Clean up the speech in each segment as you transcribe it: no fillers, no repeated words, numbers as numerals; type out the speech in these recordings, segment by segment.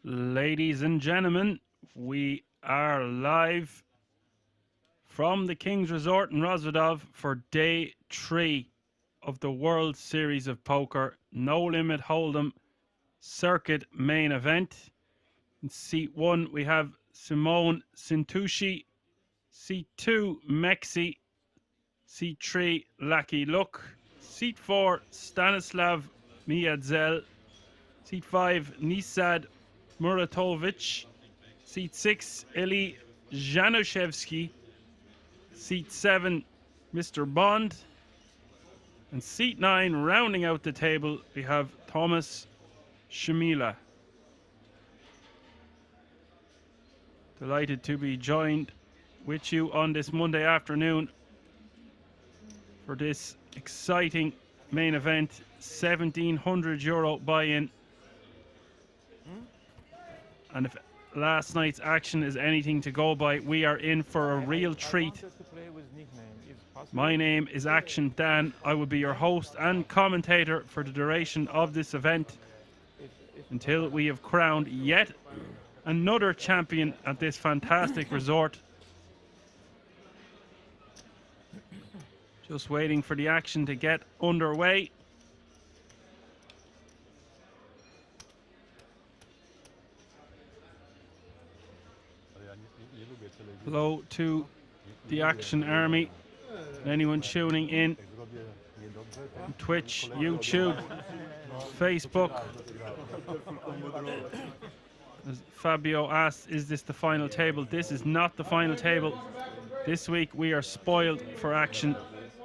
Ladies and gentlemen, we are live from the King's Resort in Rosvedov for day 3 of the World Series of Poker No Limit Hold'em Circuit Main Event. In seat 1 we have Simone Sintucci, seat 2 Mexi, seat 3 Lucky Luck, seat 4 Stanislav Miadzel, seat 5 Nisad Muratovic, seat 6 Eli Januszewski, seat 7 Mr. Bond, and seat 9 rounding out the table we have Thomas Shamila. Delighted to be joined with you on this Monday afternoon for this exciting main event. €1,700 buy-in, and if last night's action is anything to go by, we are in for a real treat. My name is Action Dan. I will be your host and commentator for the duration of this event until we have crowned yet another champion at this fantastic resort. Just waiting for the action to get underway. Hello to the Action Army, anyone tuning in on Twitch, YouTube, Facebook. As Fabio asked, is this the final table? This is not the final table. This week we are spoiled for action.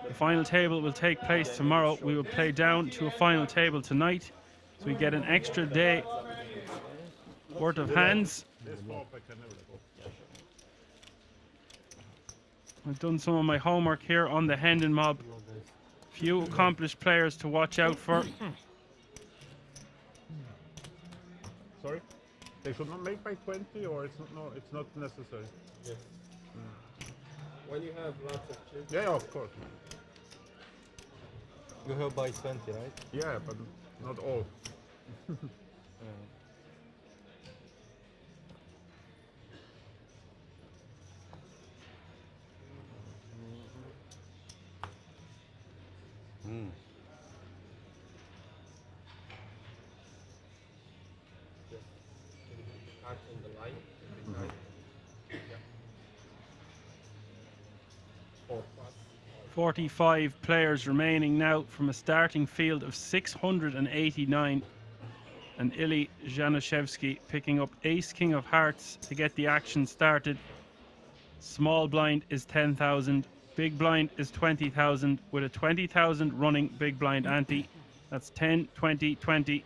The final table will take place tomorrow. We will play down to a final table tonight, so we get an extra day worth of hands. I've done some of my homework here on the Hendon mob. Few accomplished players to watch out for. Sorry? They should not make by 20, or it's not, no, it's not necessary? Yes. When you have lots of chips. Yeah, of course. You have by 20, right? Yeah, but not all. In the line. 45 players remaining now from a starting field of 689, and Ili Januszewski picking up ace king of hearts to get the action started. Small blind is 10,000, big blind is 20,000, with a 20,000 running big blind ante. That's 10, 20, 20.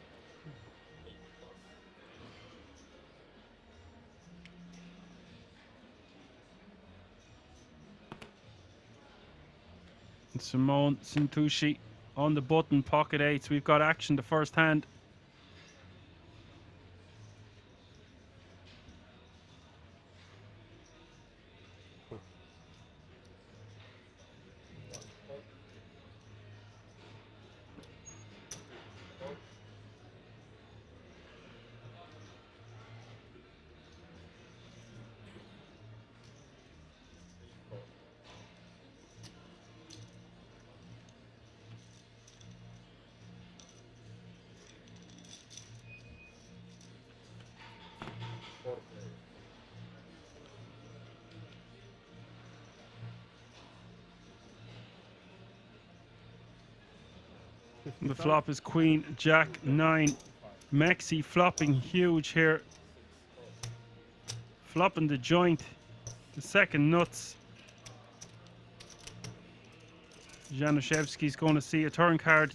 And Simone Sintucci on the button, pocket eights. We've got action the first hand. The flop is Queen Jack 9. Mexi flopping huge here. Flopping the joint. The second nuts. Januszewski's going to see a turn card.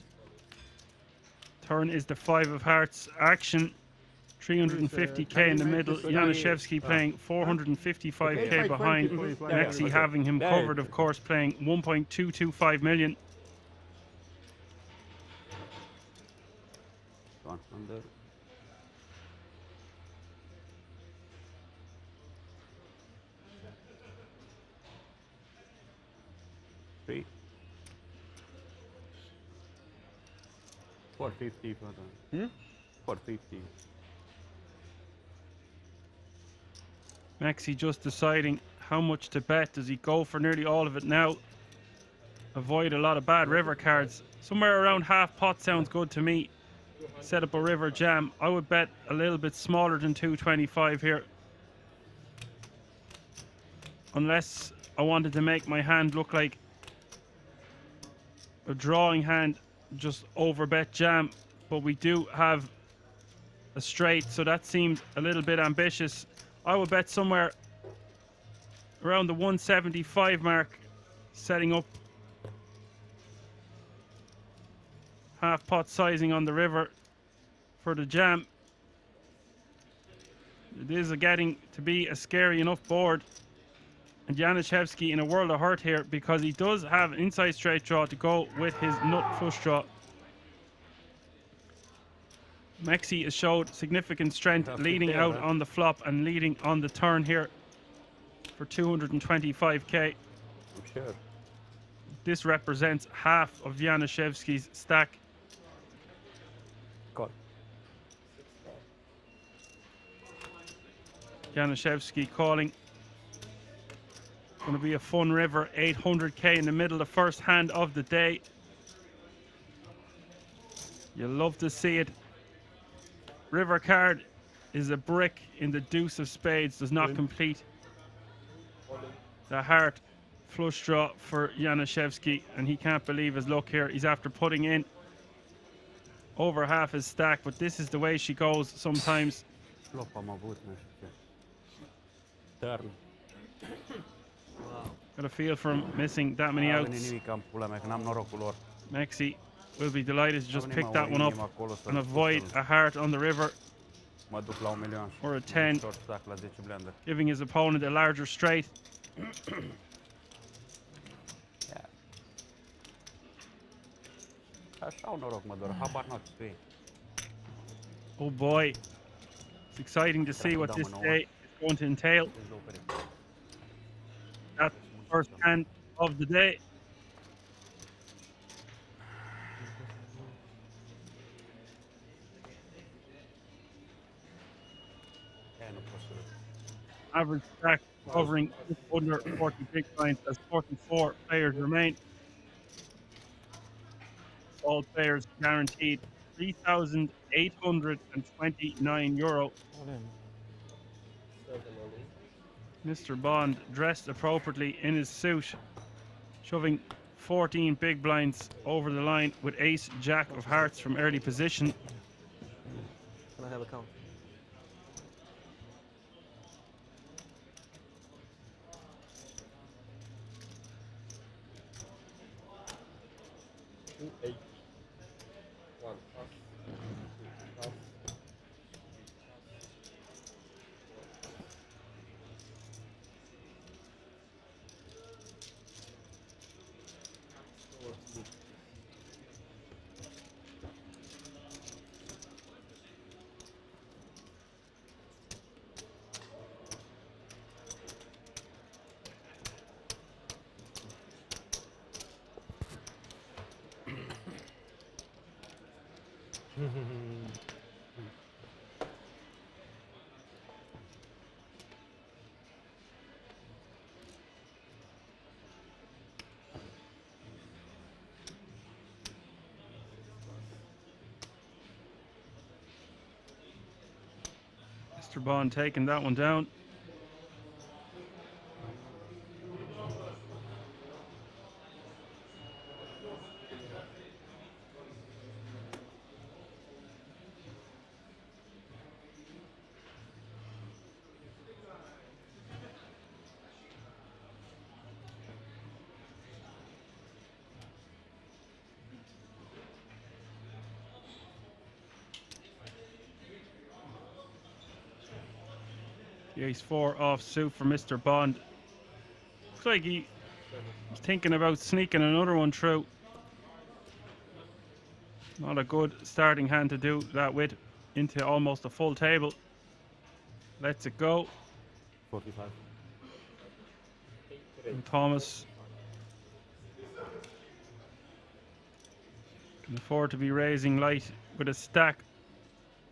Turn is the 5 of hearts. Action 350k in the middle. Januszewski playing 455k behind. Mexi having him covered, of course, playing 1.225 million. Under. Three. 450 for the. 450. Maxi just deciding how much to bet. Does he go for nearly all of it now? Avoid a lot of bad river cards. Somewhere around half pot sounds good to me. Set up a river jam. I would bet a little bit smaller than 225 here. Unless I wanted to make my hand look like a drawing hand, just over bet jam. But we do have a straight, so that seems a little bit ambitious. I would bet somewhere around the 175 mark, setting up half pot sizing on the river for the jam. It is getting to be a scary enough board, and Januszewski in a world of hurt here because he does have an inside straight draw to go with his nut flush draw. Maxi has showed significant strength leading out on the flop and leading on the turn here for 225k. I'm sure. This represents half of Januszewski's stack. Call. Januszewski calling. Going to be a fun river. 800k in the middle, the first hand of the day. You'll love to see it. River card is a brick in the deuce of spades, does not complete. The heart flush draw for Januszewski, and he can't believe his luck here. He's after putting in over half his stack, but this is the way she goes sometimes. Flop am avut, nu știu ce. Turn. Got a feel for him missing that many N-a venit outs. nimic în pula mea, că n-am norocul lor. Maxi will be delighted to just N-a pick venit, that mă, one up inima acolo să- and avoid a heart on the river, Mă duc la 1.000.000. or a 10, Short stack la 10 blender. giving his opponent a larger straight. Yeah. Așa au noroc, mă, doar habar n-au ce ei. Oh boy, it's exciting to see what this day is going to entail. Deci două perechi. That's the first hand of the day. Aia nu pot să râd. Average stack covering just under 40 big blinds as 44 players remain. All players guaranteed €3,829. Mr. Bond dressed appropriately in his suit, shoving 14 big blinds over the line with ace jack of hearts from early position. Can I have a count? Two, eight. One, pass. Pass. Mr. Bond taking that one down. The ace-4 offsuit for Mr. Bond. Looks like he's thinking about sneaking another one through. Not a good starting hand to do that with into almost a full table. Lets it go. 45. And Thomas can afford to be raising light with a stack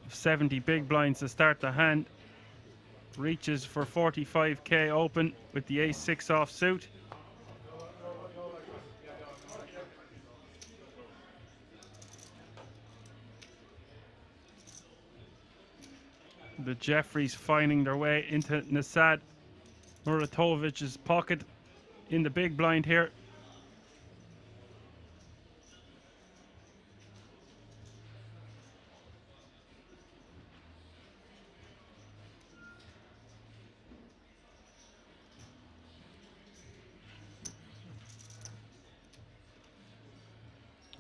of 70 big blinds to start the hand. reaches for 45k open with the ace-6 offsuit. The Jeffreys finding their way into Nasad Muratovic's pocket in the big blind here.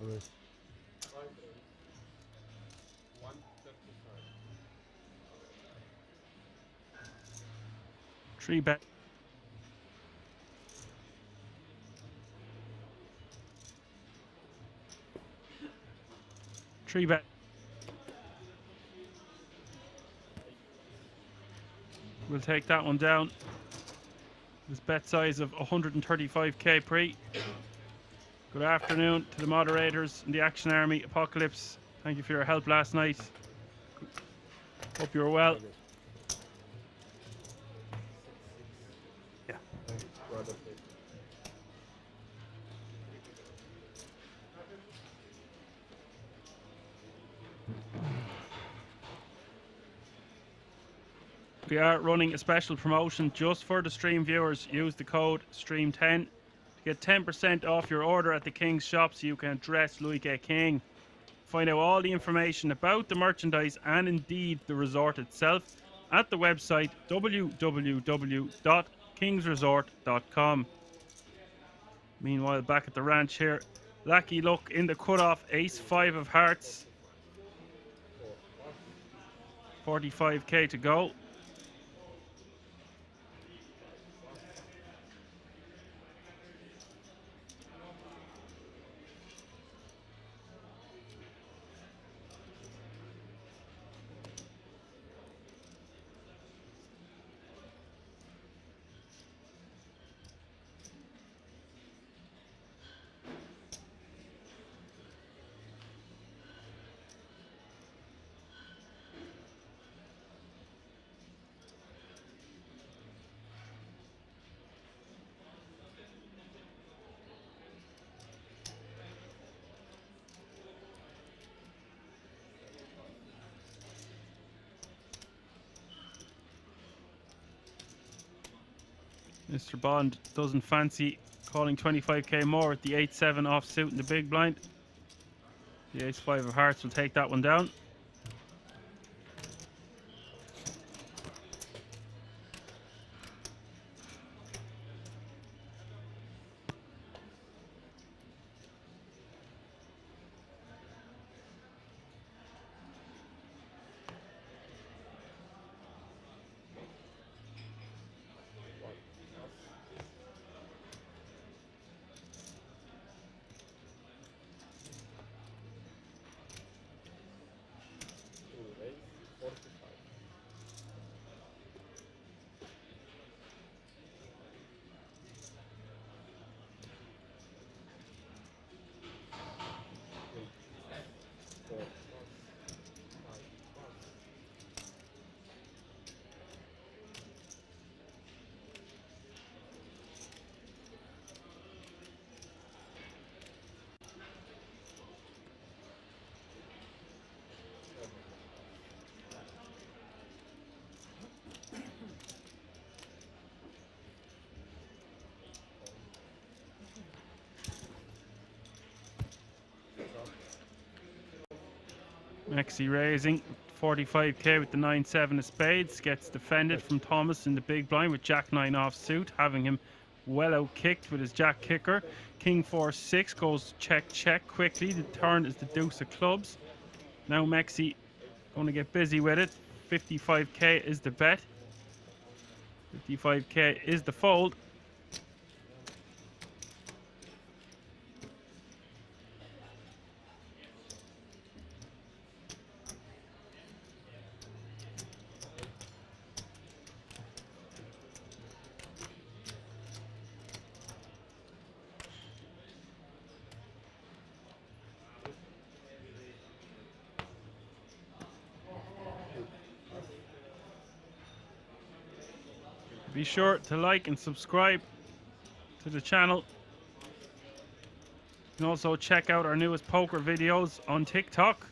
Okay. 135. 3-bet. Three-bet. We'll take that one down. This bet size of 135k pre. Good afternoon to the moderators in the Action Army. Apocalypse, thank you for your help last night. Hope you were well. Yeah. Rather big. We are running a special promotion just for the stream viewers. Use the code STREAM10 to get 10% off your order at the King's shop so you can dress like a king. Find out all the information about the merchandise and indeed the resort itself at the website www.kingsresort.com. Meanwhile, back at the ranch here, Lucky Luck in the cutoff, ace-5 of hearts. 45k to go. Mr. Bond doesn't fancy calling 25k more with the 8-7 offsuit in the big blind. The ace-5 of hearts will take that one down. Mexi raising 45k with the 9-7 of spades. Gets defended from Thomas in the big blind with Jack-9 offsuit, having him well out-kicked with his Jack kicker. King 4-6 goes check quickly. The turn is the deuce of clubs. Now Mexi going to get busy with it. 55k is the bet. 55k is the fold. Be sure to like and subscribe to the channel. You can also check out our newest poker videos on TikTok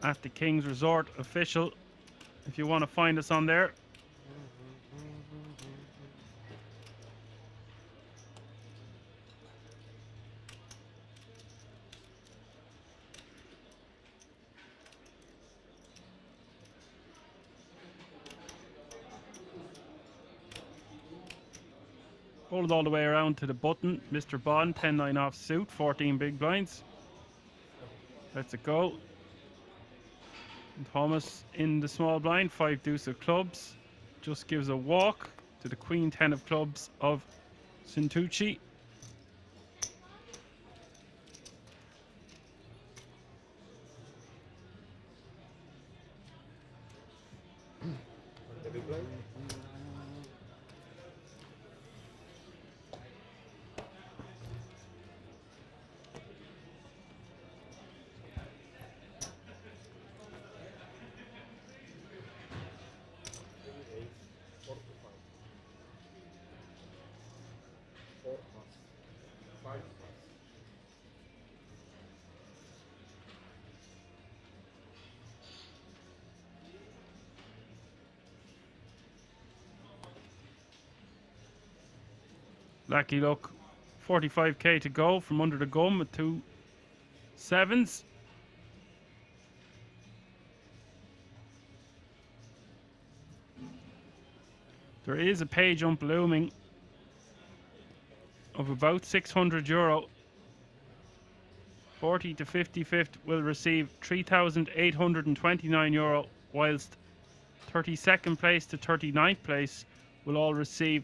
at the King's Resort Official if you want to find us on there. Hold it all the way around to the button. Mr. Bond, 10-9 off suit, 14 big blinds. Lets it go. And Thomas in the small blind, 5 deuce of clubs. Just gives a walk to the Queen 10 of clubs of Santucci. The big blind. Lucky luck. 45k to go from under the gun with 2 sevens. There is a pay jump looming of about €600. 40 to 55th will receive €3,829, whilst 32nd place to 39th place will all receive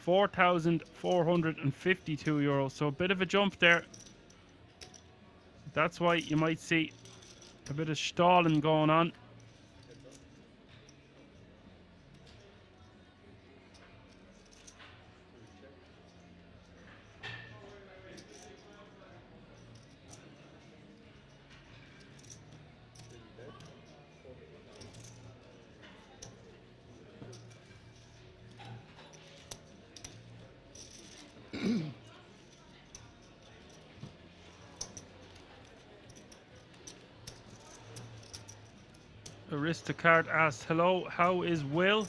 €4,452. So a bit of a jump there. That's why you might see a bit of stalling going on. Aristocrat asks, hello, how is Will?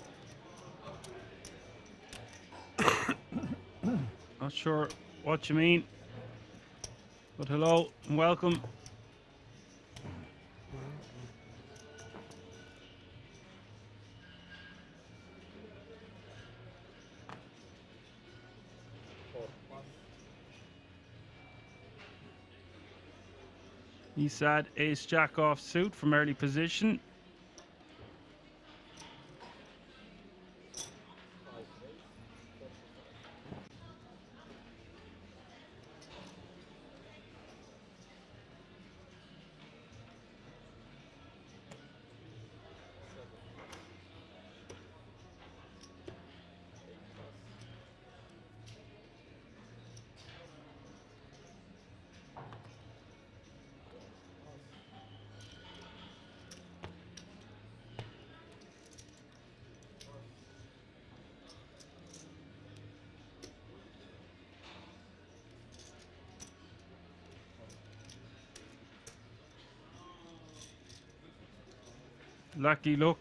Not sure what you mean, but hello and welcome. He said ace jack off suit from early position. Lucky Luck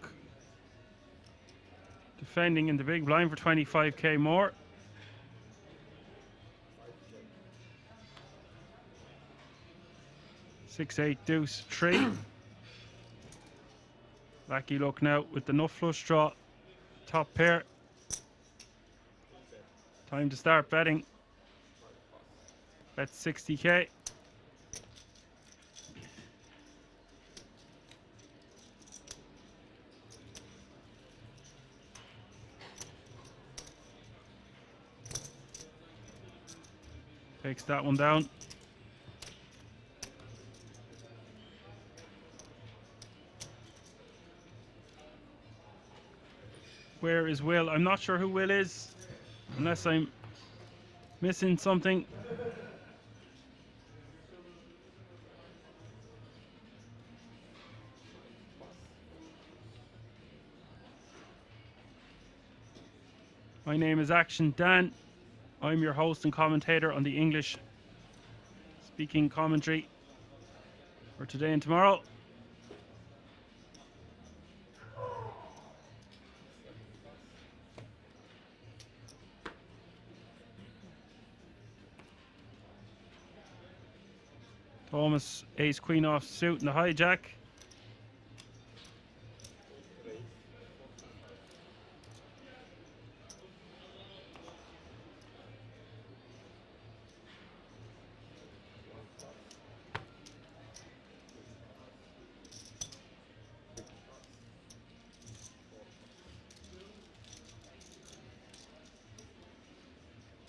defending in the big blind for 25k more. Six, eight, deuce, 3. Lucky Luck now with the nut flush draw. Top pair. Time to start betting. Bet 60k. Takes that one down. Where is Will? I'm not sure who Will is, unless I'm missing something. My name is Action Dan. I'm your host and commentator on the English speaking commentary for today and tomorrow. Thomas, ace queen off suit in the hijack.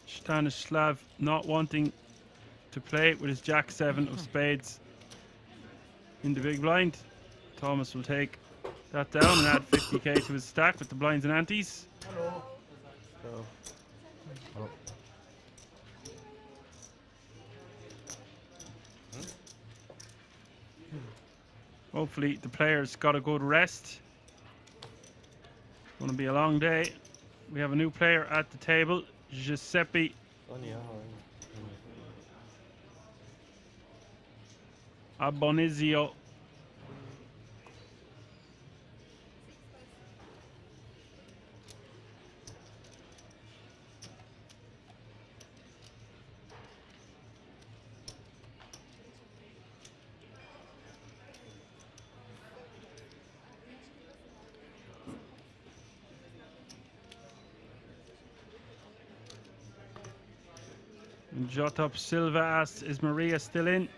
Stanislav not wanting to play it with his jack 7 of spades in the big blind. Thomas will take that down and add 50k to his stack with the blinds and antes. So, Hopefully the players got a good rest. It's going to be a long day. We have a new player at the table, Giuseppe Abonizio. Jotop Silva asks, is Maria still in?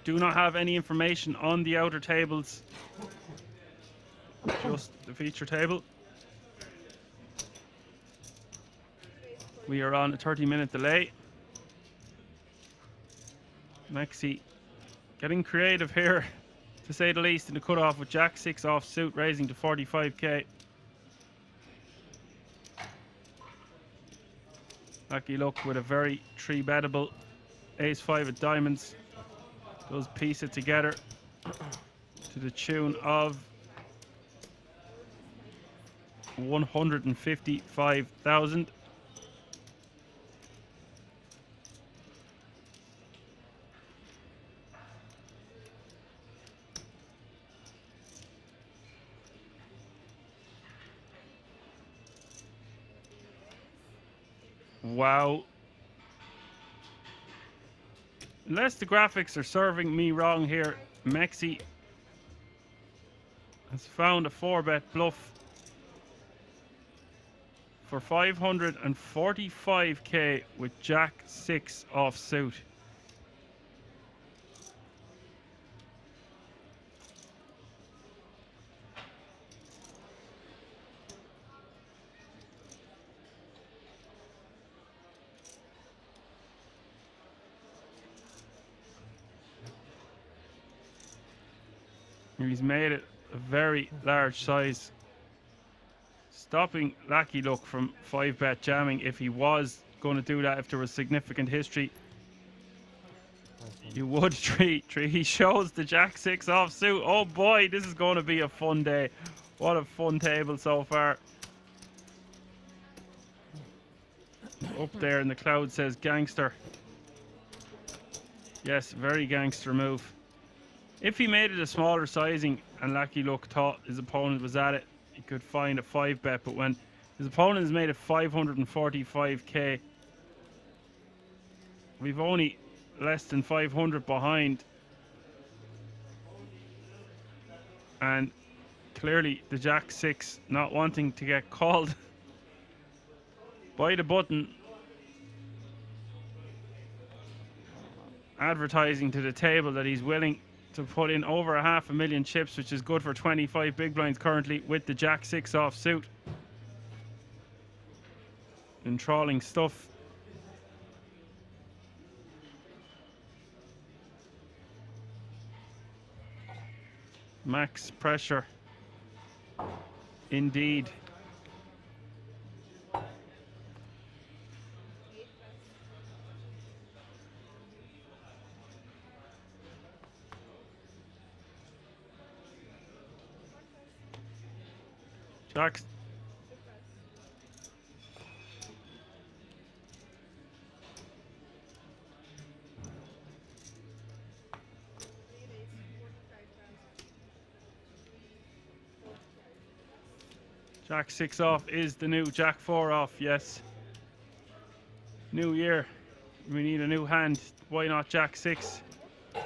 Do not have any information on the outer tables, just the feature table. We are on a 30-minute delay. Maxi getting creative here, to say the least, in the cutoff with Jack 6 off suit, raising to 45k. Lucky luck with a very 3-bettable ace 5 of diamonds. Does piece it together to the tune of 155,000. Wow. Unless the graphics are serving me wrong here, Mexi has found a 4-bet bluff for 545k with Jack 6 off suit. He's made it a very large size, stopping Lucky Luck from 5-bet jamming if he was going to do that, if there was significant history. You would three. He shows the Jack 6 off suit. Oh boy, this is going to be a fun day. What a fun table so far. Up there in the cloud says gangster. Yes, very gangster move. If he made it a smaller sizing and Lucky Luck thought his opponent was at it, he could find a 5-bet. But when his opponent has made it 545k, we've only less than 500 behind. And clearly the Jack 6 not wanting to get called by the button, advertising to the table that he's willing to put in over 500,000 chips, which is good for 25 big blinds currently with the Jack 6 off suit. Enthralling stuff. Max pressure. Indeed. Jack 6 off is the new Jack 4 off, yes. New year. We need a new hand. Why not Jack 6? As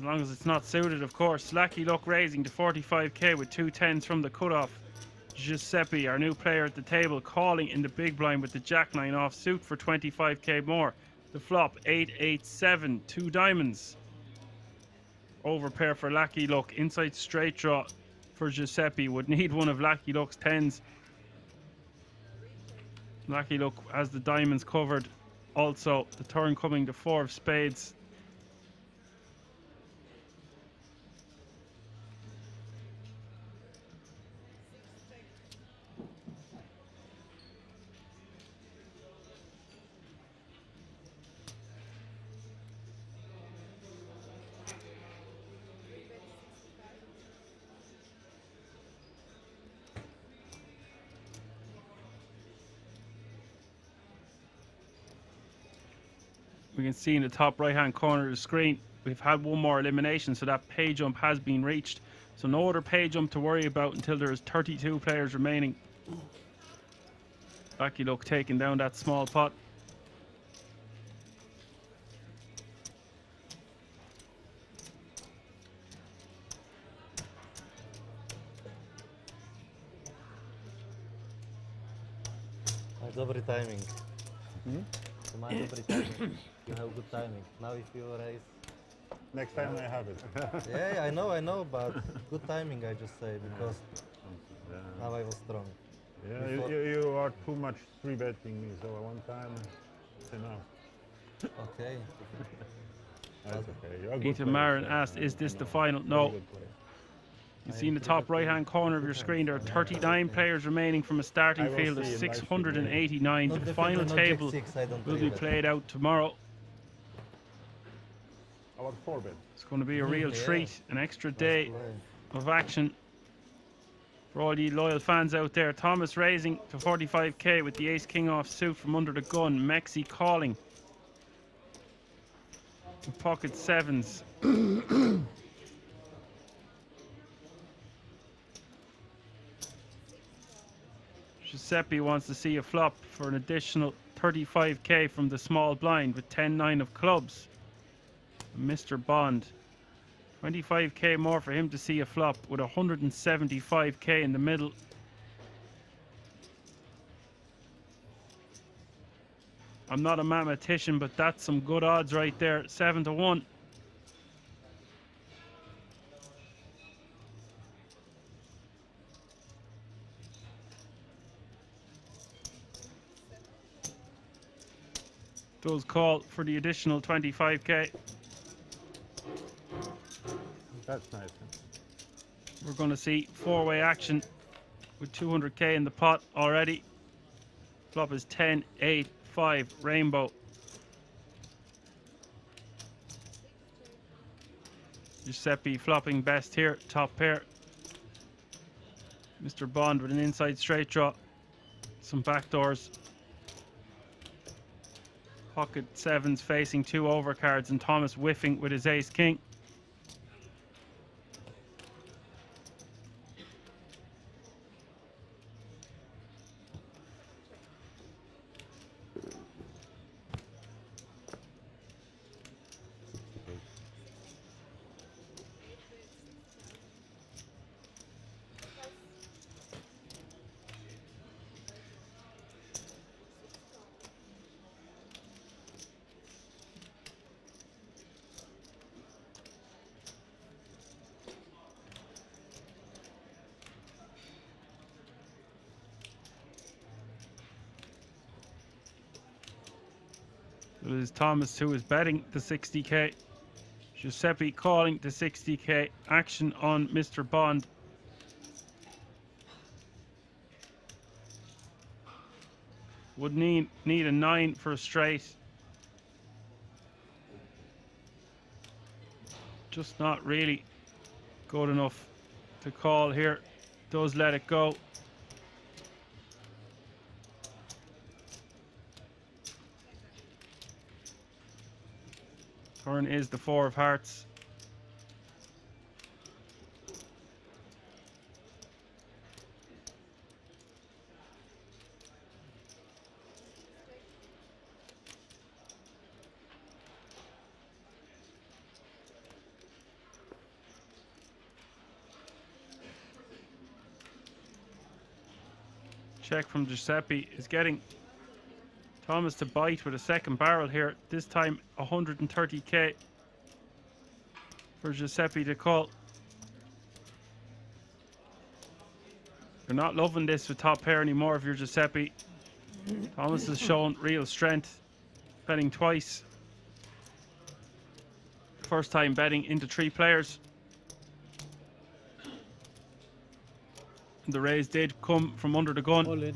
long as it's not suited, of course. Lucky Luck raising to 45k with 2 10s from the cutoff. Giuseppe, our new player at the table, calling in the big blind with the Jack 9 off suit for 25k more. The flop 8-8-7, 2 diamonds. Over pair for Lucky Luck. Inside straight draw for Giuseppe. Would need one of Lucky Luck's 10s. Lucky Luck has the diamonds covered. Also, the turn coming to 4 of spades. We can see in the top right hand corner of the screen we've had one more elimination, so that pay jump has been reached. So no other pay jump to worry about until there's 32 players remaining. Lucky Luck taking down that small pot. Dobry timing. Ma dobry timing. You have good timing. Now if you raise... Next time I have it. Yeah, I know, but good timing I just say, because now I was strong. Yeah, you are too much 3-betting me, so one time it's enough. Okay. That's okay. You're a good Peter player, Marin so asked, is this the final? very No. good player. You see in the top right hand corner of your screen there are 39 players remaining from a starting I will field of see in live stream, 689. Not The final definitely not table Jack 6, I don't will be believe it. played out tomorrow. How about 4-bet? It's going to be a real Yeah. treat, an extra Nice day play. of action for all you loyal fans out there. Thomas raising to 45k with the ace king off suit from under the gun. Mexi calling. The pocket sevens. Giuseppe wants to see a flop for an additional 35k from the small blind with 10-9 of clubs. Mr. Bond. 25k more for him to see a flop with 175k in the middle. I'm not a mathematician, but that's some good odds right there. 7-1. Does call for the additional 25k. That's nice. We're going to see four-way action with 200k in the pot already. Flop is 10, 8, 5, rainbow. Giuseppe flopping best here, top pair. Mr. Bond with an inside straight draw. Some backdoors. Pocket sevens facing 2 overcards, and Thomas whiffing with his ace king. It is Thomas who is betting the 60k. Giuseppe calling the 60k. Action on Mr. Bond. Would need a 9 for a straight. Just not really good enough to call here. Does let it go. Turn is the 4 of hearts. check from Giuseppe is getting Thomas to bite with a second barrel here. This time 130k for Giuseppe to call. You're not loving this with top pair anymore if you're Giuseppe. Thomas has shown real strength, betting twice. First time betting into 3 players. The raise did come from under the gun. All in.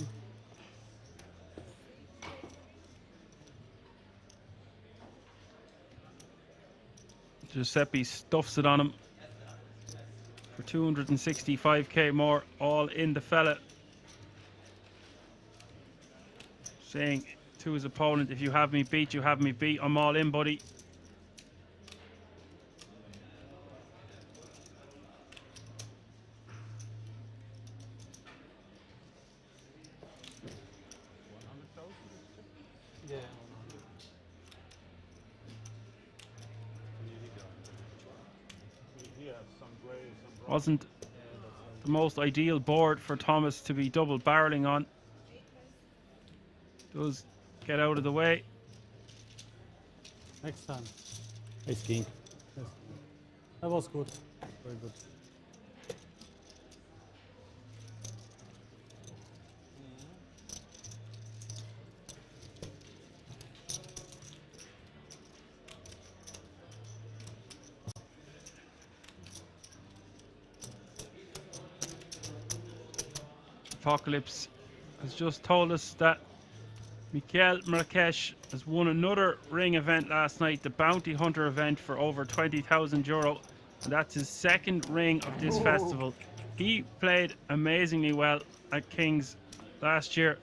Giuseppe stuffs it on him for 265k more, all in the fella. Saying to his opponent, if you have me beat, you have me beat. I'm all in, buddy. Yeah. He has some grey, some brown. Wasn't the most ideal board for Thomas to be double barreling on. Does get out of the way. Next time. Ace king. Yes. That was good. Very good. Apocalypse has just told us that Mikel Marques has won another ring event last night, the Bounty Hunter event for over 20,000 euro. And that's his second ring of this festival. He played amazingly well at King's last year,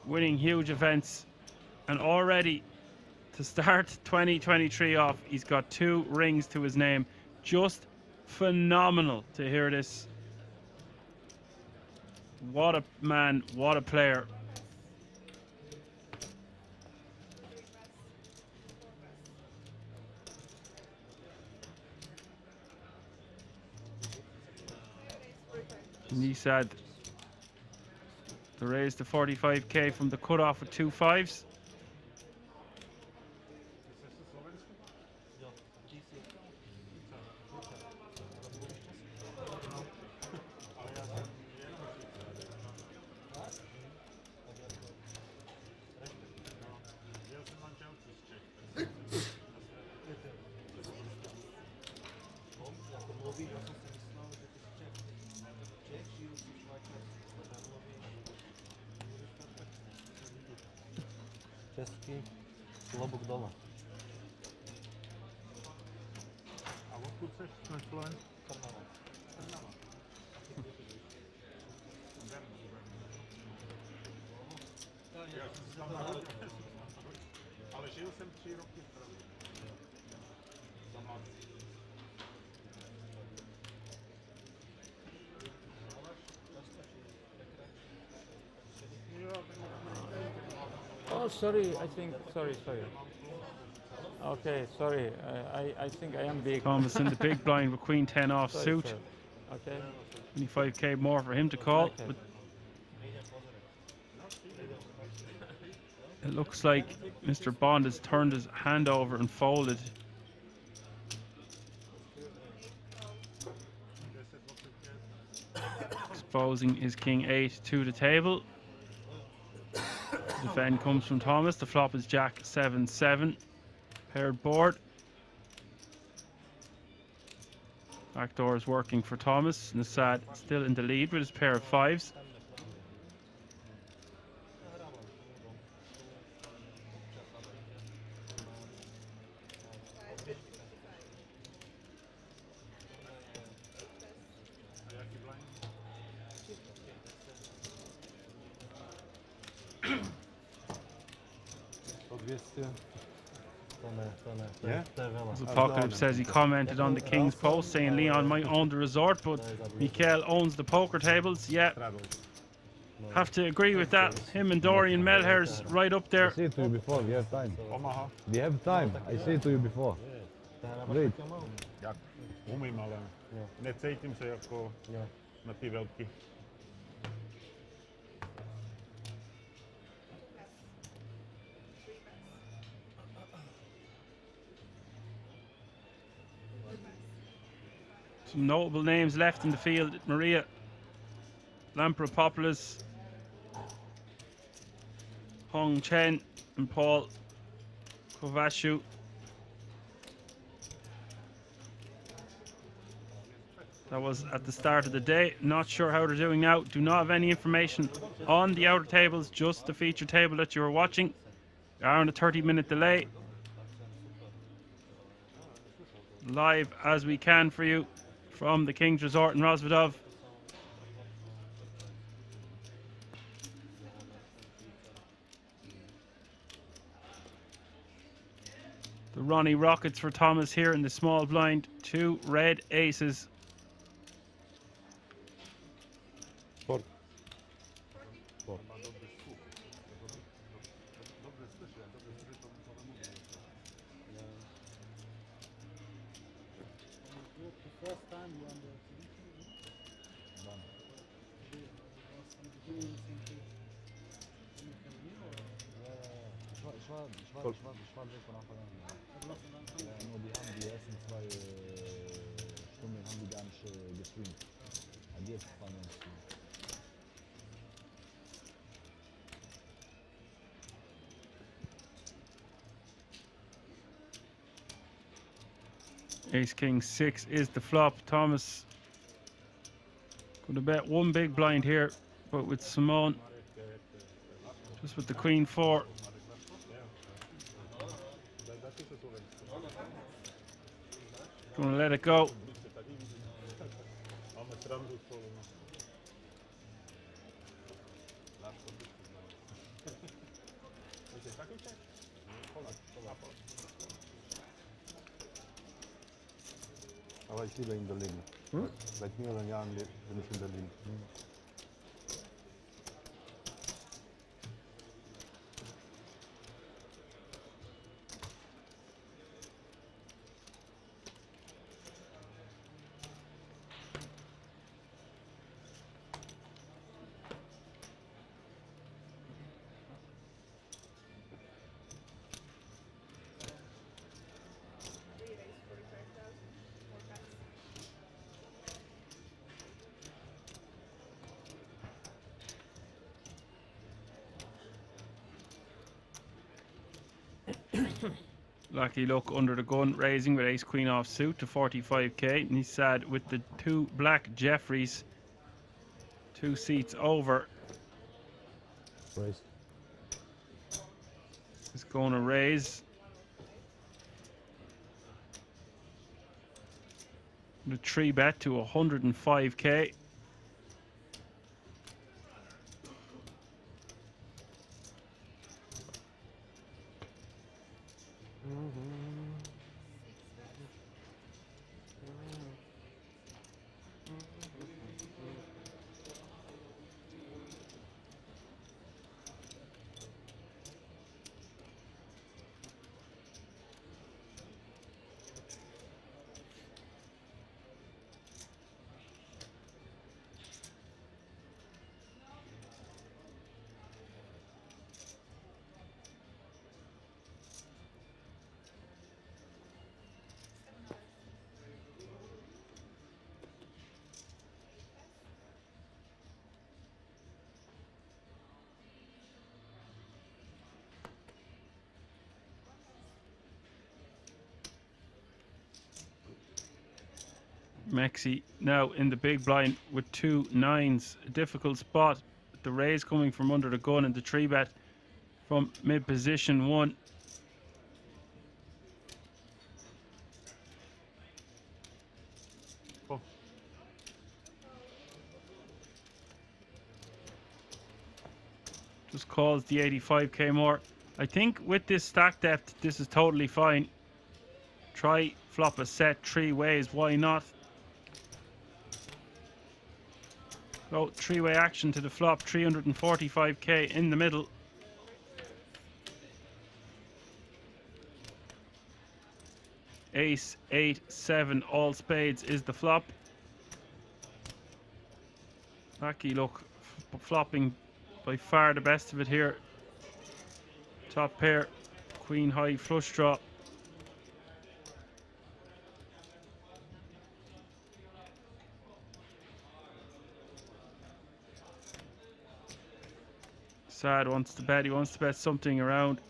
winning huge events. And already to start 2023 off, he's got 2 rings to his name. Just phenomenal to hear this. What a man, what a player. And he said to raise to 45k from the cutoff with 2 5s. Český klobuk dole. A odkud seš na Slovensku? Karnaval. Já jsem se tam narodil. Ale žil jsem 3 roky v Praze. Za mladý. Oh, sorry. I think. Sorry. Okay, sorry. I think I am big. Thomas in the big blind with Queen 10 off Sorry, suit. sir. Okay. 25k more for him to call. Okay. But it looks like Mr. Bond has turned his hand over and folded. Exposing his King 8 to the table. The defend comes from Thomas. The flop is Jack 7-7. Paired board. Backdoor is working for Thomas. Nassad still in the lead with his pair of 5s. Yeah? Apocalypse says he commented on the King's post saying Leon might own the resort, but Mikel owns the poker tables. Yeah, have to agree with that. Him and Dorian Melher's right up there. I say to you before, we have time. Omaha. We have time. I say to you before. Wait. Jak umím, ale necítím se jako na ty velký. Some notable names left in the field. Maria Lampropoulos, Hong Chen, and Paul Kovashu. That was at the start of the day. Not sure how they're doing now. Do not have any information on the outer tables, just the feature table that you are watching. We are on a 30-minute delay. Live as we can for you from the King's Resort in Rozvadov. The Ronnie Rockets for Thomas here in the small blind. 2 red aces. Four. Ich war weg von Anfang an. Ja, nur die haben die ersten 2 Stunden haben die gar nicht gestreamt. Und jetzt fahren wir uns. Ace King 6 is the flop. Thomas could have bet 1 big blind here, but with Simone, just with the Queen 4. Gonna let it go. Aber ich liebe in Berlin. Seit mehreren Jahren bin ich in Berlin. Lucky Luck under the gun, raising with Ace Queen off suit to 45k, and he's sad with the 2 black Jeffreys 2 seats over. Raise. He's going to raise. The 3 bet to 105k. Mexi now in the big blind with 2 9s. A difficult spot. The raise coming from under the gun and the 3 bet from mid position 1. Oh. Just calls the 85k more. I think with this stack depth, this is totally fine. Try flop a set 3 ways. Why not? So 3-way action to the flop, 345k in the middle. Ace, 8, 7, all spades is the flop. Lucky Luck flopping by far the best of it here. Top pair, Queen high flush draw. Sad wants to bet. He wants to bet something around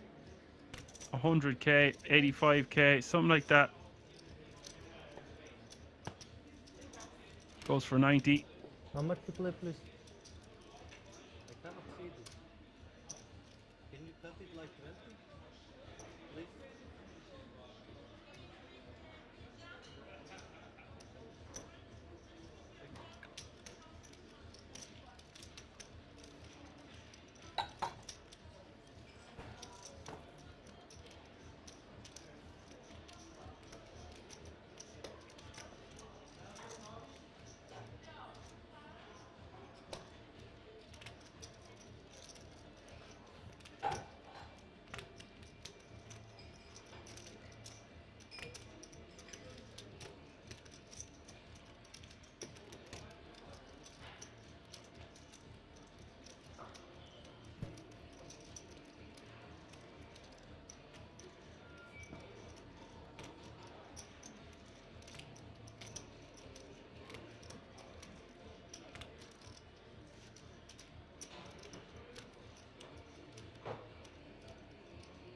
100k, 85k, something like that. Goes for 90. How much to play, please? I cannot see this. Can you cut it like 20? Please?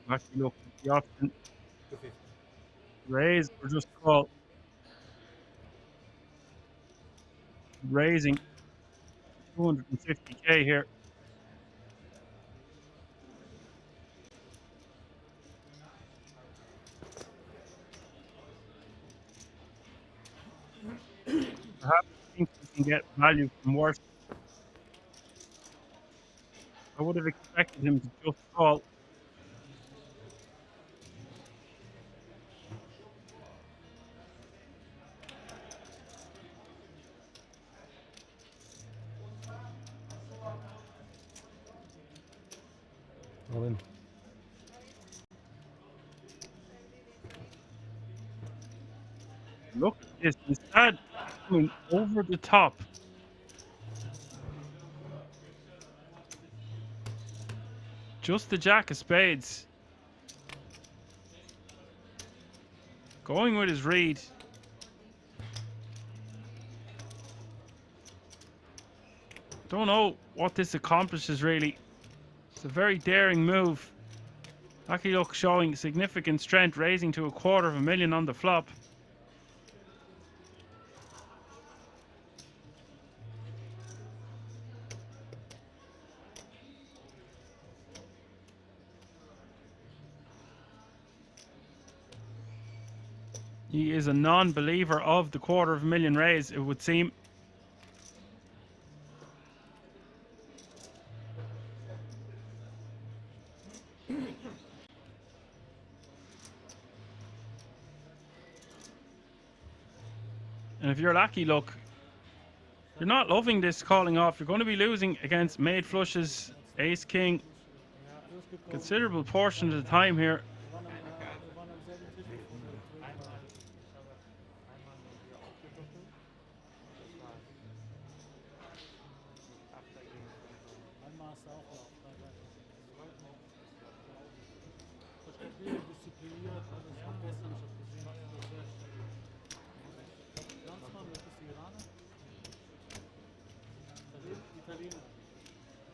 Lucky look at the option. 250. Raise or just call. Raising 250k here. Perhaps I think we can get value from worse. I would have expected him to just call. All in. Look at this. Instead, coming over the top. Just the jack of spades. Going with his read. Don't know what this accomplishes really. It's a very daring move. Lucky Luck showing significant strength, raising to $250,000 on the flop. He is a non-believer of the $250,000 raise, it would seem. And if you're Lucky Luck, you're not loving this calling off. You're going to be losing against made flushes, ace king. Considerable portion of the time here.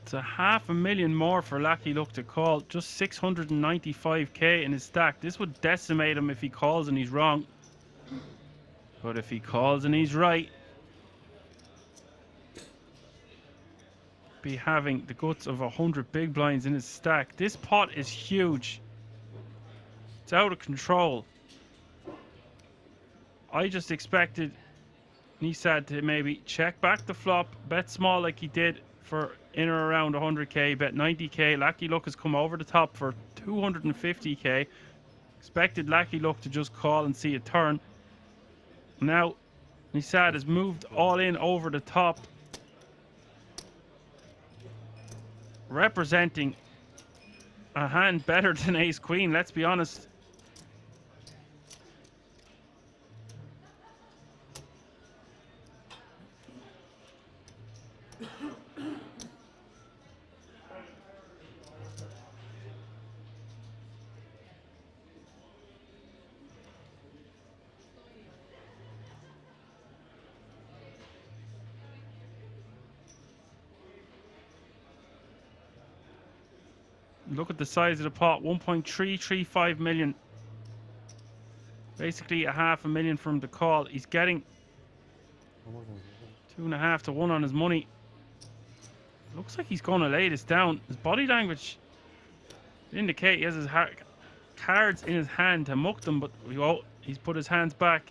It's a $500,000 more for Lucky Luck to call. Just 695k in his stack. This would decimate him if he calls and he's wrong. But if he calls and he's right, be having the guts of 100 big blinds in his stack. This pot is huge. It's out of control. I just expected Nisad to maybe check back the flop, bet small like he did for in or around 100k, bet 90k. Lucky Luck has come over the top for 250k. Expected Lucky Luck to just call and see a turn. Now Nisad has moved all in over the top, representing a hand better than ace queen, let's be honest. Look at the size of the pot, 1.335 million. Basically a $500,000 from the call. He's getting 2.5 to 1 on his money. Looks like he's going to lay this down. His body language indicate he has his cards in his hand to muck them, but he's put his hands back.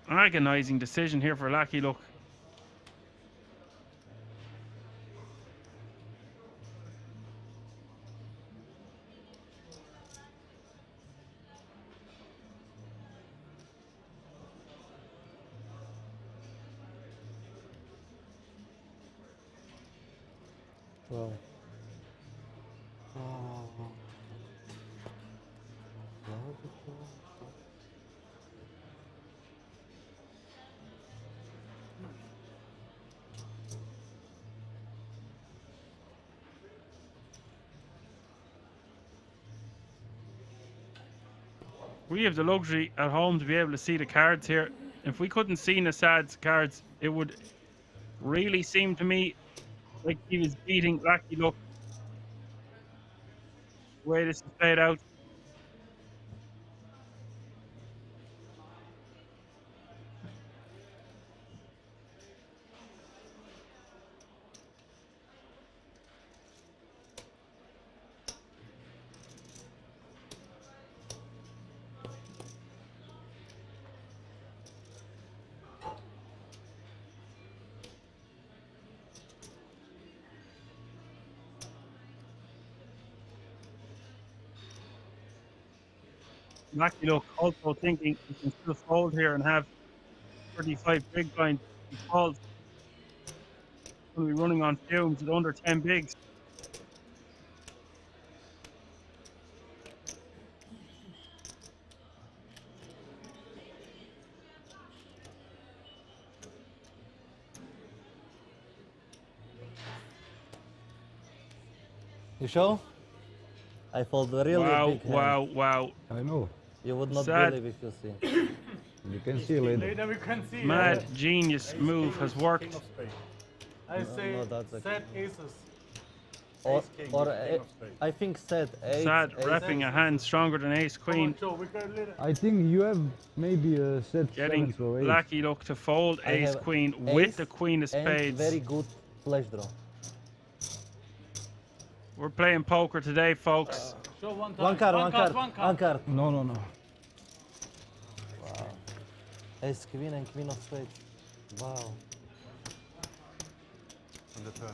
Agonizing decision here for Lucky Luck. Wow. We have the luxury at home to be able to see the cards here. If we couldn't see Nasad's cards, it would really seem to me like he was beating Lucky Luck. The way this is played out. Lucky Luck also thinking he can still fold here and have 35 big blind. He calls. Going to be running on fumes at under 10 bigs. You sure? I fold a really Wow, big hand. wow, wow. I know. You would not Sad. believe if you see. You can see later. Later we can see. Mad genius move has worked. King of spades. I say no, that's okay. set aces. Or, Ace king, or king of spades. I think set ace. Sad ace, repping a hand stronger than ace Come queen. on, Joe, we got a little. I think you have maybe a set Getting sevens or eights. Lucky Luck to fold I ace have queen ace with the queen of and spades. very good flash draw. We're playing poker today, folks. Show one time. One card, one card, one one card. No, no, no. Wow. Ace queen and queen of spades. Wow. On the turn.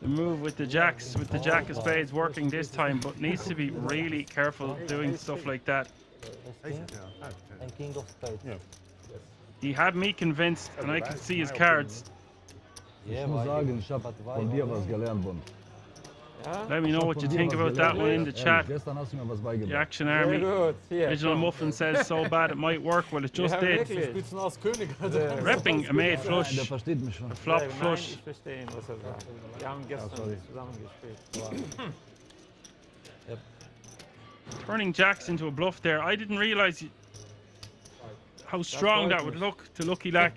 The move with the jacks, with the jack of spades working this time, but needs to be really careful doing stuff like that. Ace Aces, king yeah. and king of spades. Yeah. He had me convinced, and I could see his cards. Yeah, Ich muss why? sagen, ich hab But why? von dir was gelernt, Bund. Let me know what you think about that one in the chat. Gestern hast du mir was The beigebracht. Action Very Army. good. Yeah. Original Muffin says so bad it might work. Well, it just Ja, did. wirklich. Spitzen aus König. Also. Repping a made Der flush, versteht mich schon. a flop Nein, flush. ich verstehe ihn, was er sagt. Wir haben gestern sorry. zusammen gespielt. Turning jacks into a bluff there. I didn't realize how strong that would look to Lucky Luck.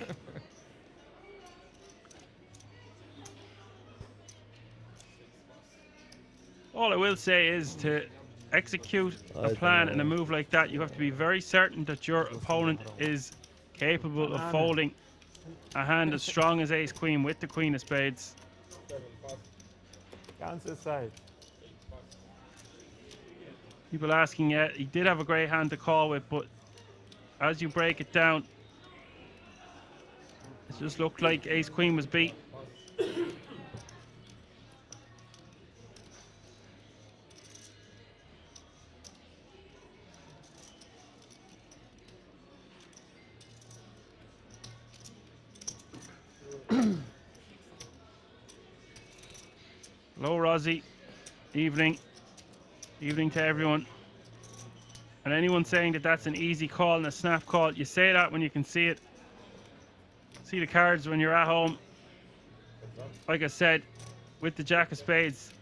All I will say is to execute a plan and a move like that, you have to be very certain that your opponent is capable of folding a hand as strong as ace queen with the queen of spades. Ganze Zeit. People asking, yeah, he did have a great hand to call with, but as you break it down, it just looked like ace queen was beat. Hello, Rosie. Evening. Evening to everyone. And anyone saying that that's an easy call and a snap call, you say that when you can see it. See the cards when you're at home. Like I said, with the jack of spades,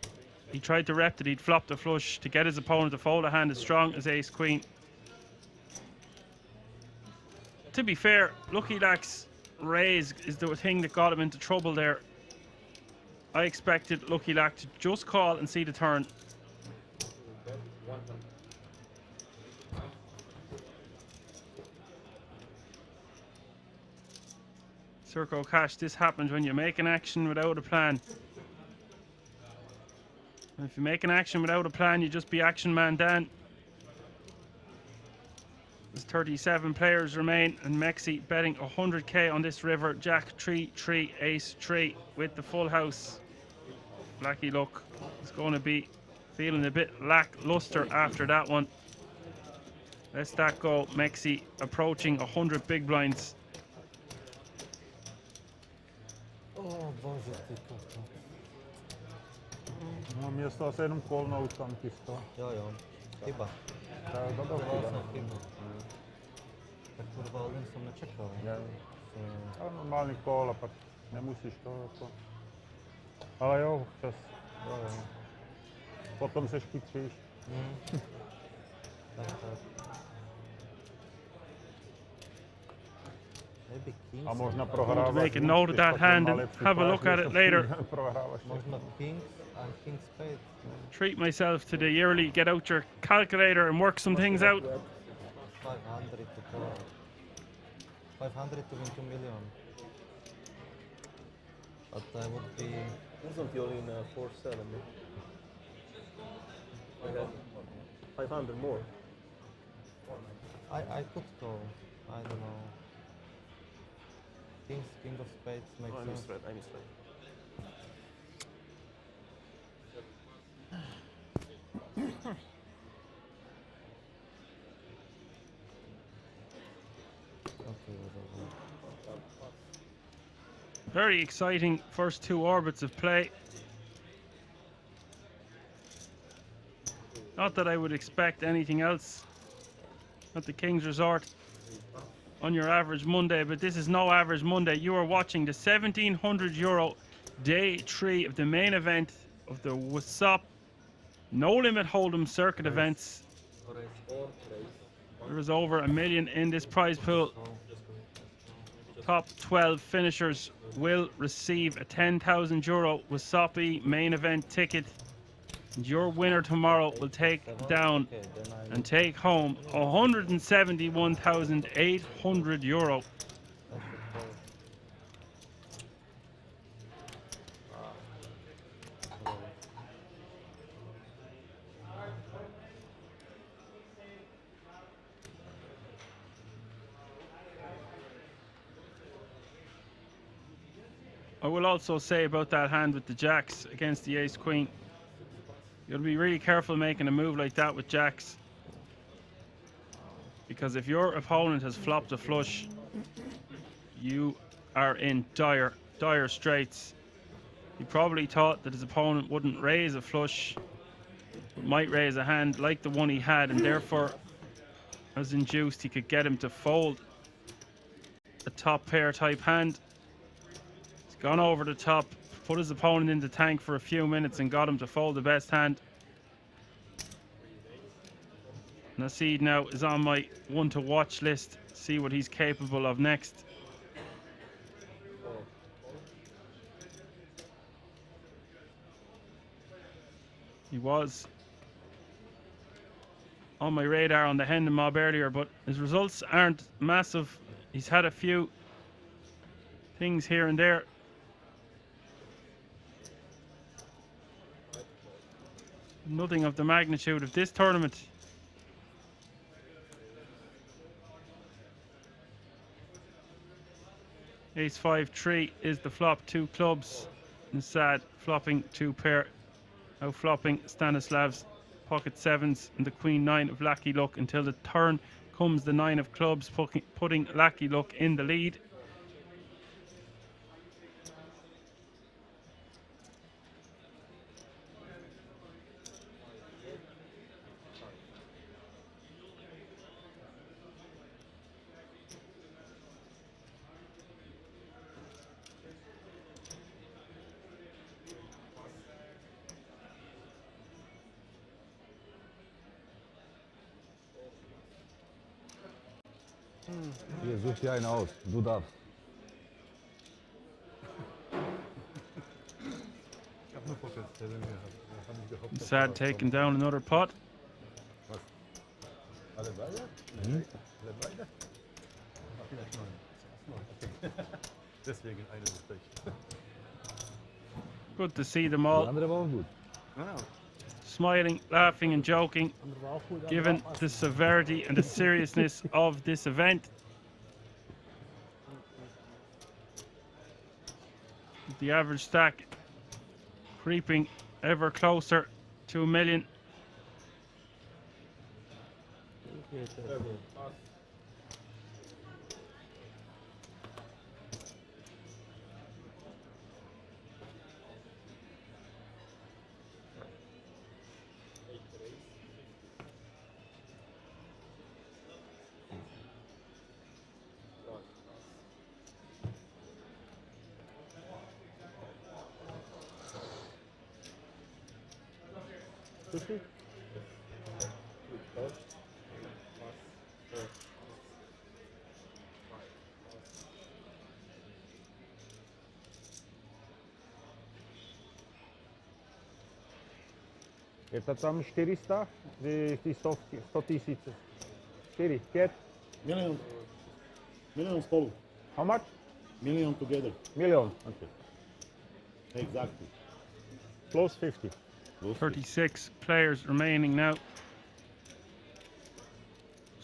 he tried to rep that he'd flop the flush to get his opponent to fold a hand as strong as ace queen. To be fair, Lucky Luck's raise is the thing that got him into trouble there. I expected Lucky Lack to just call and see the turn. Bet 100. Circo Cash, this happens when you make an action without a plan. If you make an action without a plan, you just be action man down. There's 37 players remain, and Mexi betting 100k on this river. Jack 3, 3, Ace 3 with the full house. Lucky Luck is going to be feeling a bit lackluster after that one. Let's that go. Mexi approaching 100 big blinds. O Boże, ty koto. No miesto asi jenom kolnout tam tisto. Jo. Chyba. To bylo Vlastne chyba. chyba. Tak kurva, len som nečakal. Ale normální kol a pak nemusíš to jako. Ale jo, čas. Jo. Potom se chytříš. Tak. Maybe kings. A možná To prohráváš. make a note of that hand and have a look at it later. Prohráváš. Možno kings and king spade. Treat myself to the yearly, get out your calculator and work some things out. 500 to call. 500 to win 2 million. But I would be... Wasn't you only in 4-7? Okay. 500 more. I could call. I don't know. King of spades makes I sense. misread. Okay, whatever. Very exciting first two orbits of play. Not that I would expect anything else at the King's Resort on your average Monday, but this is no average Monday. You are watching the €1,700 day 3 of the main event of the WSOP No Limit Hold'em Circuit Events. There is over $1 million in this prize pool. Top 12 finishers will receive a €10,000 WSOP main event ticket. And your winner tomorrow will take down Okay, then I and take home €171,800. that's the call. I will also say about that hand with the jacks against the ace queen. You'll be really careful making a move like that with jacks. Because if your opponent has flopped a flush, you are in dire straits. He probably thought that his opponent wouldn't raise a flush, but might raise a hand like the one he had, and therefore, as induced, he could get him to fold a top pair type hand. He's gone over the top, put his opponent in the tank for a few minutes and got him to fold the best hand. Naseed now is on my one to watch list, see what he's capable of next. He was on my radar on the Hendon mob earlier, but his results aren't massive. He's had a few things here and there. Nothing of the magnitude of this tournament. Ace 5-3 is the flop, 2 clubs. And sad flopping 2 pair. Out flopping Stanislav's pocket 7s and the Queen 9 of Lucky Luck until the turn comes the 9 of clubs, putting Lucky Luck in the lead. Hier, such dir einen aus. Du darfst. Sad taking down another pot. Alle beide? Alle beide? Vielleicht neun. Deswegen eine Pech. Good to see them Die all andere war auch gut. smiling, laughing, and joking, Andere war auch gut. given the severity and the seriousness of this event. The average stack creeping ever closer to 1 million. Sushi? Je to tam 400? Ty stovky, 100 tisíce. 4, 5? Million spolu. How much? Million together. Million. Okay. Exactly. Close 50. 36 players remaining now.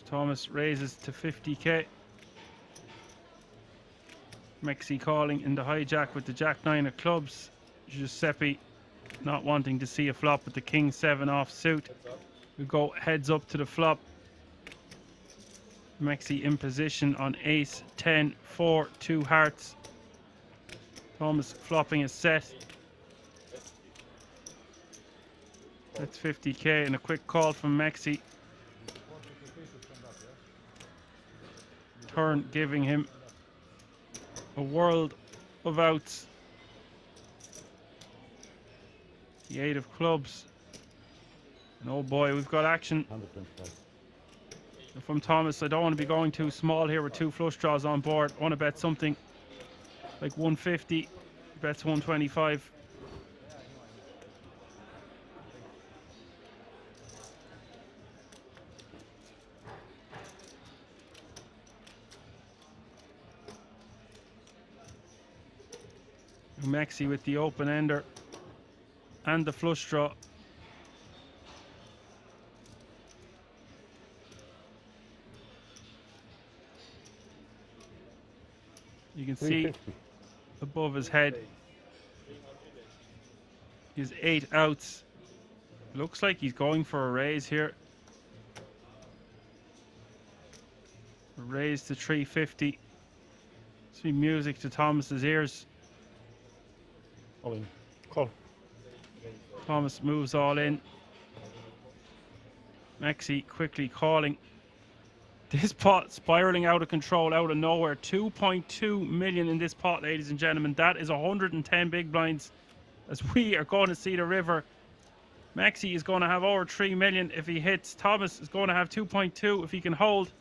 Thomas raises to 50k. Mexi calling in the hijack with the Jack 9 of clubs. Giuseppe not wanting to see a flop with the King 7 off suit. We go heads up to the flop. Mexi in position on ace, 10, 4, 2 hearts. Thomas flopping a set. That's 50k and a quick call from Mexi. Turn giving him a world of outs. The 8 of clubs. And oh boy, we've got action. 125. From Thomas, I don't want to be going too small here with 2 flush draws on board. I want to bet something like 150. Bets 125. Mexi with the open ender and the flush draw. You can see above his head his 8 outs. Looks like he's going for a raise here. A raise to 350. Sweet music to Thomas's ears. All in. Call. Thomas moves all in. Mexi quickly calling. This pot spiraling out of control, out of nowhere. 2.2 million in this pot, ladies and gentlemen. That is 110 big blinds as we are going to see the river. Mexi is going to have over 3 million if he hits. Thomas is going to have 2.2 if he can hold.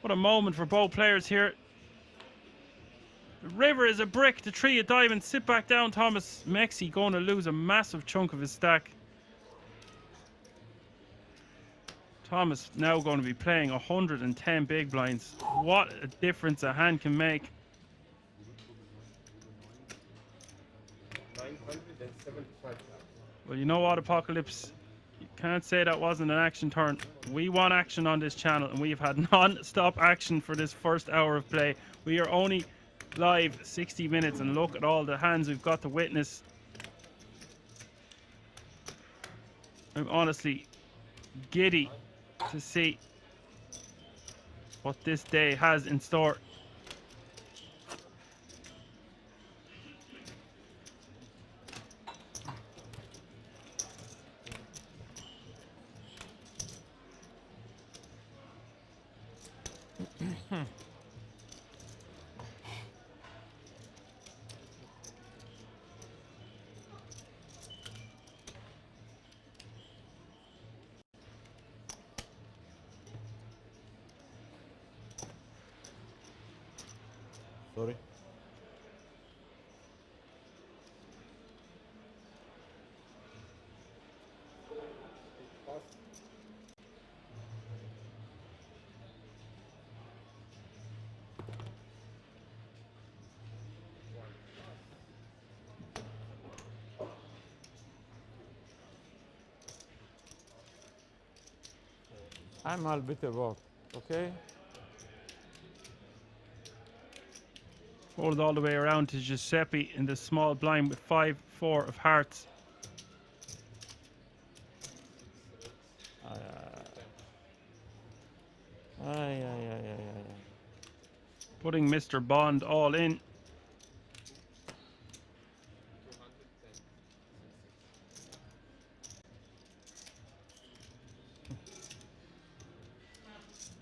What a moment for both players here. The river is a brick, the 3 of diamonds. Sit back down, Thomas. Mexi going to lose a massive chunk of his stack. Thomas now going to be playing 110 big blinds. What a difference a hand can make. 975. Well, you know what, Apocalypse? You can't say that wasn't an action turn. We want action on this channel, and we've had non-stop action for this first hour of play. We are only live 60 minutes, and look at all the hands we've got to witness. I'm honestly giddy to see what this day has in store. Sorry. I'm a bit above. Okay. Fold all the way around to Giuseppe in the small blind with 5-4 of hearts. Putting Mr. Bond all in. 210.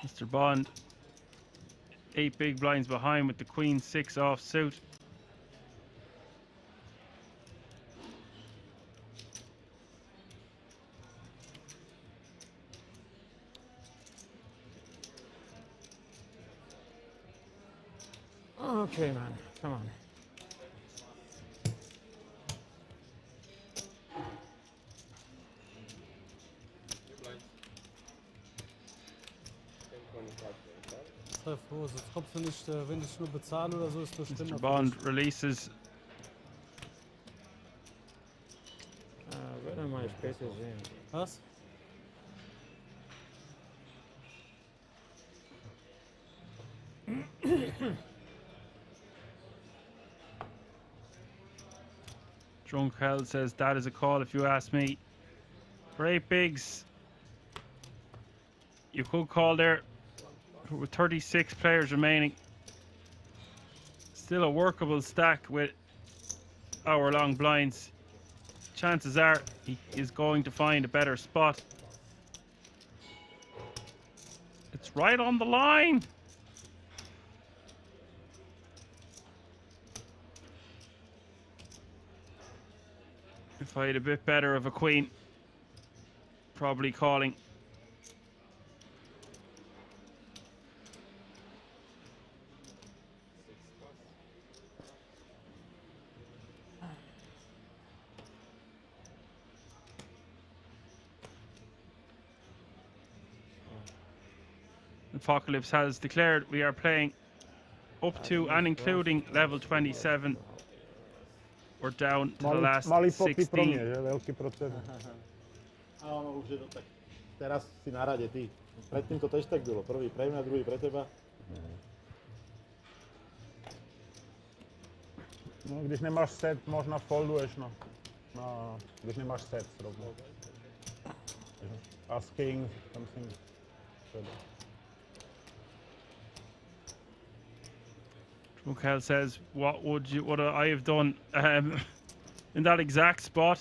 Mr. Bond, 8 big blinds behind with the Queen 6 off suit. Okay, man. Come on. Jetzt kommst du nicht, wenn ich nur bezahle oder so, ist das Mr. Bond releases. Where are my spaces in? Was? Drunk Hell says that is a call if you ask me. For 8 bigs, you could call there with 36 players remaining. Still a workable stack with hour-long blinds. Chances are he is going to find a better spot. It's right on the line. If I had a bit better of a queen, probably calling. Apocalypse has declared we are playing up to and including level 27. We're down to the last Malý popy pro 16. mě, že? Veľký pro teba. A ono už je to tak. Teraz si na rade ty. Predtým to tež tak bylo. Prvý pre mňa, druhý pre teba. No, když nemáš set, možná folduješ, no. No, když nemáš set, rovnou. As king, something. Mukhel says, what would I have done in that exact spot?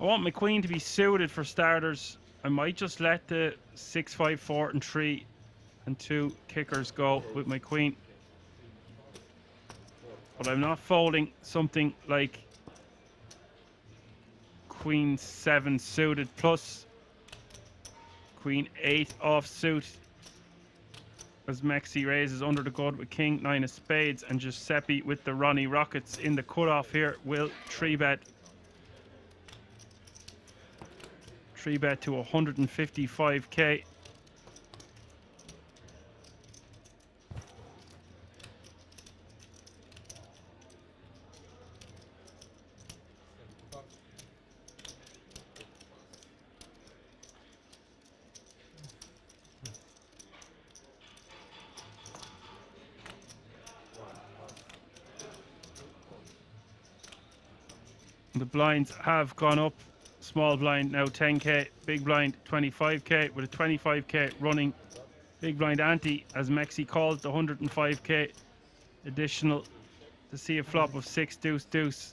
I want my queen to be suited for starters. I might just let the 6, 5, 4 and 3 and 2 kickers go with my queen. But I'm not folding something like Queen 7 suited plus Queen 8 off suit. As Mexi raises under the gun with King 9 of spades, and Giuseppe with the Ronnie Rockets in the cutoff here will 3-bet. 3-bet to 155k. The blinds have gone up. Small blind now 10k, big blind 25k with a 25k running big blind ante as Mexi calls the 105k additional to see a flop of 6 deuce deuce.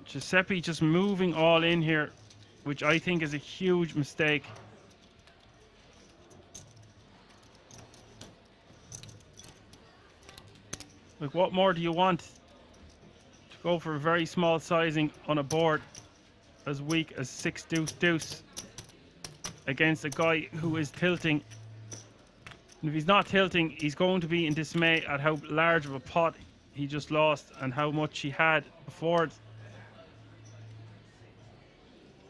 Giuseppe just moving all in here, which I think is a huge mistake. Like, what more do you want? To go for a very small sizing on a board as weak as 6 deuce deuce against a guy who is tilting. And if he's not tilting, he's going to be in dismay at how large of a pot he just lost and how much he had before it.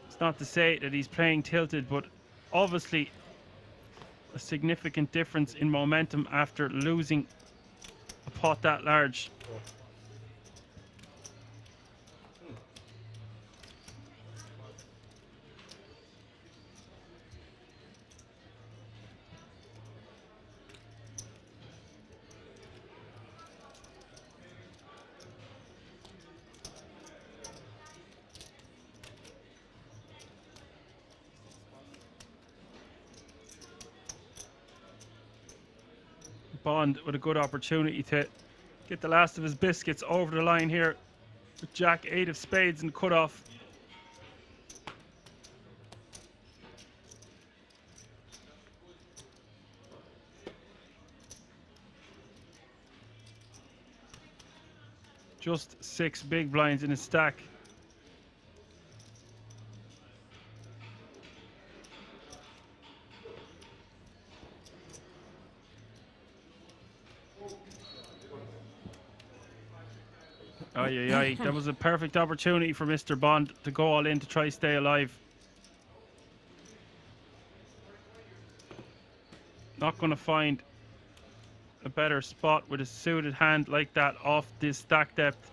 It's not to say that he's playing tilted, but obviously a significant difference in momentum after losing a pot that large. Bond with a good opportunity to get the last of his biscuits over the line here with Jack 8 of spades and cut off. Just 6 big blinds in his stack. Aye, aye, aye. That was a perfect opportunity for Mr. Bond to go all in to try stay alive. Not going to find a better spot with a suited hand like that off this stack depth.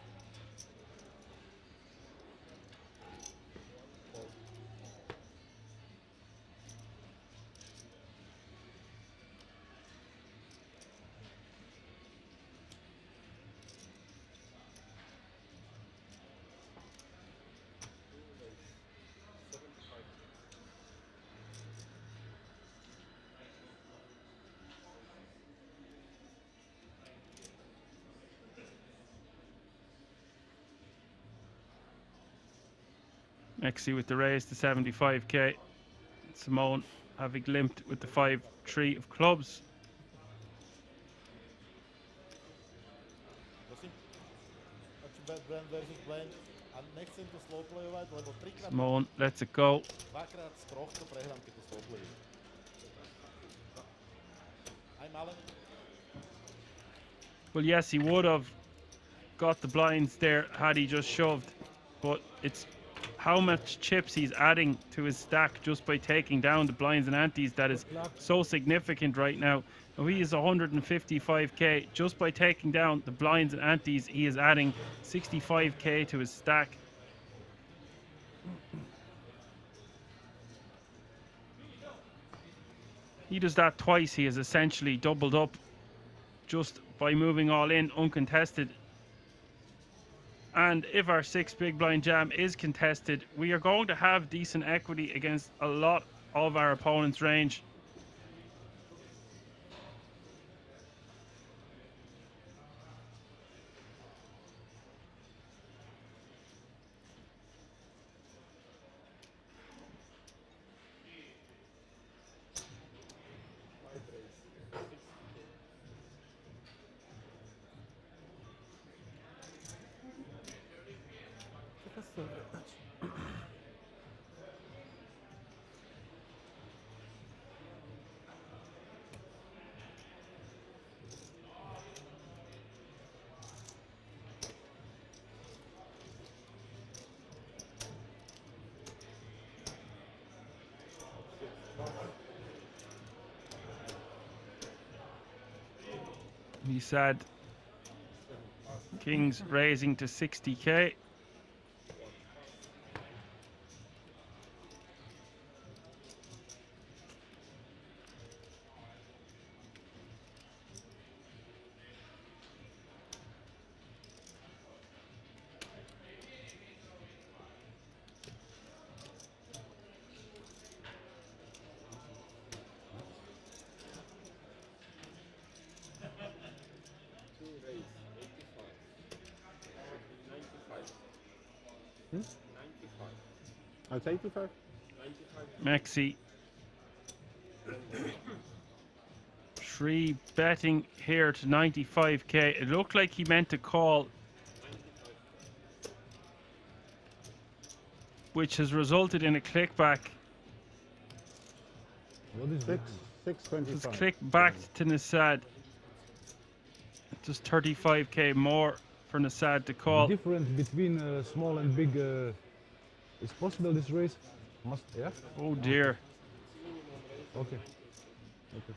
Mexi with the raise to 75k. Simone having limped with the 5-3 of clubs. Prosím. Blend versus blend. A nechcem to slow playovať, lebo 3-krát... Simone lets it go. 2-krát z 3 to prehrám, keď to slow playujem. Aj Malen. Well, yes, he would have got the blinds there had he just shoved. But it's how much chips he's adding to his stack just by taking down the blinds and antes that is so significant right now. Now he is 155k. Just by taking down the blinds and antes, he is adding 65k to his stack. He does that twice. He has essentially doubled up just by moving all in uncontested. And if our 6 big blind jam is contested, we are going to have decent equity against a lot of our opponent's range. He said Kings raising to 60k. That's 85? Mexi. 3 betting here to 95k. It looked like he meant to call, which has resulted in a click back. What is Six, that? 625. Just click back to Nasad. Just 35k more for Nasad to call. The difference between small and big is possible this race? Must, yeah? Oh dear. Okay. Okay.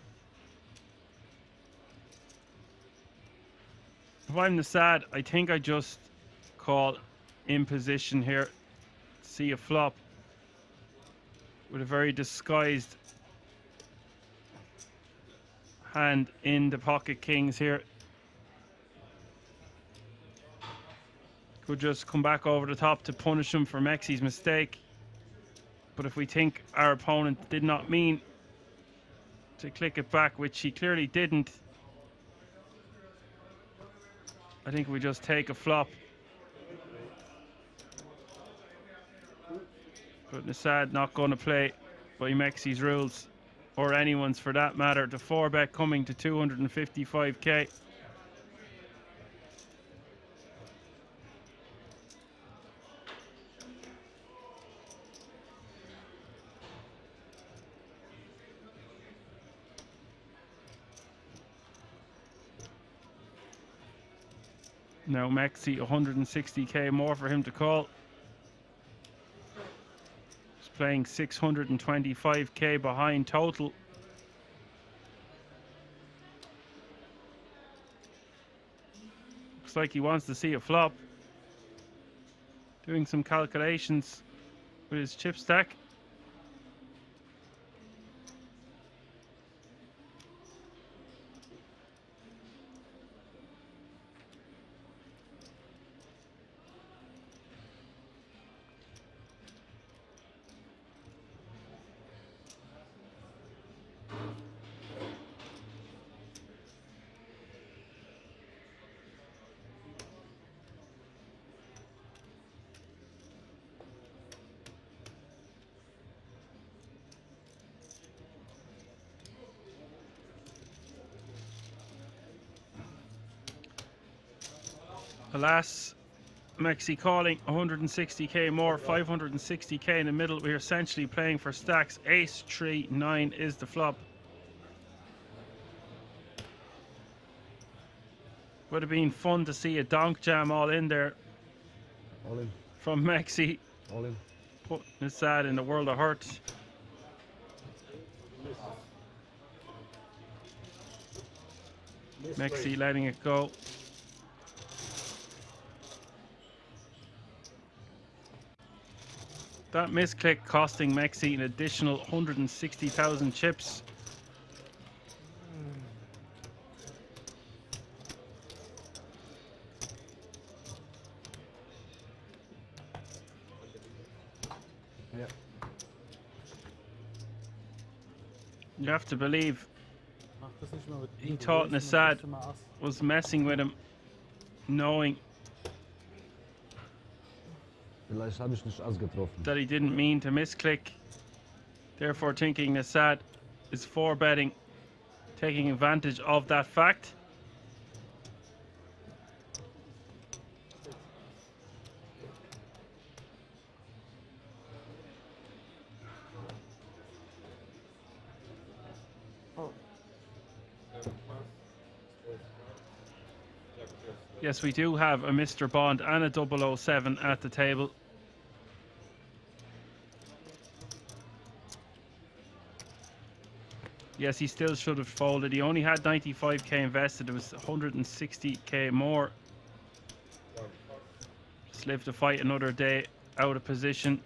If I'm Nasad, I think I just call in position here. See a flop with a very disguised hand in the pocket kings here. Could just come back over the top to punish him for Mexi's mistake. But if we think our opponent did not mean to click it back, which he clearly didn't, I think we just take a flop. But Nassad not going to play by Mexi's rules, or anyone's for that matter. The 4-bet coming to 255k. Now Mexi 160k more for him to call. He's playing 625k behind total. Looks like he wants to see a flop. Doing some calculations with his chip stack. Alas, Mexi calling 160k more, 560k in the middle. We're essentially playing for stacks. Ace, 3, 9 is the flop. Would have been fun to see a donk jam all in there All in. from Mexi. All in. Putting Nassad in the world of hurt. Mexi letting it go. That misclick costing Mexi an additional 160,000 chips. Yeah. You have to believe Mach das nicht mehr mit he thought Nassad immer Ass. was messing with him, knowing Vielleicht habe ich nicht Ass getroffen. that he didn't mean to misclick. Therefore thinking Nassad is 4-betting, taking advantage of that fact. Yes, we do have a Mr. Bond and a 007 at the table. Yes, he still should have folded. He only had 95k invested. It was 160k more. Just live to fight another day out of position.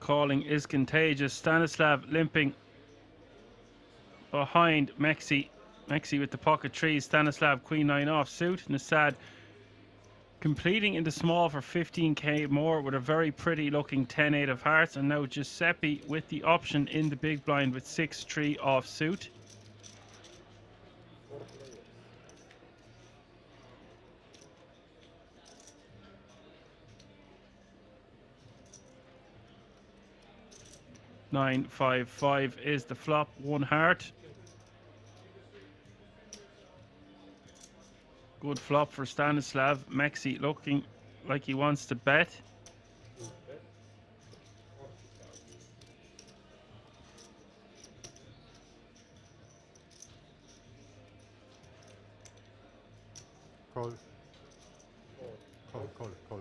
Calling is contagious. Stanislav limping behind Mexi. Mexi with the pocket trees. Stanislav queen 9 offsuit. Nasad completing into small for 15k more with a very pretty looking 10-8 of hearts. And now Giuseppe with the option in the big blind with 6-3 offsuit. Nine, 5, 5 is the flop. 1 heart. Good flop for Stanislav. Mexi looking like he wants to bet. Call. Call.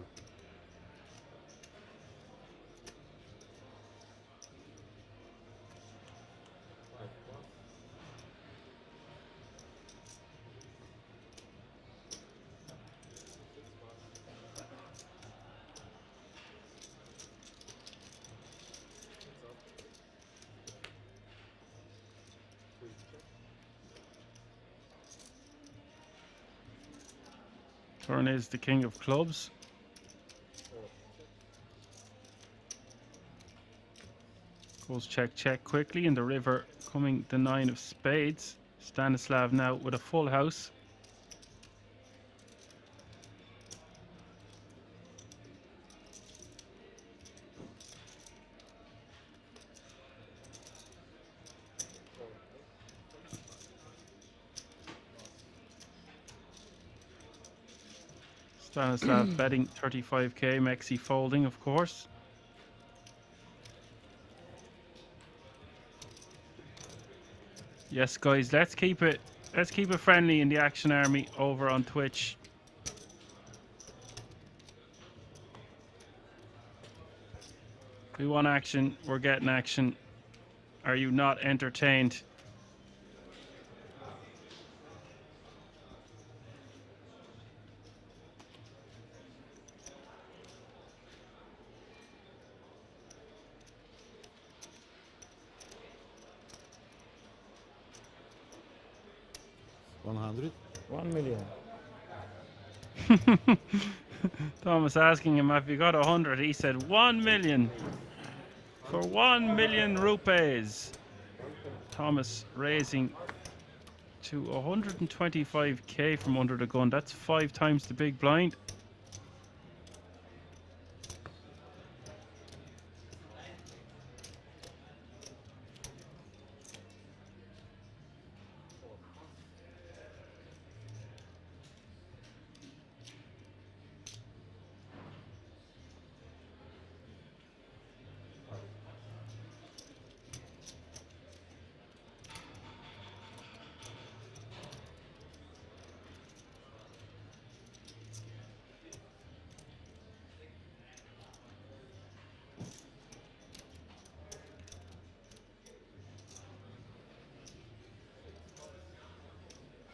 Turn is the king of clubs. Goes check quickly. In the river coming the 9 of spades. Stanislav now with a full house. Stanislav betting 35k, Mexi folding, of course. Yes, guys, let's keep it friendly in the Action Army over on Twitch. We want action, we're getting action. Are you not entertained? $100. 1 million. Thomas asking him if he got 100. He said 1 million. For 1 million rupees. Thomas raising to 125k from under the gun. That's 5 times the big blind.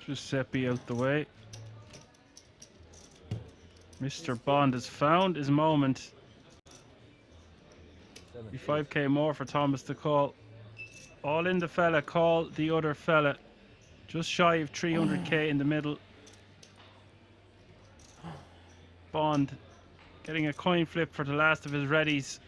Giuseppe out the way. Mr. Bond has found his moment. 5k more for Thomas to call. All in the fella, call the other fella. Just shy of 300k in the middle. Bond getting a coin flip for the last of his readies.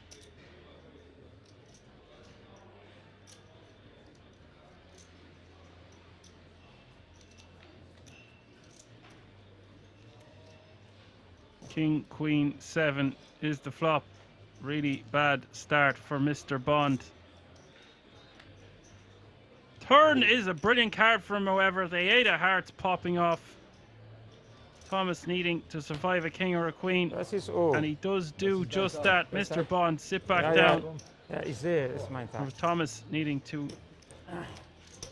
King, Queen, 7 is the flop. Really bad start for Mr. Bond. Turn is a brilliant card for him, however. The 8 of hearts popping off. Thomas needing to survive a king or a queen. Das ist all. And he does do just that. Mr. Bond, sit back Ja, down. ja, ich sehe, ist mein Tag. Thomas needing to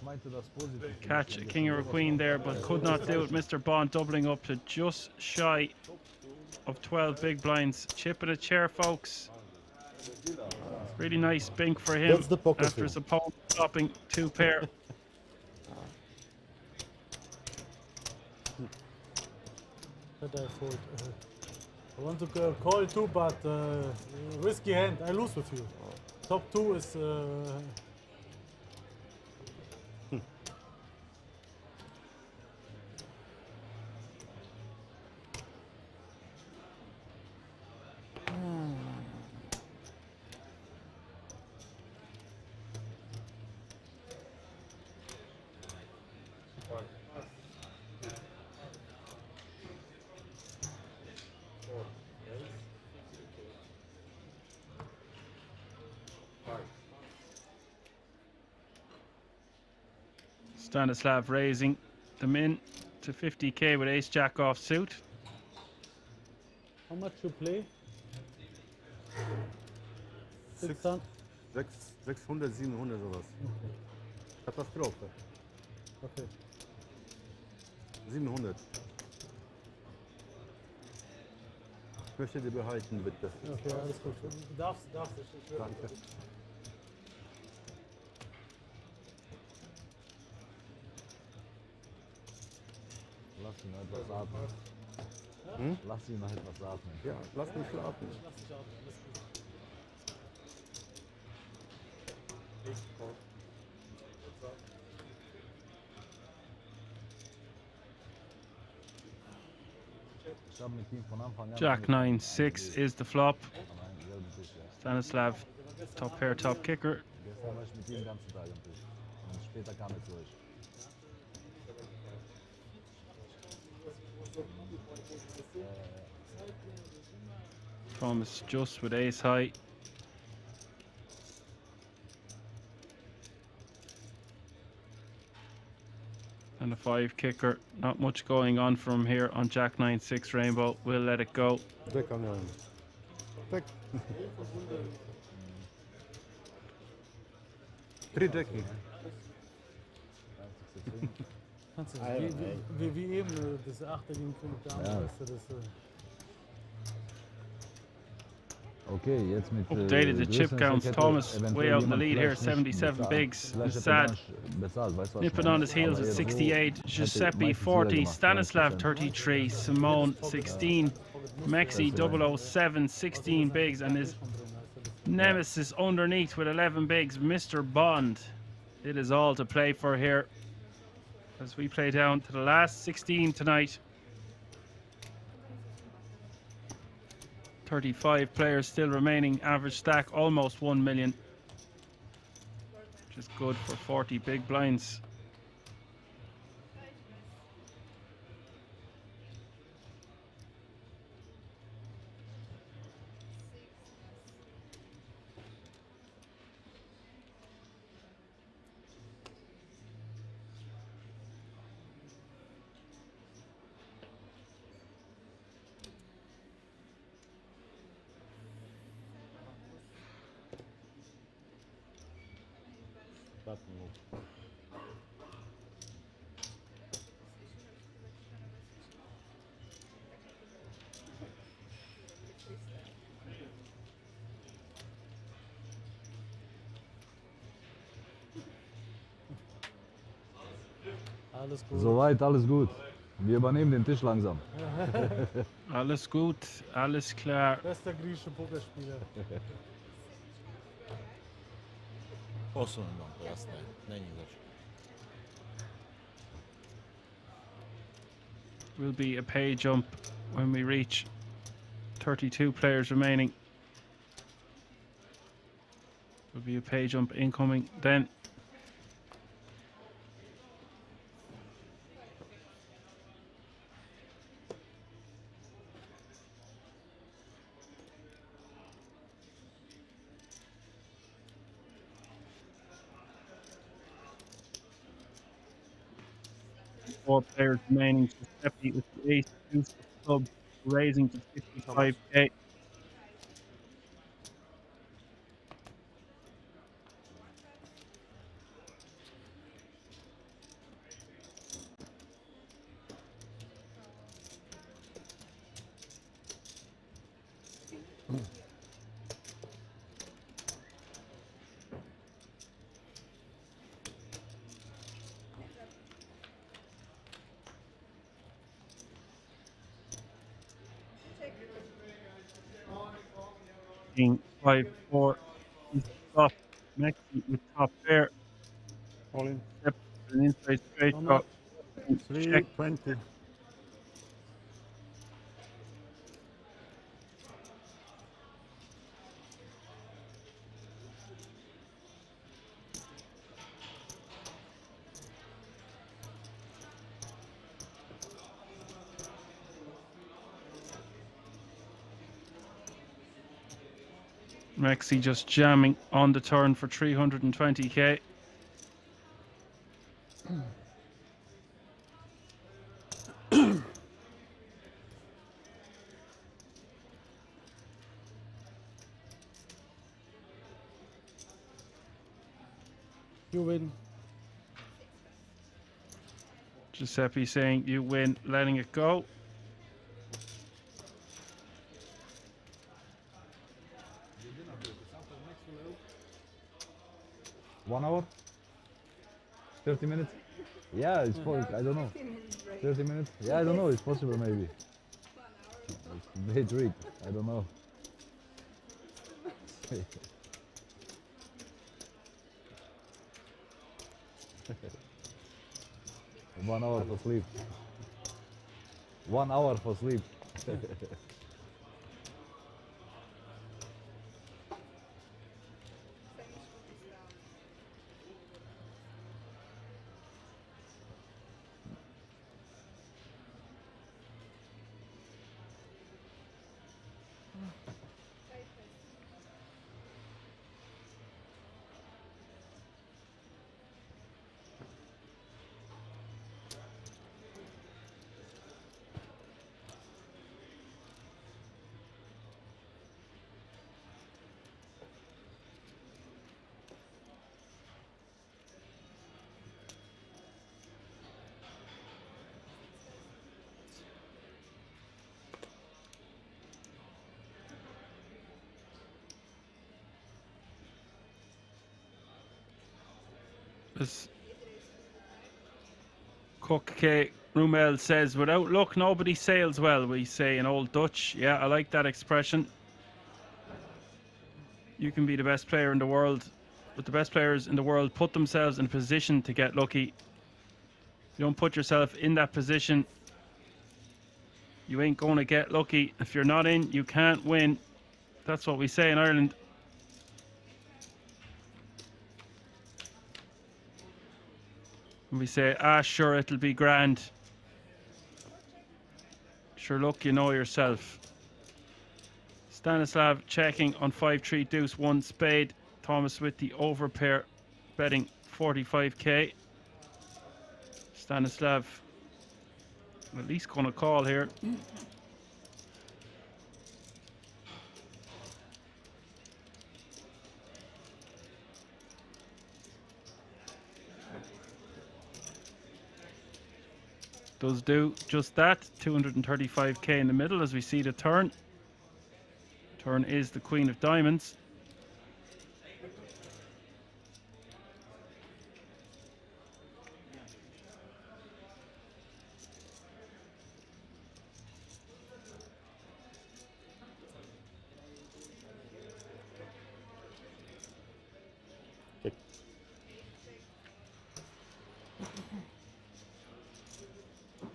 Meinte das positiv. catch a king or a queen there, but could not do it. Mr. Bond doubling up to just shy of 12 big blinds. Chipping a chair, folks. Really nice bink for him That's the poker after his film. opponent dropping 2 pair. That I fold. I want to call too, but risky hand. I lose with you. Top 2 is. Stanislav raising them in to 50k with ace jack off suit. How much you play? 600. 600, 700 sowas. Katastrophe. Okay. 700. Ich möchte die behalten, bitte. Okay, alles gut. Du darfst, ich will. Danke. Lass ihn etwas atmen. Lass ihn etwas atmen. Ja, lass mich schlafen. Lass dich auf, alles gut. Ich habe mit ihm von Anfang an... Jack 9 6 is the flop. Nein, selben Tisch, ja. Stanislav, top pair, top kicker. Gestern war ich mit ihm den ganzen Tag am Tisch. Und später kam er zu euch. Thomas just with ace high. And a 5 kicker. Not much going on from here on Jack 9 6 rainbow. We'll let it go. Weg an den. Weg. 3 Decken. Kannst du, Alter, wie eben, das Achter gegen König Dame, Ja. weißt du, das... Okay, jetzt mit Updated the chip größeren counts. Kette Thomas eventuell way out in the jemand lead here, vielleicht nicht 77 bezahlt. bigs. Vielleicht It's hätte er gar sad. nicht bezahlt, weißt du, was ich Nipping meine? on his heels Aber at eher so 68, hätte Giuseppe meistens jeder 40, gemacht, Stanislav 90%. 33, Simone 16, Mexi 007 16 bigs, and his nemesis underneath with 11 bigs, Mr. Bond. It is all to play for here as we play down to the last 16 tonight. 35 players still remaining, average stack almost 1 million, which is good for 40 big blinds. Alles gut. Soweit, alles gut. Wir übernehmen den Tisch langsam. Alles gut, alles klar. Bester griechischer Pokerspieler. Posunem vam to, jasné, není zač. Will be a pay jump when we reach 32 players remaining. Will be a pay jump incoming then. Four players remaining. Giuseppe with the ace deuce club raising to 55k. King 5-4. He's top. Mexi with top pair. All in. Step an inside straight How shot. Check. 320. Mexi just jamming on the turn for 320k. You win. Giuseppe saying you win, letting it go. One hour? 30 minutes? Yeah, it's possible. I don't know. 30 minutes? Yeah, I don't know. It's possible maybe. It's day trick. I don't know. 1 hour for sleep. 1 hour for sleep. As Cook K. Rumel says, without luck, nobody sails well, we say in Old Dutch. Yeah, I like that expression. You can be the best player in the world, but the best players in the world put themselves in a position to get lucky. If you don't put yourself in that position, you ain't going to get lucky. If you're not in, you can't win. That's what we say in Ireland. And we say, sure, it'll be grand. Sure, look, you know yourself. Stanislav checking on 5-3 deuce 1 spade. Thomas with the over pair betting 45k. Stanislav at least going to call here. Does do just that. 235k in the middle as we see the turn. Turn is the Queen of Diamonds.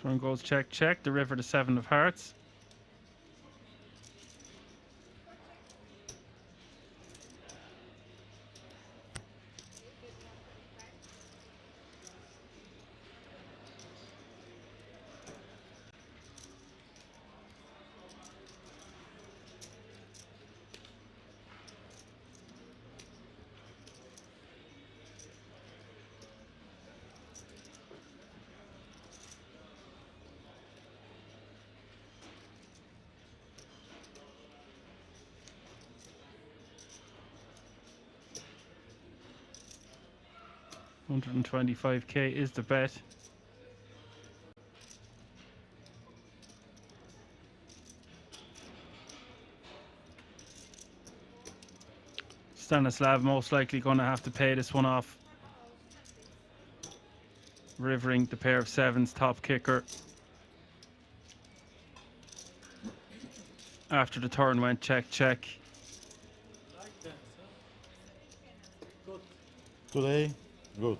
Turn goes check, check. The river to 7 of hearts. $125k is the bet. Stanislav most likely going to have to pay this one off. Rivering the pair of 7s, top kicker. After the turn went check, check. Today, good.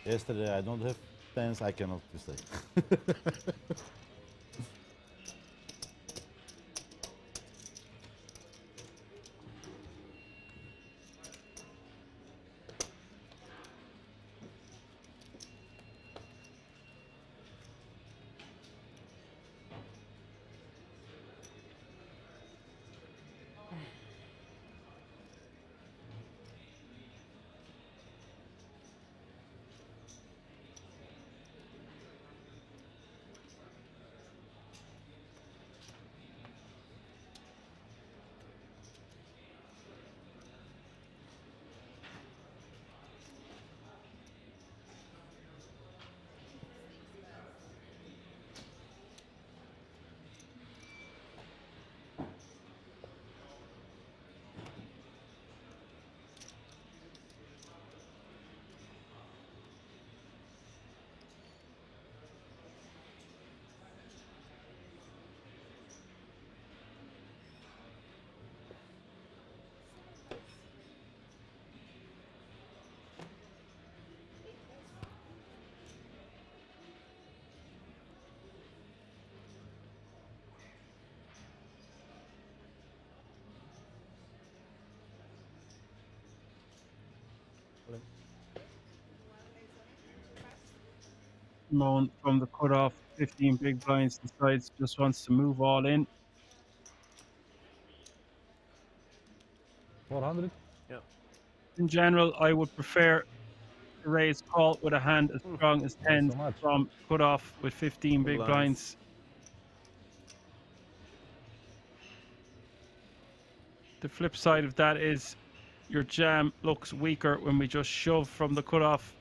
Yesterday I don't have tens, I cannot stay. Simone from the cutoff, 15 big blinds, decides just wants to move all in. 400? In general, I would prefer to raise call with a hand as strong as Not 10s so much. from cutoff with 15 big blinds. The flip side of that is your jam looks weaker when we just shove from the cutoff.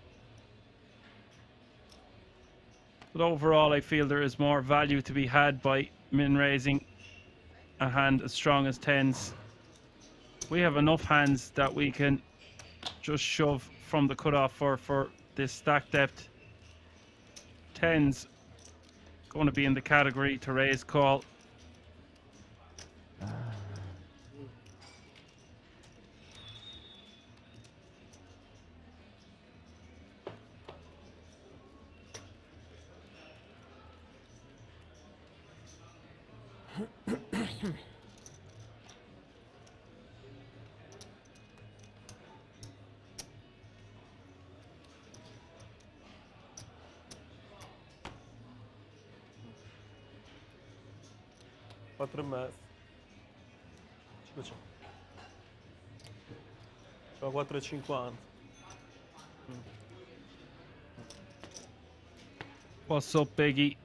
But overall, I feel there is more value to be had by min raising a hand as strong as 10s. We have enough hands that we can just shove from the cutoff for this stack depth. 10s going to be in the category to raise call. Quattro e mezzo. Scusa. C'ho 4,50. What's up, Biggie?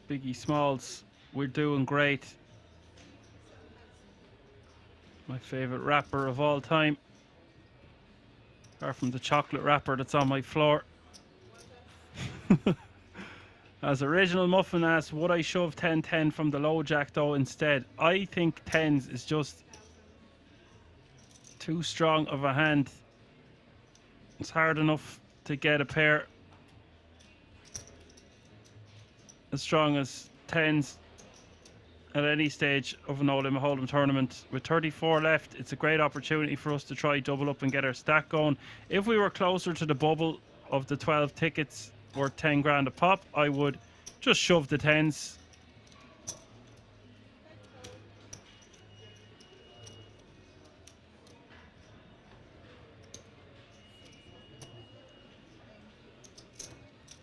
Biggie Smalls, we're doing great. My favorite rapper of all time. Apart from the chocolate wrapper that's on my floor. As Original Muffin asks, would I shove 10-10 from the low jack though instead? I think 10s is just too strong of a hand. It's hard enough to get a pair as strong as 10s at any stage of an No-Limit Hold'em tournament. With 34 left, it's a great opportunity for us to try double up and get our stack going. If we were closer to the bubble of the 12 tickets worth 10 grand a pop, I would just shove the 10s.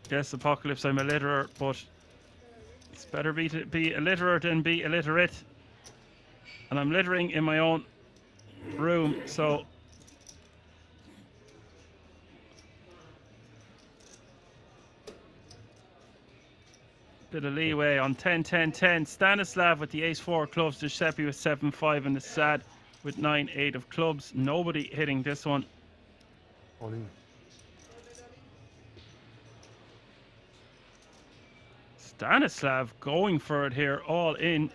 Yes, Apocalypse, I'm a litterer, but it's better be to be a litterer than be illiterate. And I'm littering in my own room, so bit of leeway on 10-10-10. Stanislav with the ace-4 clubs. Giuseppe with 7-5 and the Sad with 9-8 of clubs. Nobody hitting this one. All in. Stanislav going for it here, all in.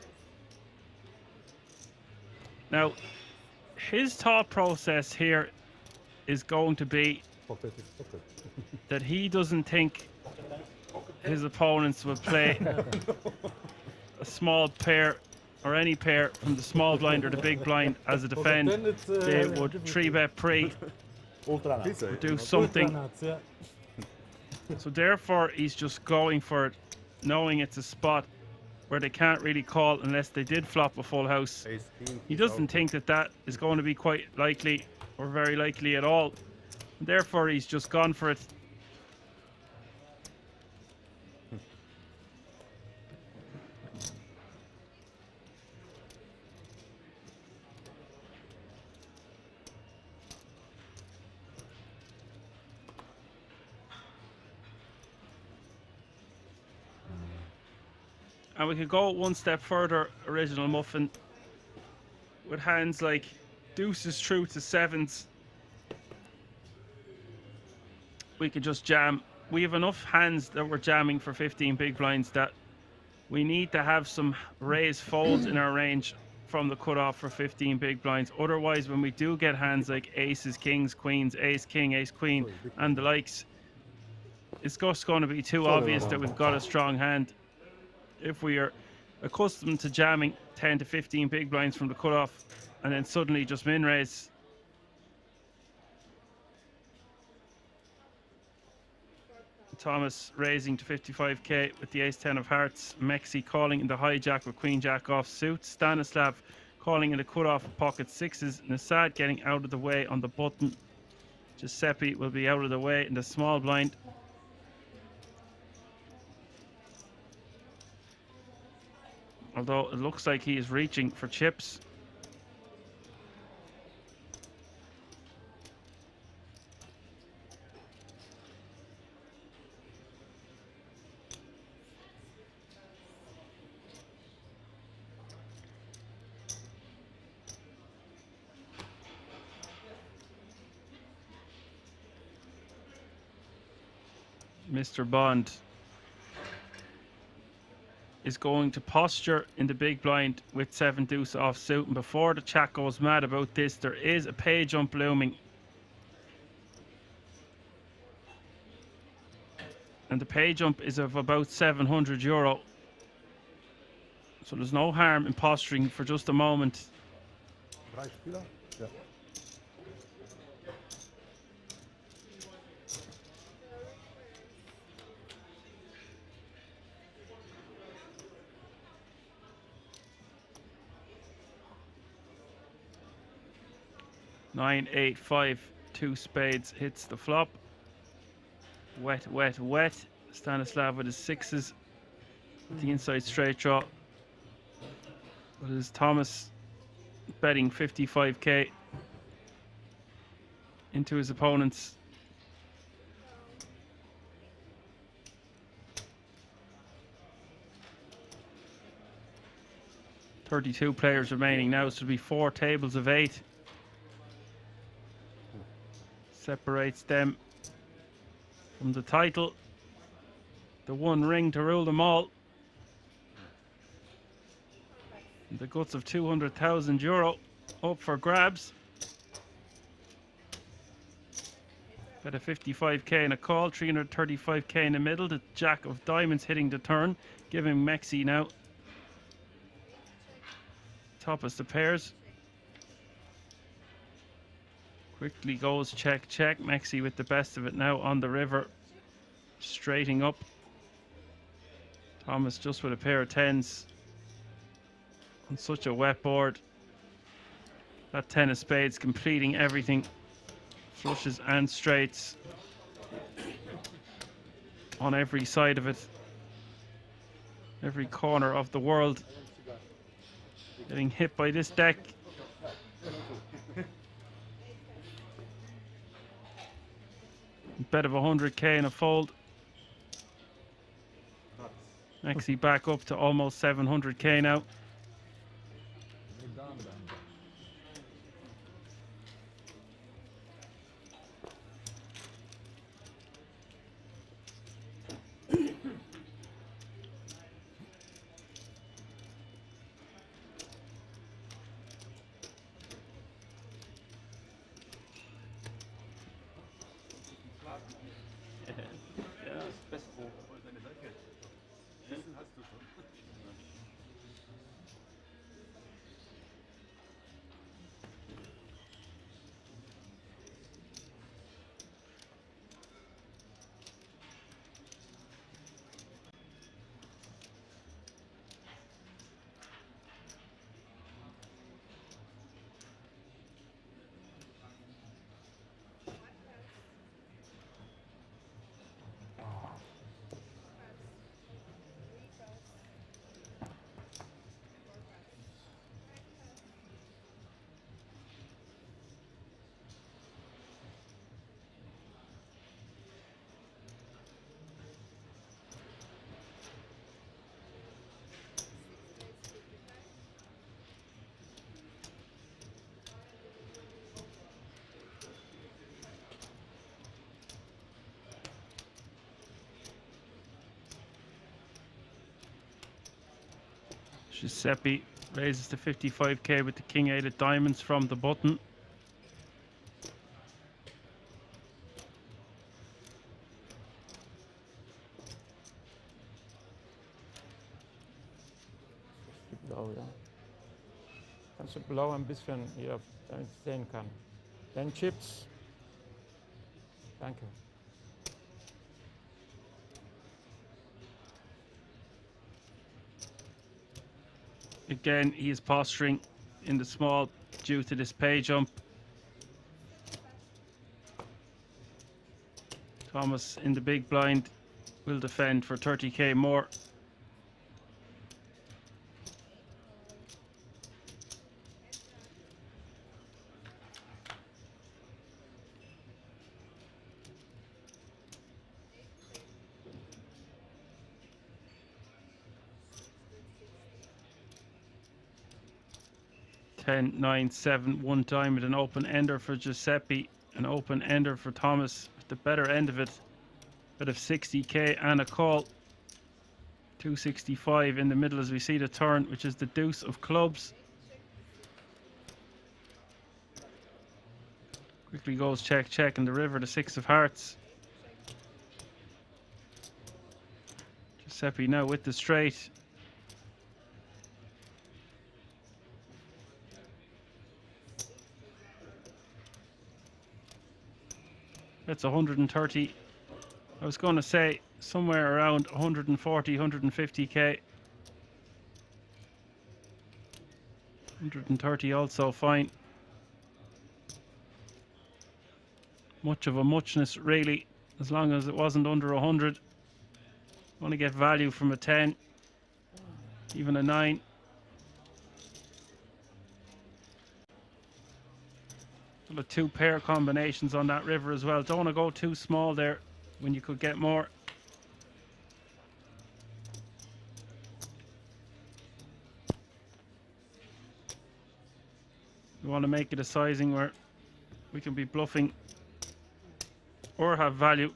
Now, his thought process here is going to be that he doesn't think his opponents will play a small pair or any pair from the small blind or the big blind as a defend. They would 3-bet pre or do something. So therefore he's just going for it, knowing it's a spot where they can't really call unless they did flop a full house. He doesn't think that that is going to be quite likely or very likely at all. Therefore he's just gone for it. And we could go one step further, Original Muffin, with hands like deuces through to 7s. We could just jam. We have enough hands that we're jamming for 15 big blinds that we need to have some raise folds in our range from the cutoff for 15 big blinds. Otherwise, when we do get hands like aces, kings, queens, ace, king, ace, queen, and the likes, it's just going to be too obvious that we've got a strong hand. If we are accustomed to jamming 10 to 15 big blinds from the cutoff and then suddenly just min raise. Thomas raising to 55k with the ace 10 of hearts. Mexi calling in the hijack with queen jack off suit. Stanislav calling it a cut-off of pocket sixes. Nassad getting out of the way on the button. Giuseppe will be out of the way in the small blind. Although it looks like he is reaching for chips. Mr. Bond is going to posture in the big blind with 7 deuce offsuit. And before the chat goes mad about this, there is a pay jump looming. And the pay jump is of about €700. So there's no harm in posturing for just a moment. Drei Spieler? Ja. Nine, 8, 5, 2 spades hits the flop. Wet, wet, wet. Stanislav with his sixes. The inside straight draw. But it is Thomas betting 55k into his opponents. $32 players remaining now, so it'll be 4 tables of 8. Separates them from the title. The one ring to rule them all. The guts of €200,000 up for grabs. Bet a 55k in a call, 335k in the middle. The jack of diamonds hitting the turn, giving Mexi now toppest of pairs. Quickly goes check, check. Mexi with the best of it now on the river. Straighting up. Thomas just with a pair of 10s. On such a wet board. That 10 of spades completing everything. Flushes and straights. On every side of it. Every corner of the world. Getting hit by this deck. Bet of 100k in a fold. Mexi back up to almost 700k now. Giuseppe raises to 55k with the king 8 of diamonds from the button. Blau, ja. Kannst du blau ein bisschen hier, damit ich sehen kann. Dann Chips. Danke. Again, he is posturing in the small due to this pay jump. Thomas in the big blind will defend for 30k more. Ten, 9, 7, 1 diamond, an open ender for Giuseppe, an open ender for Thomas, with the better end of it. Bit of 60k and a call. 265 in the middle as we see the turn, which is the deuce of clubs. Quickly goes check, check in the river, the 6 of hearts. Giuseppe now with the straight. That's 130. I was going to say somewhere around 140, 150k. 130 also fine. Much of a muchness really, as long as it wasn't under 100. Want to get value from a 10, even a 9. Couple of 2 pair combinations on that river as well. Don't want to go too small there when you could get more. We want to make it a sizing where we can be bluffing or have value.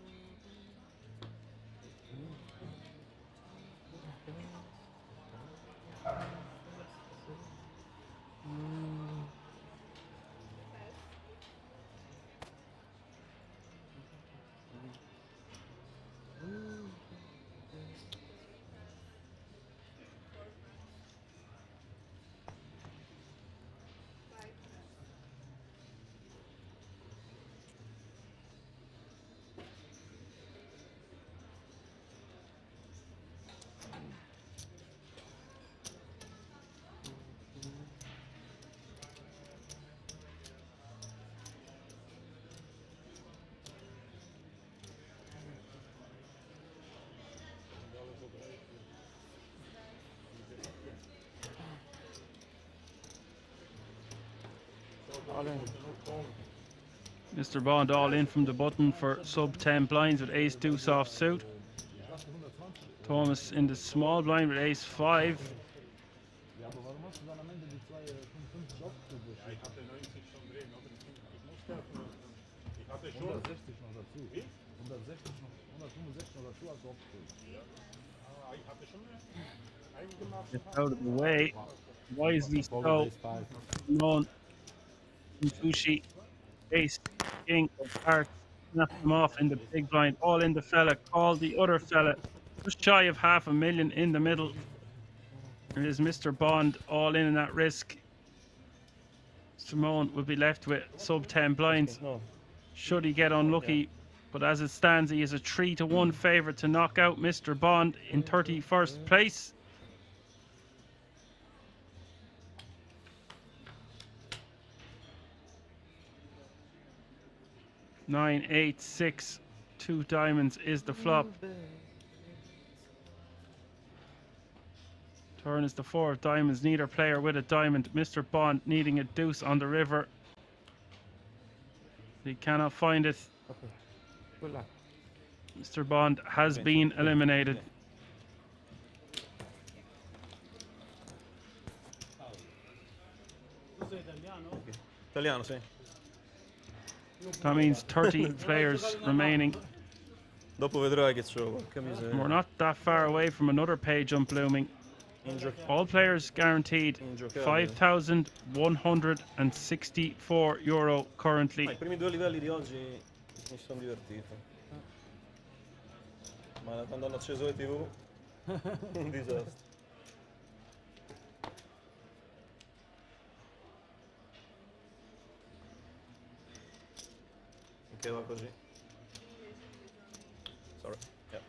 Mr. Bond all in from the button for sub 10 blinds with ace deuce offsuit. Thomas in the small blind with ace 5. Ja, aber warum hast du dann am Ende die zwei 55 aufgebucht? Ja, ich hatte 90 schon drin, oder? Ich hatte schon 160 noch dazu. Wie? 160 noch, 165 noch dazu als aufgebucht. Ja. Ah, ich hatte schon eingemacht. Get out of the way. Wisely so. Known. Fushi. Ace, king of hearts. Snap them off in the big blind. All in the fella. Call the other fella. Just shy of $500,000 in the middle. There is Mr. Bond all in that risk. Simone will be left with sub 10 blinds. Should he get unlucky, but as it stands, he is a 3-1 favourite to knock out Mr. Bond in 31st place. Nine, 8, 6, 2 diamonds is the flop. Turn is the 4 of diamonds, neither player with a diamond. Mr. Bond needing a deuce on the river. He cannot find it. Okay. Good luck. Mr. Bond has been eliminated. Italiano, sì. That means 30 players remaining. Dopo vedrai che c'ho, porca miseria. We're not that far away from another pay jump looming. All players guaranteed €5,164 currently. I primi 2 livelli di oggi mi sono divertito. Ma quando hanno acceso le TV, un disastro. Che va così. Sorry. Yeah.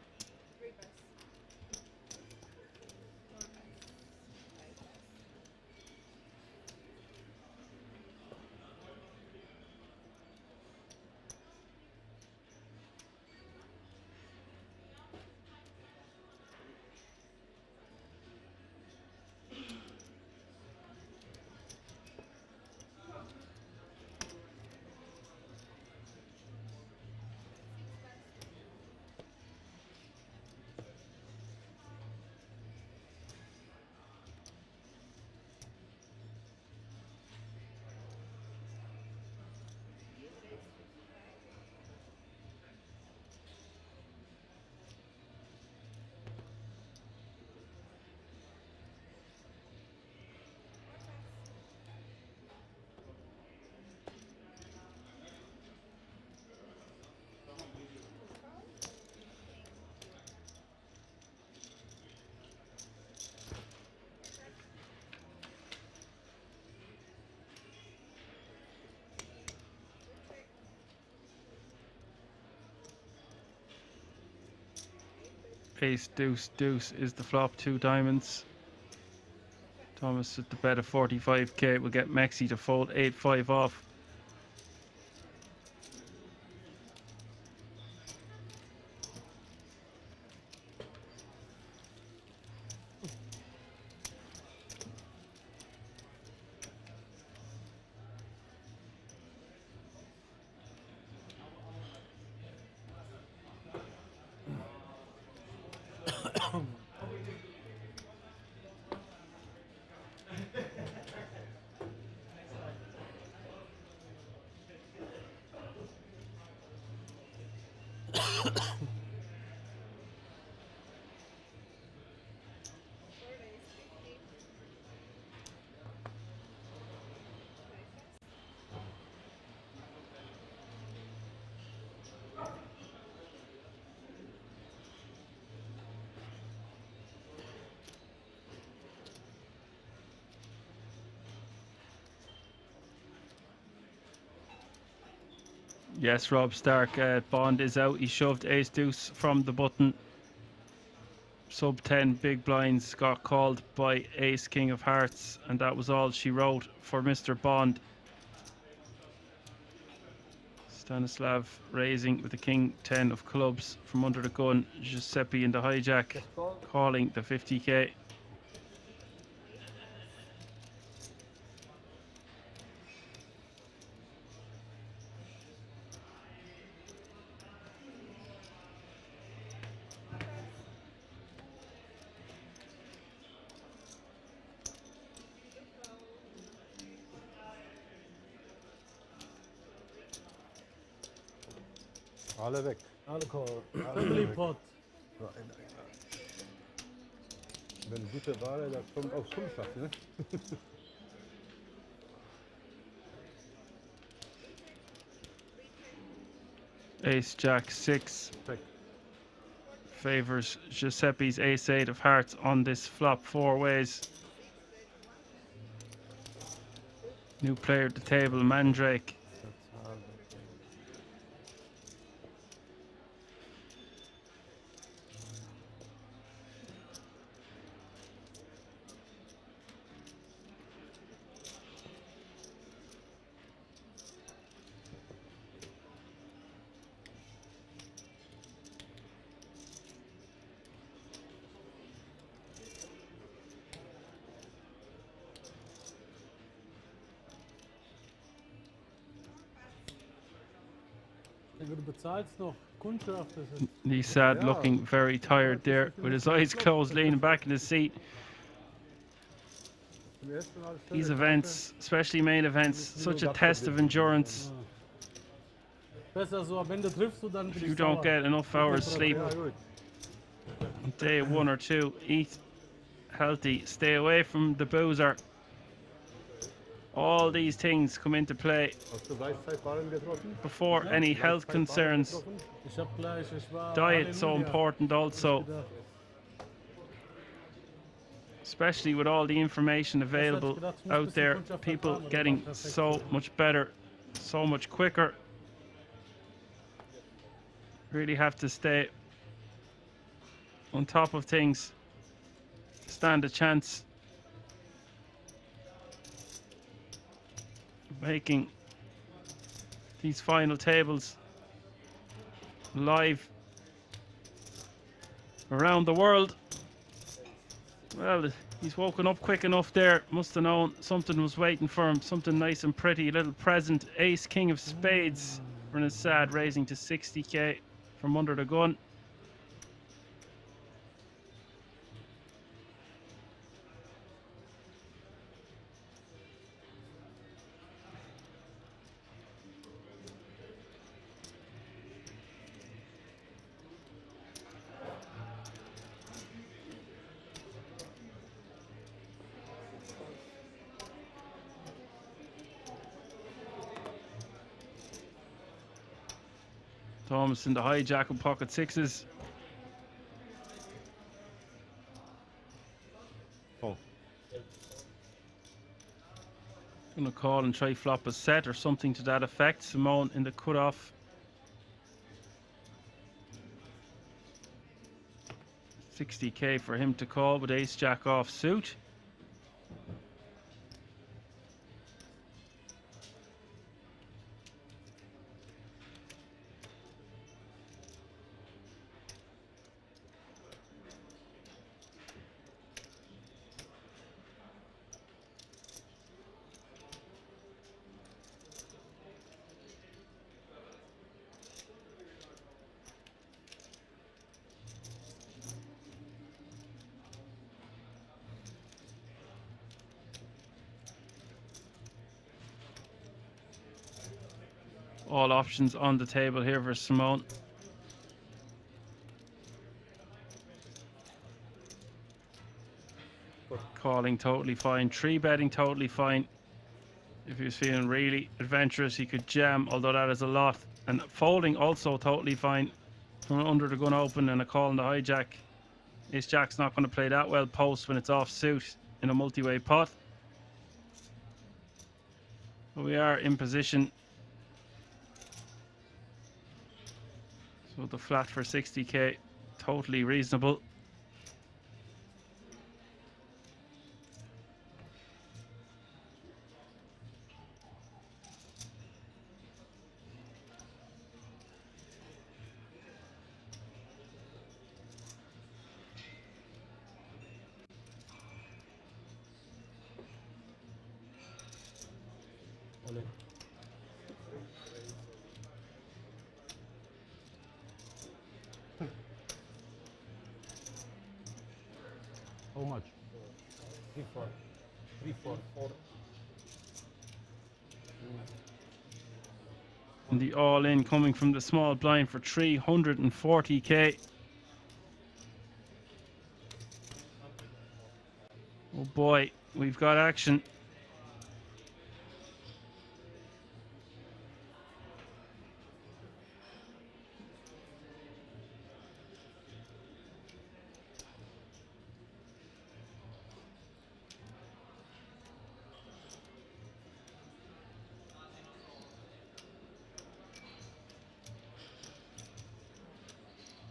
Ace, deuce, deuce is the flop. 2 diamonds. Thomas at the bet of 45k will get Mexi to fold 8-5 off. Yes, Rob Stark, Bond is out. He shoved ace deuce from the button. Sub 10 big blinds got called by ace king of hearts, and that was all she wrote for Mr. Bond. Stanislav raising with the king 10 of clubs from under the gun. Giuseppe in the hijack calling the 50k. Alle weg. Alle call. Family pot. Wenn gute Ware, da kommt auch 5 ab, ne? Ace Jack 6 favors Giuseppe's ace 8 of hearts on this flop 4 ways. New player at the table, Mandrake. Du bezahlst noch Kundschaft. He's sad, looking very tired there, with his eyes closed, leaning back in his seat. These events, especially main events, such a test of endurance. Besser so, am Ende triffst du, dann If bin you ich don't sauer. get enough hours sleep, day 1 or 2, eat healthy, stay away from the boozer. All these things come into play Hast du Gleichzeitwaren getroffen? before any health concerns. Ich hab gleich, ich war Diet so Halleluja. important also, especially with all the information available out there. People getting so much better, so much quicker. Really have to stay on top of things, stand a chance. Making these final tables live around the world. Well, he's woken up quick enough there. Must have known something was waiting for him. Something nice and pretty. A little present. Ace King of Spades. Running sad, raising to 60k from under the gun. Thomas in the hijack and pocket sixes. Oh. Gonna call and try flop a set or something to that effect. Simone in the cutoff. 60k for him to call with ace jack off suit. All options on the table here for Simone. Calling totally fine, 3-betting totally fine. If he was feeling really adventurous, he could jam, although that is a lot. And folding also totally fine from under the gun open and a call in the hijack. Ace jack's not going to play that well post when it's off suit in a multi-way pot. But we are in position. So the flat for 60k, totally reasonable. How much? 3-4. 3-4. And the all-in coming from the small blind for 340k. Oh boy, we've got action.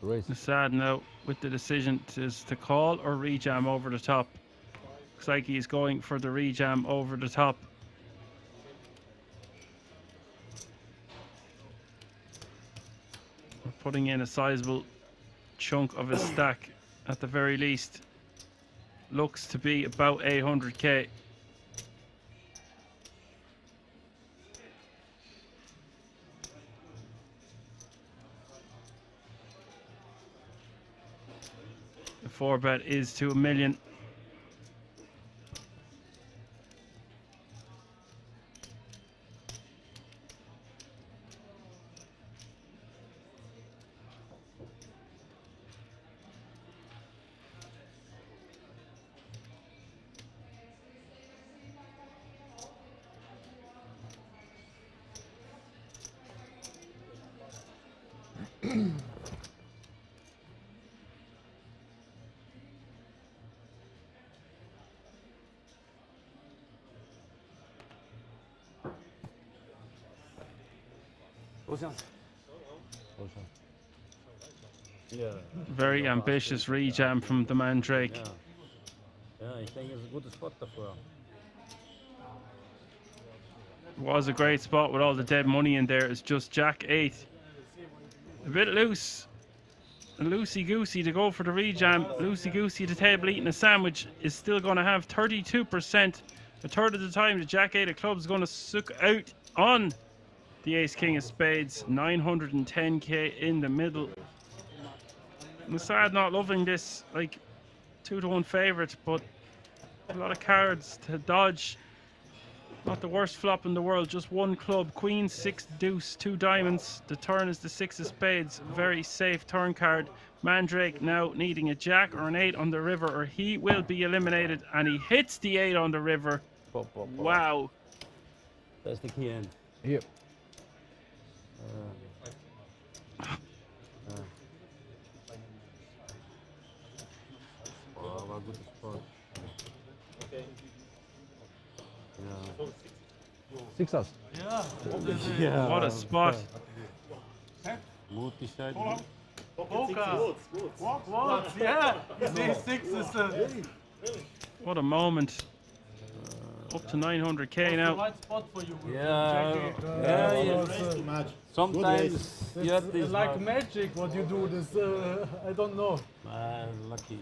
Raise. The sad now with the decision is to call or rejam over the top. Looks like he's going for the rejam over the top. We're putting in a sizable chunk of his stack at the very least. Looks to be about 800k. The 4-bet is to 1 million. Yeah. Very ambitious rejam from the Mandrake. Ja, ich denke, es ist ein guter Spot davor. Was a great spot with all the dead money in there. It's just Jack 8. A bit loose. Loosey-goosey to go for the rejam. Loosey-goosey to table eating a sandwich is still going to have 32%. A third of the time the Jack 8 of clubs is going to suck out on the Ace King of Spades. 910k in the middle. I'm sad not loving this, like 2-1 favourite, but a lot of cards to dodge. Not the worst flop in the world, just one club. Queen, 6, deuce, 2 diamonds. The turn is the 6 of spades. Very safe turn card. Mandrake now needing a jack or an 8 on the river, or he will be eliminated. And he hits the 8 on the river. Wow. That's the key end. Yep. Oh, what a good spot. Six us. Yeah. What a spot. Multi-side. Poker. What? Yeah. C6 is the What a moment. Up to 900k now. right spot for you. Yeah, Jackie. yeah, Too much. sometimes you have It's this like magic what you do. This I don't know. lucky.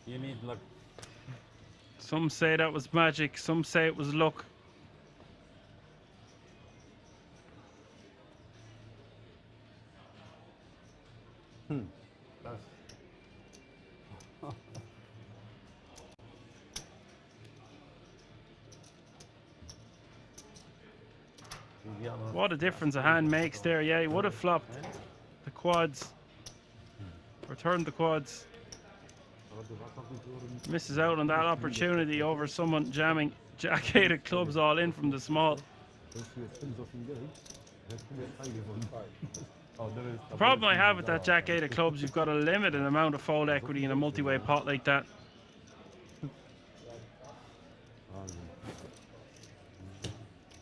You need luck. Some say that was magic, some say it was luck. What a difference a hand makes there. Yeah, he would have flopped the quads. Or turned the quads. Misses out on that opportunity over someone jamming jack-8 of clubs all in from the small. The problem I have with that jack-8 of clubs, you've got a limited amount of fold equity in a multi-way pot like that.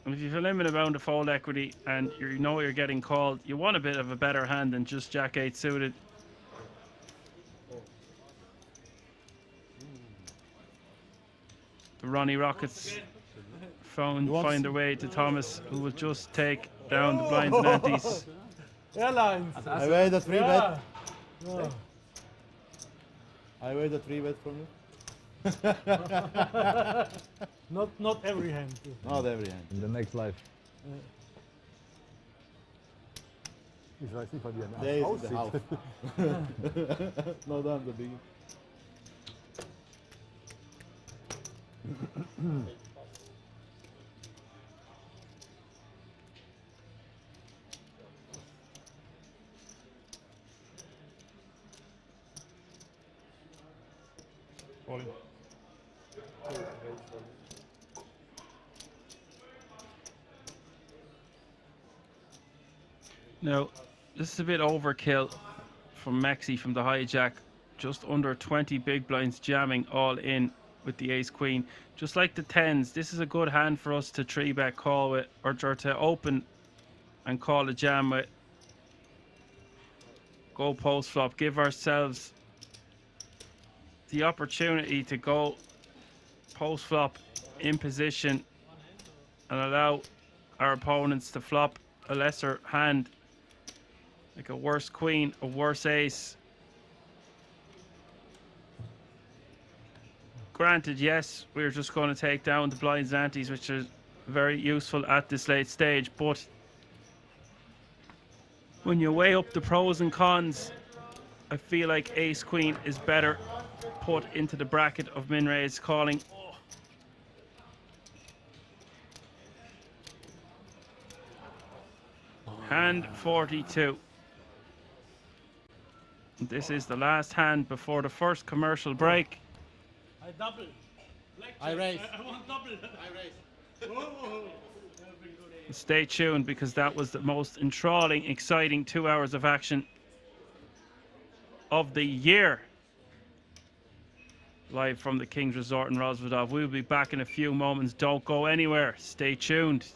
And if you have a limited amount of fold equity and you know you're getting called, you want a bit of a better hand than just jack-8 suited. The Ronnie Rockets find their way to Thomas, who will just take down the blinds and antes. Airlines. I weighed a 3-bet. Yeah. I weighed a 3-bet from you. Not every hand. Not every hand. In the next life. Ich weiß nicht, weil die ein There is aussieht. the half. No done the big. Now, this is a bit overkill from Mexi from the hijack. Just under 20 big blinds jamming all in with the ace-queen. Just like the tens, this is a good hand for us to 3-bet call with, or to open and call a jam with. Go post-flop, give ourselves the opportunity to go post-flop in position and allow our opponents to flop a lesser hand, like a worse queen, a worse ace. Granted, yes, we're just going to take down the blinds and antes, which is very useful at this late stage, but when you weigh up the pros and cons, I feel like ace queen is better put into the bracket of min raise calling. Hand 42. This is the last hand before the first commercial break. I double. I raise. I want double. I raise. Whoa. Stay tuned because that was the most enthralling, exciting 2 hours of action of the year. Live from the King's Resort in Rosvedov. We'll be back in a few moments. Don't go anywhere. Stay tuned.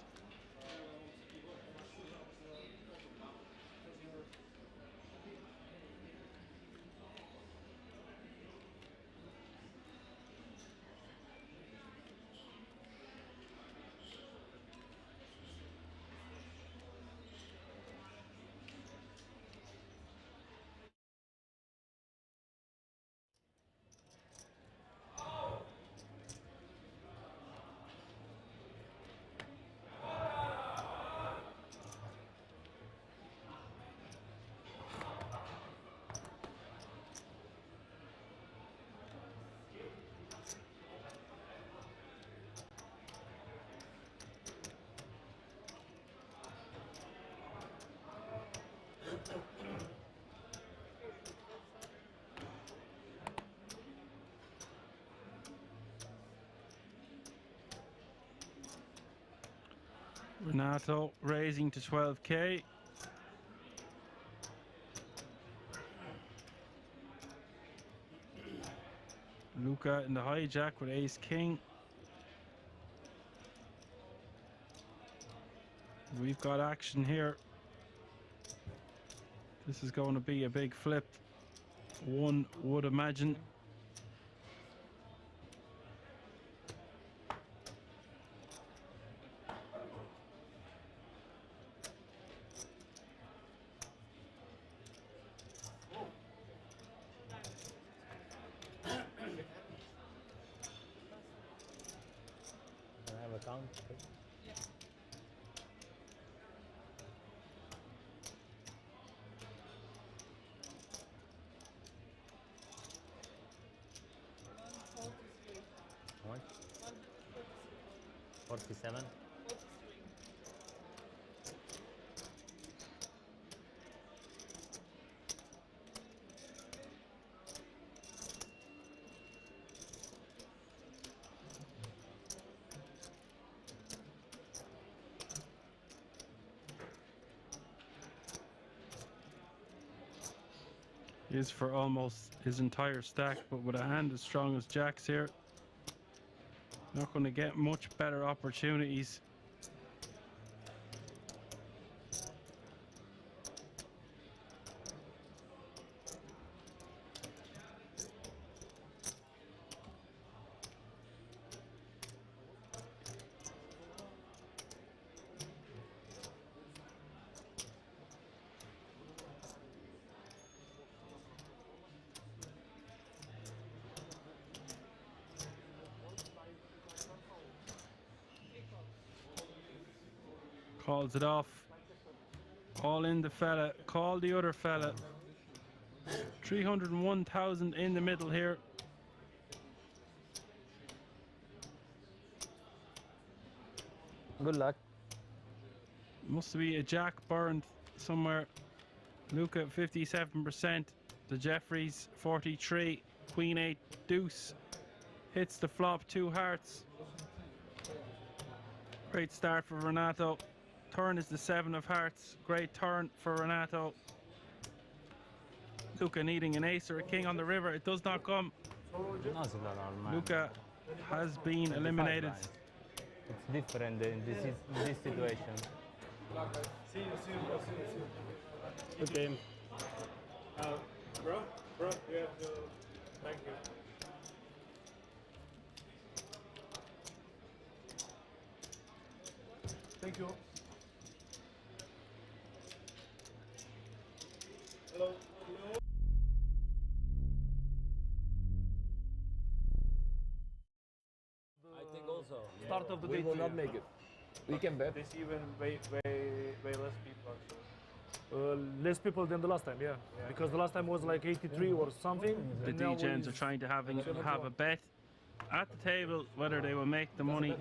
Renato raising to 12k. Luca in the hijack with ace king. We've got action here. This is going to be a big flip, one would imagine. Can I have a count? How much? 47. Is for almost his entire stack, but with a hand as strong as Jack's here, not going to get much better opportunities. Calls it off. All in the fella. Call the other fella. 301,000 in the middle here. Good luck. Must be a Jack burned somewhere. Luca 57%. The Jeffries 43. Queen 8 deuce. Hits the flop 2 hearts. Great start for Renato. Turn is the 7 of hearts. Great turn for Renato. Luca needing an ace or a king on the river. It does not come. Luca has been eliminated. It's different in this situation. Good game. Bro, you have to. Thank you. Thank you. Hello. I think also. Start of the We day. will not make it. We can bet. This even way less people actually. Less people than the last time, yeah. Because the last time was like 83 or something. The and now DJs are is- trying to have a bet at the table whether they will make the money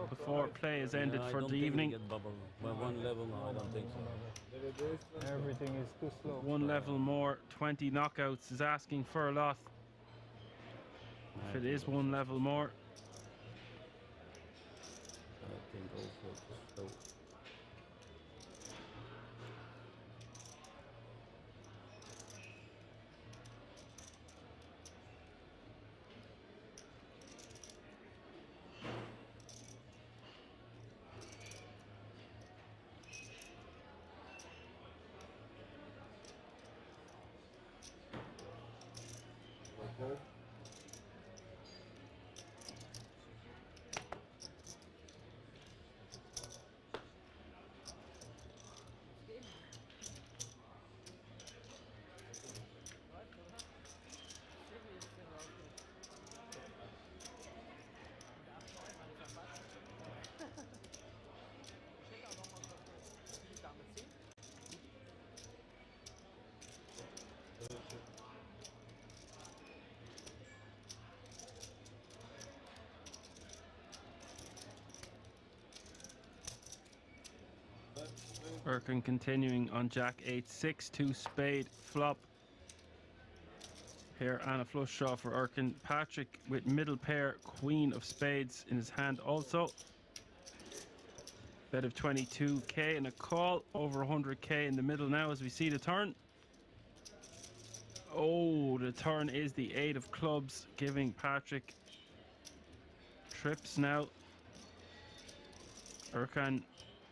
before play is ended I for don't the think evening. We get bubble. Well, one level, no, I don't think so. Everything is too slow. One level more, 20 knockouts is asking for a lot. If it is one level more, I think also so. Erkin continuing on Jack 8-6, 2 spade flop. Here and a flush draw for Erkin. Patrick with middle pair, queen of spades in his hand also. Bet of 22k and a call, over 100k in the middle now as we see the turn. Oh, the turn is the 8 of clubs, giving Patrick trips now. Erkan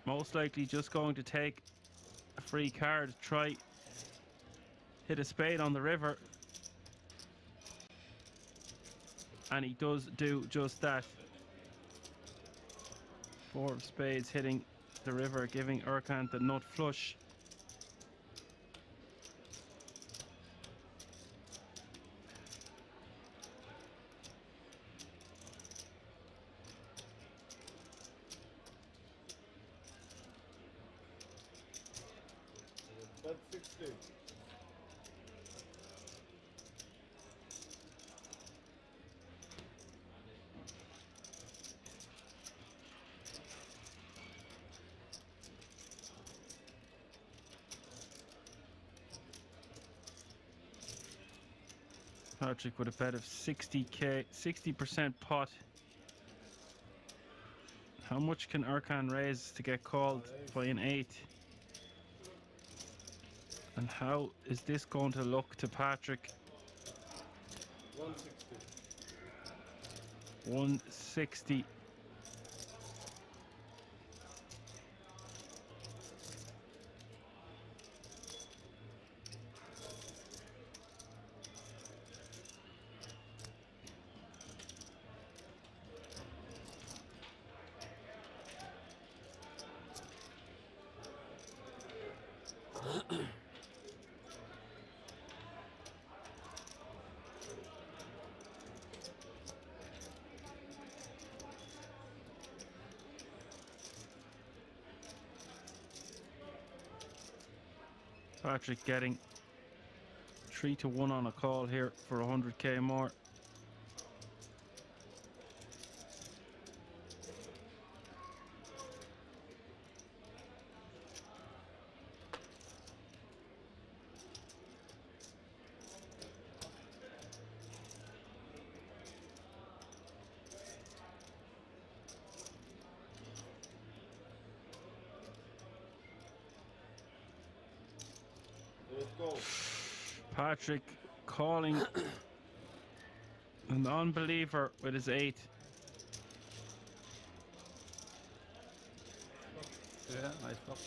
most likely just going to take a free card, try hit a spade on the river. And he does do just that. 4 of spades hitting the river, giving Erkan the nut flush. Bet 60. Patrick with a bet of 60k, 60% pot. How much can Erkan raise to get called by an 8? And how is this going to look to Patrick? 160. 160. Patrick getting 3-1 on a call here for 100k more. Let's go. Patrick calling a non-believer with his 8. Yeah, nice flop.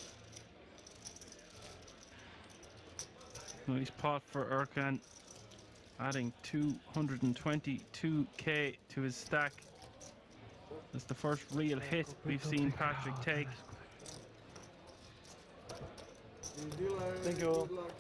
Nice pot for Erkan, adding 222k to his stack. That's the first real hit we've seen Patrick take. Thank you. Good luck.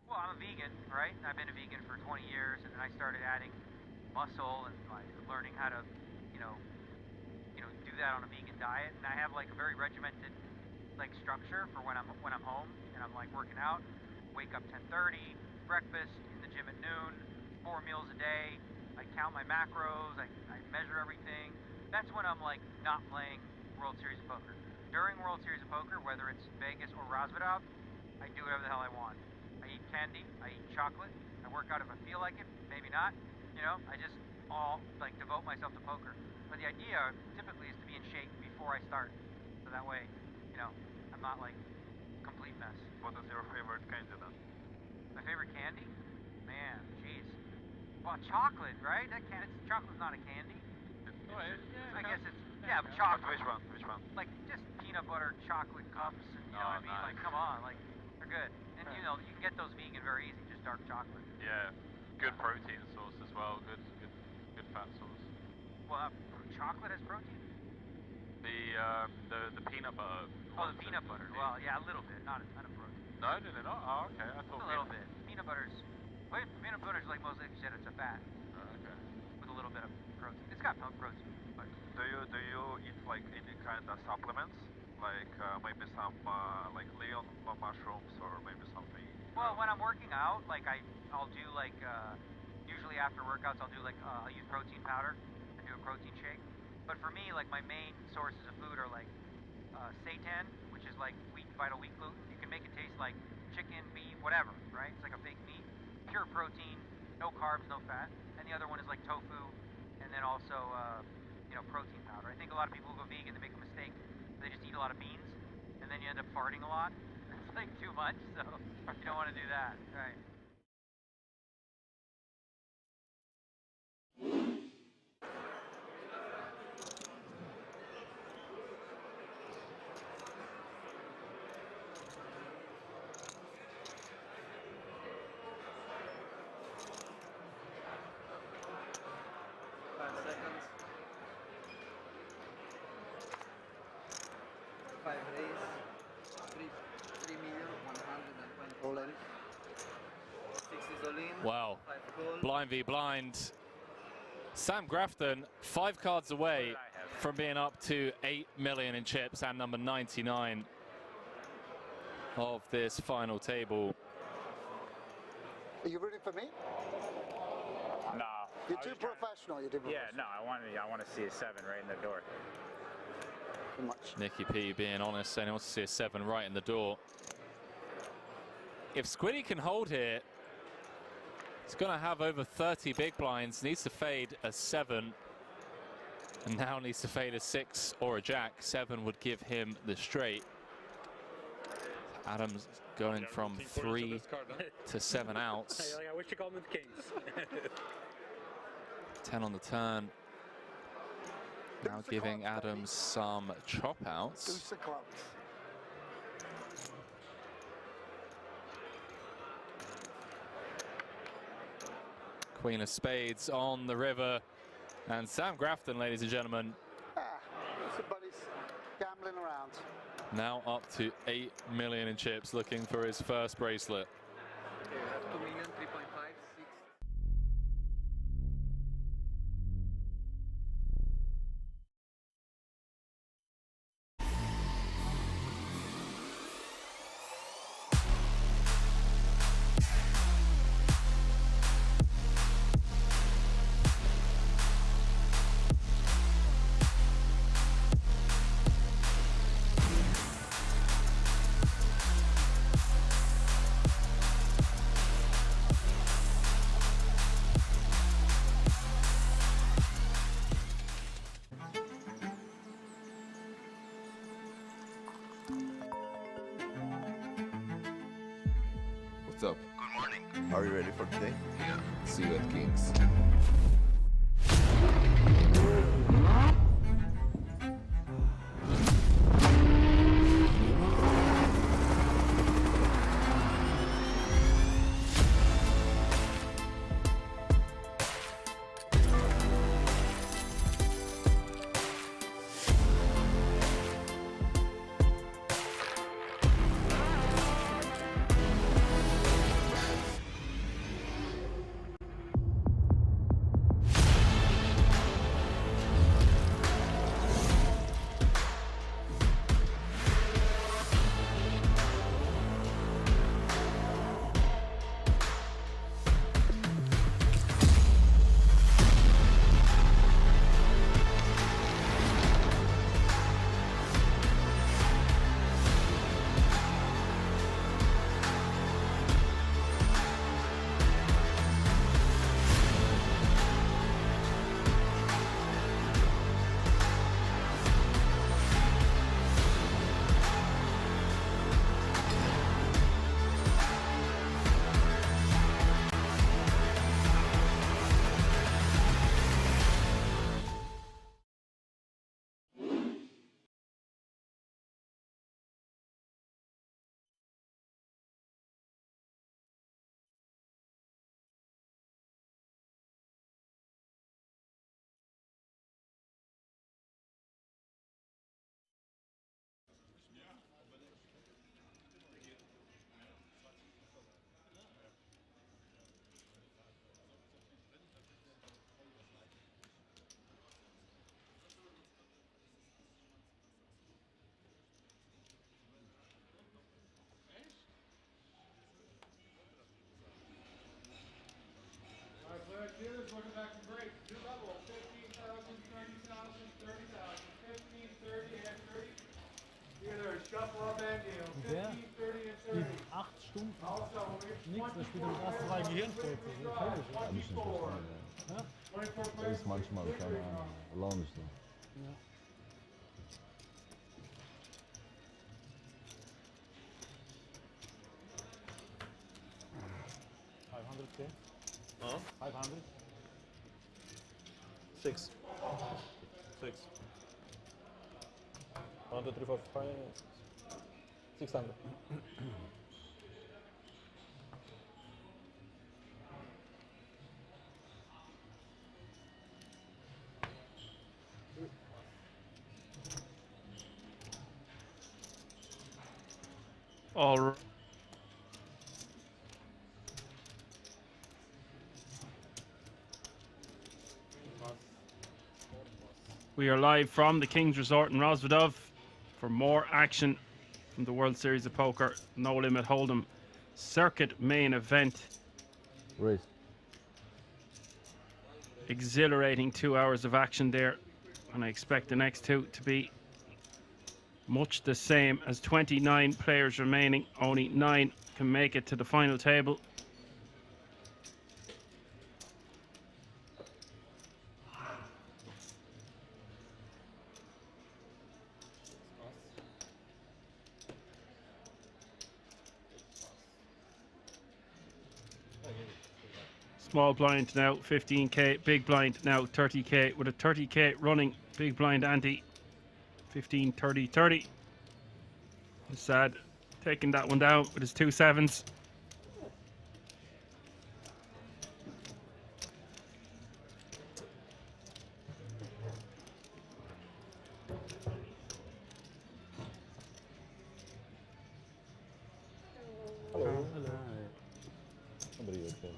Well, I'm a vegan, right? I've been a vegan for 20 years, and then I started adding muscle and like learning how to, do that on a vegan diet. And I have like a very regimented like structure for when I'm home and I'm like working out. Wake up 10:30, breakfast, in the gym at noon, 4 meals a day. I count my macros. I measure everything. That's when I'm like not playing World Series of Poker. During World Series of Poker, whether it's Vegas or Razvedov, I do whatever the hell I want. I eat candy, I eat chocolate, I work out if I feel like it, maybe not, I just all like devote myself to poker. But the idea typically is to be in shape before I start, so that way, I'm not like complete mess. What is your favorite candy then? My favorite candy? Man, jeez. Well, chocolate, right? Chocolate's not a candy. I guess it's, but chocolate. Which one? Which one? Like just peanut butter chocolate cups, and you know what I mean? Nice. Like, come on, like they're good. And you can get those vegan very easy, just dark chocolate. Yeah, good protein source as well. Good fat source. Well, chocolate has protein? The peanut butter. Oh, the peanut butter. Well, yeah, a little bit, not a ton of protein. No, did it not? Oh, okay. I thought A little bit. Peanut butter's like most like you said, it's a fat Oh, okay. with a little bit of protein. It's got protein. But Do you eat like any kind of supplements? Like maybe some like leon mushrooms or maybe something? well, when I'm working out, like I'll do like usually after workouts I'll do like I'll use protein powder and do a protein shake. But for me, like my main sources of food are like seitan, which is like vital wheat gluten. You can make it taste like chicken, beef, whatever, right? It's like a fake meat, pure protein, no carbs, no fat. And the other one is like tofu, and then also protein powder. I think a lot of people who go vegan, they make a mistake. They just eat a lot of beans, and then you end up farting a lot. It's like too much, so you don't want to do that, right? Well, blind v blind. Sam Grafton, 5 cards away from being up to 8 million in chips and number 99 of this final table. Are you rooting for me? No. You're too professional. You did. Yeah, no. I want to see a 7 right in the door. Too much. Nicky P being honest, saying he wants to see a 7 right in the door. If Squiddy can hold here, he's going to have over 30 big blinds. Needs to fade a 7. And now needs to fade a 6 or a jack. 7 would give him the straight. Adams going from 3 to 7 outs. I wish you called them the Kings. 10 on the turn. Now giving Adams some chop outs. Deuce of clubs. Queen of spades on the river. And Sam Grafton, ladies and gentlemen, Somebody's gambling around. now up to 8 million in chips, looking for his first bracelet. 2 million, 3.5, 6. What's up? Good morning. Are you ready for today? Yeah. See you at Kings. Dealers working back from break. New level, 15,000, 30,000, 30,000, 15, 30, and 30. Dealers, shuffle up and deal. 15, 30, and 30. 8 Stunden. Also, Nichts, da spielt das erste Mal Gehirnstolz. Hab ich nicht verstanden. Ja. Das ist manchmal, keine Ahnung, launisch so. Ja. $500K? Huh? 500? 6. 6. 1, 2, 3, 4, 5, 600. All right. We are live from the King's Resort in Rosvedov for more action from the World Series of Poker No Limit Hold'em Circuit Main Event. Race. Exhilarating 2 hours of action there, and I expect the next two to be much the same, as 29 players remaining. Only 9 can make it to the final table. Small blind now 15k, big blind now 30k, with a 30k running big blind ante 15, 30, 30. Sad taking that one down with his 2 sevens. Hello. Somebody would say.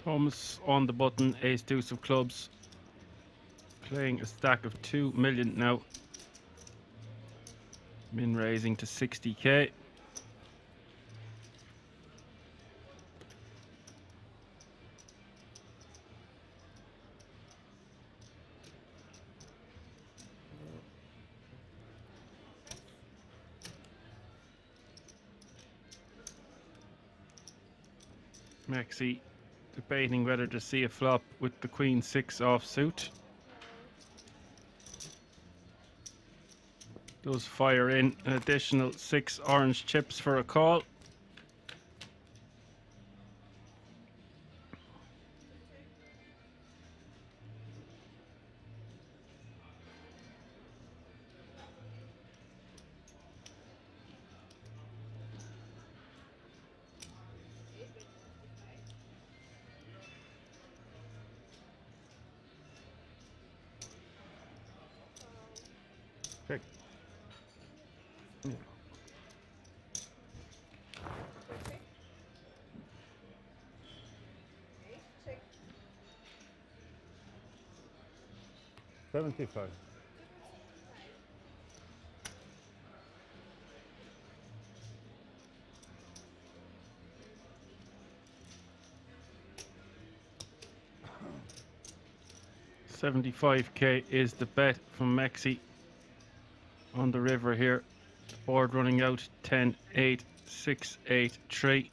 Thomas on the button, ace deuce of clubs, playing a stack of 2 million now. Min raising to 60k. Maxi debating whether to see a flop with the Queen 6 offsuit. Does fire in an additional 6 orange chips for a call. Check. Yeah. $75. $75k is the bet from Maxi on the river here. Board running out 10, 8, 6, 8, 3.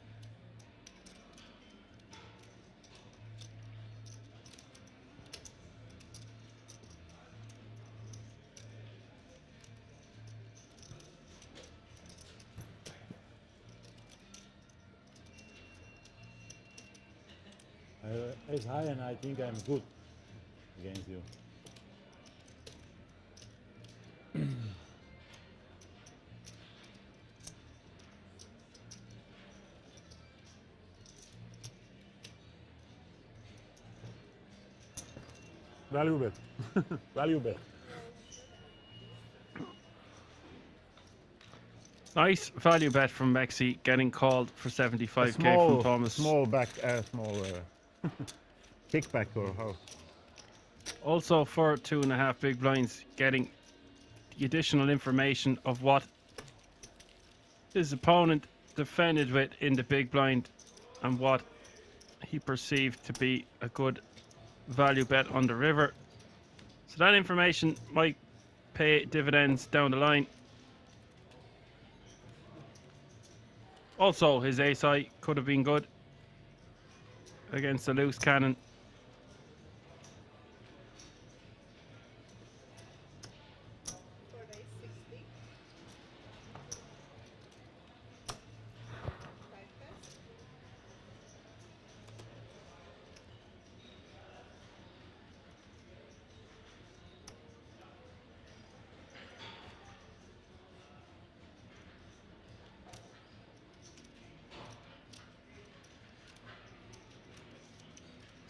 Ace high, and I think I'm good against you. Value bet. Value bet. Nice value bet from Maxi, getting called for 75k from Thomas. Small back, small kickback or how? Also for 2.5 big blinds, getting the additional information of what his opponent defended with in the big blind and what he perceived to be a good value bet on the river. So that information might pay dividends down the line. Also, his ace high could have been good against a loose cannon.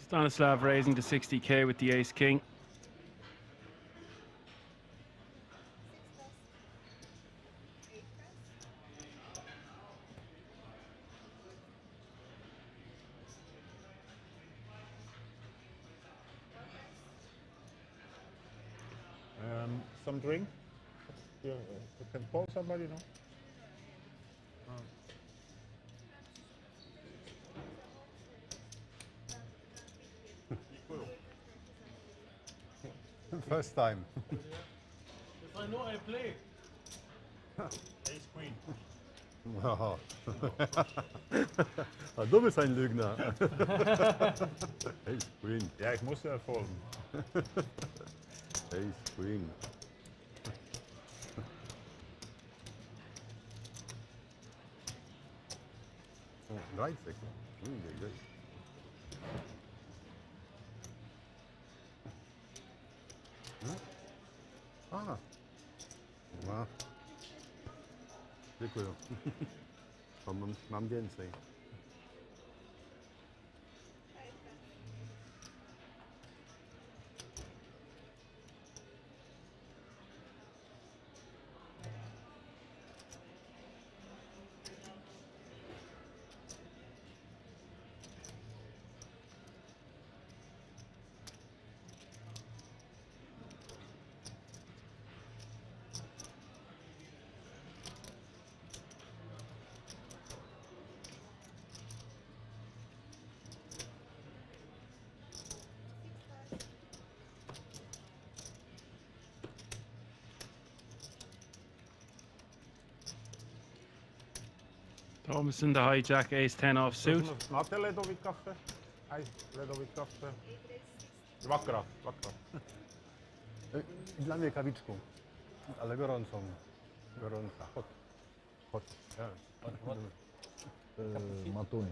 Stanislav raising to 60k with the ace king. Some drink? You can call somebody, no? First time. If I know I play. Ace Queen. Aha. Ah, du bist ein Lügner. Ace Queen. Ja, ich muss ja folgen. Ace Queen. Oh, 13. Ah. Wow. Děkuju. Mám więcej. Thomas in the hijack, ace 10 off suit. Znate ledovit kafe? Aj, ledovit kafe. Dvakrát. Dla mnie kawiczką, ale gorącą. Gorąca. Hot. Matuni.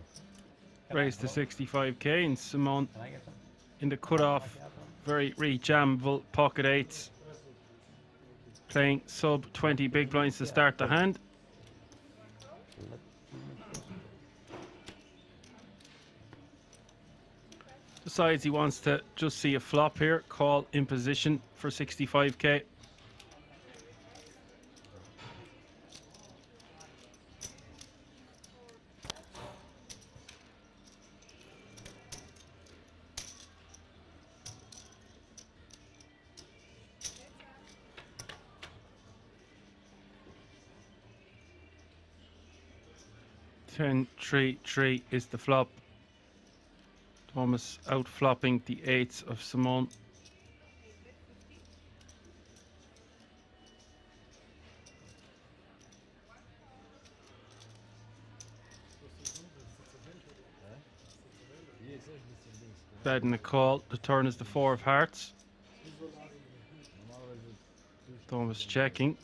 Raise to 65k, and Simone in the cutoff, very rejammable pocket eights. Playing sub 20 big blinds to start the hand. Decides he wants to just see a flop here, call in position for 65k. Ten, 3-3 is the flop. Thomas out flopping the eights of Simone. Betting a call. The turn is the 4 of hearts. Thomas checking.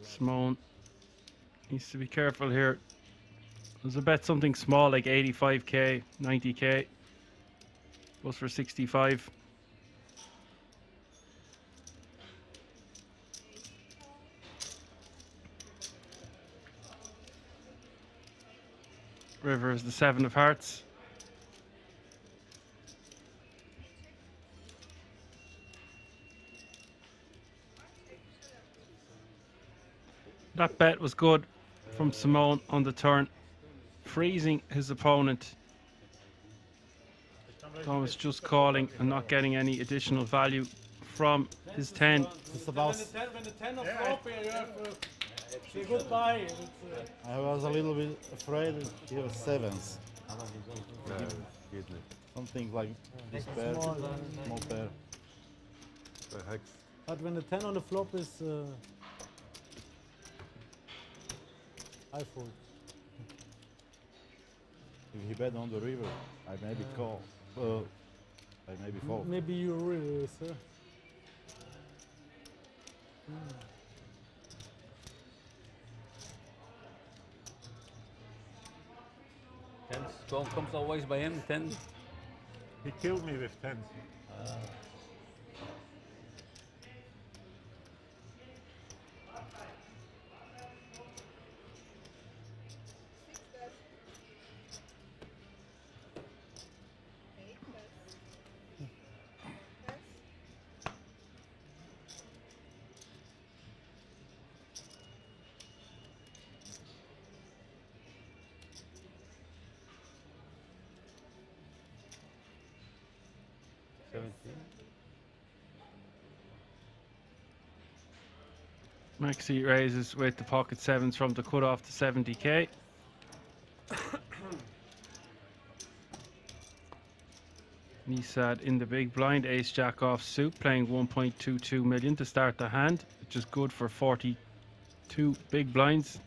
Simone needs to be careful here. There's a bet something small like 85k, 90k. Goes for 65. River is the 7 of hearts. That bet was good from Simone on the turn, freezing his opponent. Thomas just calling and not getting any additional value from his 10. It's about when the 10 of flop, you have say goodbye. I was a little bit afraid that he was sevens. Something like this pair, small pair. But when the 10 on the flop is I fold. If he bet on the river, I maybe call. I maybe fold. Maybe you really, sir. Tens. Comes always by him, 10. He killed me with tens. Maxi raises with the pocket sevens from the cutoff to 70k. Nisad in the big blind, ace jack off suit, playing 1.22 million to start the hand, which is good for 42 big blinds.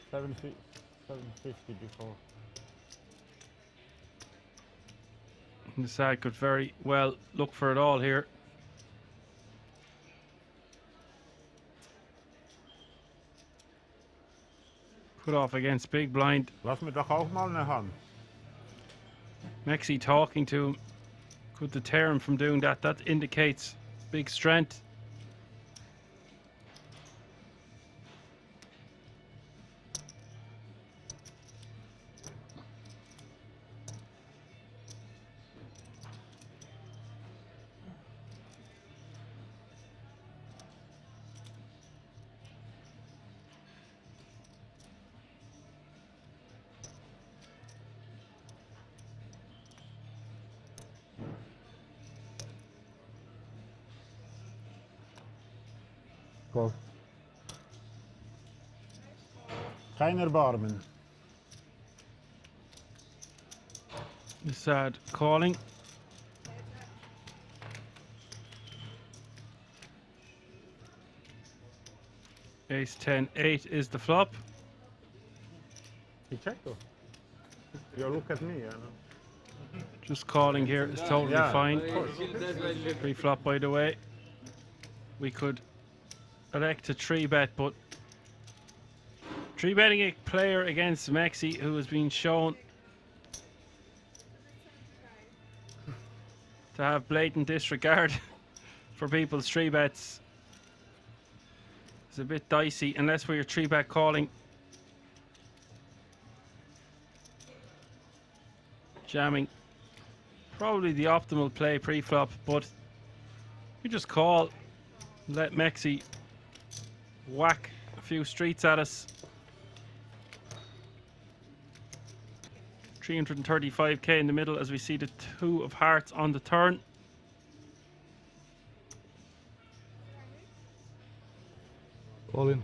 750 before. Nisad could very well look for it all here. Put off against big blind. Lass mir doch auch mal eine Hand. Maxi talking to him could deter him from doing that. That indicates big strength. Call. Kein Erbarmen. Nisad calling. Ace 10 8 is the flop. He checked though. You look at me, you know. Just calling here is totally fine. Pre-flop, by the way. We could elect to 3-bet, but 3-betting a player against Maxi, who has been shown to have blatant disregard for people's 3-bets, is a bit dicey unless we're 3-bet calling. Jamming, probably the optimal play pre-flop, but you just call, let Maxi whack a few streets at us. 335k in the middle as we see the 2 of hearts on the turn. All in.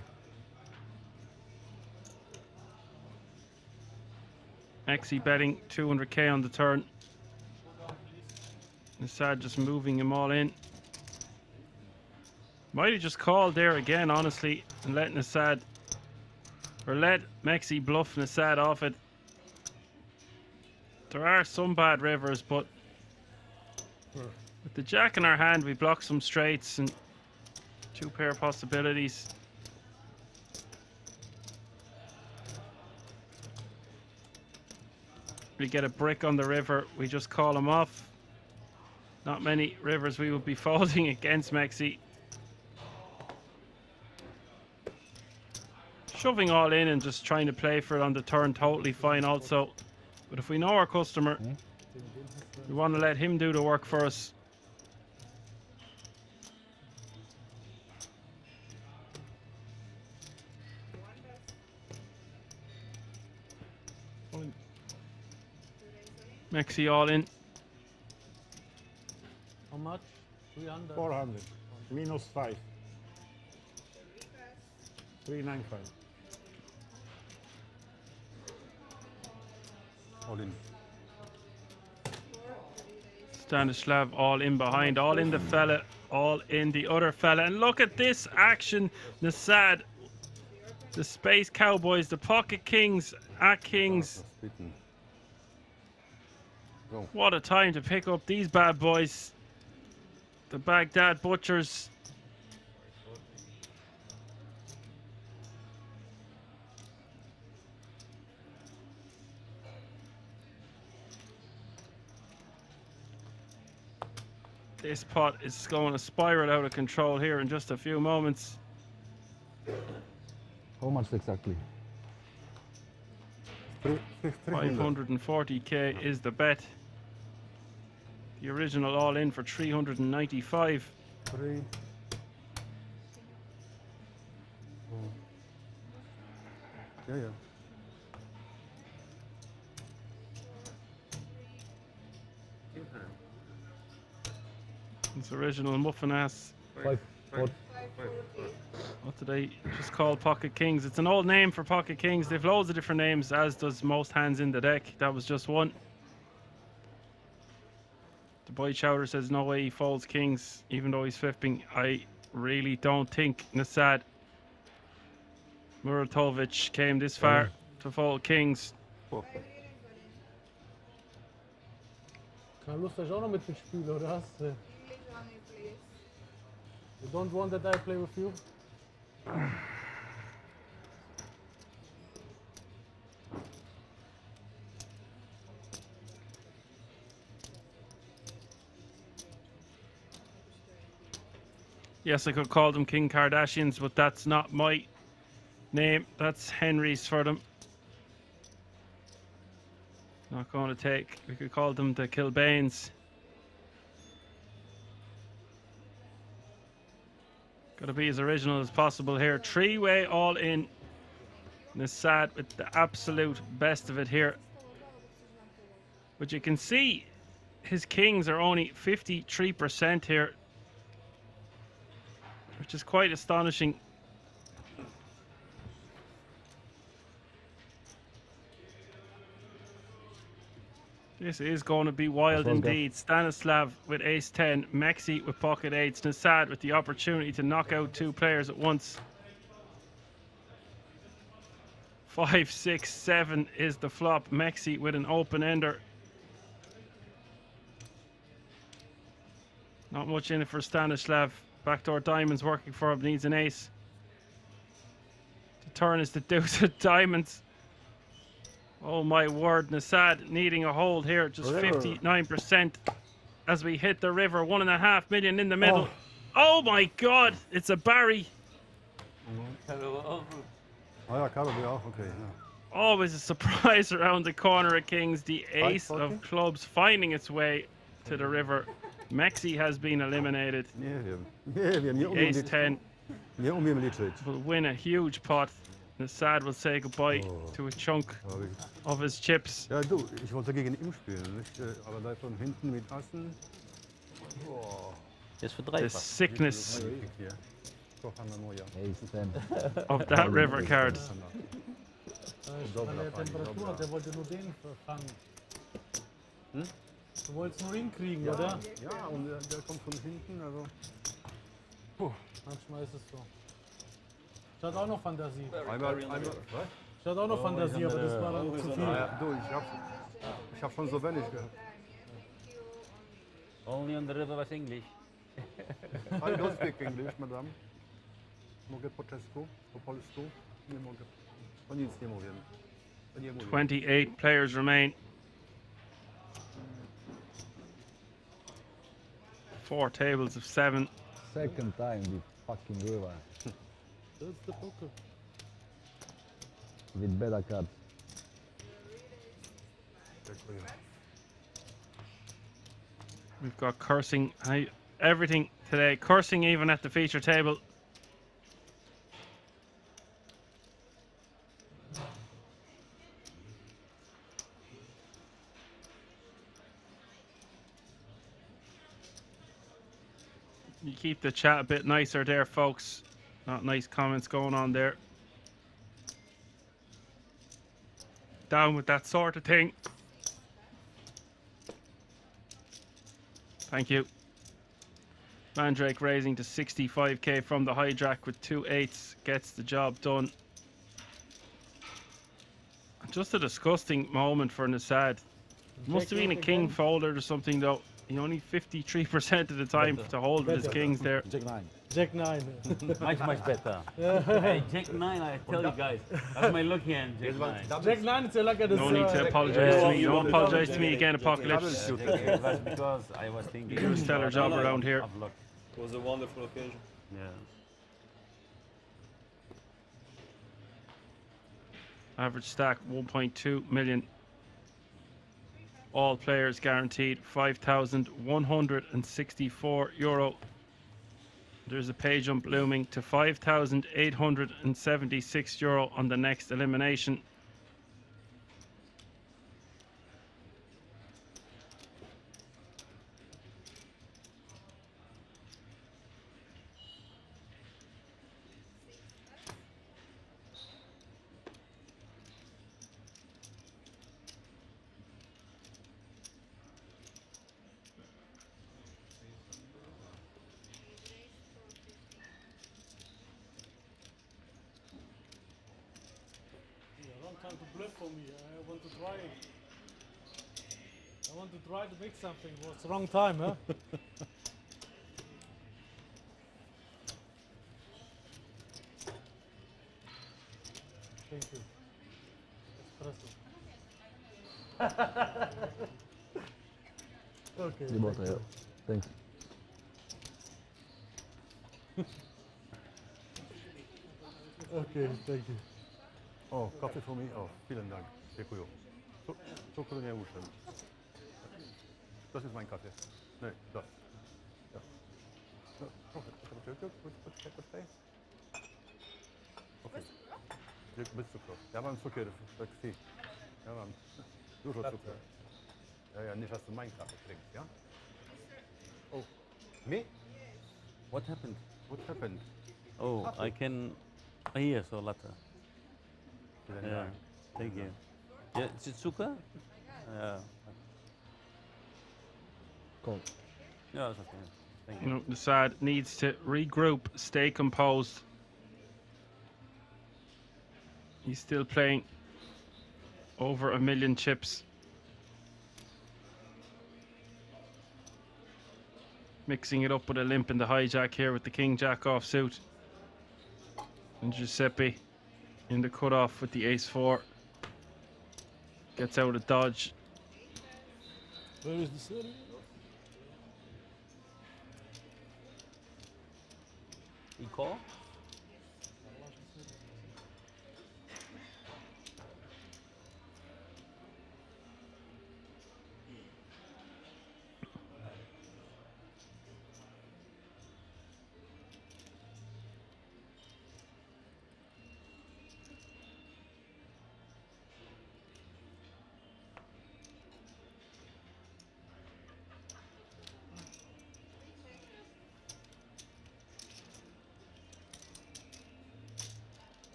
Maxi betting 200k on the turn. Nisad just moving him all in. Might have just called there again, honestly, and let Nisad, or let Maxi bluff Nisad off it. There are some bad rivers, but with the jack in our hand, we block some straights and 2 pair possibilities. We get a brick on the river, we just call him off. Not many rivers we would be folding against Maxi. Shoving all in and just trying to play for it on the turn, totally fine also. But if we know our customer, we want to let him do the work for us. Maxi all in. How much? 300? 400. Minus 5. 395. All in. Stanislav all in behind, all in the fella, all in the other fella. And look at this action. Nisad The Space Cowboys, the Pocket Kings at Kings. What a time to pick up these bad boys. The Baghdad Butchers. This pot is going to spiral out of control here in just a few moments. How much exactly? 540k is the bet. The original all in for 395. 3. Yeah, yeah. It's original muffin ass. 540. What do they just call Pocket Kings? It's an old name for Pocket Kings. They've loads of different names, as does most hands in the deck. That was just one. The boy Chowder says no way he folds kings, even though he's flipping. I really don't think Nasad Muratovic came this far to fold kings. Keine Lust, euch auch noch mit dem Spiel, oder was? You don't want that I play with you? Yes, I could call them King Kardashians, but that's not my name. That's Henry's for them. Not going to take. We could call them the Kilbanes. Got to be as original as possible here. Three-way all in. Nasad with the absolute best of it here. But you can see his kings are only 53% here, which is quite astonishing. This is going to be wild indeed. Stanislav with ace-10, Mexi with pocket eights, Nasad with the opportunity to knock out two players at once. 5, 6, 7 is the flop. Mexi with an open-ender. Not much in it for Stanislav. Backdoor diamonds working for him, needs an ace. The turn is the deuce of diamonds. Oh my word, Nasad needing a hold here, just 59% as we hit the river. 1.5 million in the middle. Oh my god, it's a Barry. Ah ja, Karo will auch, okay. Ja. Always a surprise around the corner at Kings. The ace of clubs finding its way to the river. Mexi has been eliminated. Ace 10 will win a huge pot. Nasad will say goodbye to a chunk of his chips. Ja, du, ich wollte gegen ihn spielen, nicht? Aber da von hinten mit Assen. The sickness of that river card. Weil er Temperatur hat, der wollte nur den fangen. Du wolltest nur ihn kriegen, oder? Ja, und der kommt von hinten, also. Manchmal ist es so. Ich hatte auch noch Fantasie. Einmal, Ich hatte auch noch Fantasie, aber das war dann zu viel. Ja, du, ich hab schon so wenig gehabt. Only on the river was English. I don't speak English, madam. Mogę po czesku, po polsku? Nie mogę. O nic nie mówię. 28 players remain. 4 tables of 7. Second time the fucking river. That's the poker. With better cards. We've got cursing, everything today. Cursing even at the feature table. You keep the chat a bit nicer there, folks. Not nice comments going on there. Down with that sort of thing. Thank you. Mandrake raising to 65k from the hijack with 2 8s. Gets the job done. Just a disgusting moment for Nasad. Must have been a king folded or something though. He only 53% of the time to hold with his kings there. Jack 9. Jack 9. Much better. Hey, Jack 9, I tell you guys. That's my lucky hand, Jack 9. Jack 9 is like a No need to apologize to me. Don't apologize to me again, Apocalypse. It was because I was thinking. You do a stellar job around here. It was a wonderful occasion. Yeah. Average stack 1.2 million. All players guaranteed €5,164. There's a pay jump looming to €5,876 on the next elimination. Wrong time to bluff for me. I want to try it. I want to try to make something. It was wrong time, huh? Thank you. Espresso. Okay. You bought it. Thanks. Okay, thank you. O, kafe for me? O, vielen Dank. Dziękuję. Cukru nie muszę. Das ist mein Kaffee. Nee, das. Ja. No, trochę, poczekaj. Okej. Bez cukru. Ja mam cukier, tak si. Ja mam dużo cukru. Ja nicht, dass du meinen Kaffee trinkst, ja? Oh, me? What happened? What happened? Oh, I can. Here, so later. Vielen Yeah, Dank. thank you. Yeah, is it sugar? Yeah. Cool. Yeah, it's okay. Thank You you. know, Nasad needs to regroup, stay composed. He's still playing over 1 million chips. Mixing it up with a limp in the hijack here with the king jack offsuit. And Giuseppe in the cutoff with the ace-4. Gets out of dodge. Where is the city? He call?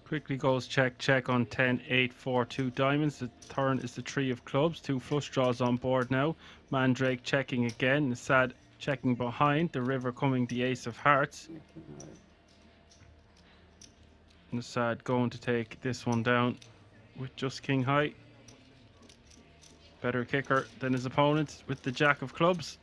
Quickly goes check, check on 10, 8, 4, 2 diamonds. The turn is the 3 of clubs. 2 flush draws on board now. Mandrake checking again. Nasad checking behind. The river coming the ace of hearts. Nasad going to take this one down with just king high. Better kicker than his opponent with the jack of clubs.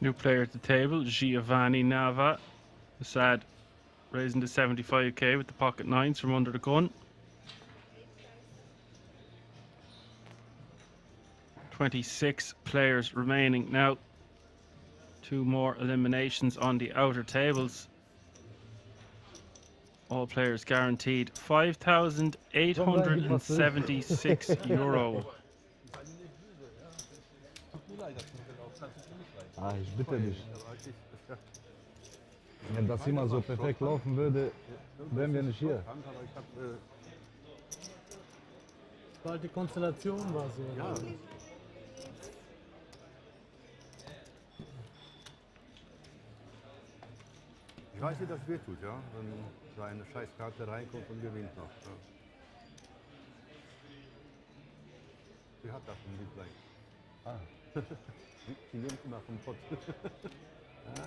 New player at the table, Giovanni Nava. Sad, raising to 75k with the pocket nines from under the gun. 26 players remaining now. 2 more eliminations on the outer tables. All players guaranteed €5,876. Ah, ich bitte dich. Wenn das immer so perfekt laufen würde, wären wir nicht hier. Weil die Konstellation war so. Ja. Ich weiß, wie das wehtut, ja, wenn so eine Scheißkarte reinkommt und gewinnt noch. Ja. Sie hat das im Liebling. Ah. Die nimmt immer vom Pott. Ah.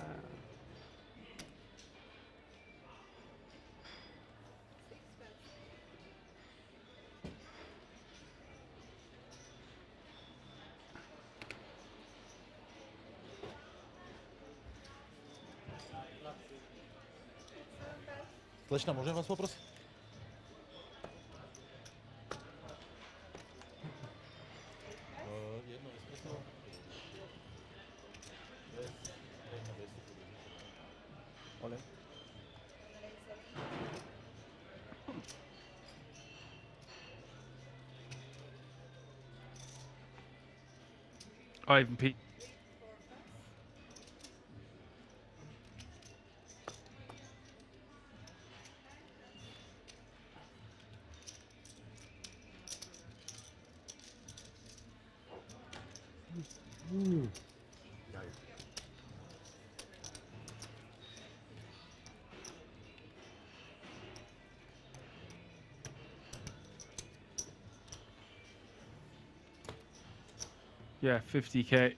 Slečna, můžeme vás poprosit? Jedno espresso. Ole. Ivan P. Yeah, 50k.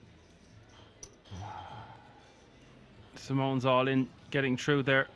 Simone's all in, getting through there.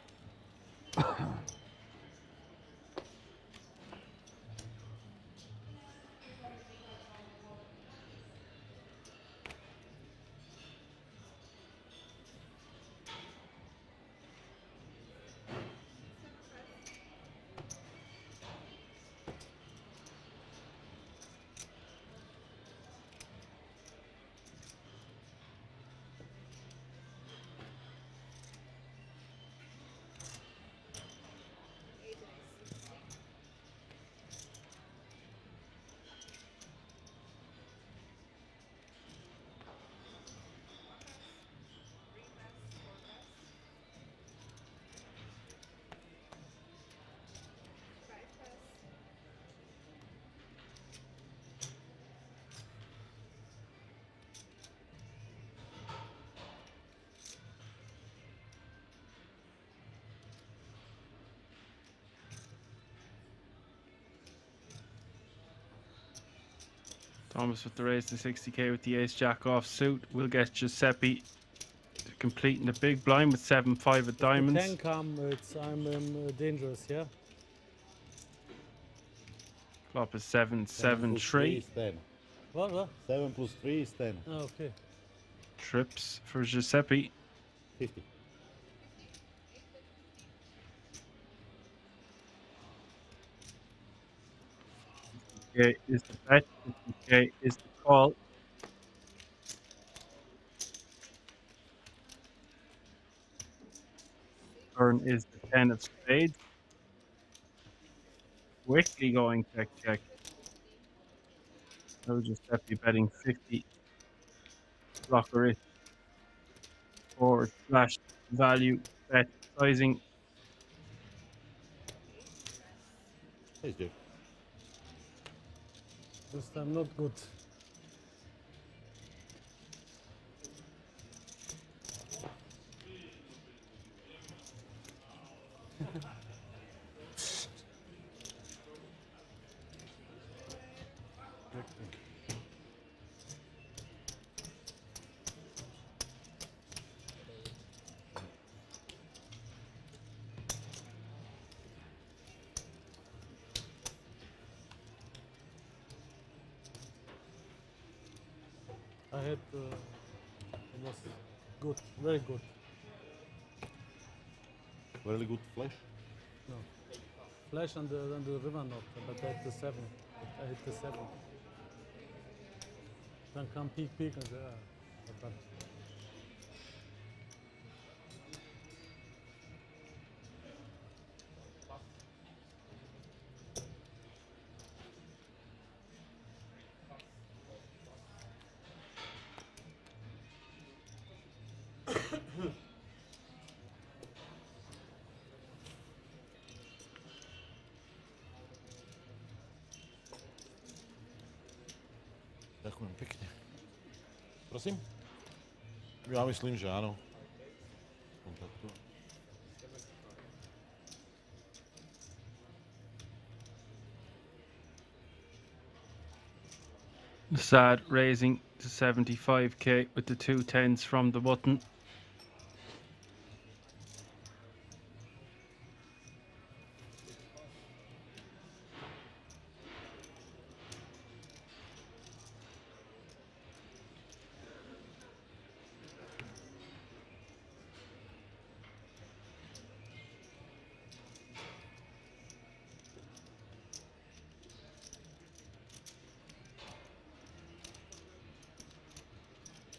Thomas with the raise to 60k with the ace jack off suit. We'll get Giuseppe to completing the big blind with 7-5 of diamonds. If the 10 come, I'm dangerous, yeah? Flop is 7-7-3. What? 7 plus 3 is 10. Oh, okay. Trips for Giuseppe. 50. Okay, is the bet. 50k is the call. Turn is the 10 of spades. Quickly going check, check. I was just happy betting 50. Blocker it. Forward slash value bet sizing. He's good. This time not good. I had almost Good, very good. Really good flash. No. Flash on the river not, but at the 7. I hit the 7. Then come peak and but Ďakujem pekne. Prosím? Ja myslím, že áno. Sad raising to 75k with the 2 10s from the button.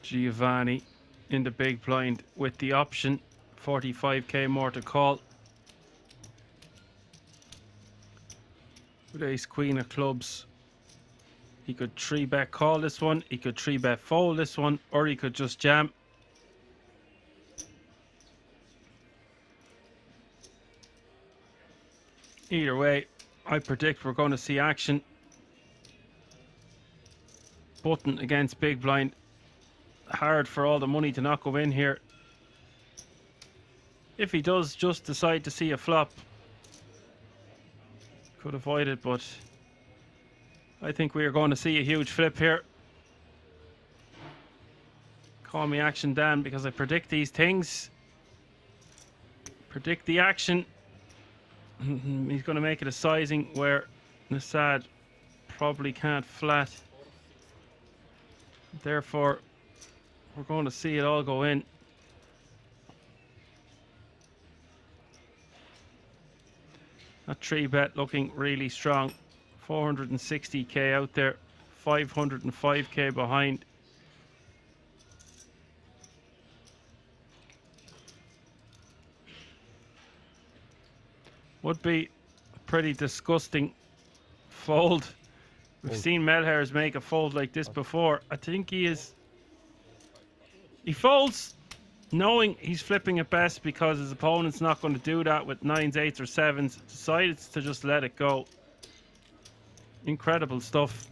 Giovanni in the big blind with the option, 45k more to call. With ace queen of clubs, he could 3-bet call this one, he could 3-bet fold this one, or he could just jam. Either way, I predict we're going to see action. Button against big blind. Hard for all the money to not go in here. If he does just decide to see a flop, could avoid it, but I think we are going to see a huge flip here. Call me Action Dan because I predict these things. Predict the action. He's going to make it a sizing where Nassad probably can't flat. Therefore, we're going to see it all go in. That 3-bet looking really strong. 460k out there, 505k behind. Would be a pretty disgusting fold. We've seen Melhers make a fold like this before. I think he folds knowing he's flipping it best because his opponent's not going to do that with 9s, 8s or 7s. Decided to just let it go. Incredible stuff.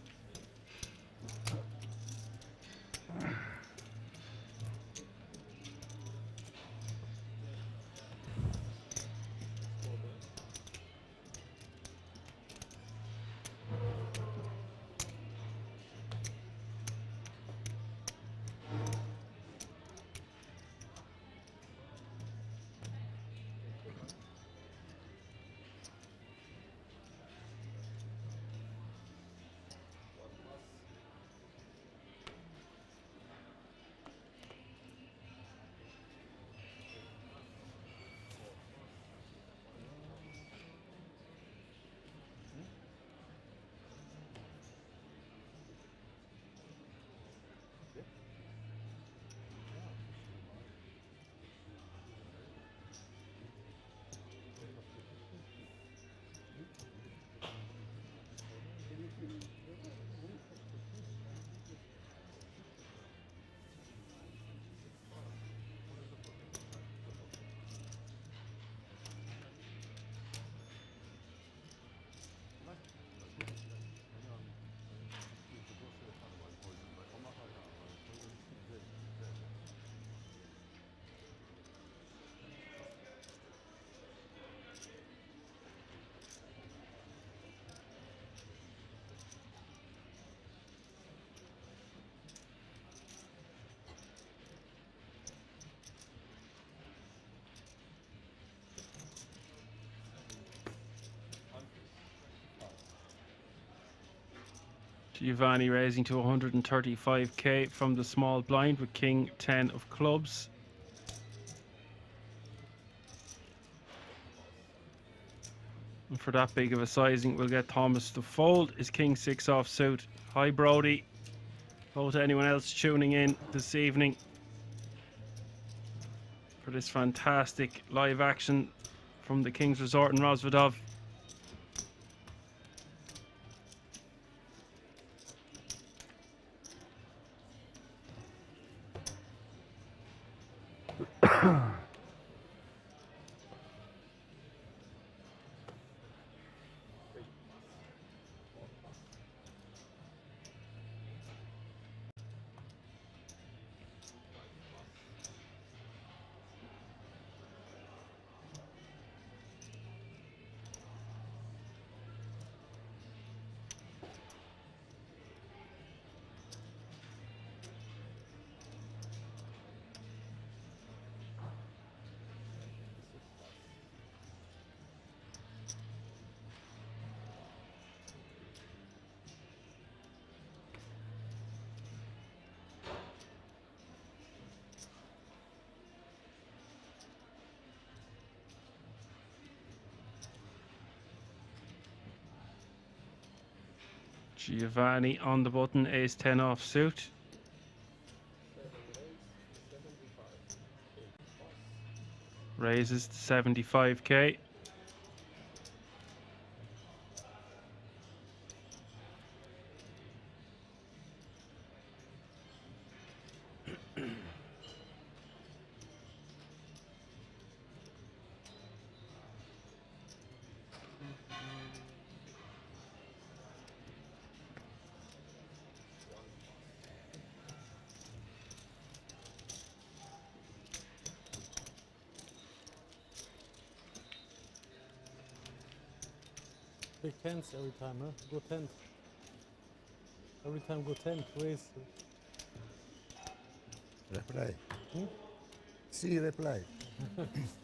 Giovanni raising to 135k from the small blind with King 10 of clubs. And for that big of a sizing, we'll get Thomas to fold his king 6 off suit. Hi, Brody. Hello to anyone else tuning in this evening for this fantastic live action from the King's Resort in Rosvedov. Giovanni on the button, ace 10 off suit. Raises to 75k. Big tens every time, huh? Go 10. Every time go 10, raise. Replay. Hmm? See replay.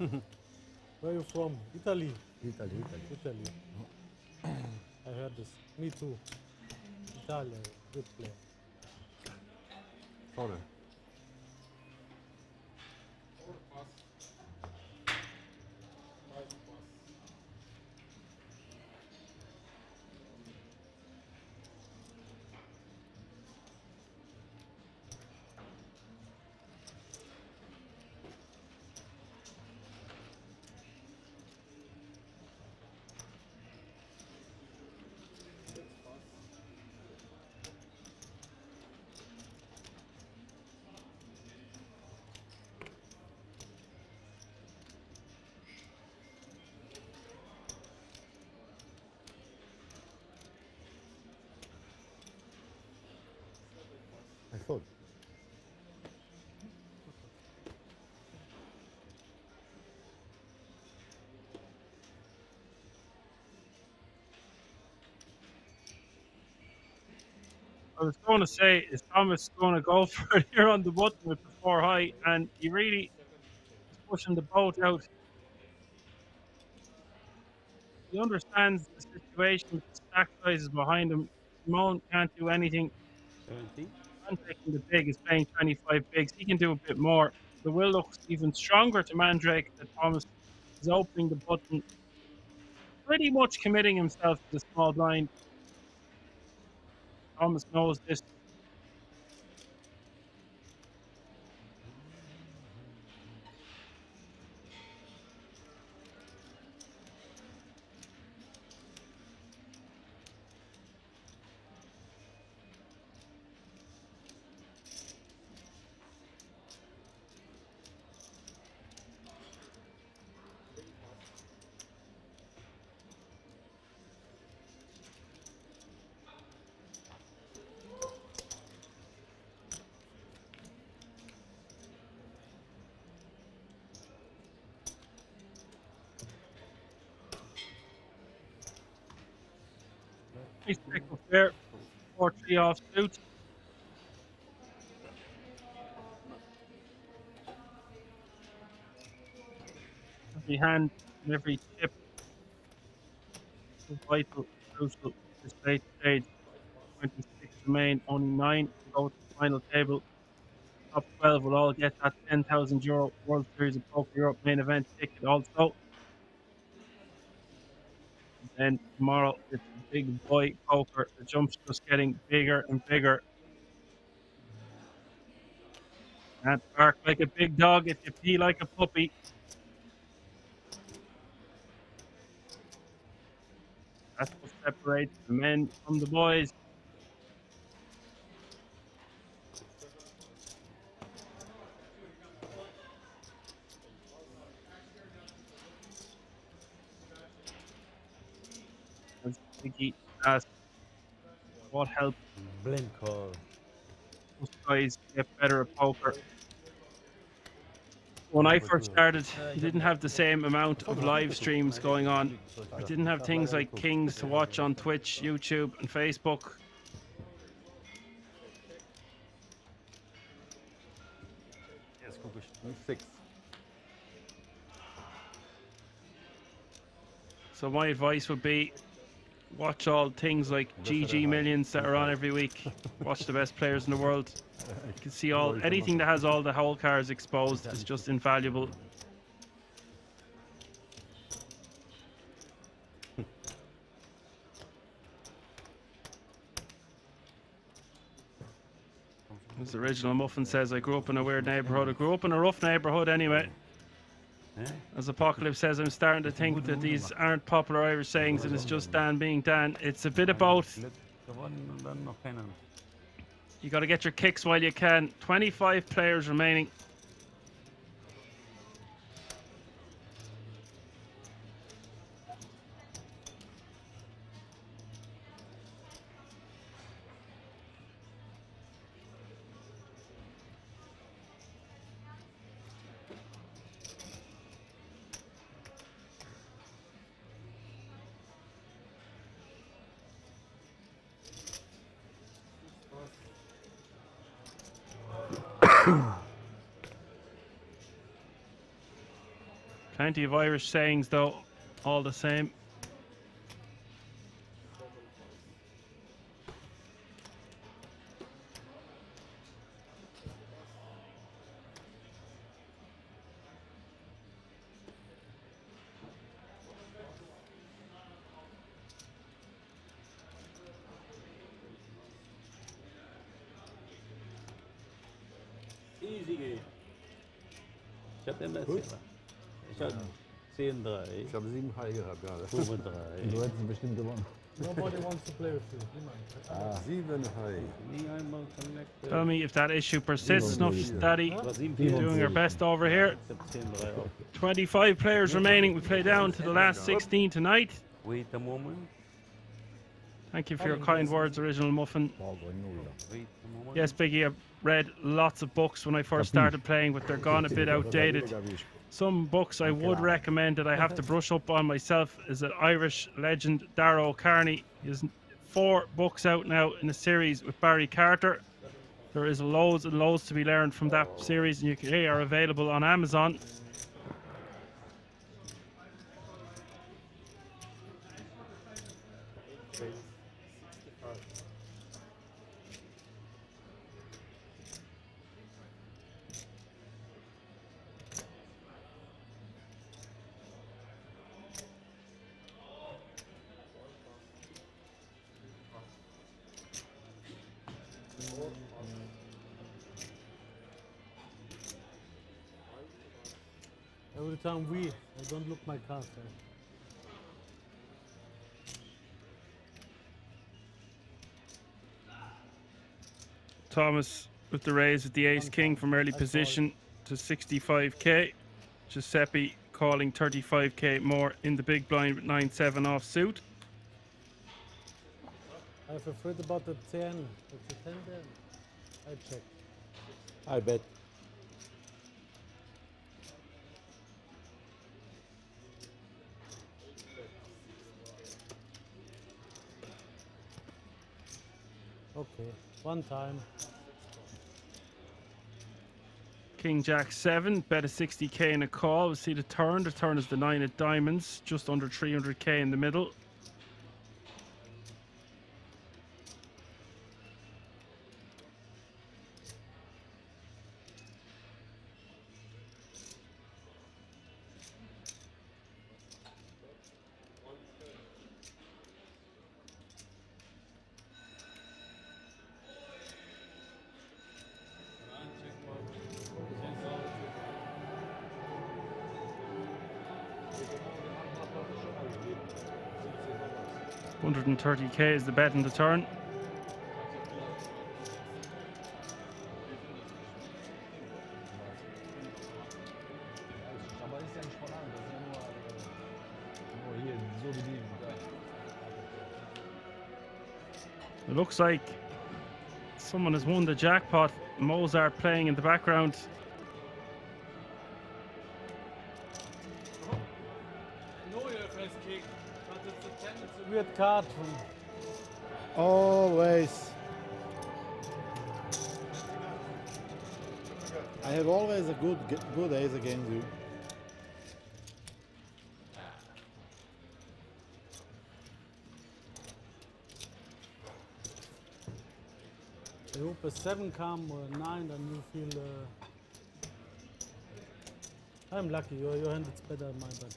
Where are you from? Italy? Italy. Italy. I heard this. Me too. Italian, good player. Sorry. I thought. I was going to say, is Thomas going to go for it here on the button with the 4 high? And he really is pushing the boat out. He understands the situation with the stack sizes behind him. Simone can't do anything. 17? I'm taking the big, is paying 25 bigs. He can do a bit more. The will looks even stronger to Mandrake that Thomas is opening the button, pretty much committing himself to the small blind. Thomas knows this. Nice pick up there. 4-3 off suit. Every hand and every chip is vital, crucial. This late stage, 26 remain, only 9 to go to the final table. Top 12 will all get that €10,000 World Series of Poker Europe main event ticket also. Then tomorrow it's big boy poker. The jump's just getting bigger and bigger. Can't bark like a big dog if you pee like a puppy. That's what separates the men from the boys. As Vicky asked, what helped Blink call. those guys get better at poker? When I first started, you didn't have the same amount of live streams going on. We didn't have things like Kings to watch on Twitch, YouTube, and Facebook. Jetzt gucke ich 6. So my advice would be watch all things like GG Millions that are on every week. Watch the best players in the world. You can see all anything that has all the hole cards exposed is just invaluable. As the original Muffin says, I grew up in a weird neighborhood. I grew up in a rough neighborhood anyway. As Apocalypse says, I'm starting to think that these aren't popular Irish sayings and it's just Dan being Dan. It's a bit of both. You got to get your kicks while you can. 25 players remaining. Plenty of Irish sayings though, all the same. Easy game. Ich hab immer erzählt. Ich hab 10-3. Ich habe 7 High gehabt gerade. 5-3. Du hättest bestimmt gewonnen. Nobody wants to play with you. 7 High. Nie einmal connected. Tell me if that issue persists, Snuff Daddy. Doing our best over here. 25 players remaining. We play down to the last 16 tonight. Wait a moment. Thank you for your kind words, Original Muffin. Wait a moment. Yes, Biggie, I read lots of books when I first started playing, but they're gone a bit outdated. Some books I would recommend that I have to brush up on myself is an Irish legend, Darragh O'Carney. He has 4 books out now in a series with Barry Carter. There is loads and loads to be learned from that series, and they are available on Amazon. Every time I don't look my cards. Thomas with the raise with the ace king from early position to 65k. Giuseppe calling 35k more in the big blind with 9-7 off suit. I'm afraid about the 10. It's a 10 there. I check. I bet. Okay, one time. King Jack 7, bet a 60k in a call. We'll see the turn. The turn is the 9 of diamonds, just under 300k in the middle. 130k is the bet in the turn. Aber ist ja nicht von an, das ist ja nur hier so bedienen. It looks like someone has won the jackpot. Mozart playing in the background. I know your first kick, but it's a weird card. Always. I have always a good ace against you. I hope a 7 come or a 9, then you feel. I'm lucky. Your hand is better than mine, but.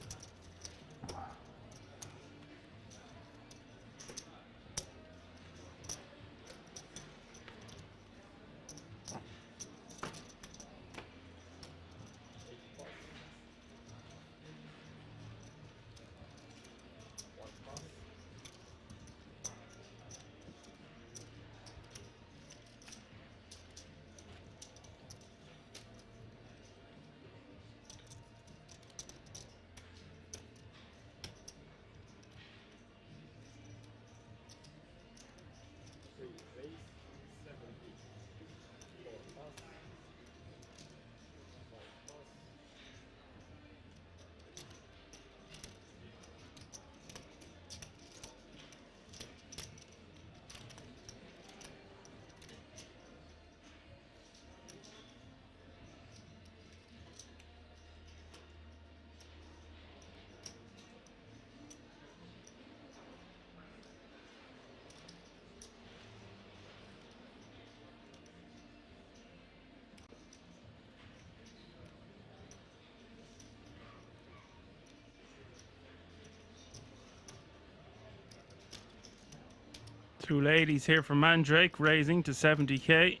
Two ladies here from Mandrake raising to 70k.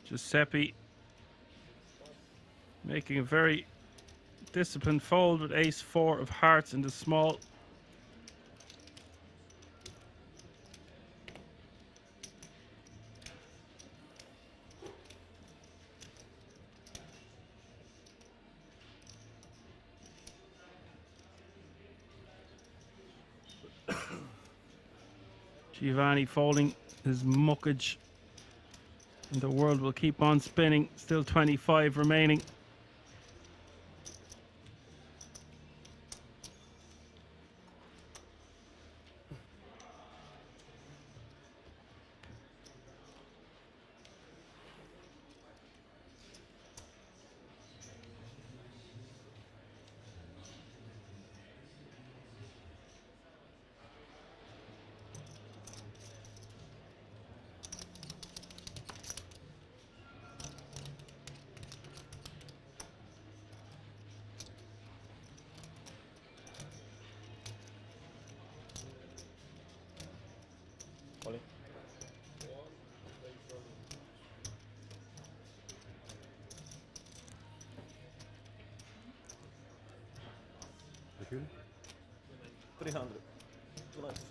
Giuseppe making a very disciplined fold with ace-4 of hearts in the small. Giovanni folding his muckage, and the world will keep on spinning. Still 25 remaining. Calcul? 300. Left.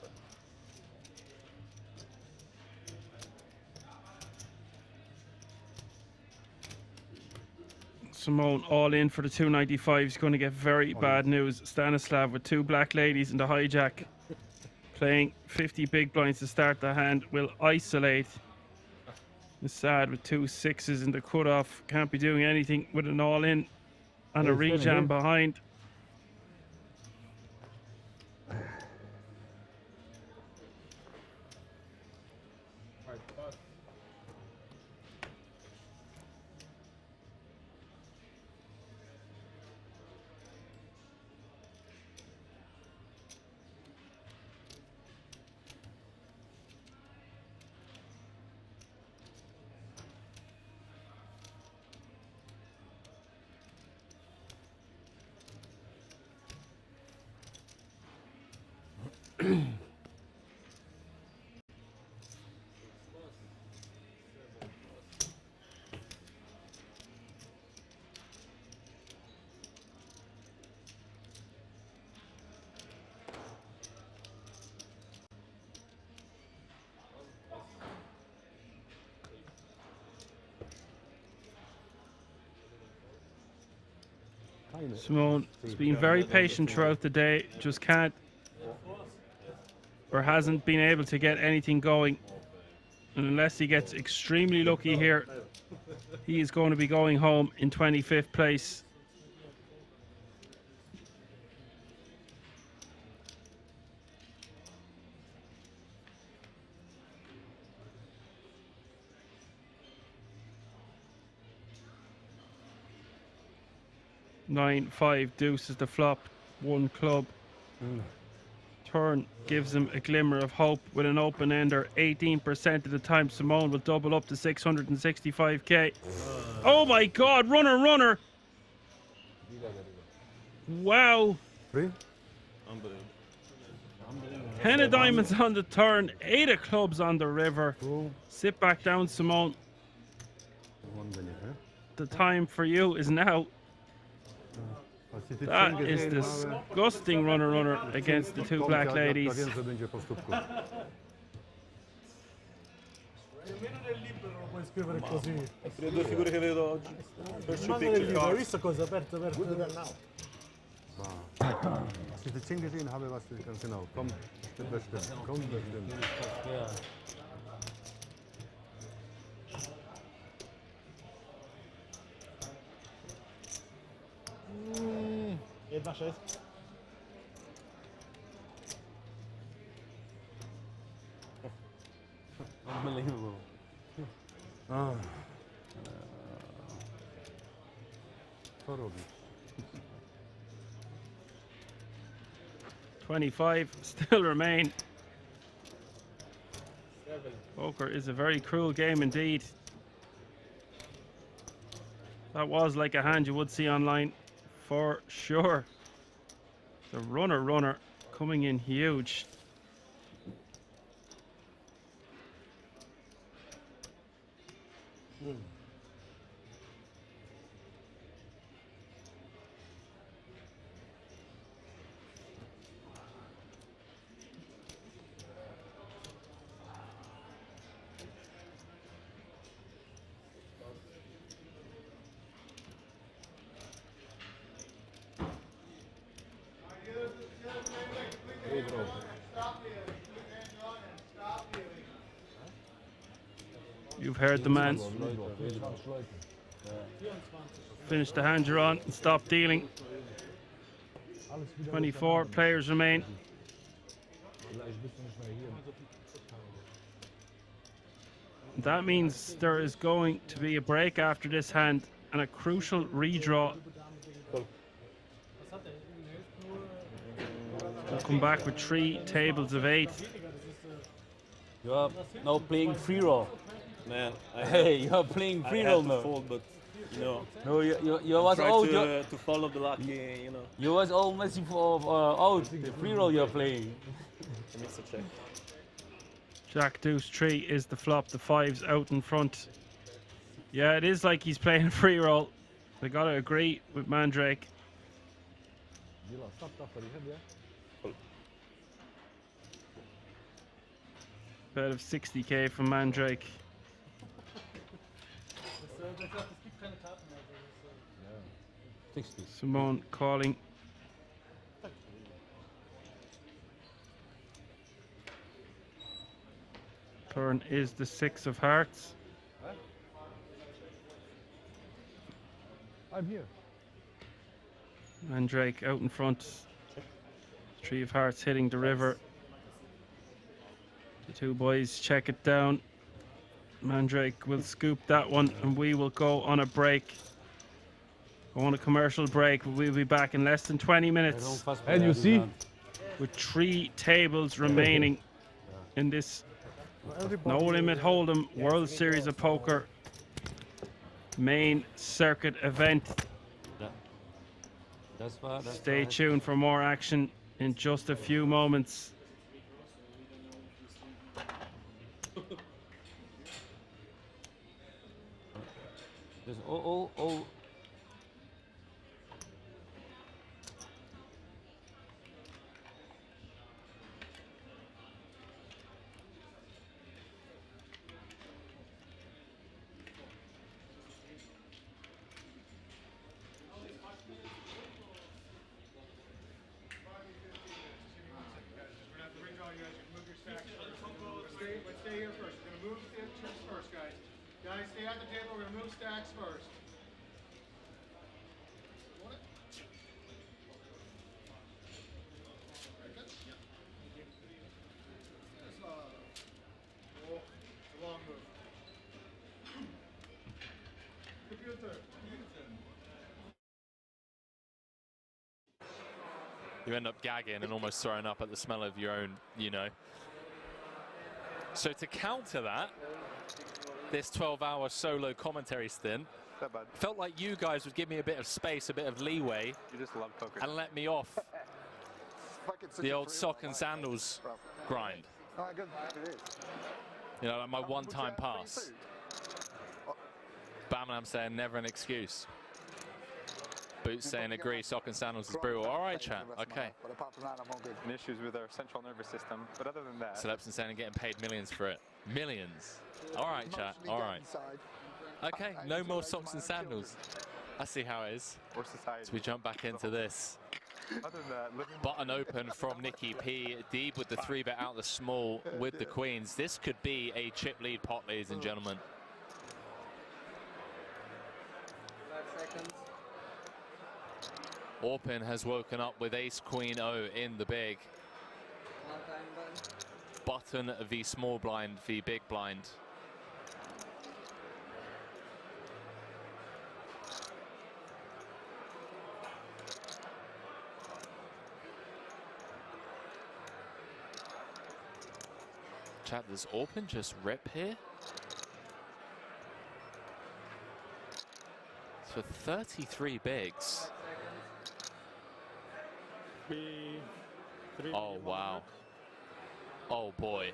Simone all in for the 295. He's going to get very bad news. Stanislav with two black ladies in the hijack, playing 50 big blinds to start the hand, will isolate. Assad with two sixes in the cutoff. Can't be doing anything with an all in and a rejam behind. Simone has been very patient throughout the day, just can't or hasn't been able to get anything going. And unless he gets extremely lucky here, he is going to be going home in 25th place. Nine, 5 deuces the flop, 1 club. Turn gives him a glimmer of hope with an open ender. 18% of the time Simone will double up to 665k. Oh my god, runner. Wow. 10 of diamonds on the turn, 8 of clubs on the river. Sit back down, Simone. The time for you is now. That is disgusting runner against the 2 black ladies. Nemmeno nel libro non lo puoi scrivere così. Le 2 figure che vedo oggi. Ma nel libro, hai visto cosa? Aperto. Als ich das 10 gesehen habe, was ganz genau. Komm, das stimmt. Komm, das stimmt. Jedna 6. Unbelievable. Co robi? 25 still remain. Poker is a very cruel game indeed. That was like a hand you would see online for sure. The runner coming in huge. You've heard the man. Finish the hand you're on and stop dealing. 24 players remain. That means there is going to be a break after this hand and a crucial redraw. We'll come back with 3 tables of 8. You are now playing free roll. Man, you are playing free roll now. Fold, but you know. No, you was out. To follow the lucky, you know. You was all messy for out. The free roll you're playing. Let me check. Jack deuce 3 is the flop. The 5's out in front. Yeah, it is like he's playing a free roll. I gotta agree with Mandrake. Bet of 60k from Mandrake. Simone calling. Turn is the 6 of hearts. I'm here. Mandrake out in front. 3 of hearts hitting the river. The 2 boys check it down. Mandrake will scoop that one and we will go on a break. Go on a commercial break. We'll be back in less than 20 minutes. And you see? With 3 tables remaining in this No Limit Hold'em World Series of Poker main circuit event. Stay tuned for more action in just a few moments. There's all Guys, stay at the table. We're gonna move stacks first. Want it? Very good. It's a long move. Computer. You end up gagging and almost throwing up at the smell of your own, you know. So to counter that, this 12-hour solo commentary stint, felt like you guys would give me a bit of space, a bit of leeway, You just love poker. and let me off the old sock and sandals grind. Oh, good. It is. You know, like my one-time pass. Bam saying never an excuse. Boots saying agree, sock and sandals is brutal. All right, chat. Okay. But apart from that, I'm all good. And issues with our central nervous system, but other than that. Celebs saying getting paid millions for it. Millions. All right, chat. All right. Okay, no more socks and sandals. I see how it is. Or society. So we jump back into this. Other than that, living Button open from Nikki P. Deep with the 3-bet out the small with the queens. This could be a chip lead pot, ladies and gentlemen. 5 seconds. Orpin has woken up with ace queen O in the big. One time button. Button v small blind v big blind. Chat, does Orpin just rip here? For 33 bigs. Oh, wow. Oh, boy.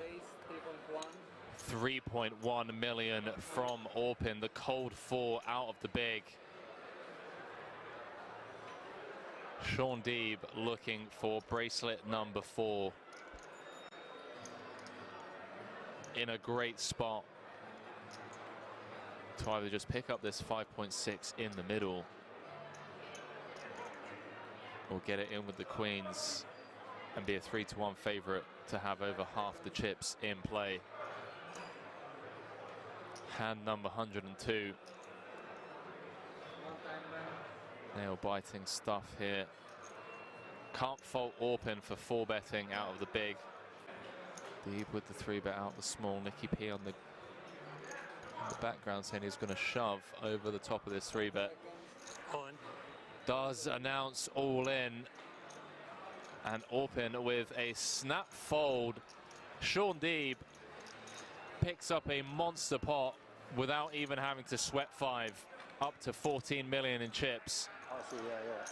3.1 million from Orpin. The cold 4 out of the big. Sean Deeb looking for bracelet number 4. In a great spot to either just pick up this 5.6 in the middle or get it in with the queens and be a 3-1 favorite to have over half the chips in play. Hand number 102. Nail biting stuff here. Can't fault Orpin for 4-betting out of the big. Deeb with the 3-bet out the small. Nikki P on the background saying he's going to shove over the top of this 3-bet. Does announce all in. And Orpin with a snap fold. Sean Deeb picks up a monster pot without even having to sweat 5. Up to 14 million in chips. I see, yeah.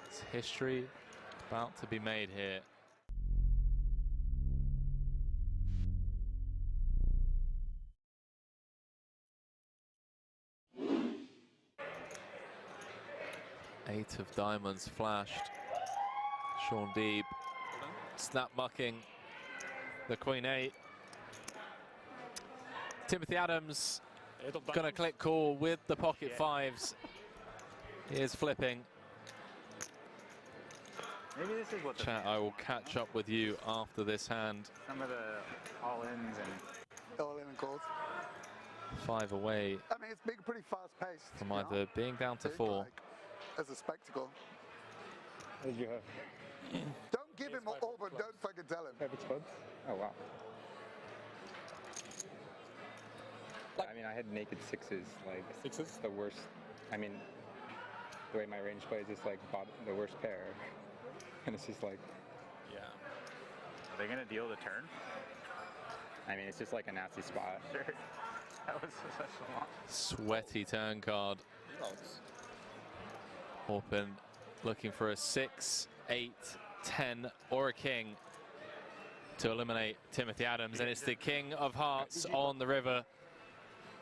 It's history about to be made here. Eight of diamonds flashed. Sean Deeb snap mucking the queen 8. Timothy Adams gonna click call with the pocket 5s. He is flipping. maybe this is what the Chat, I will catch up with you after this hand. some of the all-ins and All in and calls. 5 away I mean, it's been pretty fast paced. from either being down to 4. As a spectacle. As you have. Don't give him all, but don't fucking tell him. 5 spots? Oh wow. I mean, I had naked 6s. Like 6s, the worst. I mean, the way my range plays is like the worst pair, and it's just like. Yeah. Are they gonna deal the turn? I mean, it's just like a nasty spot. Sure. That was such a long. Sweaty turn card. Orpin looking for a 6, 8, 10 or a king to eliminate Timothy Adams, and it's the King of Hearts on the river.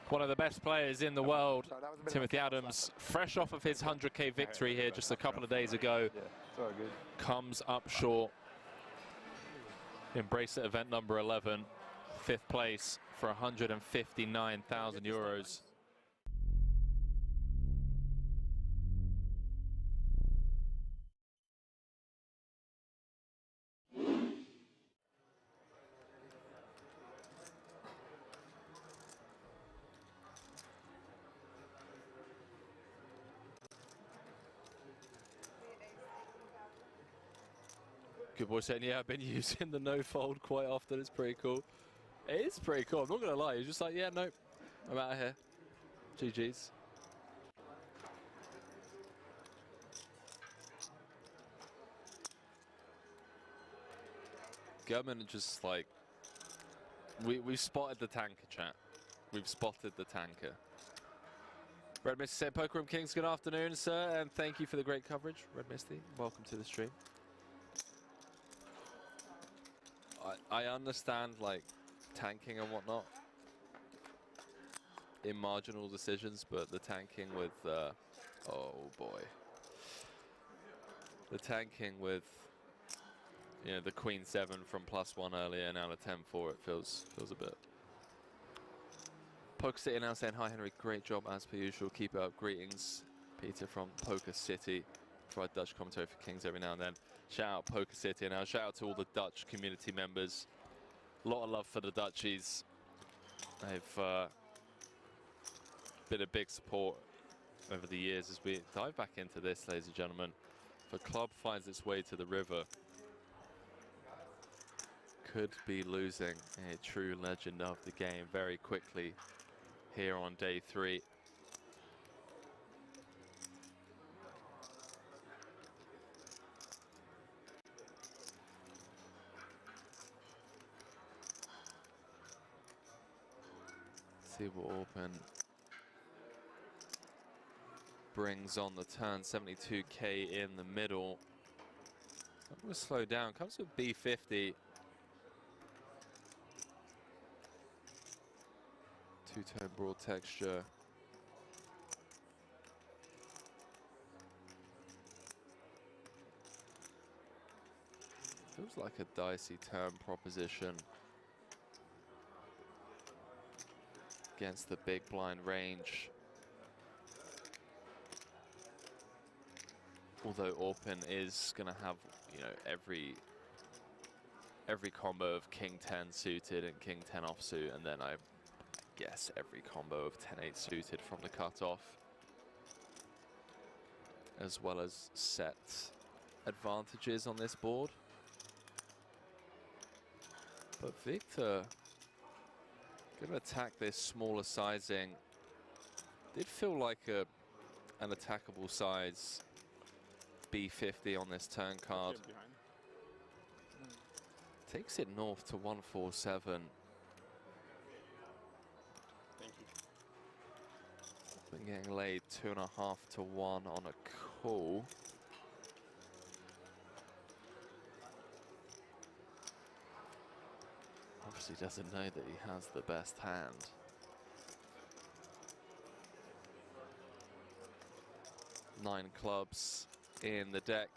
One of the best players in the world, Timothy Adams, fresh off of his 100k victory here just a couple of days ago, comes up short in bracelet event number 11, 5th place for 159,000 euros. Good boy saying, yeah, I've been using the no fold quite often. It's pretty cool. It is pretty cool. I'm not going to lie. He's just like, yeah, no, I'm out of here. GG's. German just like, we've spotted the tanker, chat. We've spotted the tanker. Red Misty said, Poker Room Kings, good afternoon, sir, and thank you for the great coverage. Red Misty, welcome to the stream. I understand, like, tanking and whatnot in marginal decisions, but the tanking with, oh boy. The tanking with, you know, the Queen 7 from +1 earlier, now to 10-4, it feels a bit. Poker City now saying, hi Henry, great job as per usual, keep it up, greetings. Peter from Poker City, provide Dutch commentary for Kings every now and then. Shout out Poker City, and now shout out to all the Dutch community members. A lot of love for the Dutchies. They've been a big support over the years as we dive back into this, ladies and gentlemen. If a club finds its way to the river, could be losing a true legend of the game very quickly here on day 3. See what Open brings on the turn. 72k in the middle. I'm going to slow down. Comes with B50. Two-tone broad texture. Feels like a dicey turn proposition against the big blind range. Although Orpin is going to have, you know, every combo of King 10 suited and King 10 offsuit, and then I guess every combo of 10-8 suited from the cutoff, as well as set advantages on this board. But Victor going to attack this smaller sizing. Did feel like an attackable size B50 on this turn card. Takes it north to 147. Thank you. Been getting laid 2.5 to 1 on a call. Obviously doesn't know that he has the best hand. Nine clubs in the deck.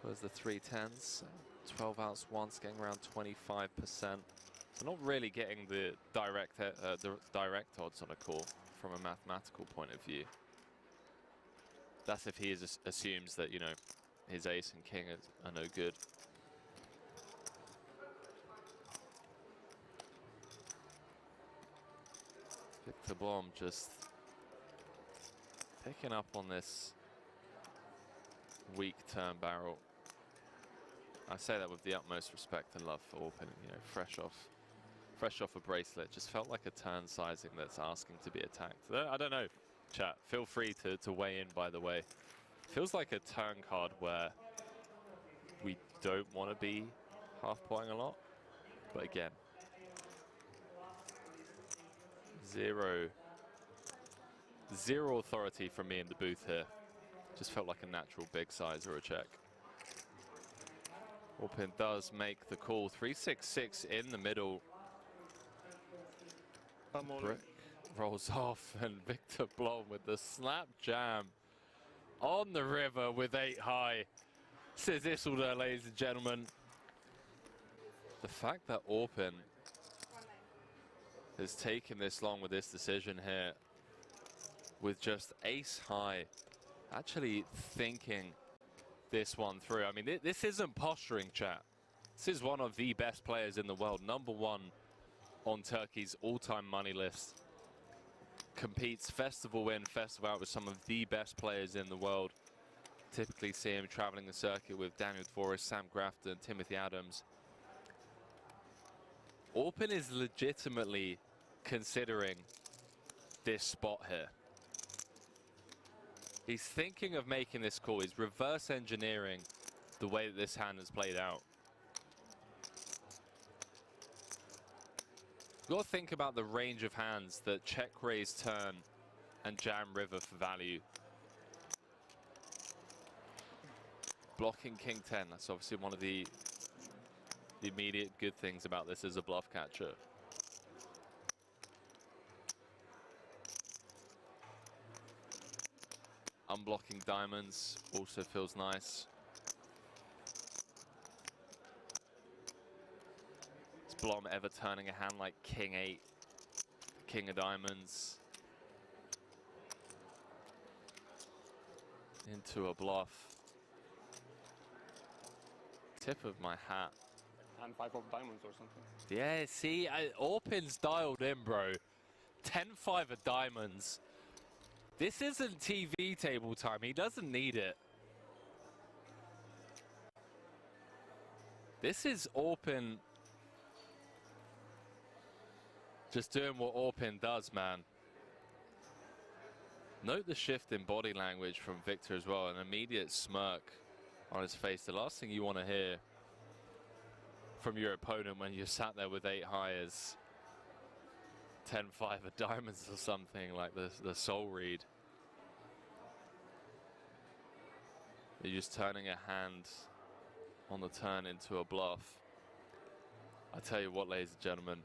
Suppose the 3 10s. 12 outs once, getting around 25%. So not really getting the direct odds on a call from a mathematical point of view. That's if he assumes that, you know, his ace and king are no good. Victor Blom just picking up on this weak turn barrel. I say that with the utmost respect and love for Orpin, you know, fresh off a bracelet. Just felt like a turn sizing that's asking to be attacked. I don't know, chat. Feel free to weigh in, by the way. Feels like a turn card where we don't want to be half-potting a lot. But again, zero authority from me in the booth here. Just felt like a natural big size or a check. Orpin does make the call. 3-6-6 in the middle. Brick rolls off, and Victor Blom with the snap jam on the river with 8 high. Says Isildur, ladies and gentlemen. The fact that Orpin has taken this long with this decision here, with just ace high, actually thinking this one through. I mean, this isn't posturing, chat. This is one of the best players in the world. #1 on Turkey's all-time money list. Competes festival in, festival out with some of the best players in the world. typically see him traveling the circuit with Daniel Dvorak, Sam Grafton, Timothy Adams. Orpin is legitimately considering this spot here. He's thinking of making this call. He's reverse engineering the way that this hand has played out. You've got to think about the range of hands that check raise turn and jam river for value. Blocking King 10, that's obviously one of the immediate good things about this as a bluff catcher. Unblocking diamonds also feels nice. Is Blom ever turning a hand like King 8, King of diamonds into a bluff? Tip of my hat. Hand 5 of diamonds or something. Yeah, see, Orpin's dialed in, bro. 10-5 of diamonds. This isn't TV table time. He doesn't need it. This is Orpin just doing what Orpin does, man. Note the shift in body language from Victor as well. An immediate smirk on his face. The last thing you want to hear from your opponent when you're sat there with 8 high is 10-5 of diamonds or something like the soul read. You're just turning a hand on the turn into a bluff. I tell you what, ladies and gentlemen,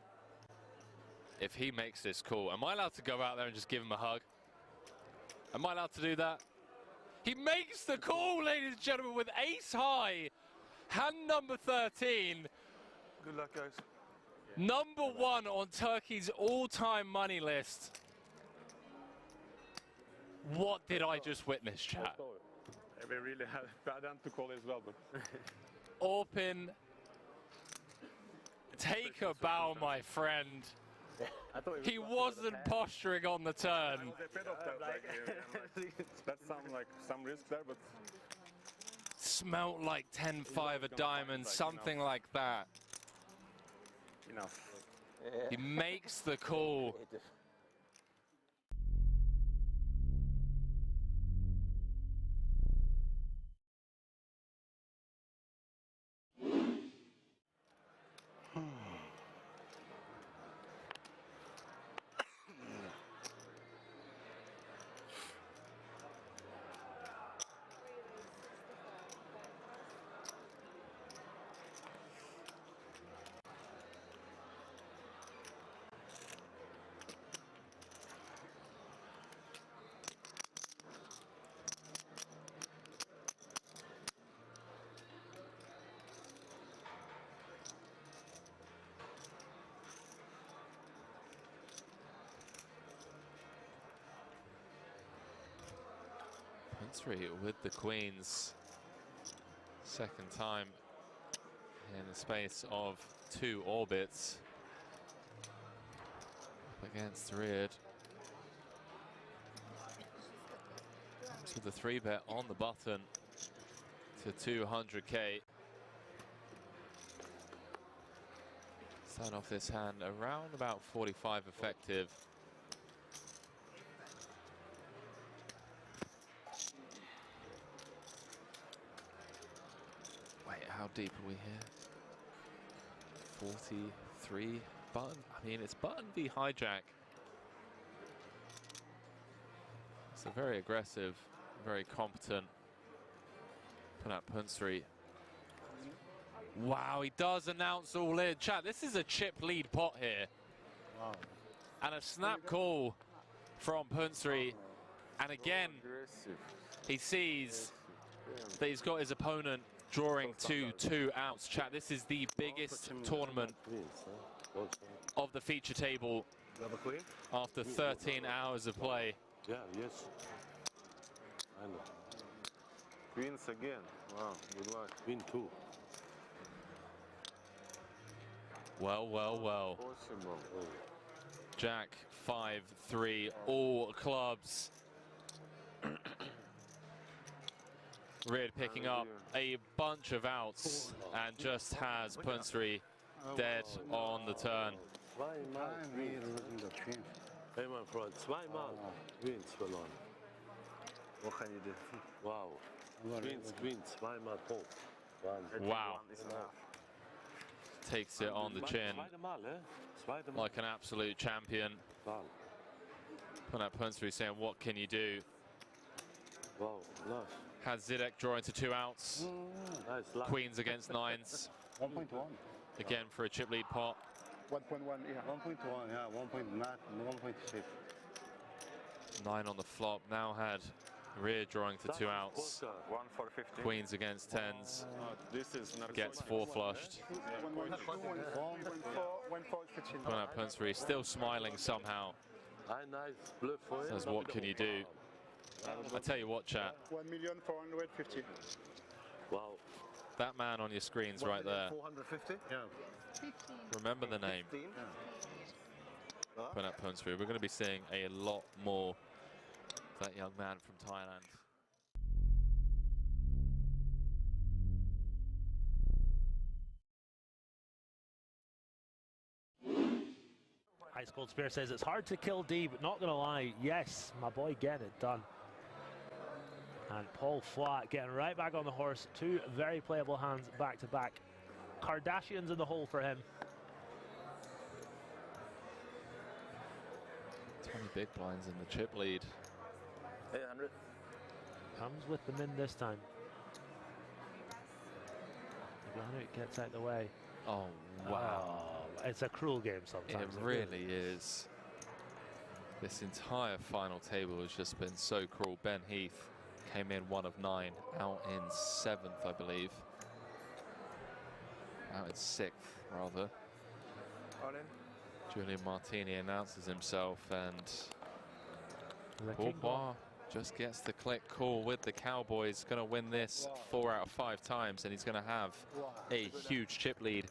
if he makes this call, am I allowed to go out there and just give him a hug? Am I allowed to do that? He makes the call, ladies and gentlemen, with ace high, hand number 13. Good luck, guys. Number 1 on Turkey's all-time money list. What did I just witness, chat? We really had bad hand to call as well, but Orpin, take a bow, my friend. He wasn't posturing on the turn. I was afraid of that. That's some risk there, but smelt like 10-5 of diamonds, something like that. Enough. He makes the call. Punsry with the queens, second time in the space of 2 orbits. Up against Reard. Comes with the 3-bet on the button to 200k. Start off this hand around about 45 effective. How deep are we here? 43 button. I mean, it's button v hijack. It's a very aggressive, very competent Panat Punsri. Wow, he does announce all in. Chat, this is a chip lead pot here. Wow. And a snap call from Punsri. And again, he sees that he's got his opponent drawing 2 outs. Chat, this is the biggest tournament of the feature table after 13 hours of play. Yeah, yes. I know. Queens again. Wow, good luck. Queen 2. Well, well, well. Possible. Jack 5-3, all clubs. Reard picking up a bunch of outs and just has Punsri dead on the turn. Hey, mein Freund, zweimal Queens verloren. What can you do? Wow. Queen, zweimal tot. Wow. Takes it on the chin like an absolute champion. Punsri saying, what can you do? Wow, nice. Has Zidek draw into 2 outs. Nice. Queens against 9s. 1.1. Again for a chip lead pot. 1.1, yeah. 1.1, yeah. 1.6. 9 on the flop. Now had Rear drawing to 2 outs. 1 for 50. Queens against 10s. This is not Gets 4 flushed. Punsri still smiling somehow. Says, what can you do? I tell you what, chat. 1,450,000. Wow. That man on your screens right there. 450? Yeah. Remember the name. Punsri. We're going to be seeing a lot more of that young man from Thailand. Ice Cold Spear says it's hard to kill D, but not gonna lie, yes, my boy getting it done. And Paul Flat getting right back on the horse. 2 very playable hands back to back. Kardashians in the hole for him. 20 big blinds in the chip lead. 800. Comes with them in this time. It gets out the way. Oh, wow. It's a cruel game sometimes. It really is. This entire final table has just been so cruel. Ben Heath came in 1 of 9, out in 7th, I believe. Out in 6th, rather. Julian Martini announces himself, and Bourbois just gets the click call with the Cowboys. Going to win this 4 out of 5 times, and he's going to have a huge chip lead.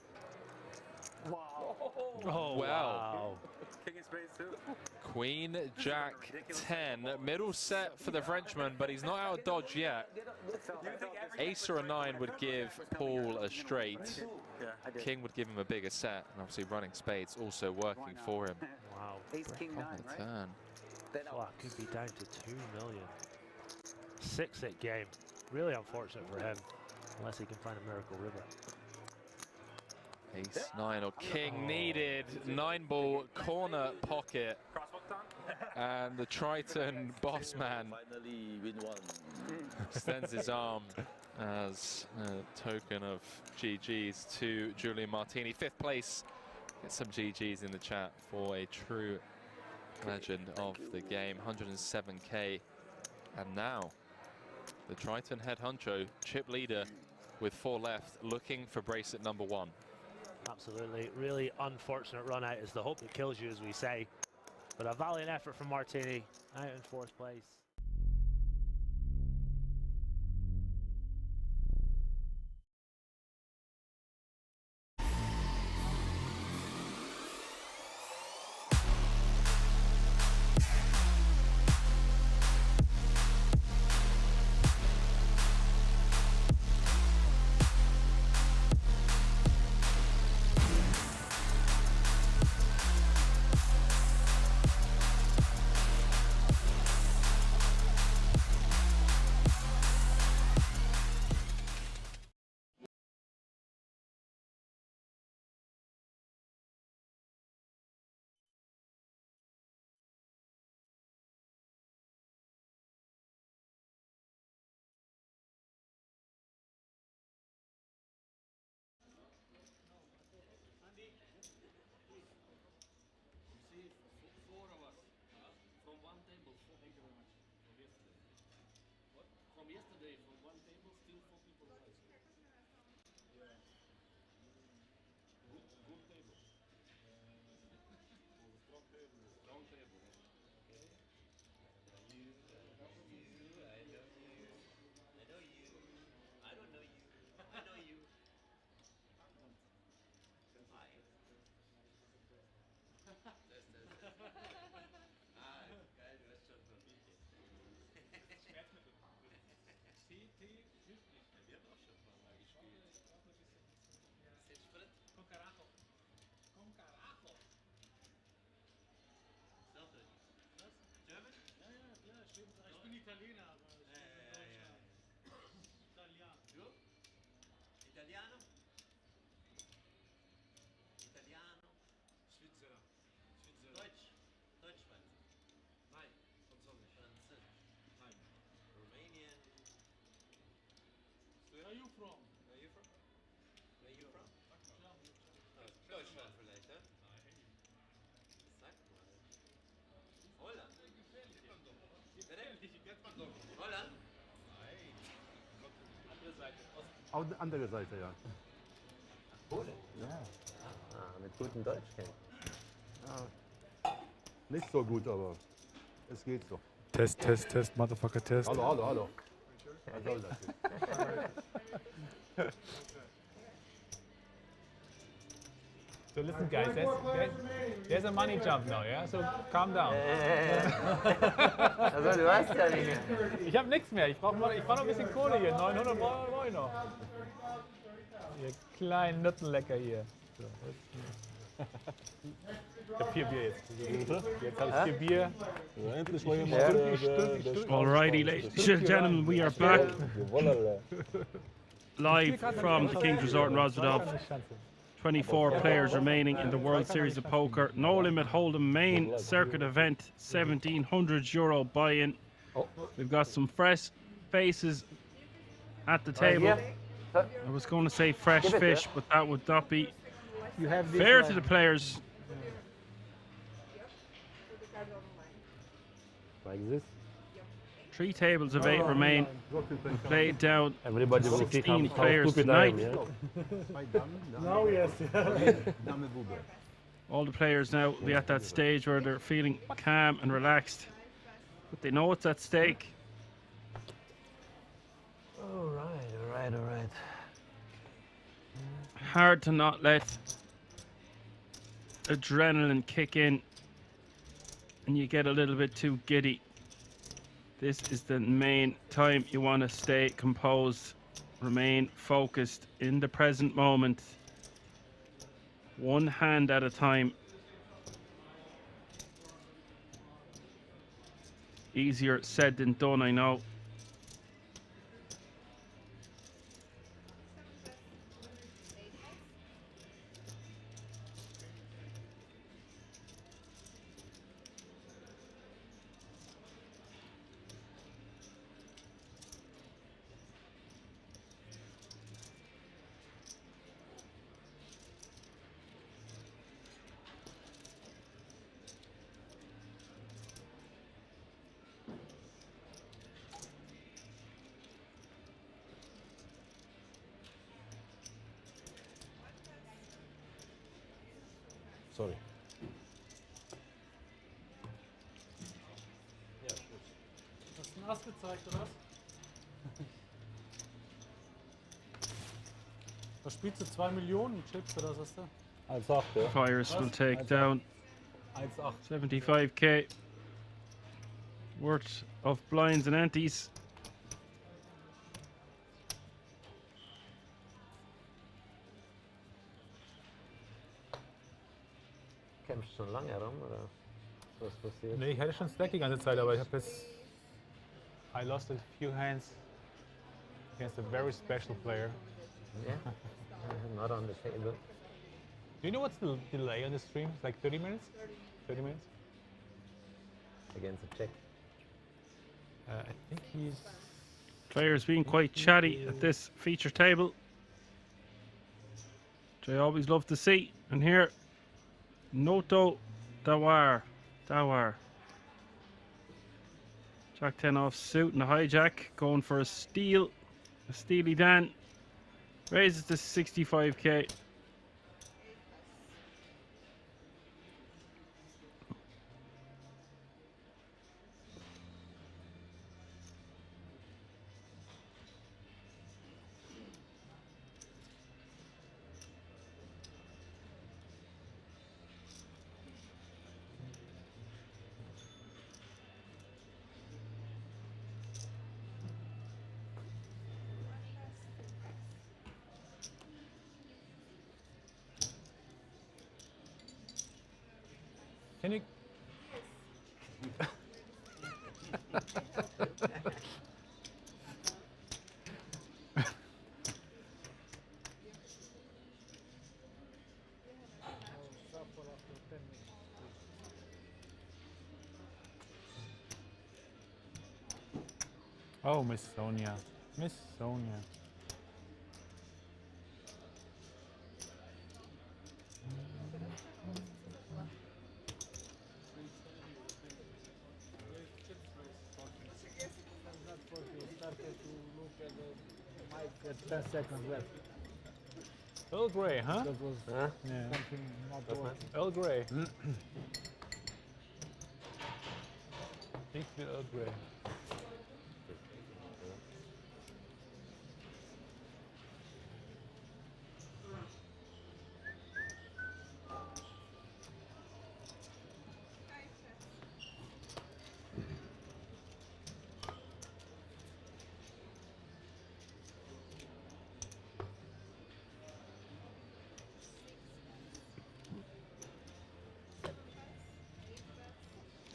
Oh, well. Wow. King in spades too. Queen, Jack, 10. Middle set for the Frenchman, but he's not out of dodge yet. Ace or a 9 would give Paul a straight. King would give him a bigger set, and obviously running spades also working for him. Wow. Ace King 9, right? Turn. Flat could be down to 2 million. 6-8 game. Really unfortunate for him, unless he can find a miracle river. Ace 9 or King needed. 9-ball corner pocket. And the Triton boss man Finally win 1. extends his arm as a token of GG's to Julian Martini. 5th place. Get some GG's in the chat for a true legend of the game. 107k. And now the Triton head honcho, chip leader with 4 left, looking for bracelet number 1. Absolutely, really unfortunate run out is the hope that kills you, as we say. But a valiant effort from Martini, out in 4th place. German? Ja, ja, klar. Ich bin Italiener, aber ich lebe in Deutschland. Italiano. Du? Italiano? Italiano? Schweizer. Deutsch? Deutschschweizer? Nein, Französisch. Französisch? Nein. Romanian? Where are you from? Where are you from? Where are you from? Deutschland vielleicht, ja? Sag mal. Holland? Holland? Andere Seite. Andere Seite, ja. Polen? Ja. Ah, mit gutem Deutsch kennen. Ja. Nicht so gut, aber es geht so. Test, Motherfucker, Test. Hallo. Was soll das jetzt? So listen guys, there's a money jump now, yeah? So calm down. Also du hast ja nicht mehr. Ich habe nichts mehr, ich brauche noch ein bisschen Kohle hier, 900 brauche ich noch. Ihr kleinen Nuttenlecker hier. So, ich habe 4 Bier jetzt. Jetzt habe ich 4 Bier. Alrighty, ladies and gentlemen, we are back live from the King's Resort in Rosvedov. 24 players remaining in the World Series of Poker. No Limit Hold'em main circuit event, €1,700 buy-in. We've got some fresh faces at the table. I was going to say fresh fish, but that would not be fair to the players. Like this? 3 tables of 8 remain. We've played down 16 players tonight. Now, yes. All the players now will be at that stage where they're feeling calm and relaxed, but they know it's at stake. All right. Hard to not let adrenaline kick in and you get a little bit too giddy. This is the main time you want to stay composed, remain focused in the present moment, one hand at a time. Easier said than done, I know. Sorry. Hast du einen Ass gezeigt, oder was? Was spielst du? 2 Millionen Chips oder was hast du? 1,8, ja. Fires will take down 1,8. 75k worth of blinds and antes. Kämpfst du schon lange herum, oder was passiert? Nee, ich hatte schon Stack die ganze Zeit, aber ich habe jetzt... I lost a few hands against a very special player. Yeah, not on the table. Do you know what's the delay on the stream? It's like 30 minutes? 30 minutes? Against a check. I think he's... Players being quite chatty at this feature table, which I always love to see. And here, Noto Dawar. Jack 10 off suit and a hijack, going for a steal. A Steely Dan. Raises to 65k. Can you? Oh, Miss Sonia. Miss Sonia. At 10 seconds left. Earl Grey, huh? That was something not working. Earl Grey. Big Earl Grey.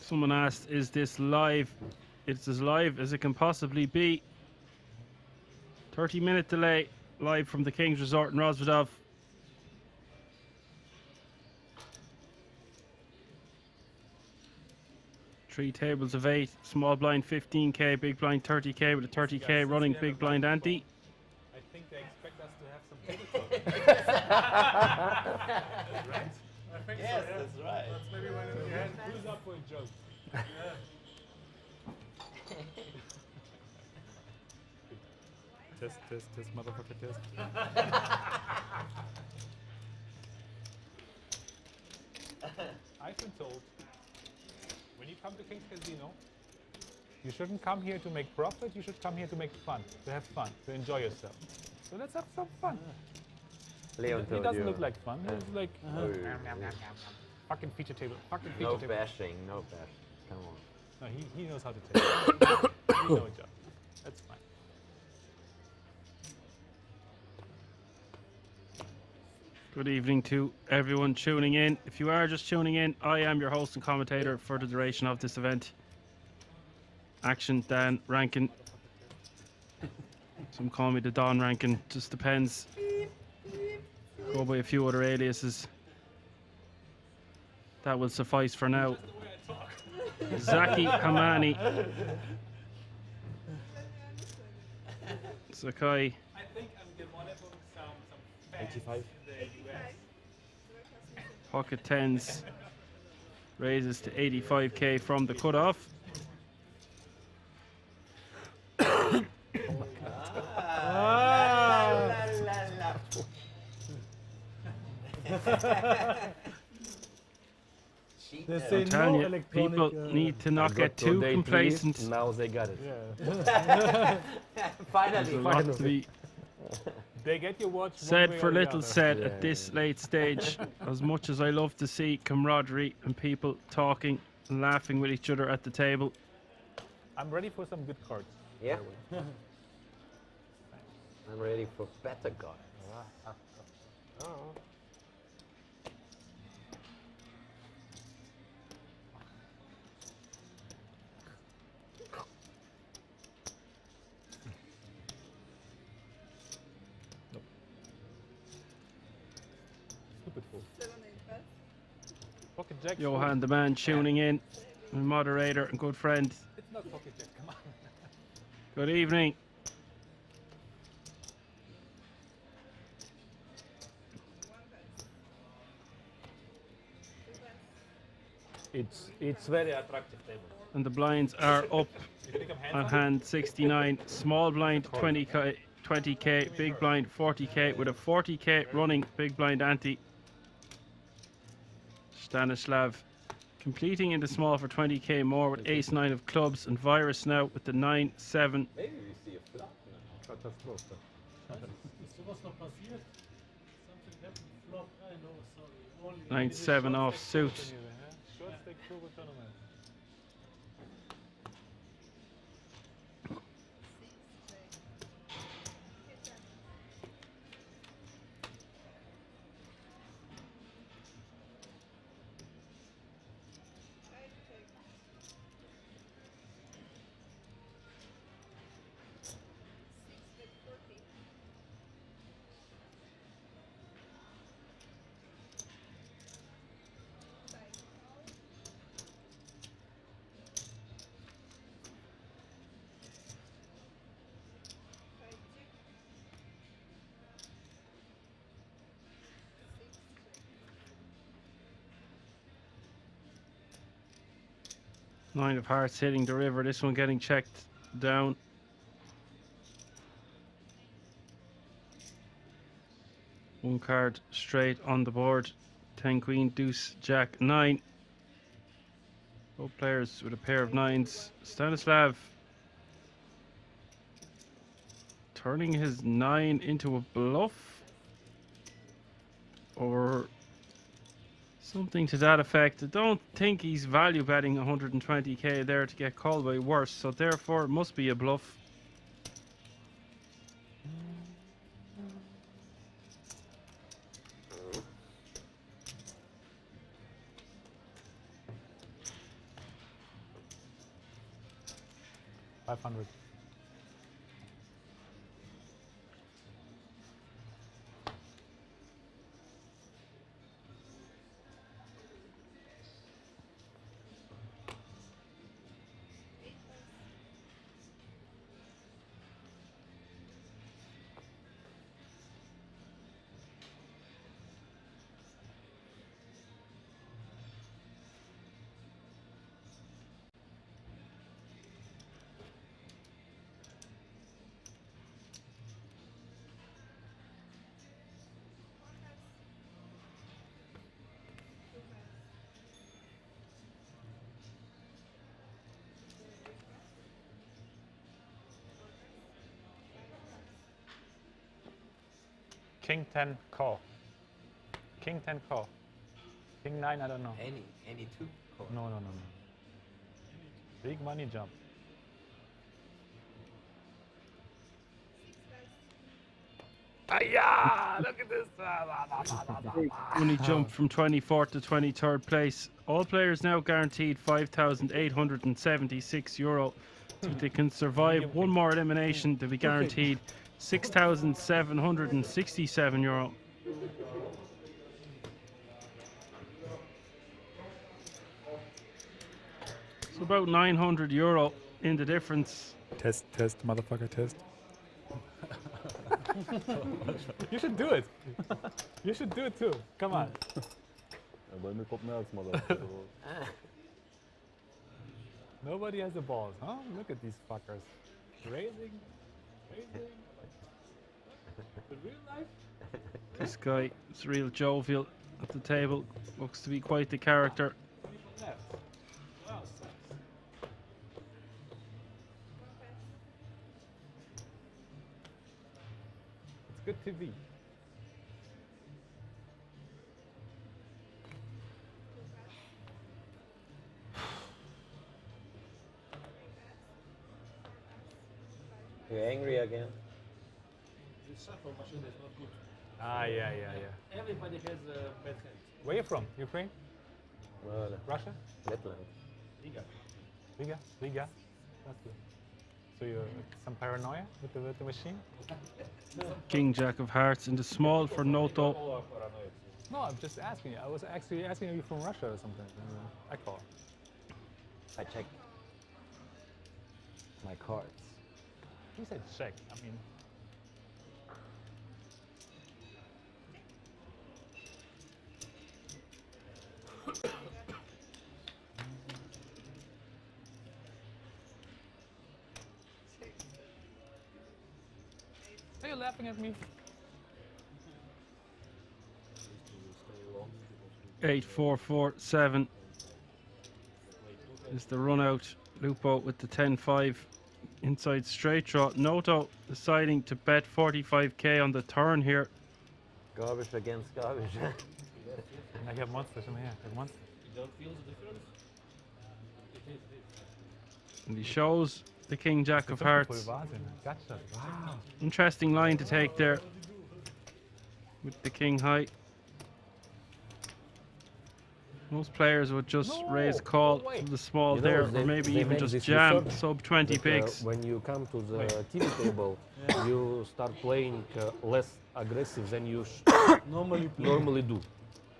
Someone asked, is this live? It's as live as it can possibly be. 30-minute delay, live from the King's Resort in Rosvedov. Three tables of 8, small blind 15k, big blind 30k with a 30k running big blind ante. I think they expect us to have some table talk. Right? I think Yes, so, yeah. that's right. That's maybe when in the end. Who's up for a joke? Test, motherfucker, test. I've been told, when you come to King's Casino, you shouldn't come here to make profit, you should come here to make fun, to have fun, to enjoy yourself. So let's have some fun. Leon He told doesn't you. look like fun, he's like, Oh, fucking feature table, fucking feature No table. bashing, no bashing. Come on. No, he knows how to take it. You know it, Joe. That's fine. Good evening to everyone tuning in. If you are just tuning in, I am your host and commentator for the duration of this event. Action Dan Rankin. Some call me the Don Rankin, just depends. Go by a few other aliases. That will suffice for now. Zaki Hamani. Sakai. I think I'm developing some fans 85. in the US. Pocket 10s. Raises to 85k from the cutoff. They say I'm telling no you, electronic, people need to not get too complacent. Now they got it. Yeah. Finally, There's a lot to be They get your watch one said way for or the little other. said at this late stage. As much as I love to see camaraderie and people talking and laughing with each other at the table, I'm ready for some good cards. Yeah. I'm ready for better guys. Stupid fool. Pocket Jack. Johan the man tuning in, my moderator and good friend. It's not Pocket Jack, come on. Good evening. It's very attractive table. And the blinds are up on hand 69, small blind 20k, 20k, big blind 40k with a 40k running big blind ante. Stanislav completing in the small for 20k more with ace 9 of clubs, and Virus now with the 9-7. Maybe we see a flop now. Katastrophe. Ist sowas noch passiert? Something happened, flop, I know, sorry. Only 9-7 off suit. Short stake turbo tournament. Nine of hearts hitting the river. This one getting checked down. One card straight on the board. 10 queen, deuce, jack, 9. Both players with a pair of 9s. Stanislav turning his 9 into a bluff, or something to that effect. I don't think he's value betting 120k there to get called by worse, so therefore it must be a bluff. $500. King 10 call. King 10 call. King 9, I don't know. Any two call. No. Big money jump. Yeah, look at this. Only jumped from 24th to 23rd place. All players now guaranteed €5,876. So if they can survive one more elimination, they'll be guaranteed €6,767. So about €900 in the difference. Test, motherfucker, test. You should do it. You should do it too. Come on. Nobody has the balls, huh? Look at these fuckers. Raising. The real life? This guy is real jovial at the table. Looks to be quite the character. Left. Well, it's good TV. You're angry again? The shuffle machine is not good. Yeah. Everybody has a bad hand. Where are you from? Ukraine? Russia? Letland. Riga. That's good. So you some paranoia with the machine? King Jack of Hearts in the small for Noto. No, I'm just asking you. I was actually asking, are you from Russia or something? I call. I checked my cards. You said check. I mean. Are you laughing at me? 8-4-4-7 is the run out. Lupo with the 10-5 inside straight draw. Noto deciding to bet 45k on the turn here. Garbage against garbage. I have monsters in here. Monsters. You don't feel the difference? And he shows the King Jack of Hearts. Gotcha. Wow. Interesting line to take there with the King high. Most players would just raise call to the small there, or maybe even just jam sub 20 pigs. When you come to the TV table, you start playing less aggressive than you normally do.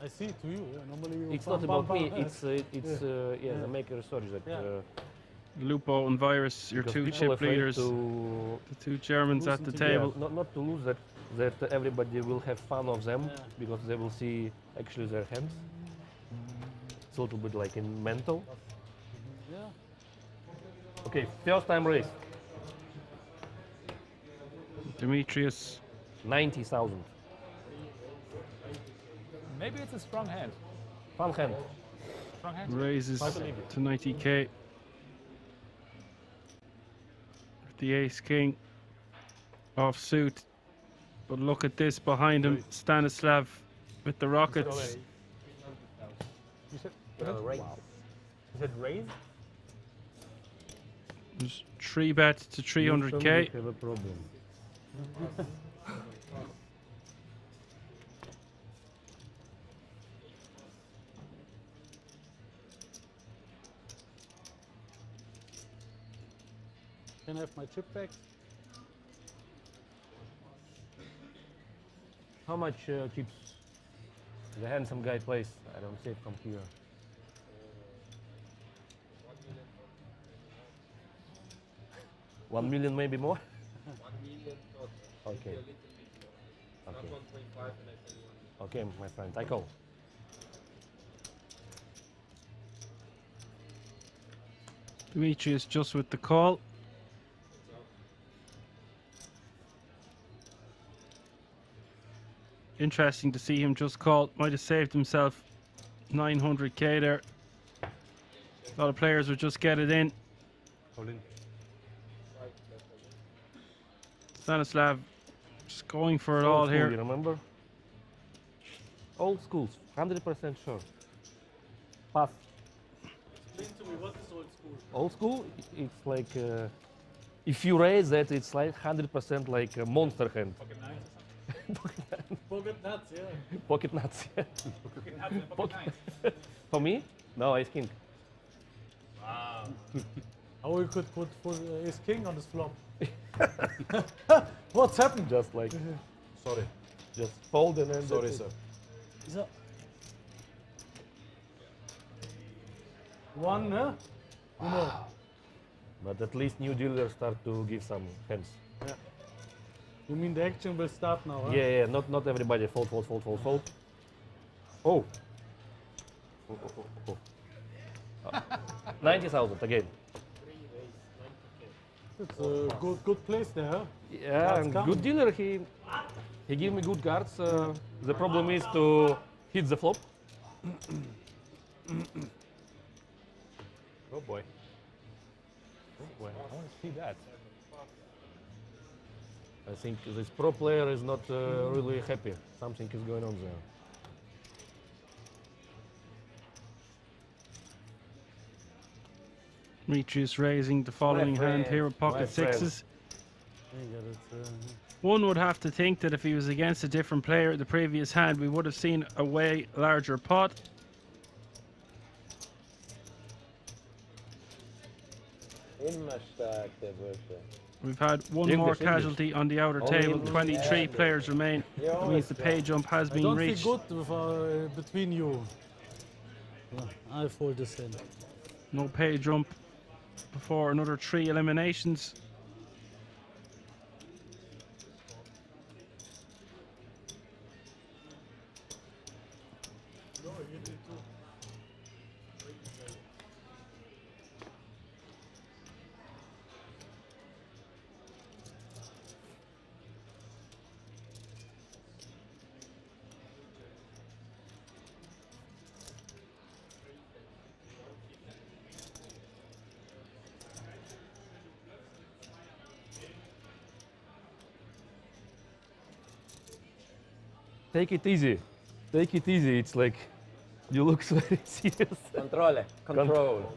I see it to you. Yeah. Normally you It's not about me. It's the maker. Sorry that. Lupo and Virus, your two chip leaders, the two Germans at the table. Not to lose that everybody will have fun of them because they will see actually their hands. It's a little bit like in mental. Yeah. Okay, first time raise. Demetrius. 90,000. Maybe it's a strong hand. Fun hand. Strong hand. Raises I believe it. to 90k. The ace king off suit. But look at this behind him, Stanislav with the rockets. You said raise. You said raise? There's 3 bet to 300k. Have a problem. Can I have my chip back? How much chips the handsome guy plays? I don't see it from here. $1 million, maybe more? 1 million not. Okay. Okay. 1.5 and I tell you 1. Okay, my friend, I call. Demetrius just with the call. Interesting to see him just call. Might have saved himself 900k there. A lot of players would just get it in. Hold in. Stanislav just going for it Old all school, here. You remember? Old schools, 100% sure. Pass. Explain to me what is old school. Old school, it's like if you raise that, it's like 100% like a monster hand. Pocket nuts, yeah. Pocket nuts. Yeah. Pocket nuts and pocket nines. For me? No, ace king. Wow. How we could put ace king on this flop? What's happened? Just like, Sorry. just fold and then. Sorry, that's sir. it. So, one, huh? You know. But at least new dealers start to give some hands. Yeah. You mean the action will start now, huh? Yeah, yeah, not everybody fold, fold, fold, fold, fold. Oh. 90,000 again. It's a good place there, huh? Yeah, Cards and come. good dealer. He gave me good cards. The problem is to hit the flop. Oh boy. Oh boy, I want to see that. I think this pro player is not really happy. Something is going on there. Demetrius raising the following hand here with pocket sixes. One would have to think that if he was against a different player the previous hand, we would have seen a way larger pot. We've had one more casualty on the outer table. 23 players remain. That means the pay jump has been I don't reached. feel good with, between you. Yeah, I fold this in. No pay jump before another 3 eliminations. Take it easy. Take it easy. It's like you look very serious. Control.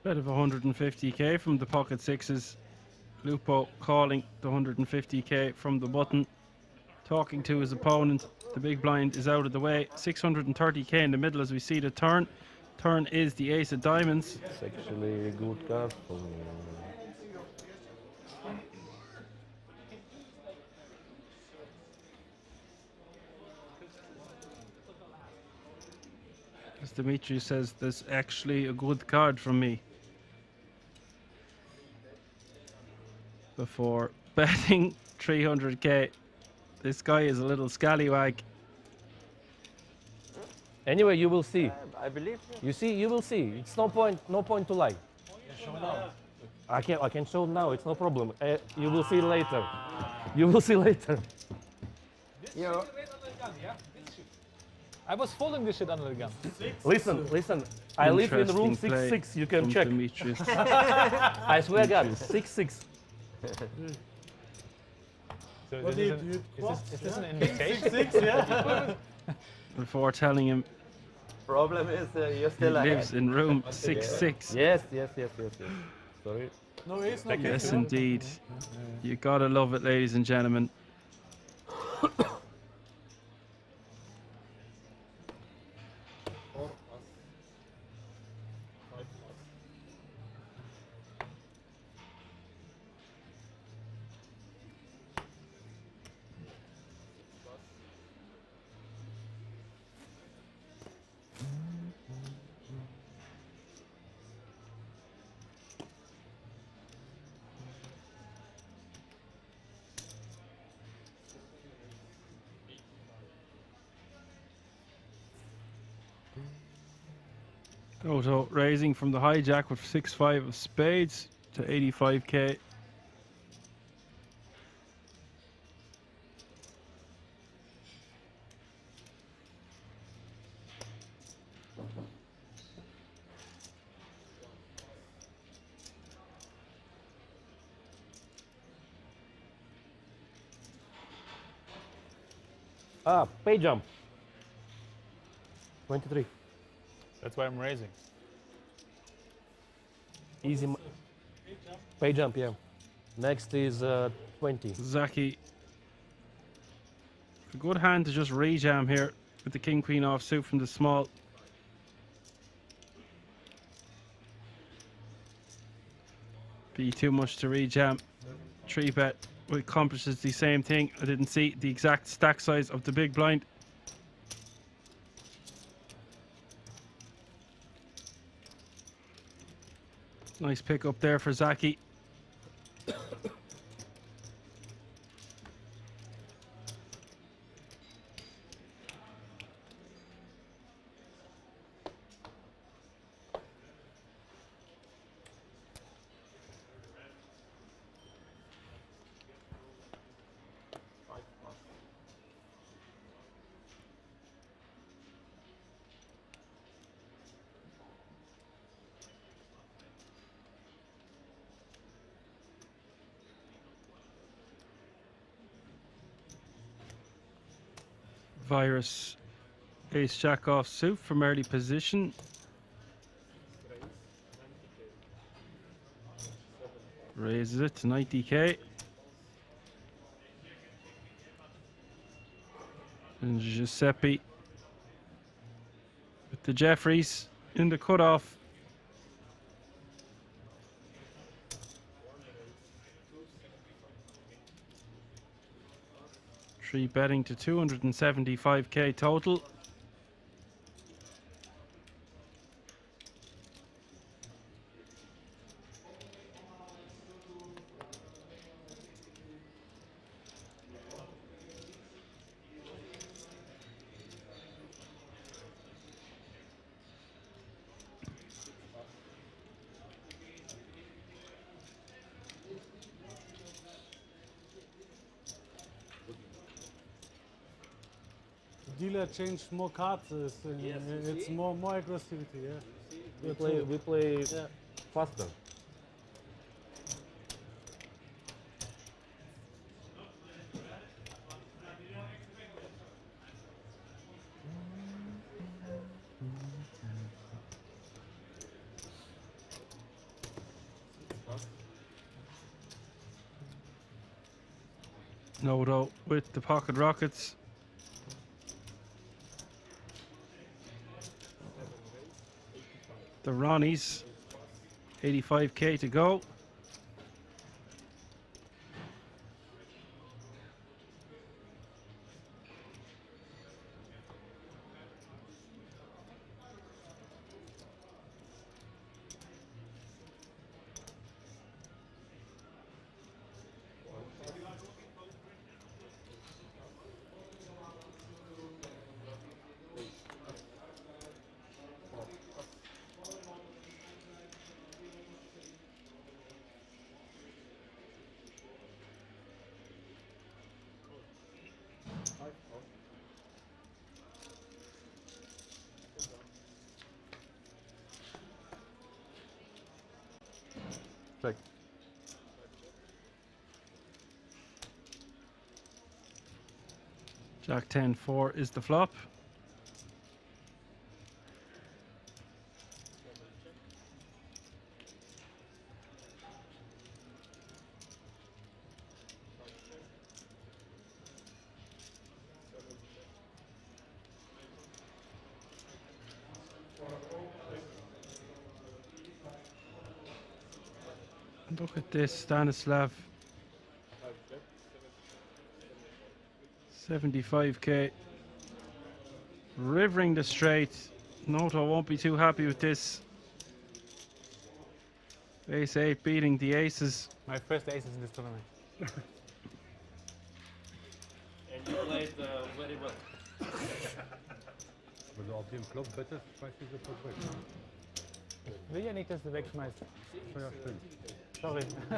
Bit of 150k from the pocket sixes. Lupo calling the 150k from the button. Talking to his opponent. The big blind is out of the way. 630k in the middle as we see the turn. Turn is the ace of diamonds. It's actually a good card for me. As Dimitri says, there's actually a good card from me. Before betting 300k. This guy is a little scallywag. Anyway, you will see. I believe You see, you will see. It's no point to lie. Show now. I can show now. It's no problem. You will see later. You will see later. This shit right under the gun, yeah? This shit. I was folding this shit under the gun. Listen. I live in room 6-6. You can check. I swear God, 6-6. So What this did you? is this an invitation? 6-6, yeah. Before telling him Problem is you're still he lives in room 6-6. Yes. Sorry. No ace, no Yes, king. indeed. You gotta love it, ladies and gentlemen. Toto raising from the hijack with 6-5 of spades to 85k. Pay jump. 23. That's why I'm raising. Easy. Pay jump, yeah. Next is 20. Zaki. A good hand to just rejam here with the king queen offsuit from the small. Be too much to rejam. 3-bet accomplishes the same thing. I didn't see the exact stack size of the big blind. Nice pick up there for Zaki. Virus ace jack off suit from early position. Raises it to 90k. And Giuseppe with the Jeffries in the cutoff. Three betting to 275k total. Dealer changed more cards. It's more aggressivity. Yeah. We play faster. Noto with the pocket rockets. The Ronnies, 85k to go. Check. Jack 10-4 is the flop. Look at this, Stanislav. 75k. Rivering the straight. Noto won't be too happy with this. Ace 8 beating the aces. My first aces in this tournament. And you played very well. Wenn du auf dem Knopf bettest, schmeißt du sofort weg. Will ja nicht, dass du wegschmeißt. Ja, stimmt. Sorry. I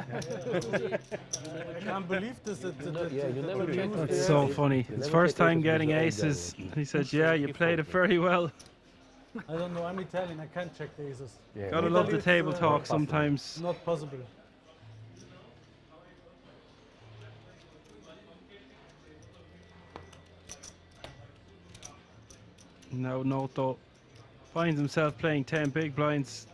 can't believe this. That's so funny. His first time getting aces. He said, yeah, you played it very well. I don't know, I'm Italian, I can't check the aces. Yeah. Gotta love the table talk sometimes. Not possible. Now Noto finds himself playing 10 big blinds.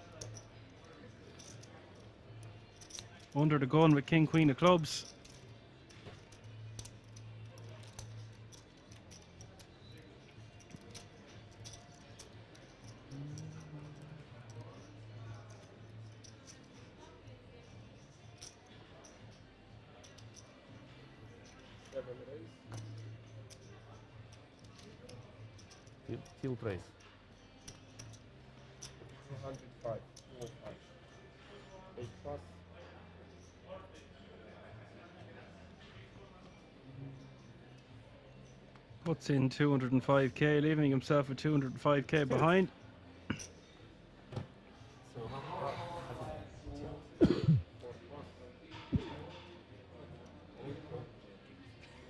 Under the gun with King Queen of clubs. Tilt raise. 205. 205. 8 plus. Puts in 205k, leaving himself with 205k behind.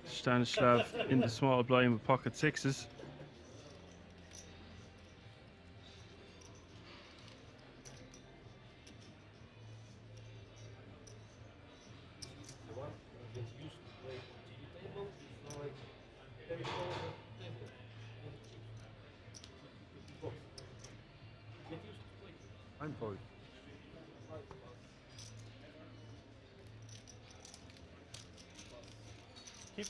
Stanislav in the small blind with pocket sixes. I'm for it. Keep.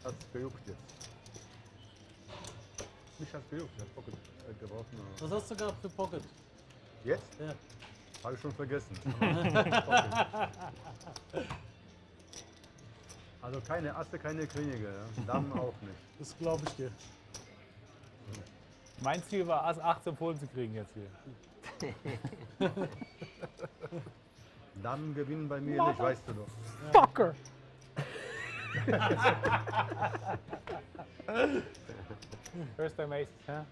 Hat's gejuckt jetzt. Mich hat's gejuckt, ich hab Pocket geworfen. Was hast du gehabt für Pocket? Jetzt? Ja. Habe ich schon vergessen. Also keine Asse, keine Könige, ja? Damen auch nicht. Das glaube ich dir. Mein Ziel war, Ass 8 zum Polen zu kriegen jetzt hier. Damen gewinnen bei mir nicht, weißt du doch. Fucker! First time ace, huh?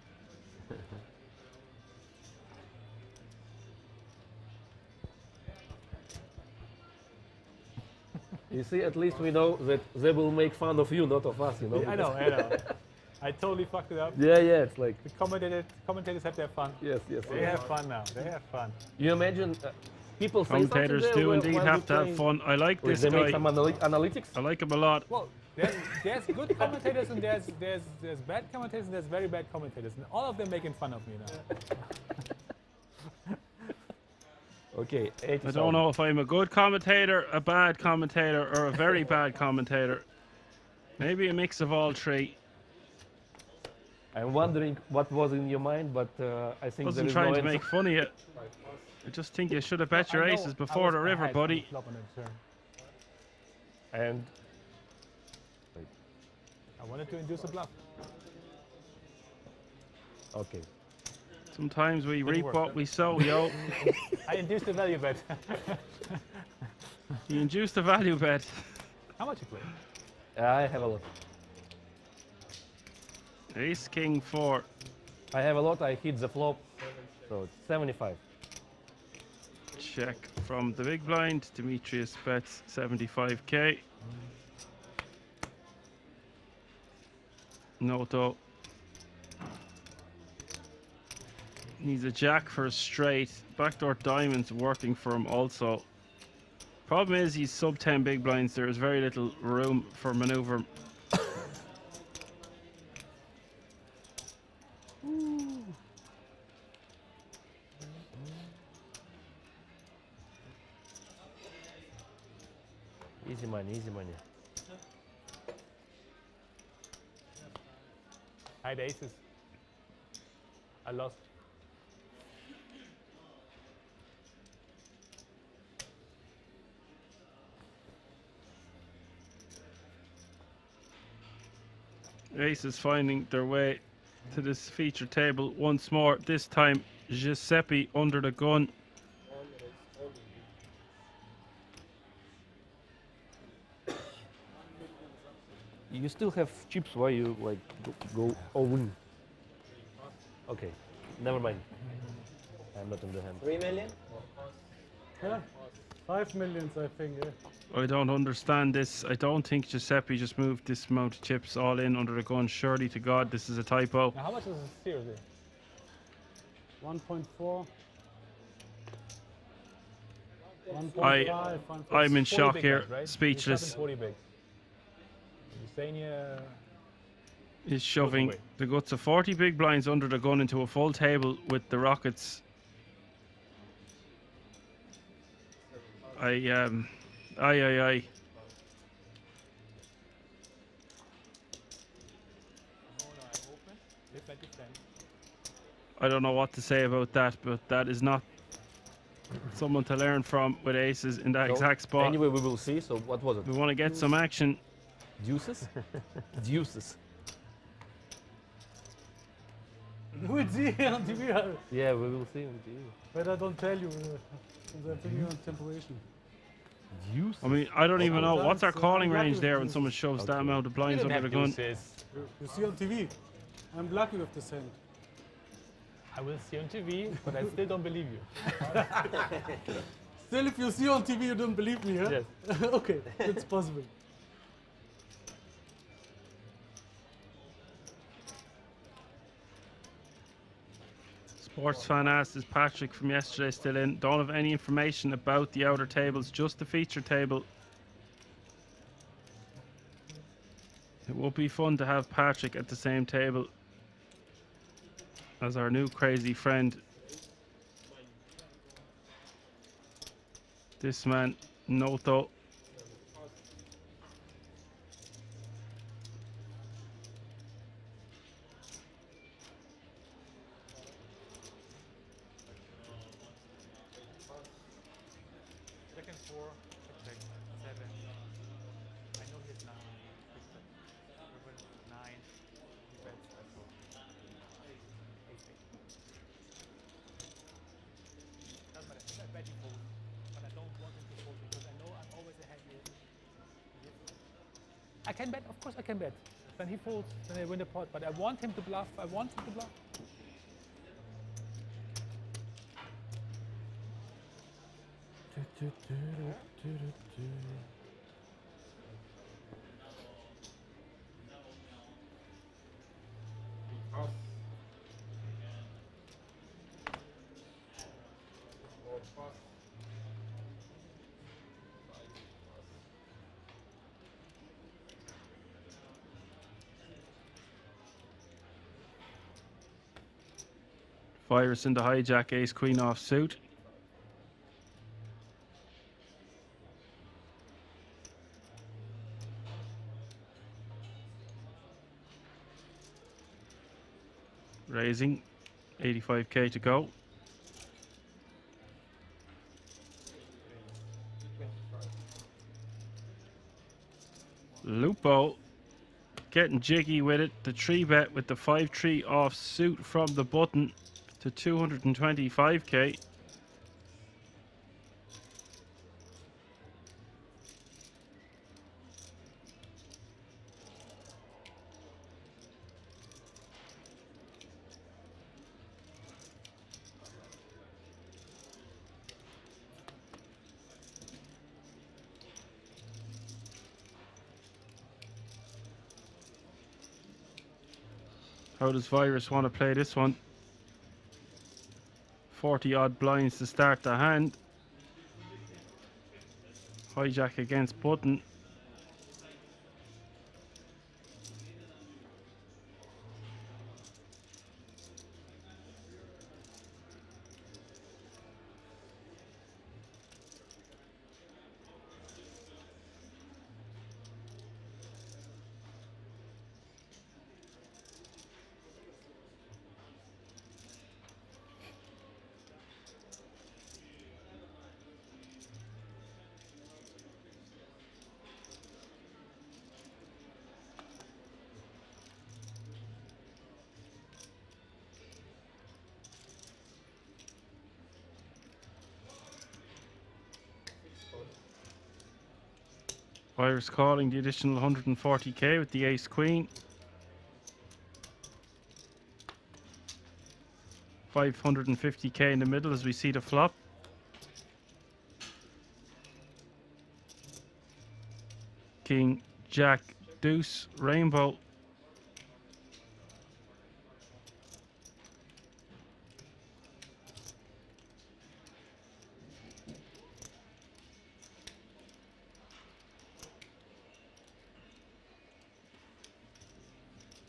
You see, at least we know that they will make fun of you, not of us, you know? I know, I know. I totally fucked it up. Yeah, yeah, it's like... The commentators have their fun. Yes, yes. They have fun now, they have fun. You imagine people say Commentators something do there indeed while have to have playing. fun. I like Or this they guy. make some analytics. I like him a lot. Well, there's good commentators and there's bad commentators and there's very bad commentators. And all of them making fun of me now. Okay, I don't know if I'm a good commentator, a bad commentator, or a very bad commentator. Maybe a mix of all three. I'm wondering what was in your mind, but I think Wasn't there is trying no to make answer. fun of you. I just think you should have bet your I know aces I before was the river, ahead buddy. on the flop on the turn. And I wanted to induce a bluff. okay. Sometimes we Didn't reap work. what we sow, yo. I induced a value bet. You induced a value bet. How much you play? I have a lot. Ace, king, 4. I have a lot. I hit the flop, so it's 75. Check from the big blind. Demetrius bets 75k. Noto Needs a jack for a straight. Backdoor diamonds working for him also. Problem is he's sub 10 big blinds. There is very little room for maneuver. Easy money, easy money. I had aces. I lost. Aces finding their way to this feature table once more. This time Giuseppe under the gun. You still have chips. Why you like go all in? Okay, never mind. I'm not in the hand. 3 million? Yeah, 5 millions, I think. Yeah. I don't understand this. I don't think Giuseppe just moved this amount of chips all in under the gun. Surely to God, this is a typo. Now, how much is this seriously? 1.4. I'm in shock 40 big here, ones, right? speechless. He's 40 big. Yesenia Is shoving the guts of 40 big blinds under the gun into a full table with the Rockets. Aye. I don't know what to say about that, but that is not someone to learn from with aces in that So, exact spot. Anyway, we will see. So what was it? We want to get some action. Deuces? Deuces. We will see on TV. Yeah, we will see on TV. But I don't tell you. I'm thinking on temperation. Deuces? I mean, I don't even know. What's our That's, calling I'm lucky range with there when deuces. someone shoves that amount of blinds You under the gun? You see on TV. I'm lucky with this hand. I will see on TV, but I still don't believe you. Still, if you see on TV, you don't believe me, huh? Yes. Okay, it's possible. Sports fan asked, is Patrick from yesterday still in? Don't have any information about the outer tables, just the feature table. It would be fun to have Patrick at the same table as our new crazy friend. This man, Noto. Second 4, check 7. I know he's 9. Ribbon 9. Defense also. 8. Doesn't matter. I bet he folds, but I don't want him to fold because I know I'm always ahead here. I can bet, of course I can bet. Then he folds, then I win the pot. But I want him to bluff. I want him to bluff. Virus in the hijack, ace queen off suit. Raising, 85k to go. Lupo getting jiggy with it. The 3-bet with the 5-3 off suit from the button to 225k. How does Virus want to play this one? 40 odd blinds to start the hand. Hijack against button. Virus calling the additional 140k with the ace queen. 550k in the middle as we see the flop. King, Jack, Deuce, Rainbow.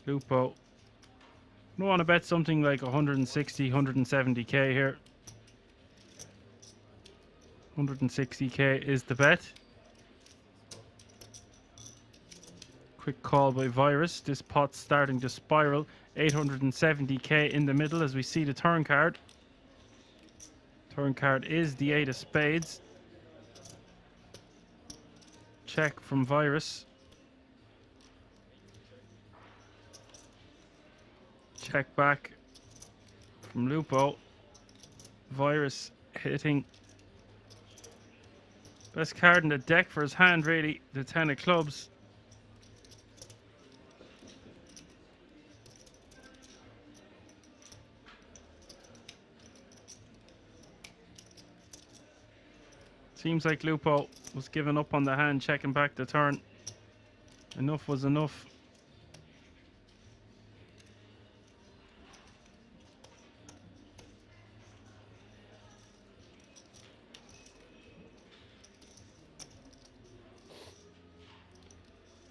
Lupo. I want to bet something like 160, 170k here. 160k is the bet. Quick call by Virus. This pot's starting to spiral. 870k in the middle as we see the turn card. Turn card is the 8 of spades. Check from Virus. Check back from Lupo. Virus hitting. Best card in the deck for his hand, really. The 10 of clubs. Seems like Lupo was giving up on the hand, checking back the turn. Enough was enough.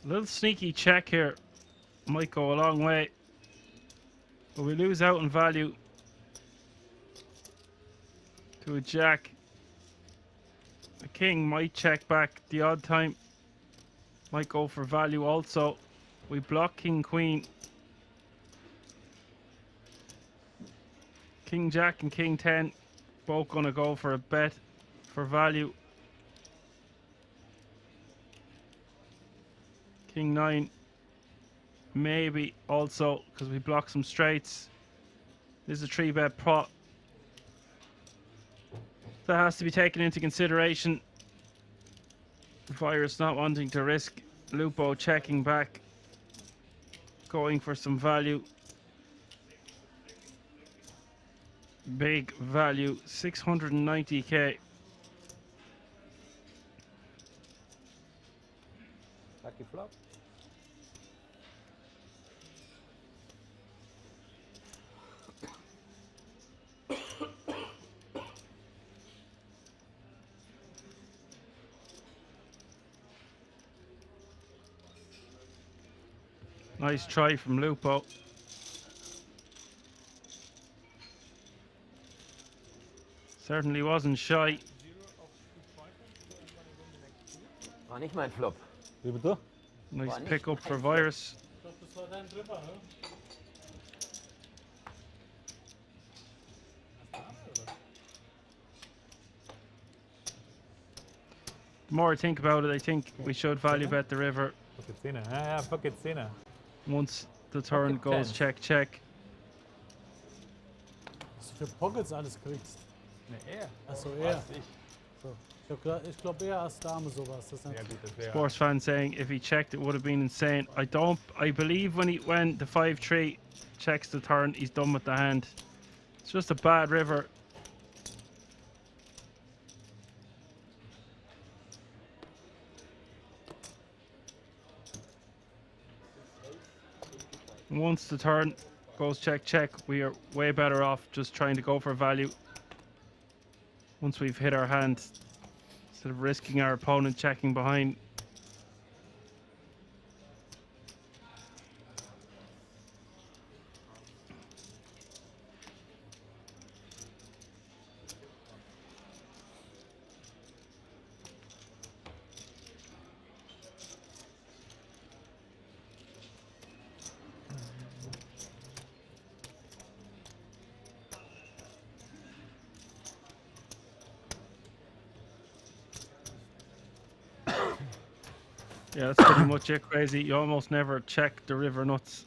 A little sneaky check here might go a long way, but we lose out in value to a jack. A king might check back the odd time, might go for value also. We block king queen. King jack and king 10 both gonna go for a bet for value. King 9 maybe also because we block some straights. This is a 3-bet pot. That has to be taken into consideration. Virus not wanting to risk. Lupo checking back. Going for some value. Big value. 690k. Lucky flop. Nice try from Lupo. Certainly wasn't shy. War nicht mein Flop. Wie bitte? Nice pick up for Virus. Ich glaube, das war dein Tripper, ne? The more I think about it, I think we should value bet the river. Pocket 10. Ja, Pocket 10. Once the turn goes check, check. Was du für Pockets alles kriegst. Ne, er. Achso, er. So. Ich glaube eher als Dame sowas. Das ist Sports fan saying if he checked it would have been insane. I believe when the 5-3 checks the turn, he's done with the hand. It's just a bad river. Once the turn goes check, check, we are way better off just trying to go for value. once we've hit our hand, instead of risking our opponent checking behind. Yeah, that's pretty much it, Crazy. You almost never check the river nuts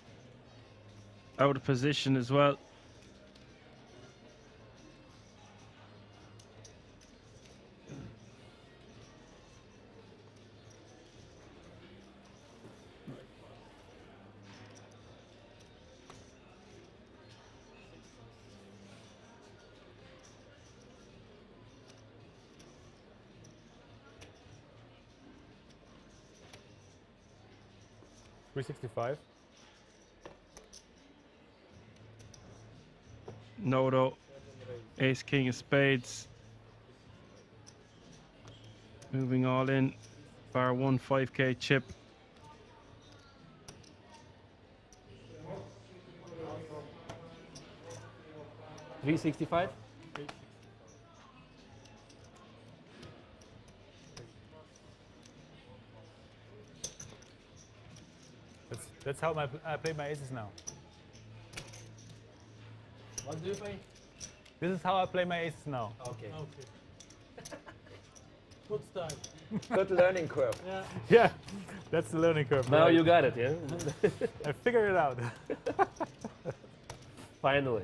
out of position as well. $365. Nodo, ace, king of spades. Moving all in, bar 1 5k chip. $365. That's how I play my aces now. What do you play? This is how I play my aces now. Okay. Okay. Good style. Good learning curve. Yeah. Yeah, that's the learning curve. Now right? you got it, yeah? I figured it out. Finally.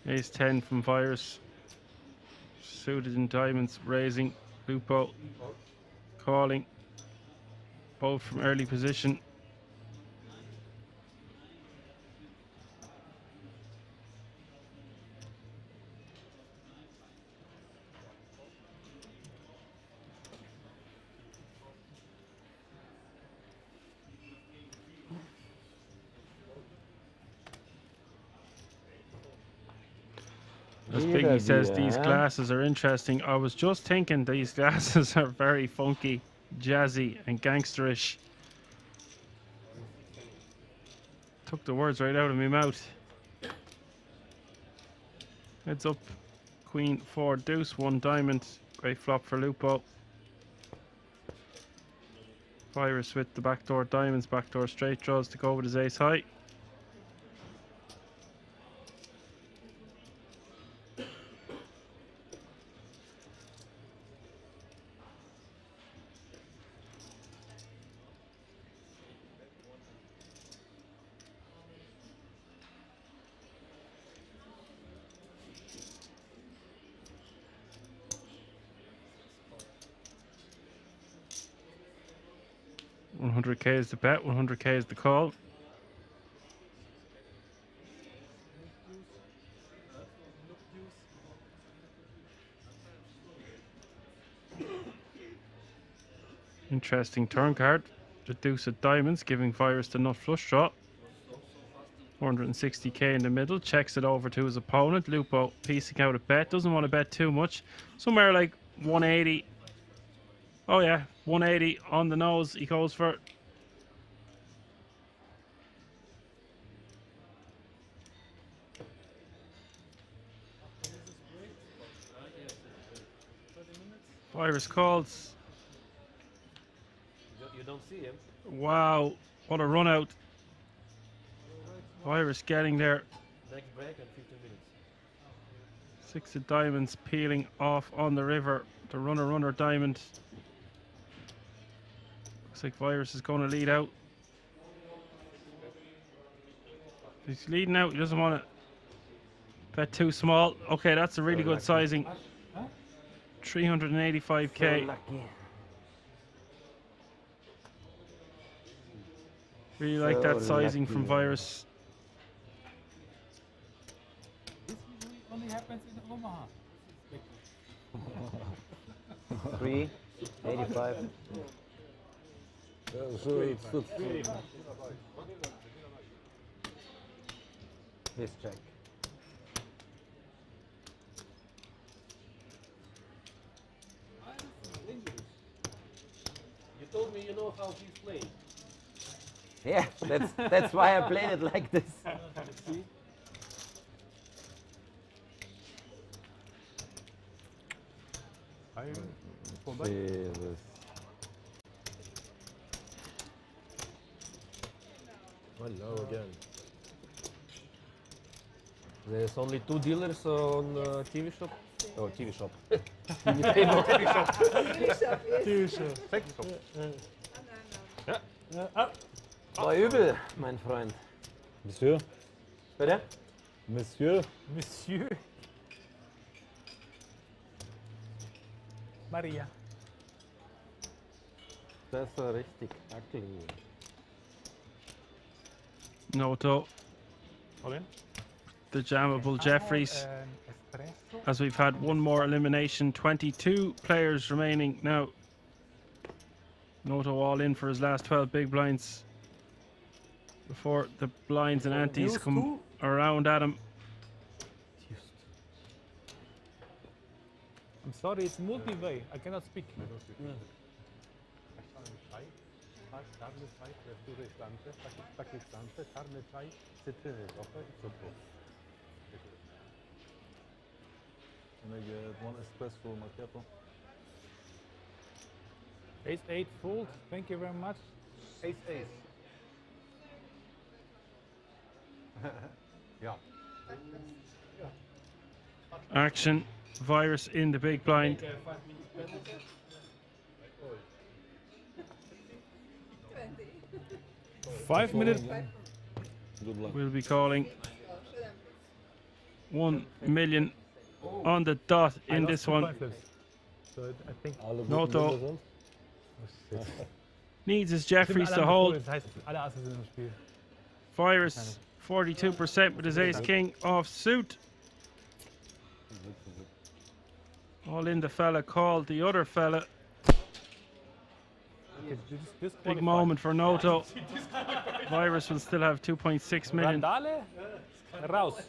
Ace 10 from Virus. Suited in diamonds, raising. Lupo. Calling. Both from early position. As Biggie says, these glasses are interesting. I was just thinking these glasses are very funky, jazzy, and gangsterish. Took the words right out of my mouth. Heads up, Queen 4 deuce, 1 diamond. Great flop for Lupo. Virus with the backdoor diamonds, backdoor straight draws to go with his ace high. $100k is the bet, 100k is the call. Interesting turn card. The deuce of diamonds, giving Virus the nut flush draw. 460k in the middle, checks it over to his opponent. Lupo piecing out a bet, doesn't want to bet too much. Somewhere like 180. Oh yeah, 180 on the nose, he goes for it. Virus calls. You don't see him. Wow, what a run out. Virus getting there. Next break in 15 minutes. 6 of diamonds peeling off on the river. The runner diamond. Looks like Virus is going to lead out. He's leading out. He doesn't want to bet too small. Okay, that's a really good sizing. 385k. Really like that sizing from Virus. This usually only happens in Omaha. 385. Please check. You told me you know how he's playing. Yeah, that's why I played it like this. See? Jesus. Hello again. There's only 2 dealers on TV shop. Oh, TV shop. TV shop. TV shop. Sex shop. War übel, mein Freund. Monsieur? Bitte? Monsieur? Monsieur. Maria. Das war richtig ugly. Noto. The jammable Jeffries. As we've had one more elimination, 22 players remaining now. Noto all in for his last 12 big blinds before the blinds and antes come around at him. I'm sorry, it's multi-way. I cannot speak. Can I get one espresso macchiato? Ace-8 fold. Thank you very much. Ace-Ace. Yeah. Action. Virus in the big blind. Five minutes. We'll be calling 1 million on the dot in this one. So I think Noto needs his Jeffries to hold. Virus 42% with his ace king off suit. All in the fella called the other fella. Big moment for Noto. Virus will still have 2.6 million. Randale? Raus.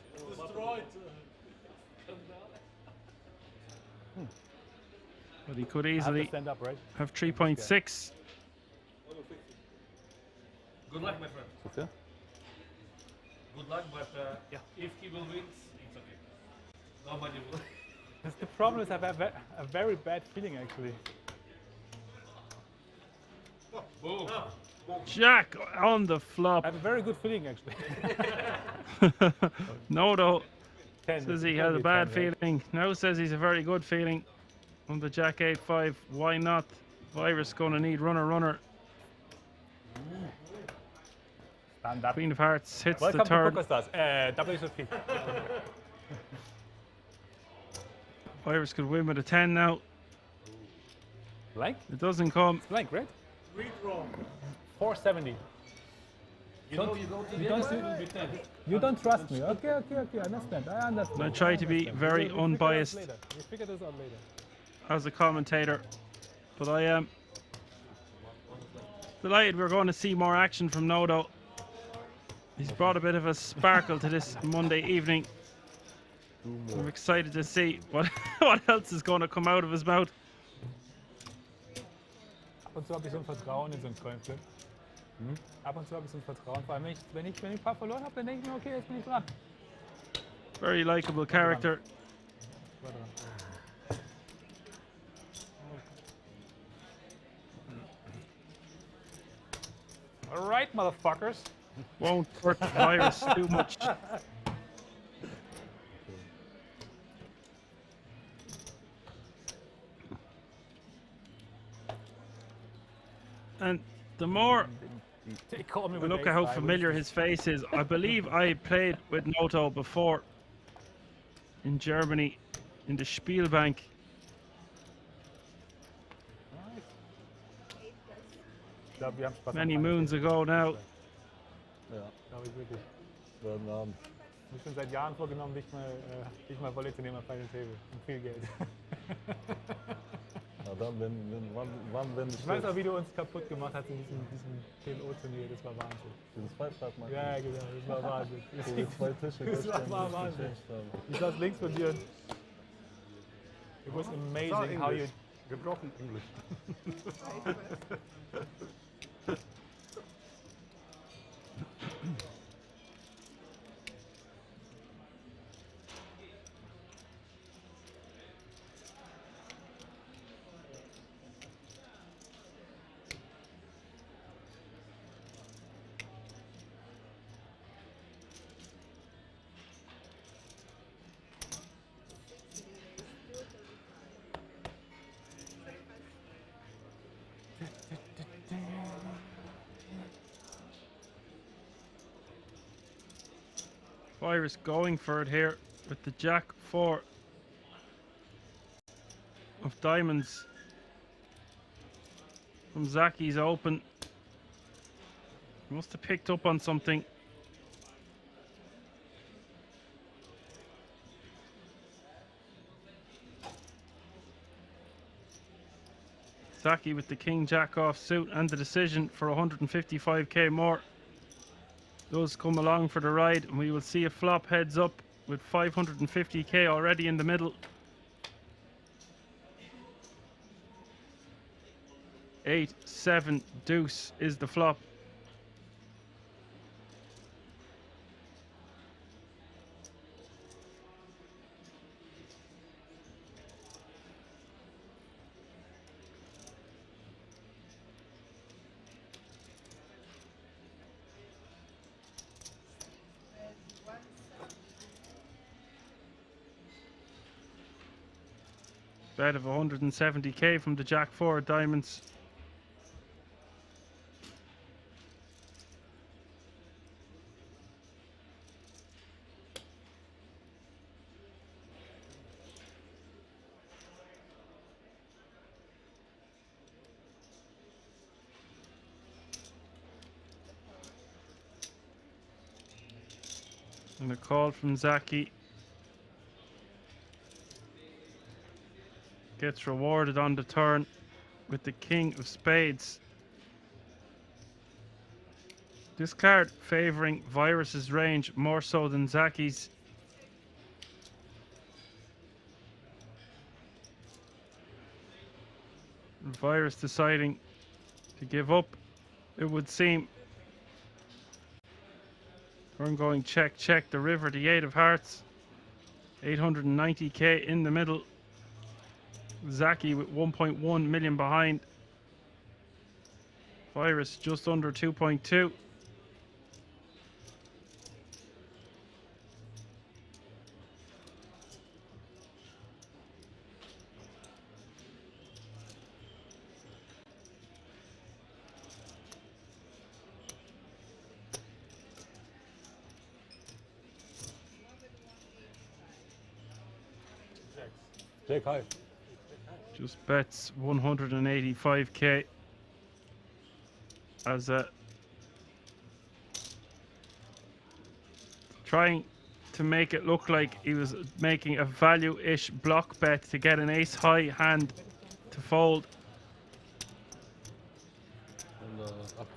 But he could easily stand up, right? have 3.6. Good luck, my friend. Okay. Good luck, but if he will win, it's okay. Nobody will. The problem is I have a very bad feeling actually. Boom. Jack on the flop. I have a very good feeling actually. Noto 10, says he has a bad feeling. Now says he's a very good feeling. On the Jack 8-5, why not? Virus gonna need runner. Stand up. Queen of Hearts hits Welcome the third. to PokerStars. WSOP. Virus could win with a 10 now. Blank? It doesn't come. Blank, right? Read wrong. 470. You know you go to the end. You don't trust me. Okay, I understand. I understand. I try to be very unbiased We'll figure this out later. as a commentator, but I am delighted we're going to see more action from Noto. He's brought a bit of a sparkle to this Monday evening. I'm excited to see what else is going to come out of his mouth. Ab und zu habe ich so ein Vertrauen in so einen Coinflip. Ab und zu habe ich so ein Vertrauen. Vor allem, wenn ich ein paar verloren habe, dann denke ich mir, okay, jetzt bin ich dran. Very likable character. All right, motherfuckers. Won't hurt the Virus too much. And the more Call me Well, with look ace at how five. familiar his face is. I believe I played with Noto before in Germany in the Spielbank. Ich glaube, wir haben Spaß am Many Final moons Table. ago now. Ja, glaube ich wirklich. Guten Abend. Ich habe schon seit Jahren vorgenommen, dich mal Volley zu nehmen am Final Table. Und viel Geld. Na dann, wenn Ich weiß auch, wie du uns kaputt gemacht hast in diesem TLO-Turnier. Das war Wahnsinn. Dieses Five-Card machen. Ja, genau. Das war Wahnsinn. Wo wir 2 Tische Das war Wahnsinn. Ich saß links von dir. It was amazing how you... Gebrochen Englisch. Virus going for it here with the Jack 4 of diamonds from Zaki's open. He must have picked up on something. Zaki with the King Jack off suit and the decision for 155k more. Does come along for the ride, and we will see a flop heads up with 550k already in the middle. 8-7 deuce is the flop. Bet of 170k from the Jack 4 diamonds. And a call from Zaki. Gets rewarded on the turn with the King of Spades. This card favouring Virus's range more so than Zaki's. Virus deciding to give up, it would seem. Turn going check, check. The river, the 8 of hearts. 890k in the middle. Zaki with 1.1 million behind. Virus just under 2.2. Jack high. Just bets 185k as a trying to make it look like he was making a value-ish block bet to get an ace high hand to fold. And, up.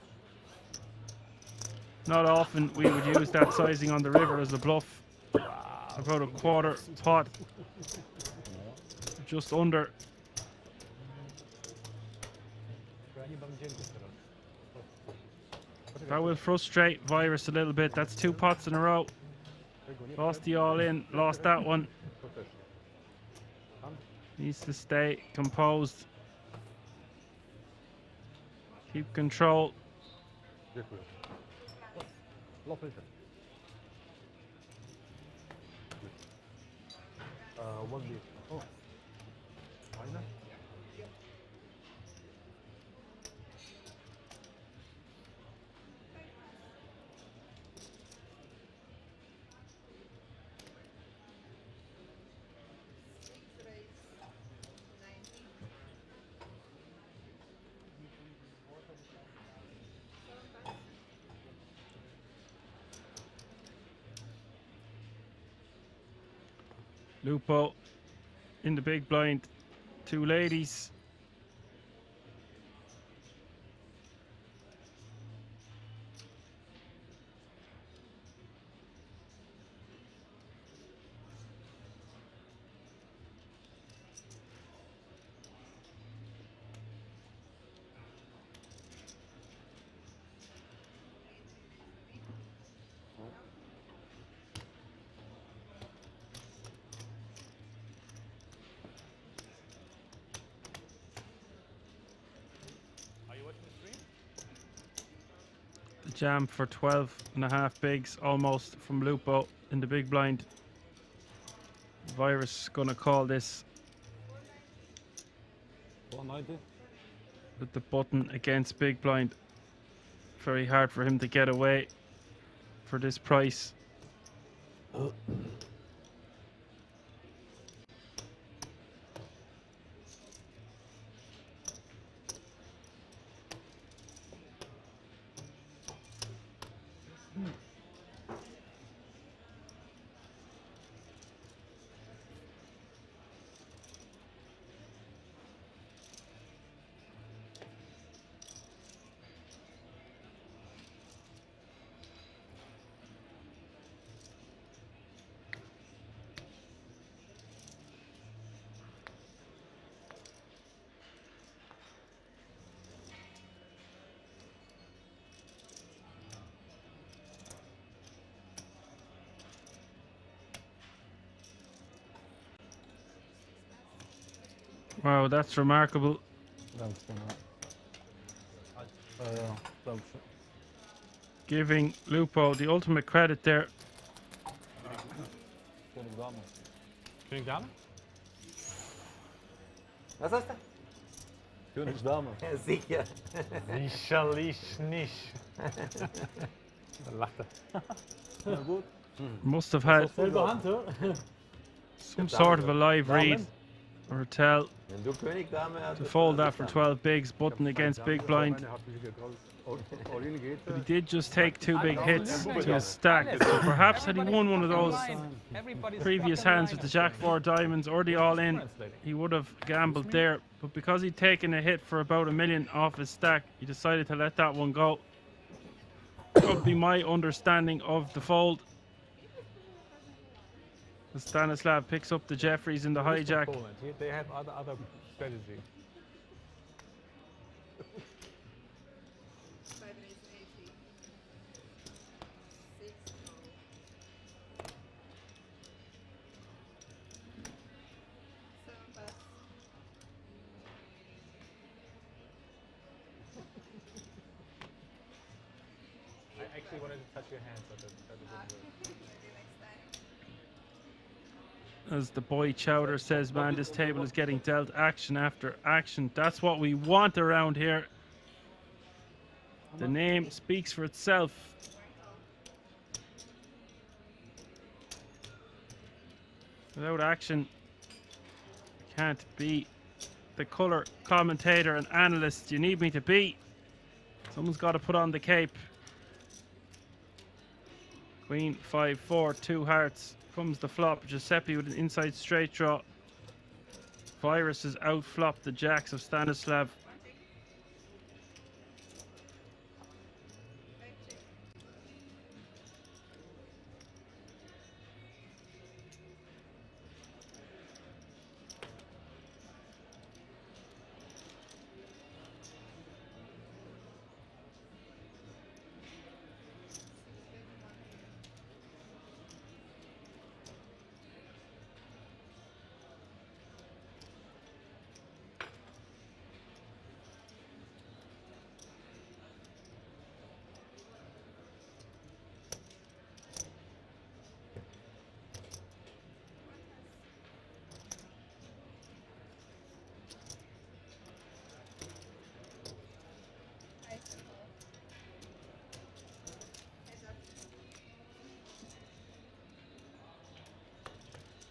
Not often we would use that sizing on the river as a bluff. About a quarter pot. Just under. That will frustrate Virus a little bit. That's 2 pots in a row. Lost the all-in, lost that one. Needs to stay composed. Keep control. One beat. Oh. Einer? Lupo in the big blind. Two ladies. Are you watching the stream? The jam for 12.5 bigs almost from Lupo in the big blind. Virus gonna call this 190. with the button against big blind. Very hard for him to get away for this price. Wow, that's remarkable. Giving Lupo the ultimate credit there. König Dame? Was hast du? Königsdame. Ja, sicher. Sicherlich nicht. Da lacht er. Na gut. Must have had Selber Hand, ja? some sort of a live read or tell Wenn du König Dame hast, to fold that for 12 bigs, button against big blind. But he did just take 2 big hits to his stack. So perhaps had he won one of those previous hands with the Jack 4 diamonds or the all-in, he would have gambled there. But because he'd taken a hit for about $1 million off his stack, he decided to let that one go. That would be my understanding of the fold. As Stanislav picks up the Jeffries in the hijack. Poland. They have other strategy. I actually wanted to touch your hand, but that didn't work. As the boy Chowder says, man, this table is getting dealt action after action. That's what we want around here. The name speaks for itself. Without action, I can't be the colour commentator and analyst you need me to be. Someone's got to put on the cape. Queen, 5-4, 2 hearts. Comes the flop. Giuseppe with an inside straight draw. Virus has outflopped the jacks of Stanislav.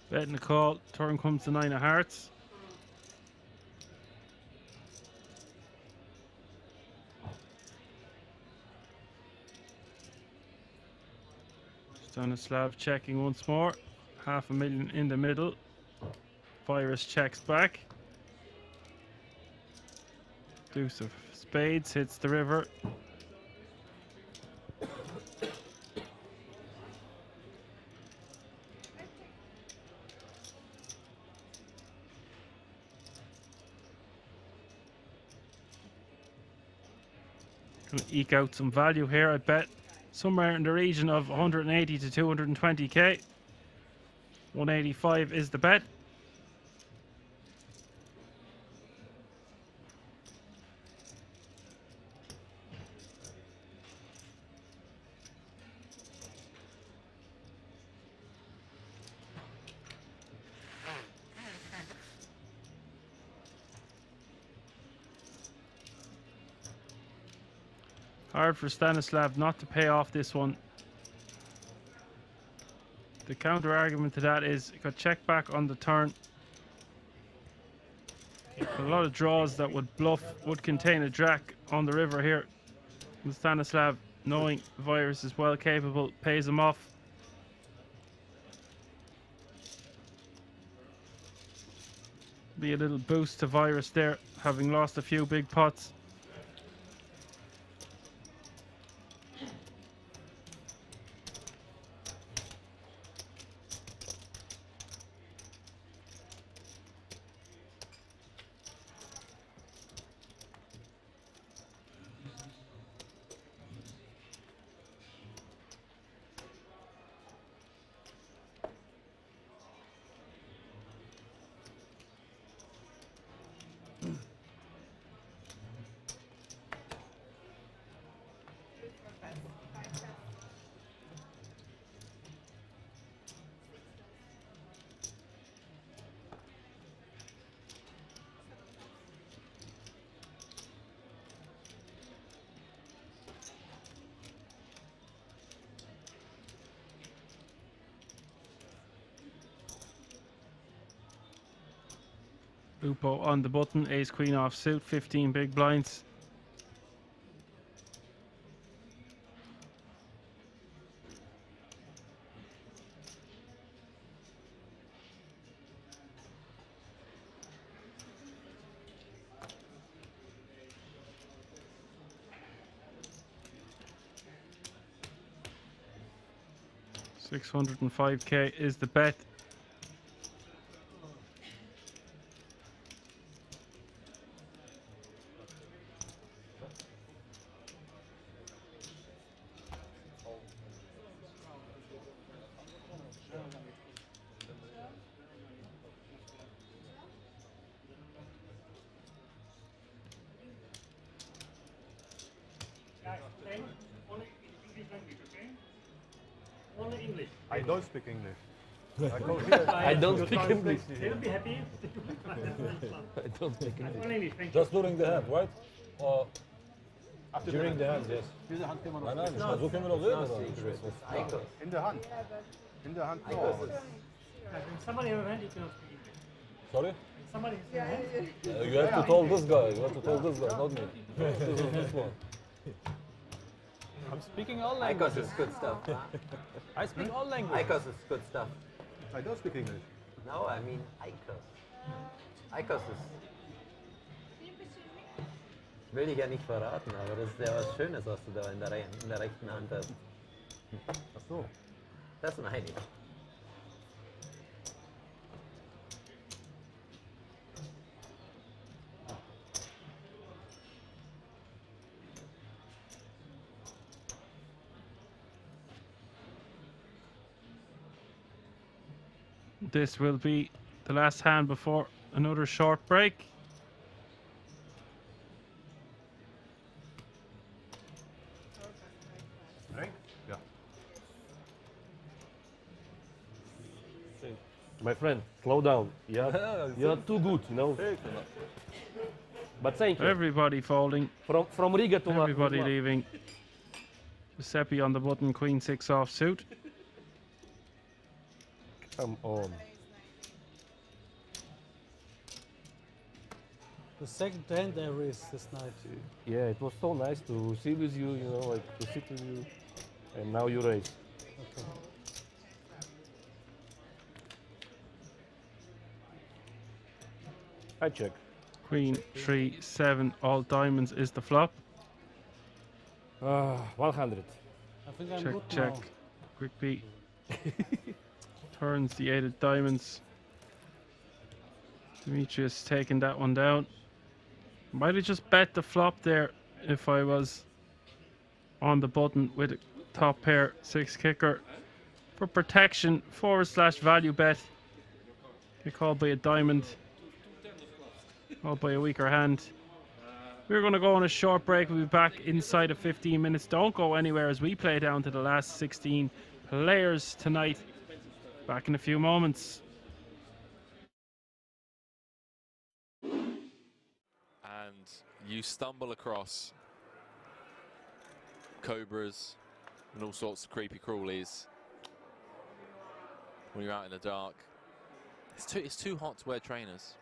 Betting the call. Turn comes the 9 of hearts. Stanislav checking once more. 500,000 in the middle. Virus checks back. Deuce of spades hits the river. Gonna eke out some value here, I bet. Somewhere in the region of 180 to 220k. 185 is the bet. Hard for Stanislav not to pay off this one. The counter argument to that is he got checked back on the turn. A lot of draws that would bluff would contain a jack on the river here. And Stanislav, knowing Virus is well capable, pays him off. Be a little boost to Virus there, having lost a few big pots. Lupo on the button, ace queen off suit, 15 big blinds. $605k is the bet. Only English. I don't speak English. I go here. I don't speak English. They will be happy. I don't speak English. Only English, thank you. Just during the hand, right? Or during the hand, yes. Nein, nein, ich versuche immer noch reden. In the hand. In the hand. No. When somebody has a hand, you cannot speak English. Sorry? When somebody has a hand, You have to tell this guy. You have to tell this guy, not me. This one. I'm speaking all ICOS languages. is good stuff. I speak all languages. ICOS is good stuff. I don't speak English. No, I mean ICOS. ICOS ist... Will dich ja nicht verraten, aber das ist ja was Schönes, was du da in der rechten Hand hast. Ach so. Das meine ich. This will be the last hand before another short break. Right? Yeah. My friend, slow down. You're too good, you know. But thank you. Everybody folding. From Riga to everybody leaving. Giuseppe on the button, queen 6 off suit. Come on. The second hand I raised this night. Yeah, it was so nice to see with you, you know, like to sit with you. And now you raise. Okay. I check. Queen 3, 7, all diamonds is the flop. 100. I think I'm Check, good check. now. Quick beat. Turns the 8 of diamonds. Demetrius taking that one down. Might have just bet the flop there if I was on the button with a top pair 6 kicker. For protection, / value bet. Get called by a diamond. Called by a weaker hand. We're going to go on a short break. We'll be back inside of 15 minutes. Don't go anywhere as we play down to the last 16 players tonight. Back in a few moments. And you stumble across cobras and all sorts of creepy crawlies when you're out in the dark. It's too hot to wear trainers.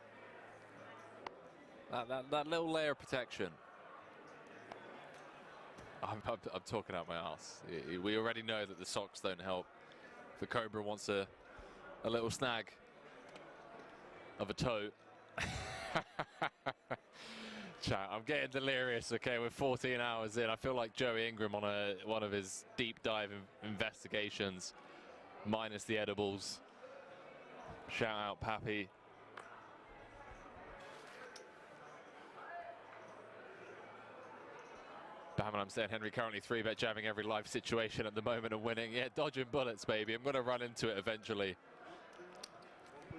That little layer of protection. I'm talking out my ass. We already know that the socks don't help. The cobra wants a little snag of a toe. Chat, I'm getting delirious. Okay, we're 14 hours in. I feel like Joey Ingram on one of his deep dive investigations, minus the edibles. Shout out Pappy. Bam, I'm saying Henry currently 3-bet jamming every life situation at the moment and winning. Yeah, dodging bullets, baby. I'm going to run into it eventually.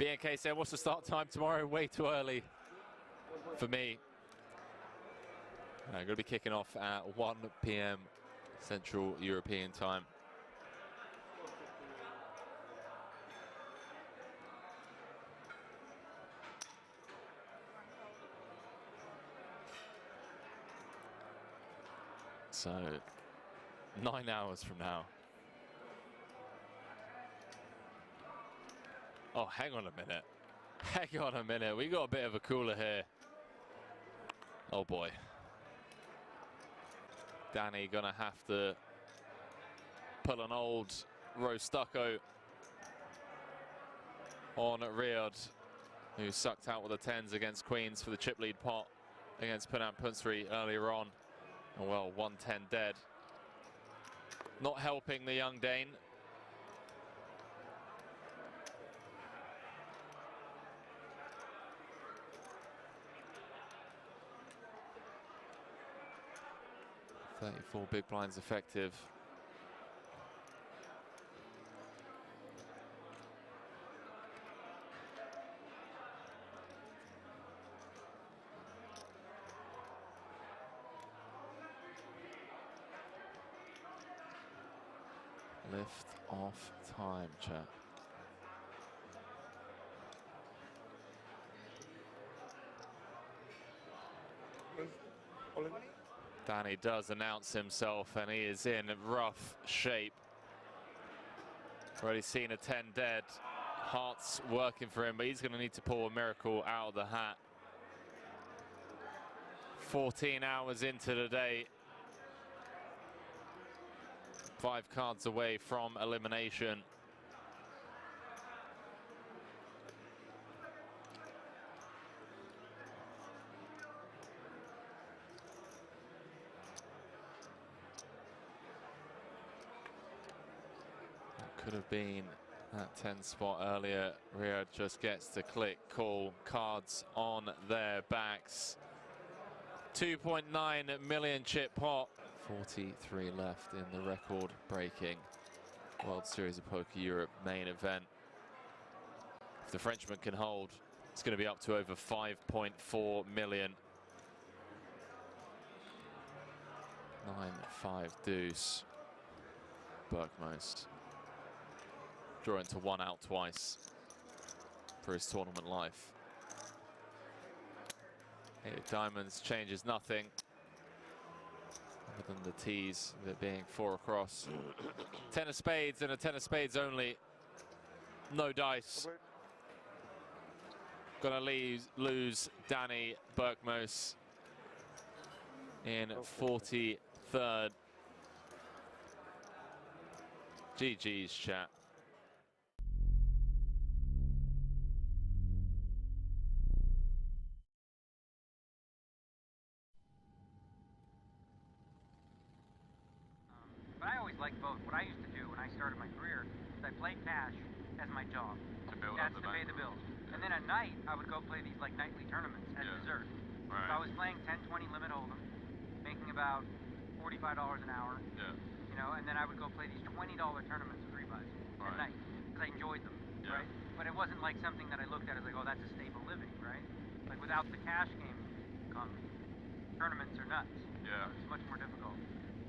BNK said, what's the start time tomorrow? Way too early for me. I'm going to be kicking off at 1 p.m. Central European time. So, 9 hours from now. Oh, hang on a minute. Hang on a minute. We got a bit of a cooler here. Oh boy. Danny gonna have to pull an old Rose Stucco on Riyadh, who sucked out with the 10s against Queens for the chip lead pot against Punat Punsri earlier on. And well, 110 dead. Not helping the young Dane. .34 big blinds effective. Lift off time, chat. Danny does announce himself and he is in rough shape. Already seen a 10 dead. Heart's working for him, but he's going to need to pull a miracle out of the hat. 14 hours into the day. 5 cards away from elimination. That could have been that 10 spot earlier. Riyadh just gets to click, call, cards on their backs. 2.9 million chip pot. 43 left in the record-breaking World Series of Poker Europe main event. If the Frenchman can hold, it's going to be up to over 5.4 million. 9-5 deuce. Bergmost drawing to 1 out twice for his tournament life. 8 of diamonds changes nothing. Other than the tees, there being 4 across. 10 of spades and a 10 of spades only. No dice. Gonna lose Danny Bergmost in 43rd. GG's, chat. like both. What I used to do when I started my career is I played cash as my job. To build That's up the to pay bank. the bills. And then at night, I would go play these like nightly tournaments at dessert. Right. So I was playing 10, 20 limit hold'em, making about $45 an hour. Yeah. You know, and then I would go play these $20 tournaments of 3-buys at night because I enjoyed them. Yeah. Right. But it wasn't like something that I looked at as like, oh, that's a stable living, right? Like without the cash game come, tournaments are nuts. Yeah. It's much more difficult.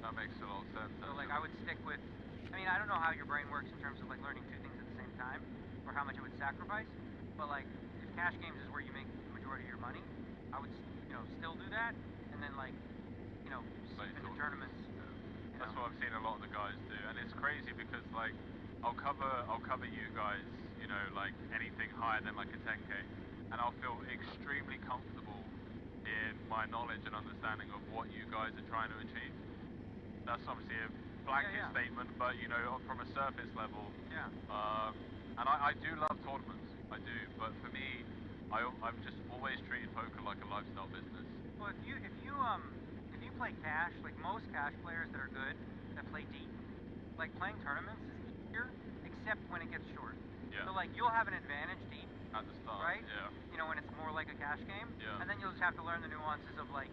That makes a lot of sense. So like I would stick with, I mean, I don't know how your brain works in terms of like learning two things at the same time or how much it would sacrifice, but like if cash games is where you make the majority of your money, I would, you know, still do that and then like, you know, sleep into tournaments. You That's know. what I've seen a lot of the guys do, and it's crazy because like I'll cover you guys, you know, like anything higher than like a 10K, and I'll feel extremely comfortable in my knowledge and understanding of what you guys are trying to achieve. That's obviously a blanket statement, but you know, from a surface level. Yeah. And I do love tournaments, I do, but for me, I've just always treated poker like a lifestyle business. Well, if you play cash, like most cash players that are good, that play deep, like playing tournaments is easier, except when it gets short. Yeah. So like you'll have an advantage deep at the start, right? Yeah. You know, when it's more like a cash game. Yeah. And then you'll just have to learn the nuances of like,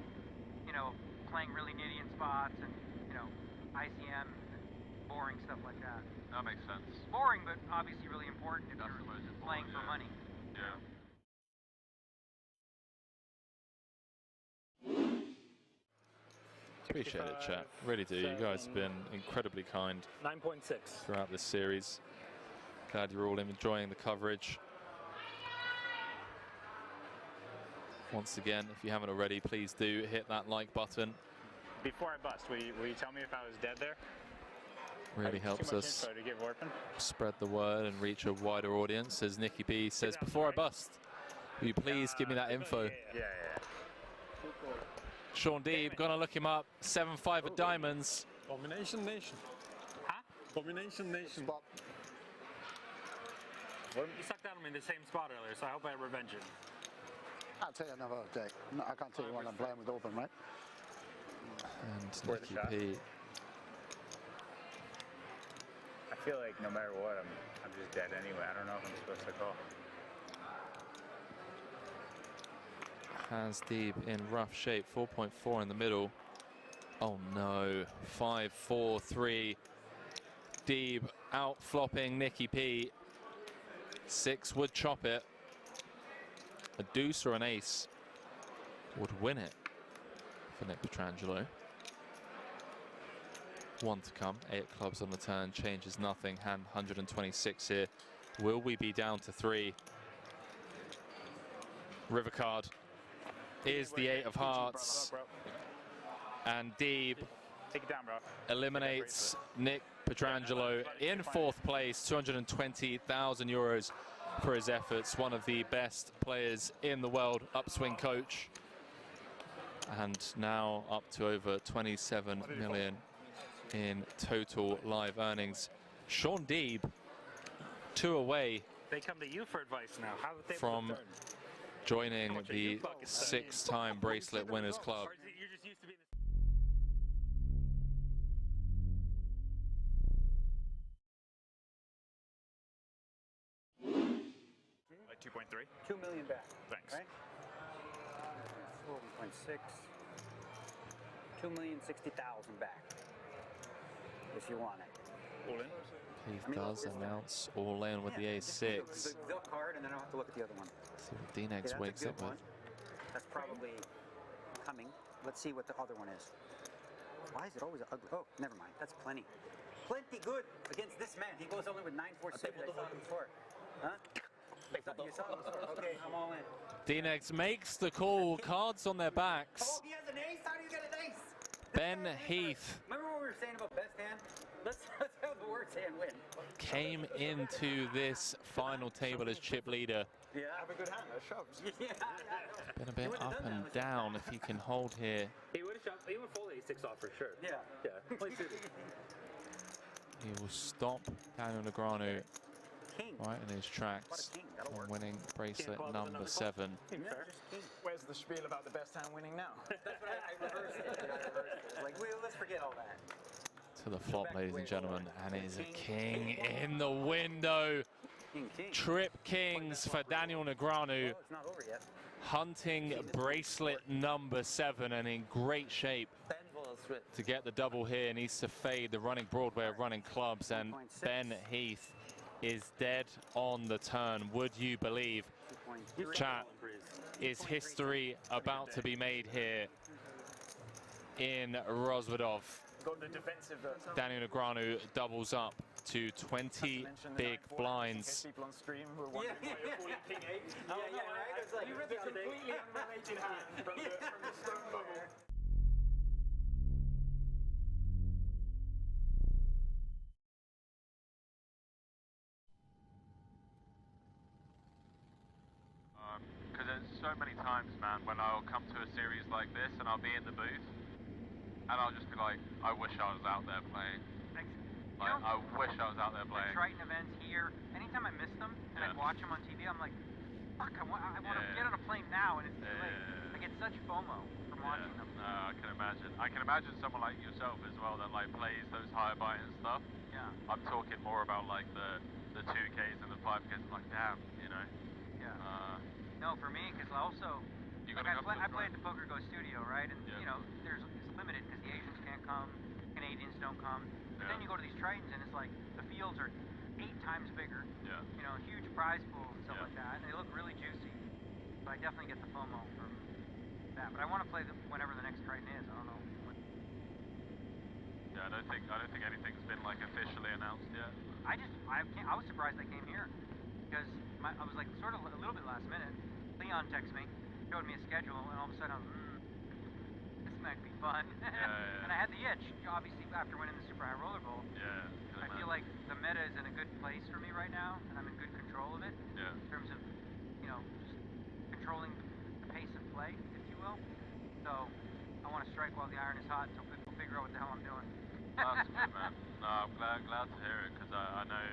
you know, playing really nitty in spots and, you know, ICM and boring stuff like that. That makes sense. Boring, but obviously really important if That's you're the most important, playing for money. Yeah. Appreciate it, chat. Really do. You guys have been incredibly kind 9.6 throughout this series. Glad you're all enjoying the coverage. Once again, if you haven't already, please do hit that like button. Before I bust, will you tell me if I was dead there? Really helps too much us info to give Orpin. spread the word and reach a wider audience. As Nicky B says, before I bust, will you please give me that info? Yeah. Sean Deeb, gonna look him up. 7-5 at diamonds. Combination Nation. Huh? Combination Nation. You sucked out on me in the same spot earlier, so I hope I revenge it. I'll tell you another day. No, I can't tell you when I'm playing with Open, right? And Worth a Nicky P. I feel like no matter what, I'm just dead anyway. I don't know if I'm supposed to call. Has Deeb in rough shape. 4.4 in the middle. Oh no. 5-4-3. Deeb out flopping Nicky P. 6 would chop it. A deuce or an ace would win it for Nick Petrangelo. 1 to come. 8 clubs on the turn. Changes nothing. Hand 126 here. Will we be down to 3? River card is the 8 of hearts. And Deeb Take it down, bro. eliminates Nick Petrangelo in 4th place. 220,000 euros for his efforts. One of the best players in the world. Upswing coach. And now up to over 27 million in total live earnings. Sean Deeb, 2 away They come to you for advice now. How would they from return? joining the 6-time bracelet winners club. Or is it you're just used to being Like 2.3? 2 million back. Thanks. Right? 4.6. 2,060,000 back. If you want it. All in? He does announce all in with the ace-6. The card, and then I'll have to look at the other one. See what D-Nex wakes up with. That's probably coming. Let's see what the other one is. Why is it always ugly? Oh, never mind. That's plenty. Plenty good against this man. He goes only with 9-4-6. I saw him before. Huh? You saw him before. Okay, I'm all in. D-Nex makes the call. Cards on their backs. Oh, he has an ace? How do you get an ace? Ben Heath Remember what we were saying about best hand? Let's have the worst hand win. came into this final table as chip leader. Yeah. Have a good hand. That shoves. Yeah. Been a bit up and down if he can hold here. He would have shot. He would fold ace-6 off for sure. Yeah. Yeah. Play suited. He will stop Daniel Negreanu right in his tracks on winning bracelet number 7. Where's the spiel about the best hand winning now? That's what I reversed it. Like, well, let's forget all that. to the flop, ladies and gentlemen, and it is a king in the window. Trip kings for Daniel Negreanu, hunting bracelet number 7 and in great shape to get the double here. Needs to fade the running Broadway of running clubs, and Ben Heath is dead on the turn. Would you believe? Chat, is history about to be made here in Rozvadov? Daniel Negreanu doubles up to 20 big blinds. People on stream who are wondering why you're calling King 8. Yeah, right. It's like, a completely unrelated hand from the stone bubble. Because there's so many times, man, when I'll come to a series like this and I'll be in the booth and I'll just be like, I wish I was out there playing. Like, I wish I was out there playing. The Triton events here, anytime I miss them and I watch them on TV, I'm like, fuck, I want to get on a plane now, and it's too late. I get such FOMO from watching them. No, I can imagine. I can imagine someone like yourself as well that like plays those higher buy and stuff. Yeah. I'm talking more about like the 2Ks and the 5Ks. I'm like, damn, you know. Yeah. No, for me, because also, like I play at the Poker Go studio, right? And you know, it's limited because the Asians can't come, Canadians don't come. But then you go to these Tritons and it's like the fields are 8 times bigger. Yeah. You know, huge prize pool and stuff like that, and they look really juicy. But I definitely get the FOMO from that. But I want to play whenever the next Triton is. I don't know. Yeah, I don't think anything's been like officially announced yet. I was surprised I came here because I was like sort of a little bit last minute. Leon texted me, showed me a schedule, and all of a sudden I was, this might be fun. And I had the itch, obviously, after winning the Super High Roller Bowl. Yeah. I feel like the meta is in a good place for me right now, and I'm in good control of it. Yeah. In terms of, you know, just controlling the pace of play, if you will. So I want to strike while the iron is hot, so people figure out what the hell I'm doing. That's good, man. No, I'm glad to hear it, because I know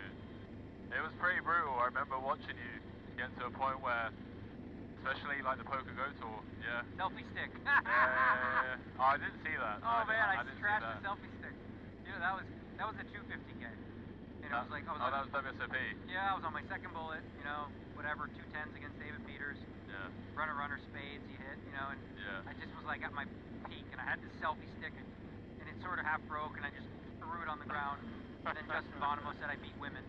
it was pretty brutal. I remember watching you get to a point where, especially like the Poker Go tour, Selfie stick. Yeah. Oh, I didn't see that. Oh man, I didn't trashed see that. the selfie stick. You know, that was a 250K. And I was like, that was WSOP. Yeah, I was on my second bullet, you know, whatever, 210s against David Peters. Yeah. Runner spades he hit, you know, and I just was like at my peak, and I had this selfie stick, and it sort of half broke, and I just threw it on the ground. And then Justin Bonomo said I beat women.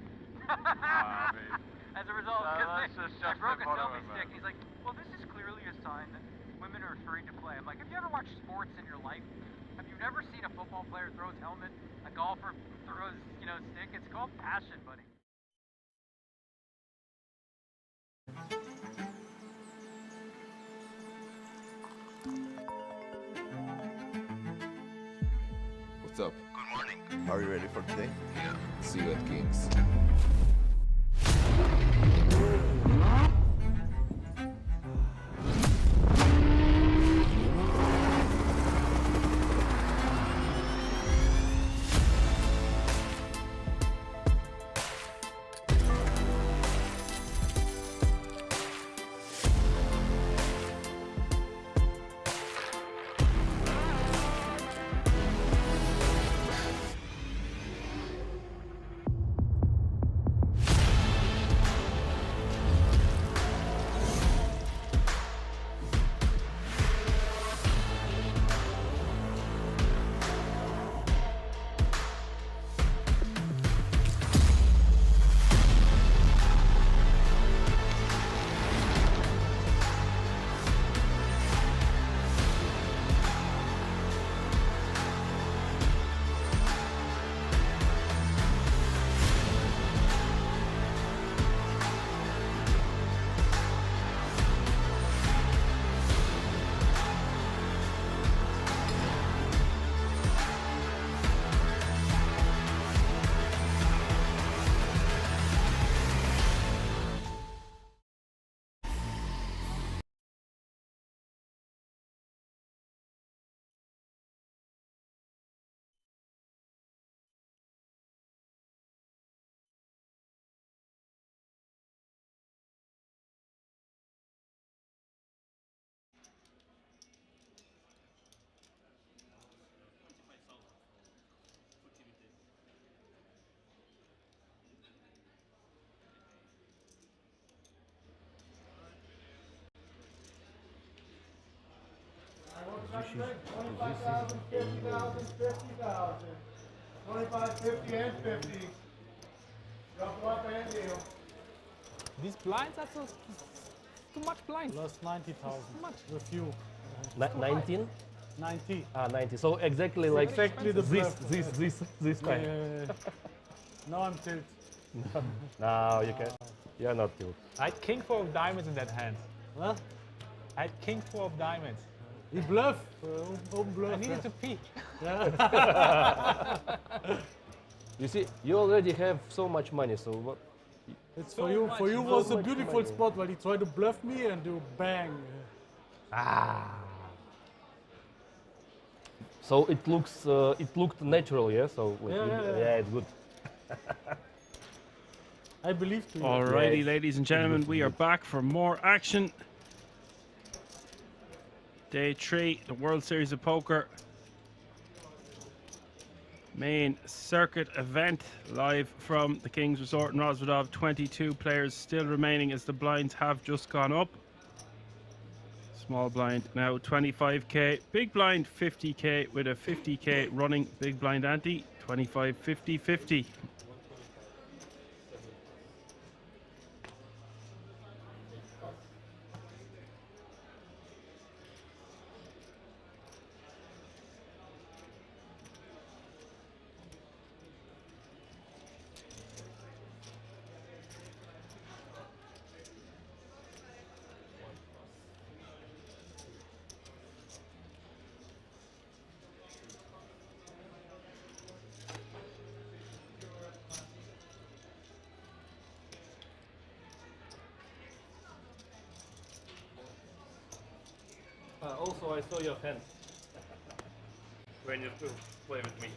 As a result, because I broke a selfie stick, and he's like, well, this is clearly a sign that women are afraid to play. I'm like, have you ever watched sports in your life? Have you never seen a football player throw his helmet, a golfer throws, you know, stick? It's called passion, buddy. What's up? Good morning. Are you ready for today? Yeah. See you at Kings. 20,000, 50,000, 50,000. 25, 50, and 50. Drop up and deal. These blinds are so too much blinds. Lost 90,000 with you. 19? 90. Ah, 90. So exactly like exactly the bluff. this time. Yeah. Now I'm tilt. No, you can. You're not tilt. I had king 4 of diamonds in that hand. What? I had king 4 of diamonds. You bluff. Open bluff. I needed to pee. Yeah. You see, you already have so much money, so what? It's for you. For you was a beautiful spot while he tried to bluff me and do bang. Ah. So it looked natural, yeah. So like, yeah, it's good. I believe you. Alrighty, Yes. ladies and gentlemen, we are back for more action. Day 3, the World Series of Poker main circuit event, live from the King's Resort in Rosvedov. 22 players still remaining as the blinds have just gone up. Small blind now 25k, big blind 50k with a 50k running big blind ante, 25, 50, 50. Also, I saw your hand when you play with me.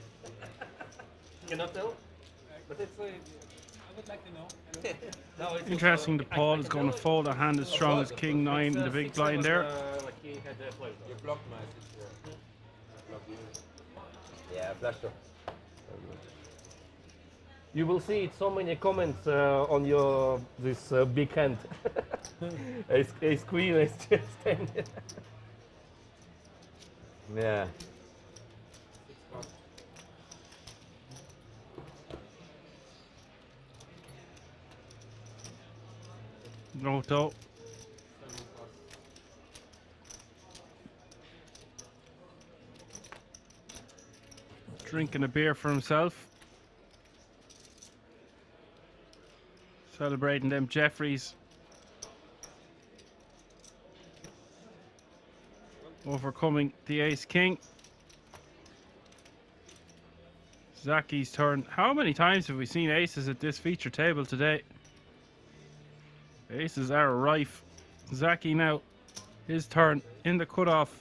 Cannot tell, but it's I would like to know. no, it's Interesting, the Paul is going to fold a hand as strong as King 9 in the big blind there. Like he had You blocked my assist. Yeah, flash top. You will see so many comments on your this big hand. Ace queen, ace 10. Yeah. Roto. Drinking a beer for himself. Celebrating them Jeffries. Overcoming the ace king. Zaki's turn. How many times have we seen aces at this feature table today? Aces are rife. Zaki now, his turn in the cutoff.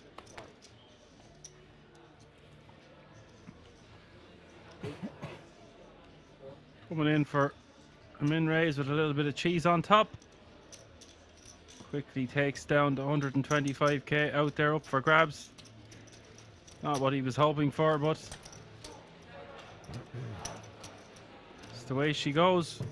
Coming in for a min raise with a little bit of cheese on top. Quickly takes down the 125k out there up for grabs. Not what he was hoping for, but it's the way she goes.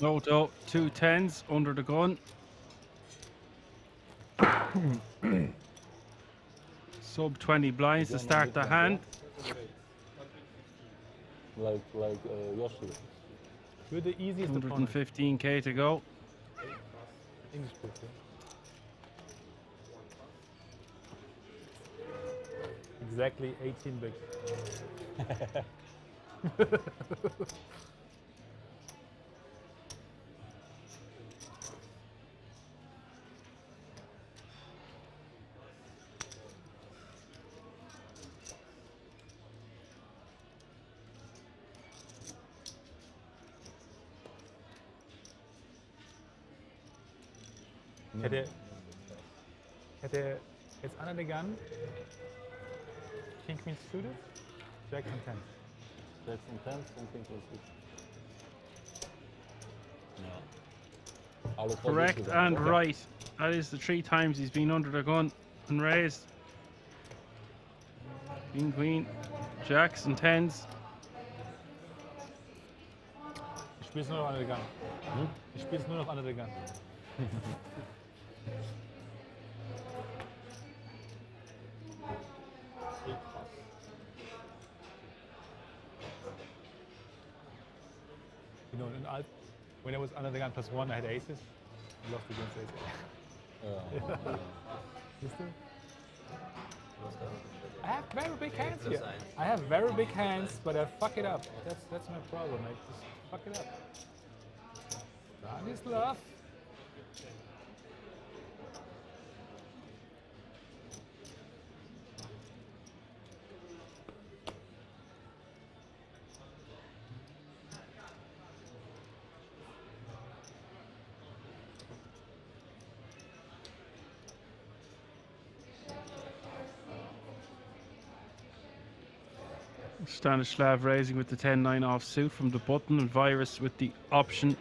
Loto, 2 10s under the gun. Sub 20 blinds to start the hand. Like Yoshi. You're the easiest opponent. 115k to go. English speaking. Exactly 18 big. Hätte jetzt Anna the Gun, King Queen suited, Jacks and 10s. Jacks and 10s and King Queen suited. No. Correct and right. That is the 3 times he's been under the gun and raised. King, queen, jacks and 10s. Ich spiel's nur noch under the gun. Ich spiel's nur noch under the gun. You know, in Alp, when I was under the gun +1, I had aces. I lost against aces. I have very big hands here. I have very big hands, but I fuck it up. That's my problem. I just fuck it up. That is love. Stanislav raising with the 10-9 offsuit from the button, and Virus with the option.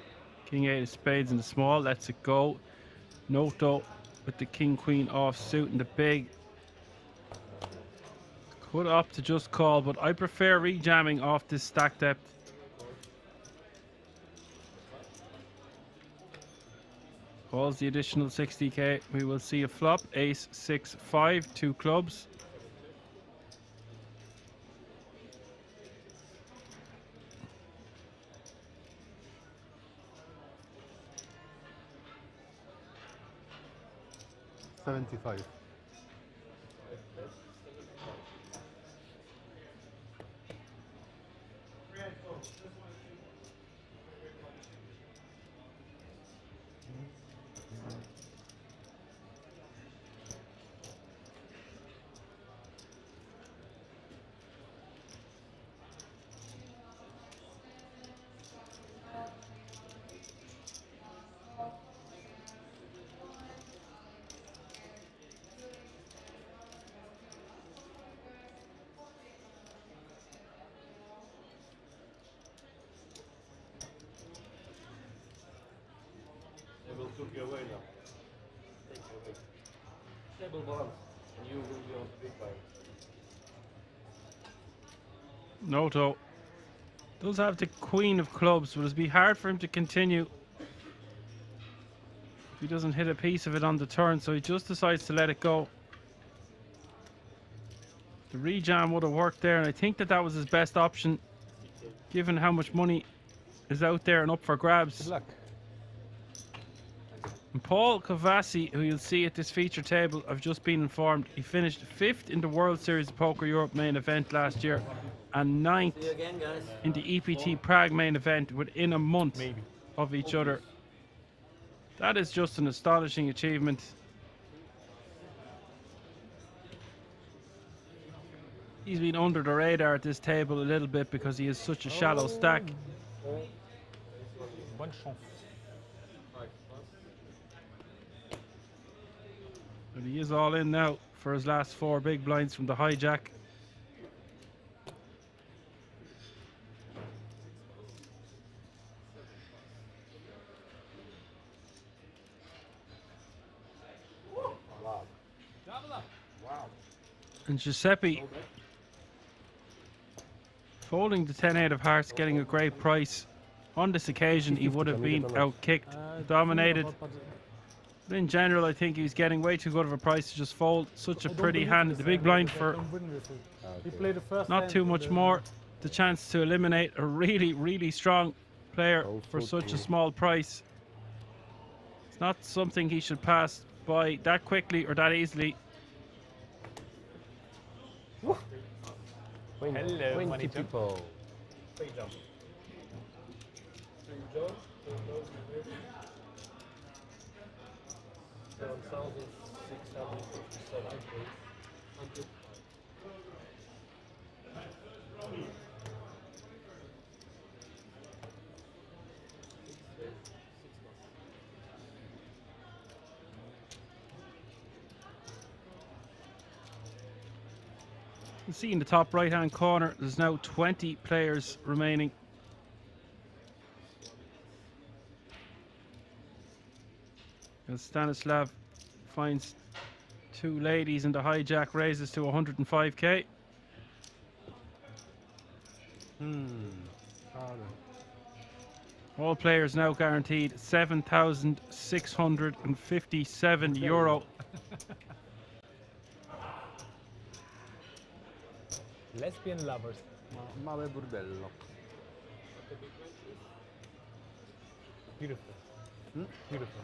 King 8 of spades in the small, lets it go. Noto with the King Queen offsuit in the big. Could opt to just call, but I prefer rejamming off this stack depth. Calls the additional 60k. We will see a flop. Ace 6 5, 2 clubs. $75. Took you away now. Take you away. Stable balance, and you will be on the big blind. Noto does have the queen of clubs, but it'll be hard for him to continue if he doesn't hit a piece of it on the turn, so he just decides to let it go. The rejam would have worked there, and I think that was his best option given how much money is out there and up for grabs. Good luck. And Paul Cavassi, who you'll see at this feature table, I've just been informed he finished 5th in the World Series of Poker Europe main event last year and 9th in the EPT Prague main event within a month of each other. That is just an astonishing achievement. He's been under the radar at this table a little bit because he has such a shallow stack. Bonne chance. But he is all in now for his last 4 big blinds from the hijack. And Giuseppe folding the 10-8 of hearts, getting a great price. On this occasion, he would have been out-kicked, dominated. But in general, I think he was getting way too good of a price to just fold. Such a pretty hand in the big blind for not too much more. The chance to eliminate a really, really strong player for such a small price. It's not something he should pass by that quickly or that easily. Hello, money people. You see in the top right hand corner there's now 20 players remaining. As Stanislav finds two ladies and the hijack raises to 105k. All players now guaranteed €7,657. Lesbian lovers. Małe burdello. Beautiful. Beautiful.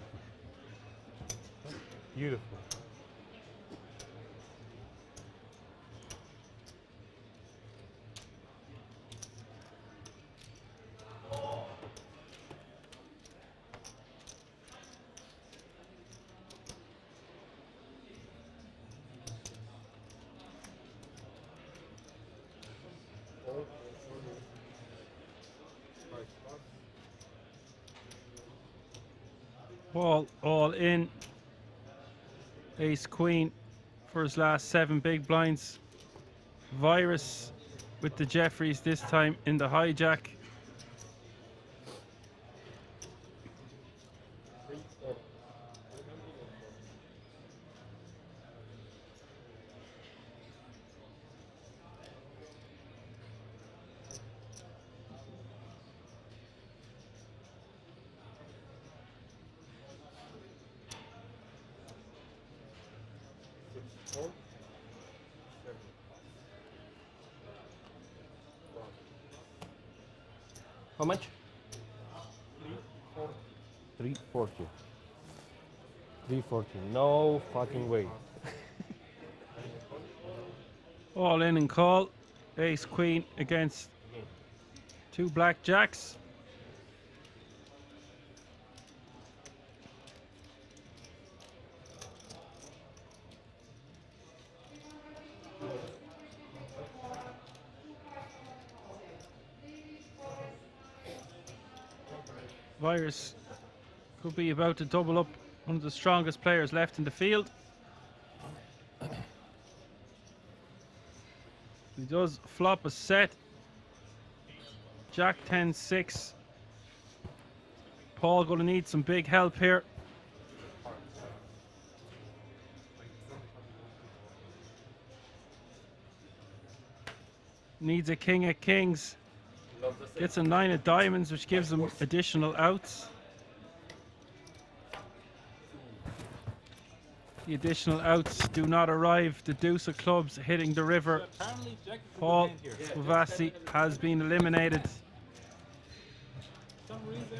Beautiful. All in. Ace Queen for his last 7 big blinds. Virus with the Jeffries this time in the hijack. How much? 340. 340. No fucking way. All in and call. Ace Queen against 2 black jacks. Virus could be about to double up, one of the strongest players left in the field. He does flop a set. Jack 10-6. Paul going to need some big help here. Needs a king of kings. Gets a 9 of diamonds, which gives him additional outs. The additional outs do not arrive. The deuce of clubs hitting the river. Paul Vavassi has been eliminated. For some reason,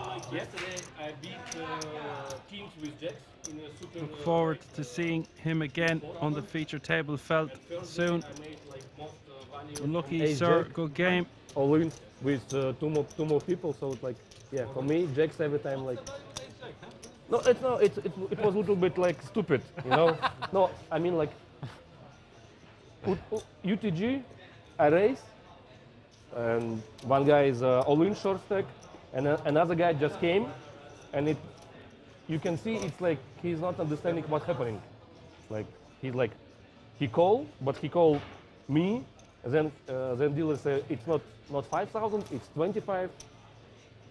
like yesterday, I beat teams with jacks in a super. Look forward to seeing him again on the feature table felt soon. Unlucky, sir. Good game. All in with two more people, so it's like, yeah, for me, jacks every time, like. No, it was a little bit like stupid, you know. No, I mean like UTG, I raise, and one guy is all-in short stack, and another guy just came, and you can see it's like he's not understanding what's happening. Like he called, but he called me, and then dealer said it's not 5,000, it's 25.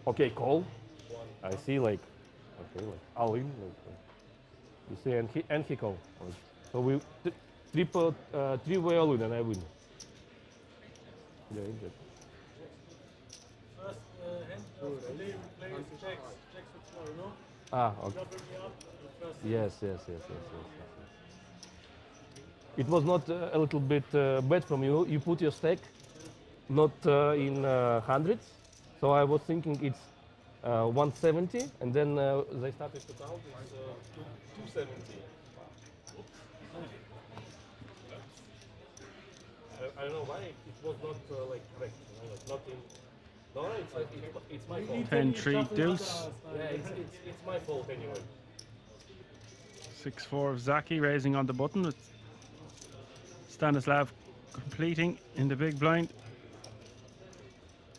Okay, call. I see like. Okay, like all in, like, you see, and he called. So we three-way all in, and I win. Yeah, exactly. First hand of the day we play is jacks with small, you know? Ah, okay. Doubling me up, first Yes. It was not a little bit bad from you. You put your stack not in hundreds, so I was thinking it's 170, and then they started to count. It's 270. I don't know why it was not like correct. You know, like not in. No, it's my fault. 10-3 deuce. Yeah, it's my fault anyway. 6-4 of Zaki raising on the button with Stanislav completing in the big blind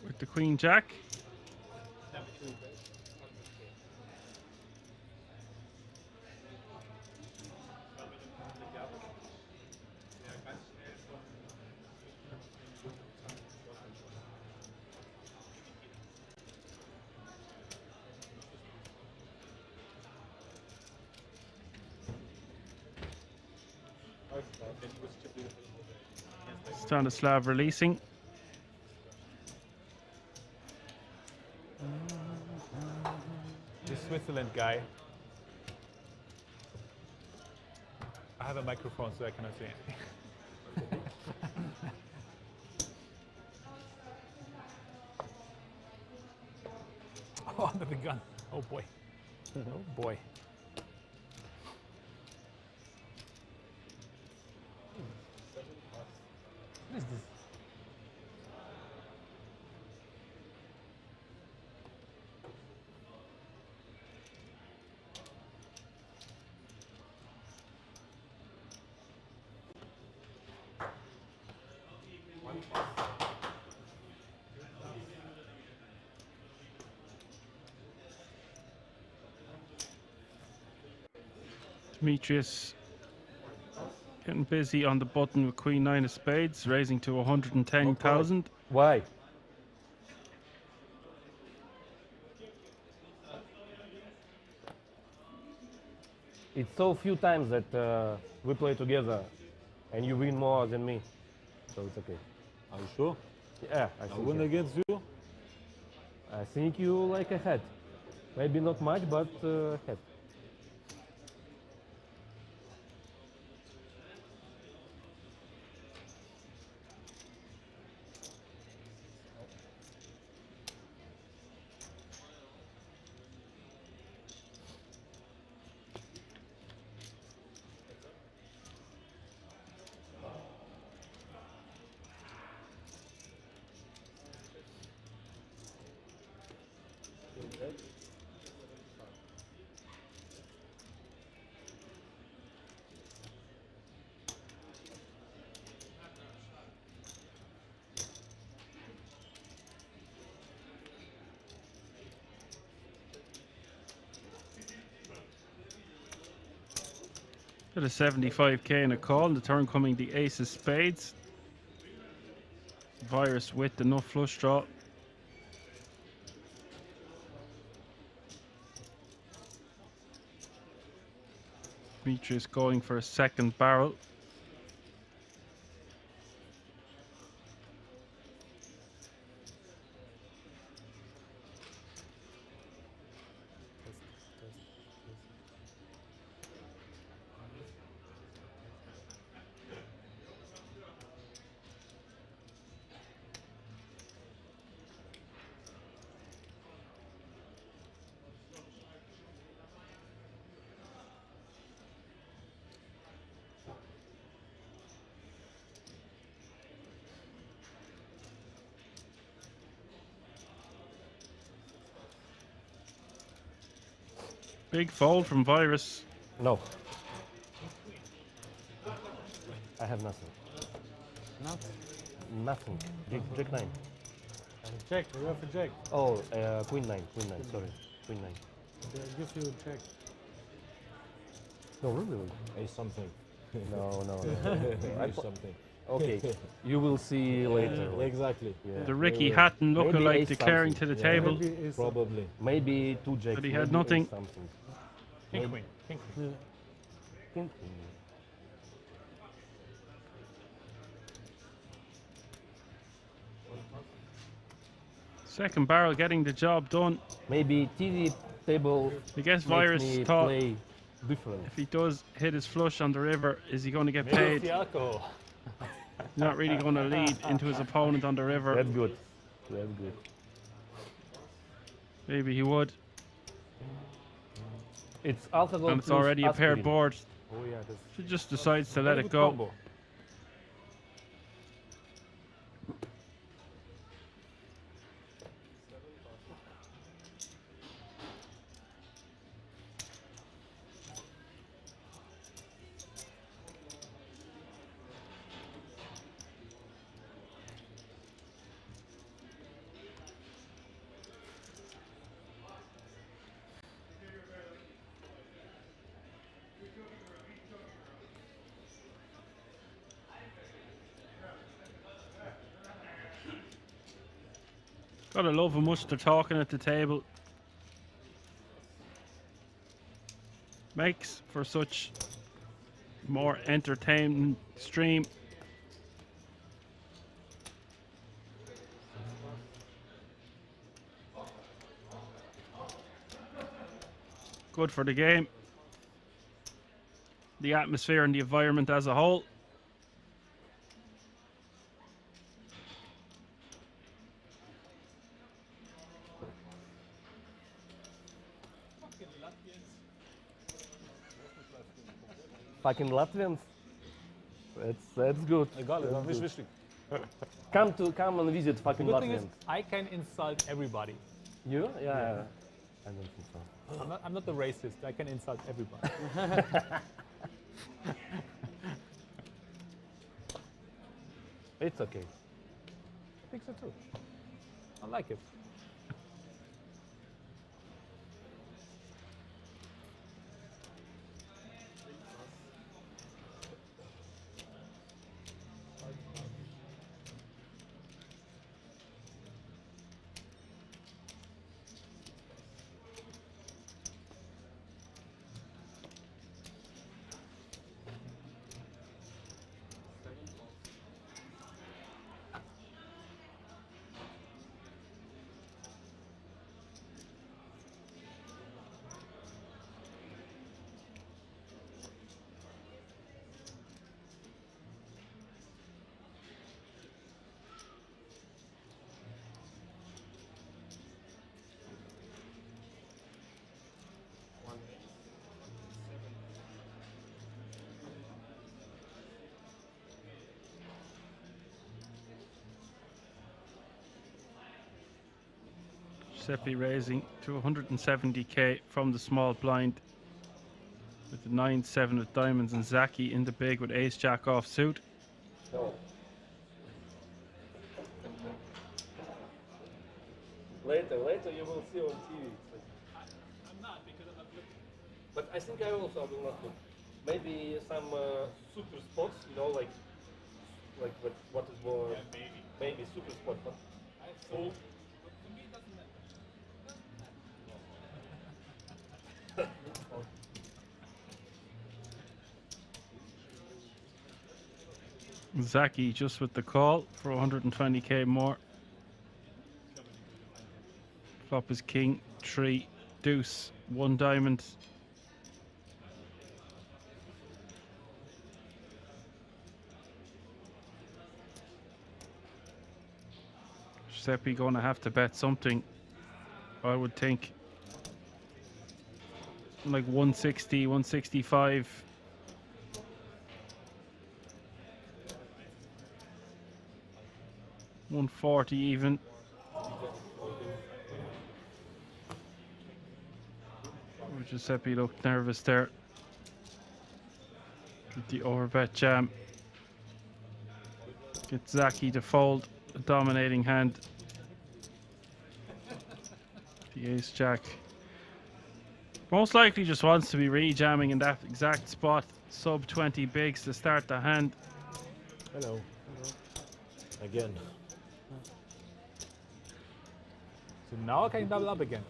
with the Queen Jack. Stanislav releasing. This Switzerland guy. I have a microphone, so I cannot say anything. Oh, under the gun. Oh boy. Oh boy. What is this? Demetrius getting busy on the button with Queen 9 of spades, raising to 110,000. Why? It's so few times that we play together and you win more than me, so it's okay. Are you sure? Yeah, I win against you? I think you like ahead. Maybe not much, but ahead. Got a 75k in a call, and the turn coming the ace of spades. Virus with the nut flush draw. Demetrius going for a second barrel. Big fold from Virus. No. I have nothing. Nothing. Jack 9. Check, you have a jack. Oh, Queen 9, sorry. Queen 9. They give you a check. No, really? Ace something. No. Ace something. Okay, you will see later. Exactly. Yeah. The Ricky Hatton looking Maybe like ace declaring something. to the table. Probably. Maybe 2 jacks. But he had maybe nothing. ace something. King queen. King queen. King queen. Second barrel getting the job done. Maybe TV table. I guess makes Virus me thought play different. if he does hit his flush on the river, is he going to get Maybe paid? Fiaco. Not really going to lead into his opponent on the river. That's good. That's good. Maybe he would. It's alcohol. And it's plus already a paired aspirin. board. Oh yeah, that's She just decides to let very it good go. combo. Gotta love how much they're talking at the table. Makes for such more entertainment stream. Good for the game, the atmosphere and the environment as a whole. Fucking Latvians. That's good. That's good. Come and visit fucking The good thing Latvians. is, I can insult everybody. You? Yeah. I don't think so. I'm not the racist. I can insult everybody. It's okay. I think so too. I like it. Giuseppe raising to 170k from the small blind with the 9-7 with diamonds, and Zaki in the big with ace jack off suit. Later you will see on TV. I'm not because I'm not looking. But I think I also will not look. Maybe some super spots, you know, like what is more? Yeah, maybe super spot, but full. For me, it doesn't matter. Zaki just with the call for 120k more. Flop is king, 3, deuce, 1 diamond. Giuseppe gonna have to bet something, I would think. Like 160, 165. $140 even. Giuseppe looked nervous there. With the overbet jam. Get Zaki to fold a dominating hand. The ace jack. Most likely just wants to be re-jamming in that exact spot. Sub 20 bigs to start the hand. Hello. Again. So now I can double up again.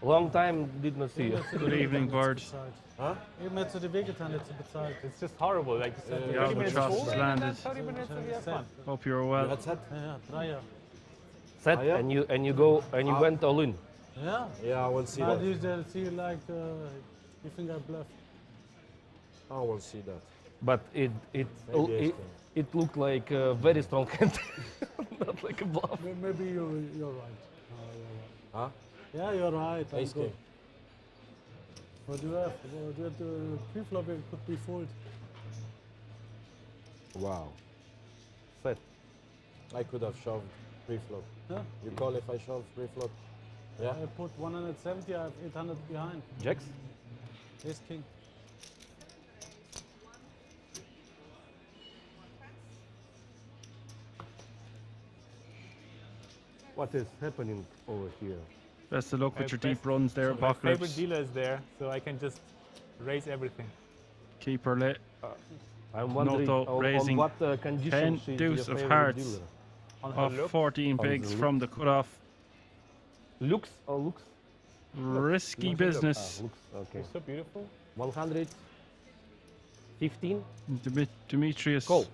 Long time did not see you. Good evening, Bird. Huh? Eben hättest du dir wehgetan, hättest du bezahlt. It's just horrible. Like, The 30 minutes albatross full has and landed. then 30 minutes and we have fun. Hope you're well. That's it. Ja, Dreier. Set and you went all in. Yeah? Yeah, I will see How that. do you see like, you think I bluff? I will see that. But it looked like a very strong hand, not like a bluff. Maybe you're right. Huh? Yeah, you're right. I'm Ace good. king. What do you have? What do you have to pre-flop? It could be fold. Wow. Set. I could have shoved pre-flop. Yeah. You call if I shove pre-flop? Yeah. I put 170, I have 800 behind. Jacks? Ace king. What is happening over here? Best of luck with your My deep runs there, so my favorite Apocalypse. dealer is there, so I can just raise everything. Keep her lit. I'm wondering Noto raising on what condition 10 deuce of hearts off 14 bigs from the cutoff. Looks or looks? Risky business. Looks, okay. It's so beautiful. 100. 15. Demetrius. Call.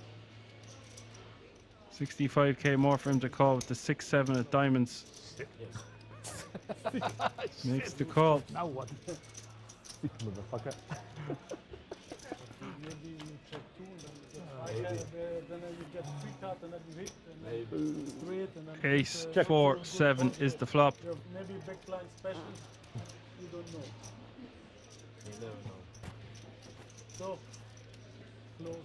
65k more for him to call with the 6-7 at diamonds. Makes the call. Now what? Sick motherfucker. Maybe you check 2 and then you get 3 cards and then you hit and then straight and then Ace 4-7 is the flop. Maybe big blind special. You don't know. You never know. So close.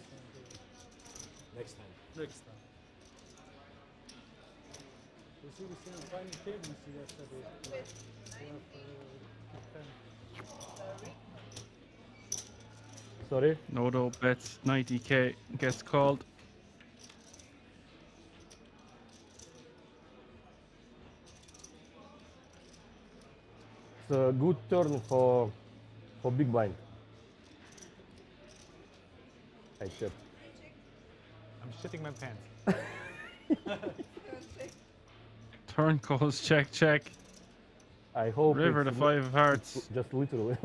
Next time. Next time. You see, we see a tiny table you see yesterday. We have, Sorry? Nodo bets 90k, gets called. It's a good turn for big blind. I check. I'm shitting my pants. Turn calls, check, check. I hope River the it's 5 of hearts. Just literally.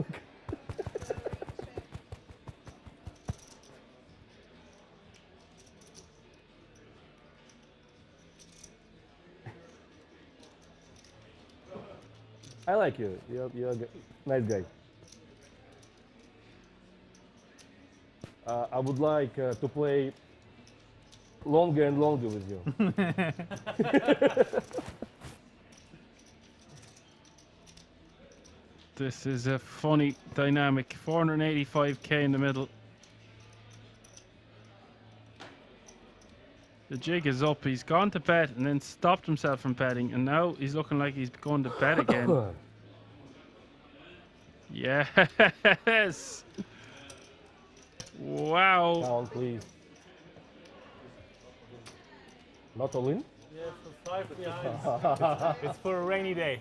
I like you. You're a nice guy. I would like to play longer and longer with you. This is a funny dynamic. 485k in the middle. The jig is up. He's gone to bet and then stopped himself from betting, and now he's looking like he's going to bet again. Yes. Wow. Down, please. Not all in? Yeah, for 5 behind. It's for a rainy day.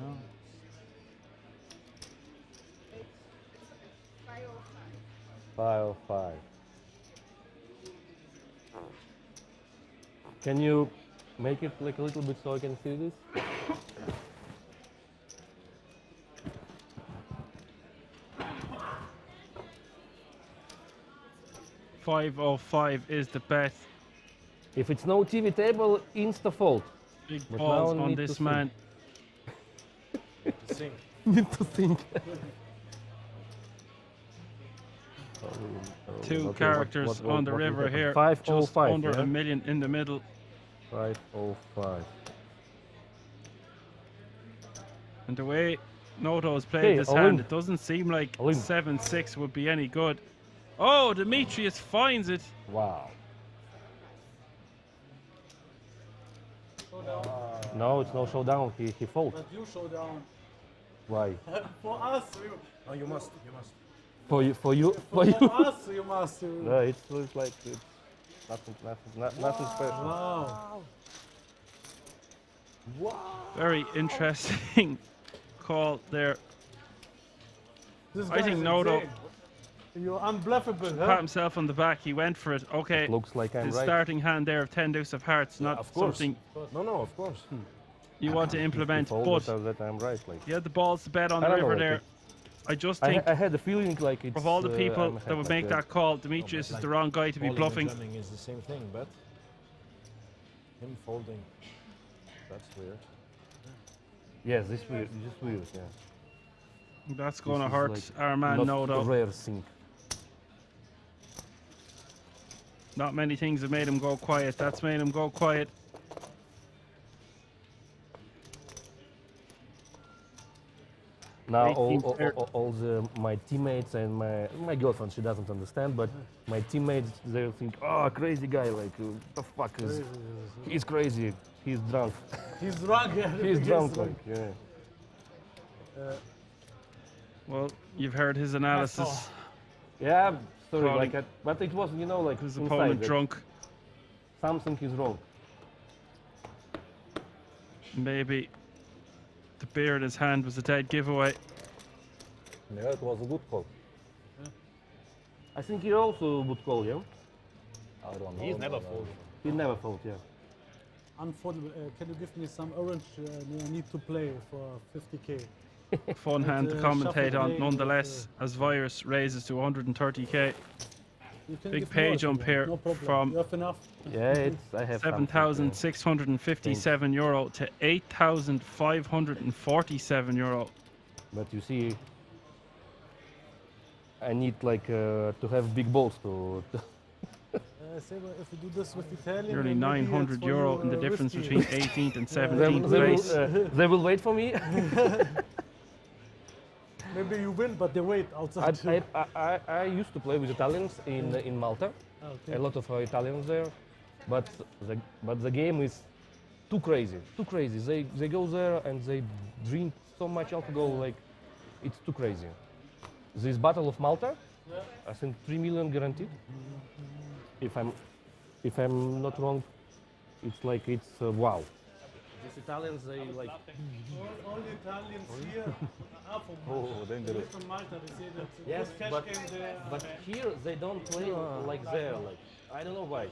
No. 505. Can you make it like a little bit so I can see this? 505 is the bet. If it's no TV table, insta fold. Big But balls now I on need this to man. think. Need to think. Two Okay, characters what on the will river happen? here. 505, just under yeah? a million in the middle. 505. And the way Noto has played Okay, this all hand, in. it doesn't seem like All in. 7-6 would be any good. Oh, Demetrius finds it. Wow. No, it's no showdown. He folds. But you show down. Why? For us, No, you must. You must. For you, for you. us, you must. No, it's like nothing special. Wow. Wow. Very interesting call there. This I guy think is Noto insane. You're unbluffable, pat huh? himself on the back. He went for it. Okay. It looks like I'm his right. starting hand there of 10 deuce of hearts, not Of course. something No, no, of course. you want to implement. Fold But so that I'm right. Like. he had the balls to bet on I the don't know, river like there. it- I just think I had a feeling like it's. of all the people I'm that would like make that call, Demetrius is the wrong guy to be Folding bluffing. and jamming is the same thing, but him folding, that's weird. Yes, this weird. Just weird. Yeah. That's This going to is hurt like our man not Noto. a rare thing. Not many things have made him go quiet. That's made him go quiet. Now 18 all my teammates and my girlfriend, she doesn't understand, but my teammates, they think, oh, crazy guy, like the fuck is, he's crazy, he's drunk. He's drunk, yeah. He's drunk, like, yeah. Well, you've heard his analysis. Yeah, sorry, Calling like, but it was, you know, like his inside opponent that drunk. something is wrong. Maybe the beer in his hand was a dead giveaway. Yeah, it was a good call. I think he also would call, yeah? I don't know. He's never folded. He never fold, yeah. Unfoldable. Can you give me some orange? I need to play for 50k. fun hand to commentate on, nonetheless, as Virus raises to 130k. Big pay jump here from You have enough. Yeah, I have 7,657 euro to 8,547 euro. But you see, I need like to have big balls to. Say, well, if you do this with Italian, Nearly then maybe 900 it's for euro you, in the difference risky. between 18th and 17th place. They will wait for me. Maybe you win, but they wait outside. I used to play with Italians in Malta. Okay. A lot of Italians there, but the game is too crazy. Too crazy. They go there and they drink so much alcohol, like it's too crazy. This Battle of Malta, I think 3 million guaranteed. If I'm not wrong, it's like it's wow. These Italians, they like. All the Italians here are from Oh, Malta. dangerous. They're from Malta. They say that Yes, cash but game there. here they don't play like there. Like I don't know why.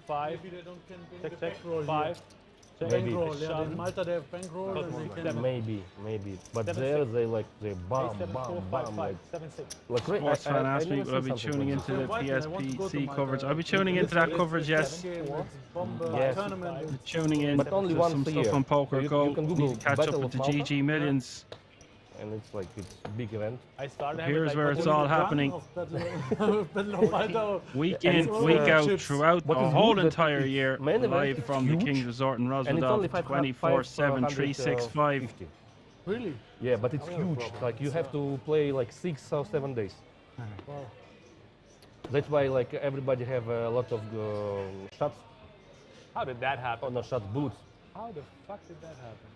Five. Maybe they don't can bring the check. bankroll here. Five. Bankroll, yeah. In Malta they have bankroll and they can. Maybe. But 7-6. there they like they bam, 7-4, bam, 5-5, bam, like 7-6. like Sports fan asked me, will I be tuning into the PSPC coverage? I'll be tuning into that coverage, yes. Yes. Tuning in But only to once some a stuff year. on Poker So you Go. can Need Google to catch Battle up with of the Malta. GG Millions. And it's like it's a big event. I started. Here's where it's all happening. Week in, week out, throughout the What is whole good that entire it's year, main event, live it's from the huge, King's Resort in and it's only Roswell, 24/7, 365. Really? Yeah, but it's huge. Like you have to play like 6 or 7 days. Wow. That's why like everybody have a lot of shots. How did that happen? Oh no, shot bullets. How the fuck did that happen?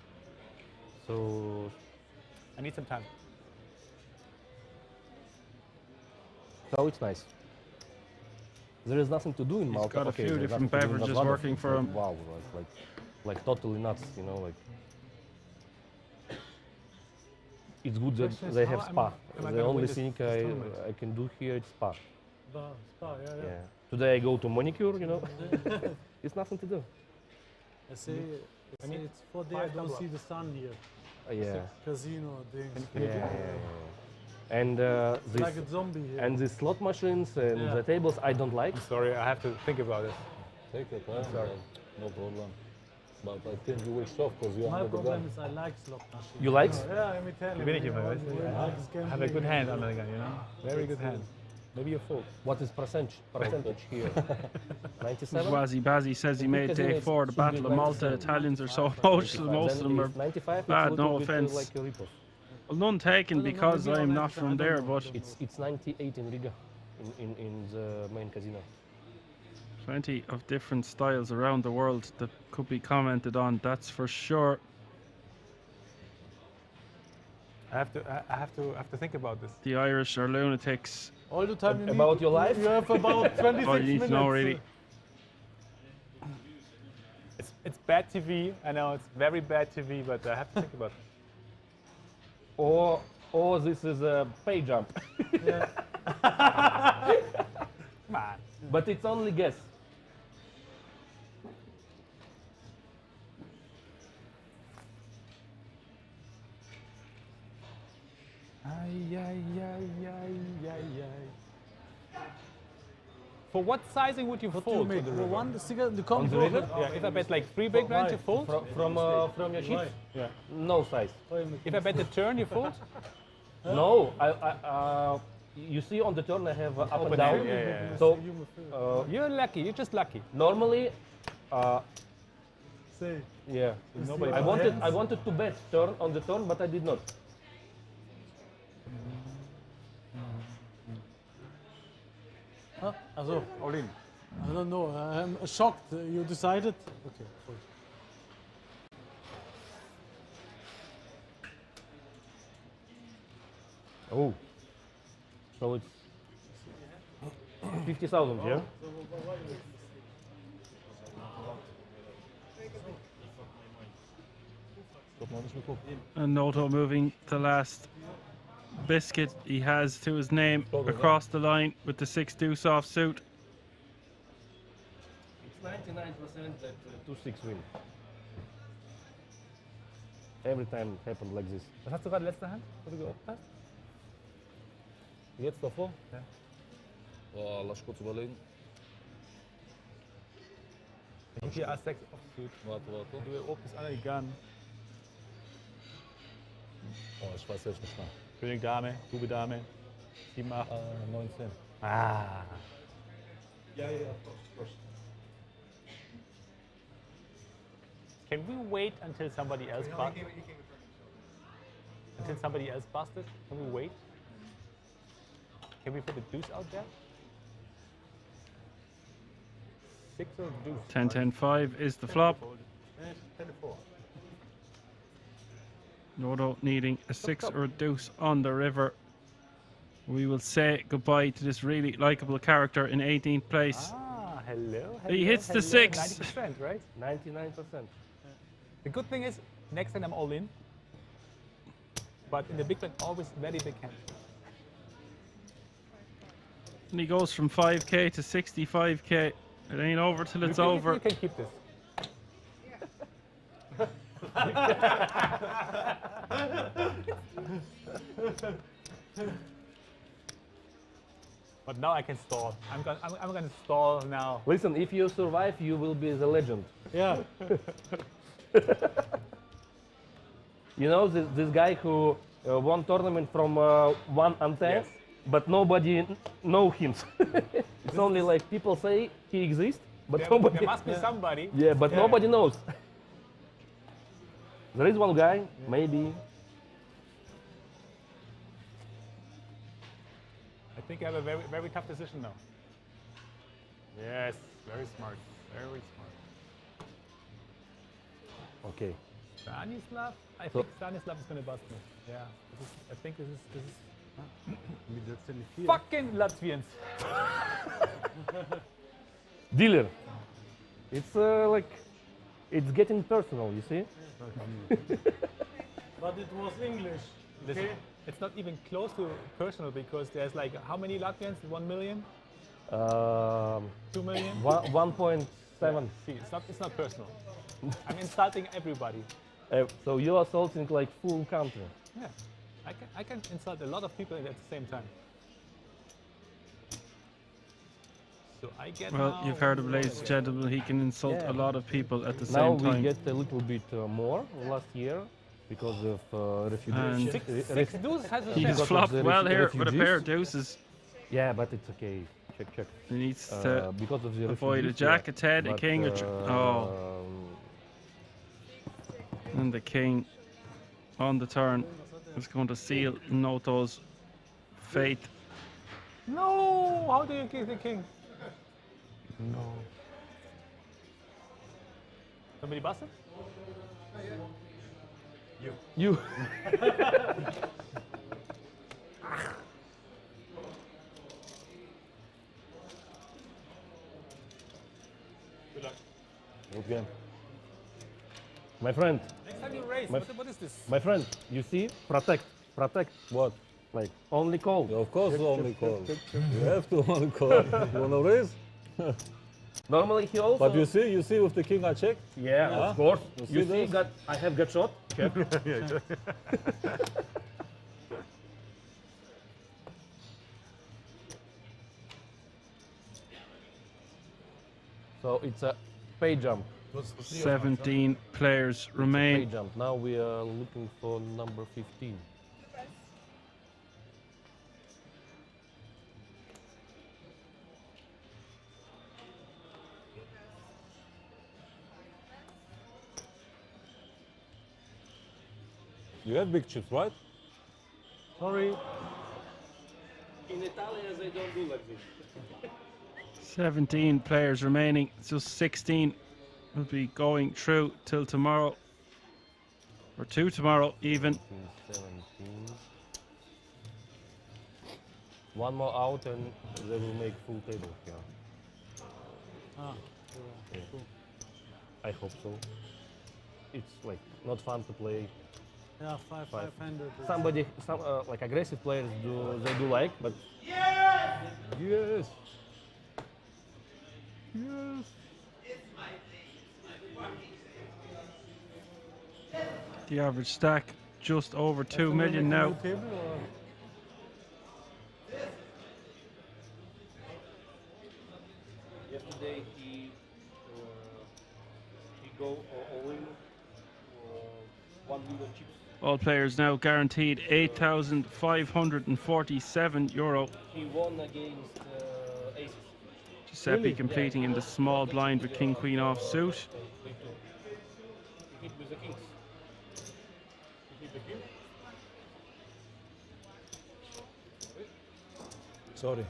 So I need some time. it's nice. There is nothing to do in He's Malta. got a Okay, few there's different nothing to do in beverages Rwanda. working for him. Wow, like totally nuts, you know, like. It's good that Question is, they how have am spa. I The gonna only win this thing tournament? I can do here is spa. Spa, yeah. Yeah. Today I go to manicure, you know. It's nothing to do. I say it's for there. I don't see the sun here. Yeah. It's a casino thing. Yeah. And this, like a zombie here. and the slot machines and Yeah. the tables I don't like. I'm sorry, I have to think about it. Take your time, no problem. But I think you will solve because you My are the problem guy. is I like slot machines. You like? Yeah, I'm Italian. Bin ich immer, weißt du? I like this I have a gambling. good hand on the gun, you know? Very good hand. Maybe a fold. What is percentage here? 97? Wazzy Bazzy says he made day 4 the Battle of Malta. Italians are so emotional, most of them are 95, bad, it's no a little bit, offense. like a repos. Well, none taken because I'm not from there, but It's 98 in Riga, in the main casino. plenty of different styles around the world that could be commented on, that's for sure. I have to think about this. The Irish are lunatics. All the time you need About your life? You have about 26 All you need minutes. to know, really. It's bad TV. I know it's very bad TV, but I have to think about it. Or this is a pay jump. Come on. But it's only guess. For what sizing would you What do fold? you make? on the For river? one, the cigarette, the On the combo. river? Yeah, if I bet like 3 big blinds, you fold? From your sheet? Why? Yeah. No size. If I bet the turn, you fold? No, you see on the turn I have up and Open down. hand, yeah. So You're lucky. You're just lucky. normally, Say. yeah. Nobody I wanted to bet turn on the turn, but I did not. Huh? Also, All in. I don't know. I'm shocked. You decided? Okay. Fine. Oh. So it's 50,000, yeah? And Noto moving the last biscuit he has to his name across the line with the 6-2 soft suit. It's 99% that 2-6 win. Every time it happened like this. Was hast du gerade letzte Hand, wo du geopend hast? Jetzt davor? Ja. Oh, lass kurz überlegen. Ich habe hier A6 offsuit. Warte. Du opens under the gun. Oh, ich weiß jetzt nicht mehr. König Dame, Bube Dame. 7, 8. 19. Ah. Ja, of course. Can we wait until somebody else busted? Until somebody else busted? Can we wait? Can we put the deuce out there? 6 or deuce? 10, 10, 5 is the flop. 10-4. Nodo needing a 6 or a deuce on the river. We will say goodbye to this really likable character in 18th place. Ah, hello. He hits the 6. 90%, right? 99%. The good thing is, next time I'm all in. But in the big blind, always very big hand. And he goes from 5k to 65k. It ain't over till it's over. You can keep this. But now I can stall. I'm gonna stall now. Listen, if you survive, you will be the legend. Yeah. You know this guy who won tournament from one antenna, but nobody know him. It's only like people say he exists, but nobody. There must be somebody. Yeah, but nobody knows. There is one guy, maybe. I think I have a very, very tough decision now. Yes, very smart. Very smart. Okay. Stanislav? I think Stanislav is going to bust me. Yeah. I think this is fucking Latvians. Dealer. It's like, it's getting personal, you see? But it was English. Listen, Okay? it's not even close to personal because there's like, how many Latvians? 1 million? 2 million? 1.7. See, it's not personal. I'm insulting everybody. So you're assaulting like full country. Yeah, I can insult a lot of people at the same time. So I get Well, now you've heard of ladies and gentlemen, he can insult a lot of people at the Now same we time. get a little bit more last year because of refugees. And he has flopped well here with a pair of deuces. Yeah, but it's okay. Check. He needs to because of the avoid a refugees, jack, yeah. a 10, a But, king, and the king on the turn is going to seal Noto's fate. No! How do you kill the king? No. Somebody busted? You. Good luck. Good game. My friend. Next time you raise, what is this? My friend, you see? Protect. What? Like, only call. Yeah, of course, Check, only check, call. check. You have to only call. You wanna raise? Normally he also. But you see with the king I check? Yeah, of course. You see, this? I have got shot. Check. So it's a pay jump. 17 players Pay remain. jump. Now we are looking for number 15. You have big chips, right? Sorry. In Italian they don't do like this. 17 players remaining. So 16 will be going through till tomorrow. Or to tomorrow even. 17. One more out and they will make full table here. Ah, Yeah. I hope so. It's like not fun to play. yeah, 500. Somebody, like aggressive players they do like, but Yes! yes. It's my thing. It's my fucking thing. The average stack just over 2 million now. Yesterday he go all in 1 million chips. All players now guaranteed €8,547. He won against aces. Giuseppe completing in the small blind with King Queen offsuit. He hit with the kings. He hit the king. Sorry.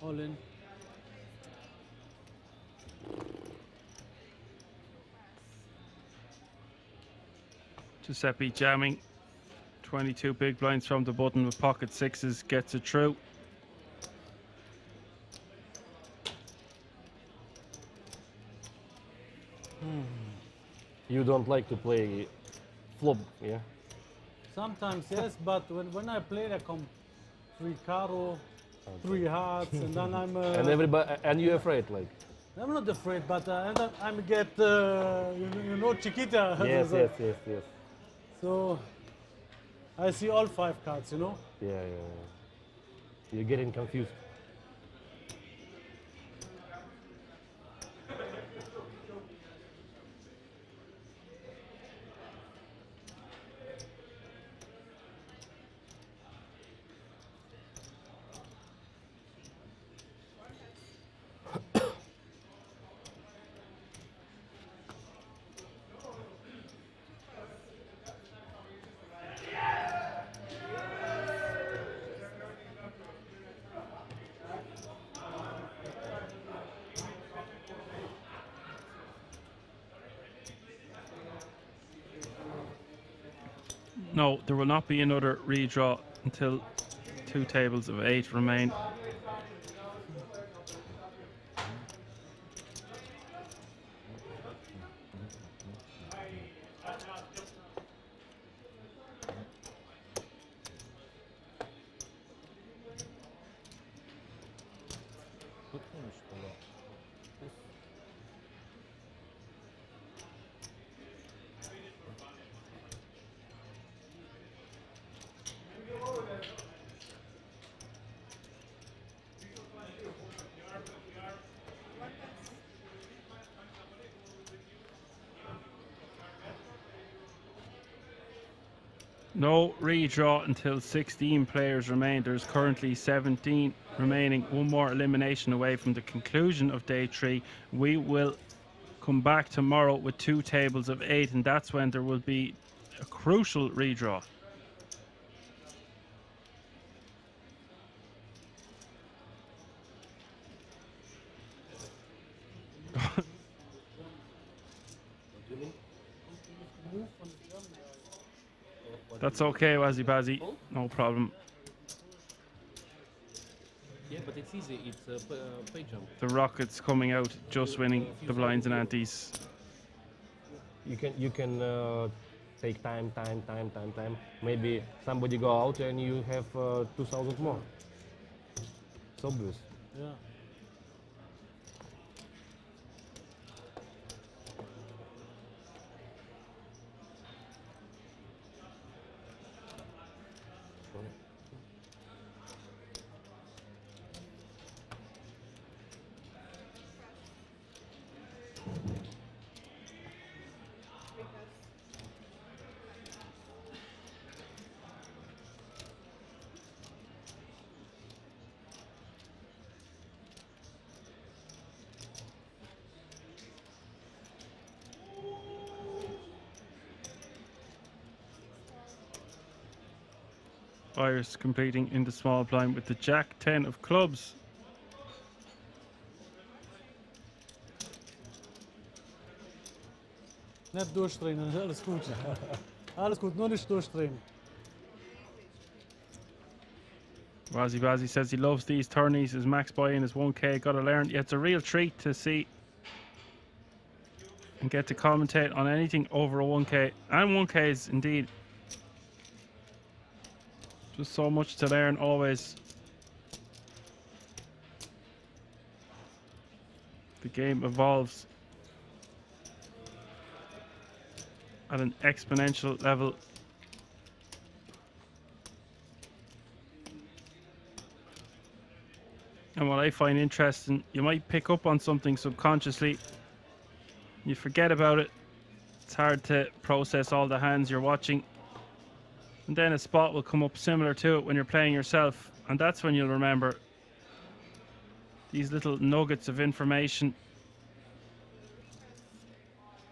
All in. Giuseppe jamming 22 big blinds from the button with pocket sixes, gets it through. You don't like to play flop, yeah? Sometimes yes, but when I play, I come 3 caro, 3 hearts, and then I'm. And everybody, and you're afraid, like. I'm not afraid, but and I'm get you know Chiquita. Yes, yes, yes, yes. So I see all 5 cards, you know. Yeah, yeah, yeah. You're getting confused. No, there will not be another redraw until 2 tables of 8 remain. No redraw until 16 players remain. There's currently 17 remaining. One more elimination away from the conclusion of day 3. We will come back tomorrow with 2 tables of 8, and that's when there will be a crucial redraw. That's okay, Wazzy Bazzy. No problem. Yeah, but it's easy. It's a pay jump. The Rockets coming out, just winning the blinds and antes. You can take time. Maybe somebody go out and you have 2,000 more. It's obvious. Yeah. Virus competing in the small blind with the Jack 10 of clubs. Nicht durchdrehen, alles gut. Alles gut, nur nicht durchdrehen. Bazzi says he loves these tourneys. His max buy-in is 1k. Gotta learn. Yeah, it's a real treat to see and get to commentate on anything over a 1k. And 1ks, indeed. Just so much to learn, always. The game evolves at an exponential level. And what I find interesting, you might pick up on something subconsciously. You forget about it. It's hard to process all the hands you're watching. And then a spot will come up similar to it when you're playing yourself. And that's when you'll remember these little nuggets of information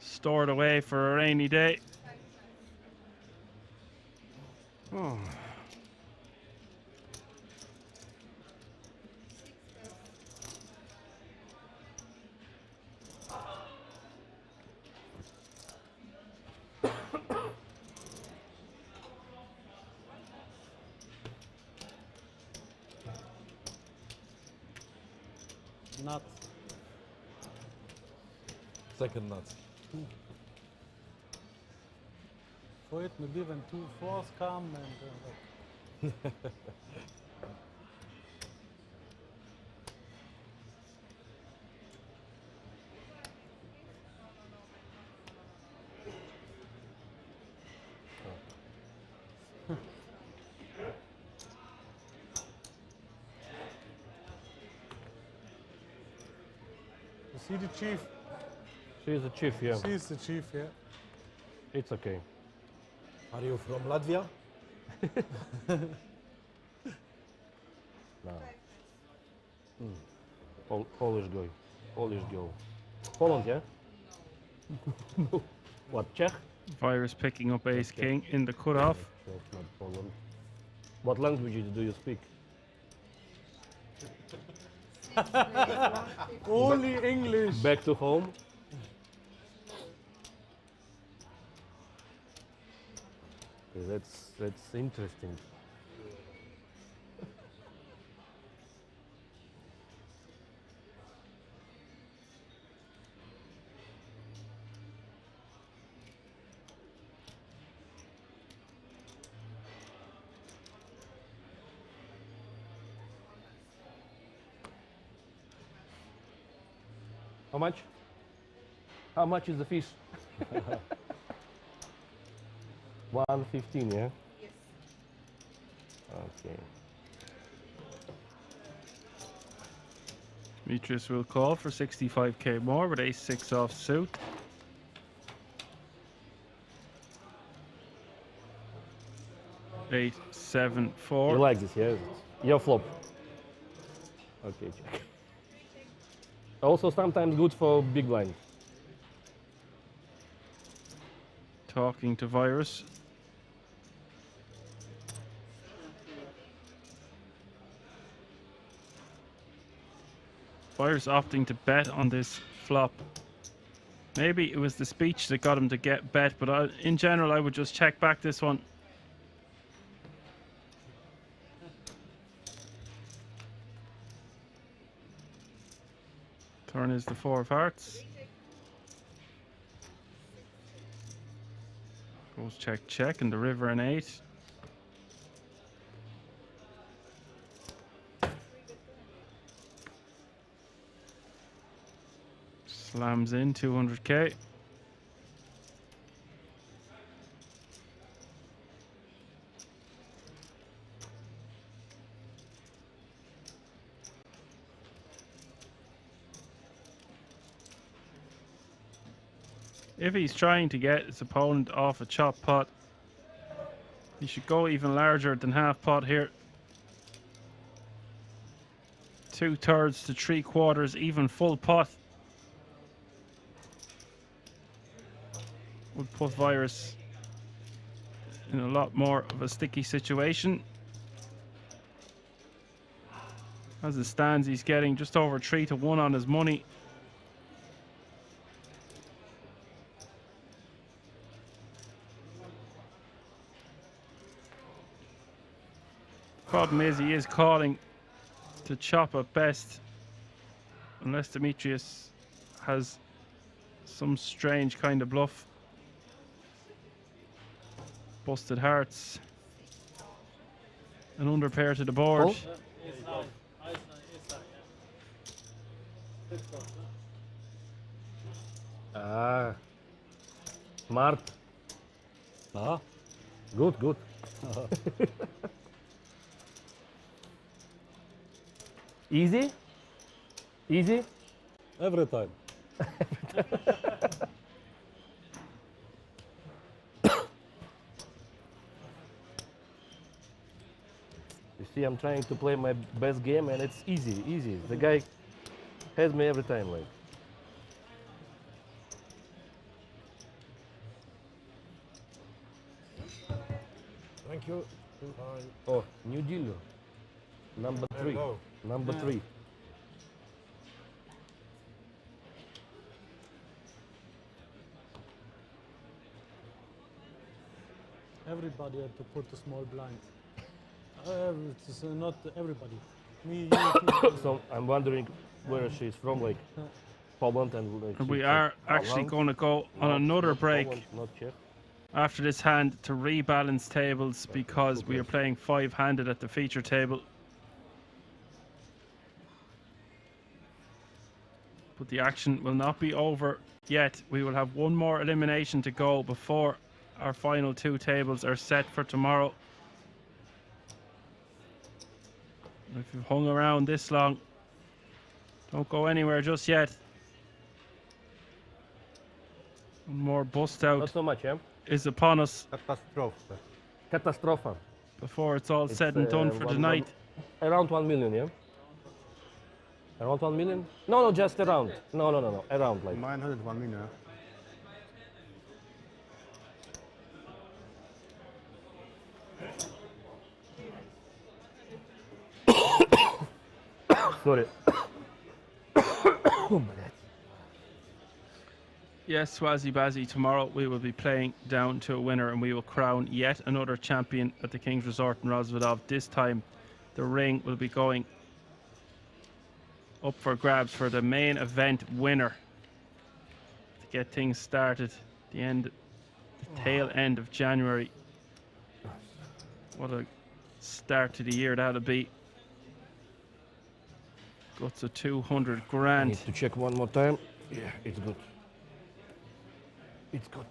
stored away for a rainy day. Oh. Nuts. Second nuts. For it, maybe when 2 4s come and You see the chief? She's the chief, yeah. She's the chief, yeah. It's okay. Are you from Latvia? No. Polish guy. Polish girl. Poland, yeah? What, Czech? Virus picking up ace king in the cutoff. Czech, not Poland. What languages do you speak? Only English. Back to home? Okay, that's interesting. How much? How much is the fish? 115, yeah? Yes. Okay. Demetrius will call for 65k more with ace 6 off suit. Eight, 7, 4. You like this, yeah? Your flop. Okay, check. Also sometimes good for big blind. Talking to Virus. Virus opting to bet on this flop. Maybe it was the speech that got him to get bet, but in general I would just check back this one. Turn is the 4 of hearts. Goes check, check, and the river an 8. Slams in 200k. if he's trying to get his opponent off a chop pot, he should go even larger than half pot here. 2/3 to 3/4, even full pot would put Virus in a lot more of a sticky situation. As it stands, he's getting just over 3-1 on his money. Problem is, he is calling to chop at best, unless Demetrius has some strange kind of bluff. Busted hearts. An under pair to the board. Ah, smart. Ah, good, good. Easy? Easy? Every time. You see, I'm trying to play my best game and it's easy, easy. The guy has me every time, like. Thank you. Oh, new dealer. Number 3. Hello. Number 3. Everybody had to put a small blind. It's not everybody. Me, you, So I'm wondering where she's from, like Poland and like. We are actually going to go on another break Poland, not Czech. after this hand to rebalance tables because we are playing 5-handed at the feature table. But the action will not be over yet. We will have one more elimination to go before our final 2 tables are set for tomorrow. If you've hung around this long, don't go anywhere just yet. One more bust out. Not so much, yeah? Is upon us. Katastrofa. Katastrofa. Before it's all said and done for tonight. Around 1 million, yeah? Around 1 million? No, no, just around. No, around like. 901 million. Sorry. Oh my God. Yes, Swazi Bazzy, tomorrow we will be playing down to a winner and we will crown yet another champion at the King's Resort in Rosvedov. This time the ring will be going up for grabs for the main event winner to get things started the tail end of January. What a start to the year that'll be. Got to 200 grand. Need to check one more time. Yeah, it's good. It's good.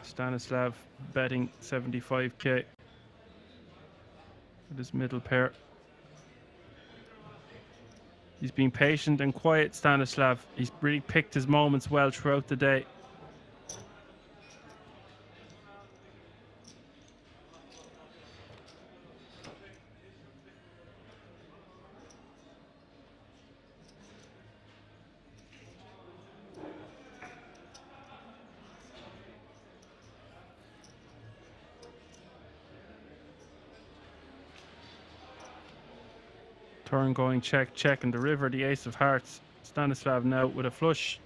Stanislav betting 75k with his middle pair. He's been patient and quiet, Stanislav. He's really picked his moments well throughout the day. Turn going check, check, and the river, the ace of hearts. Stanislav now with a flush.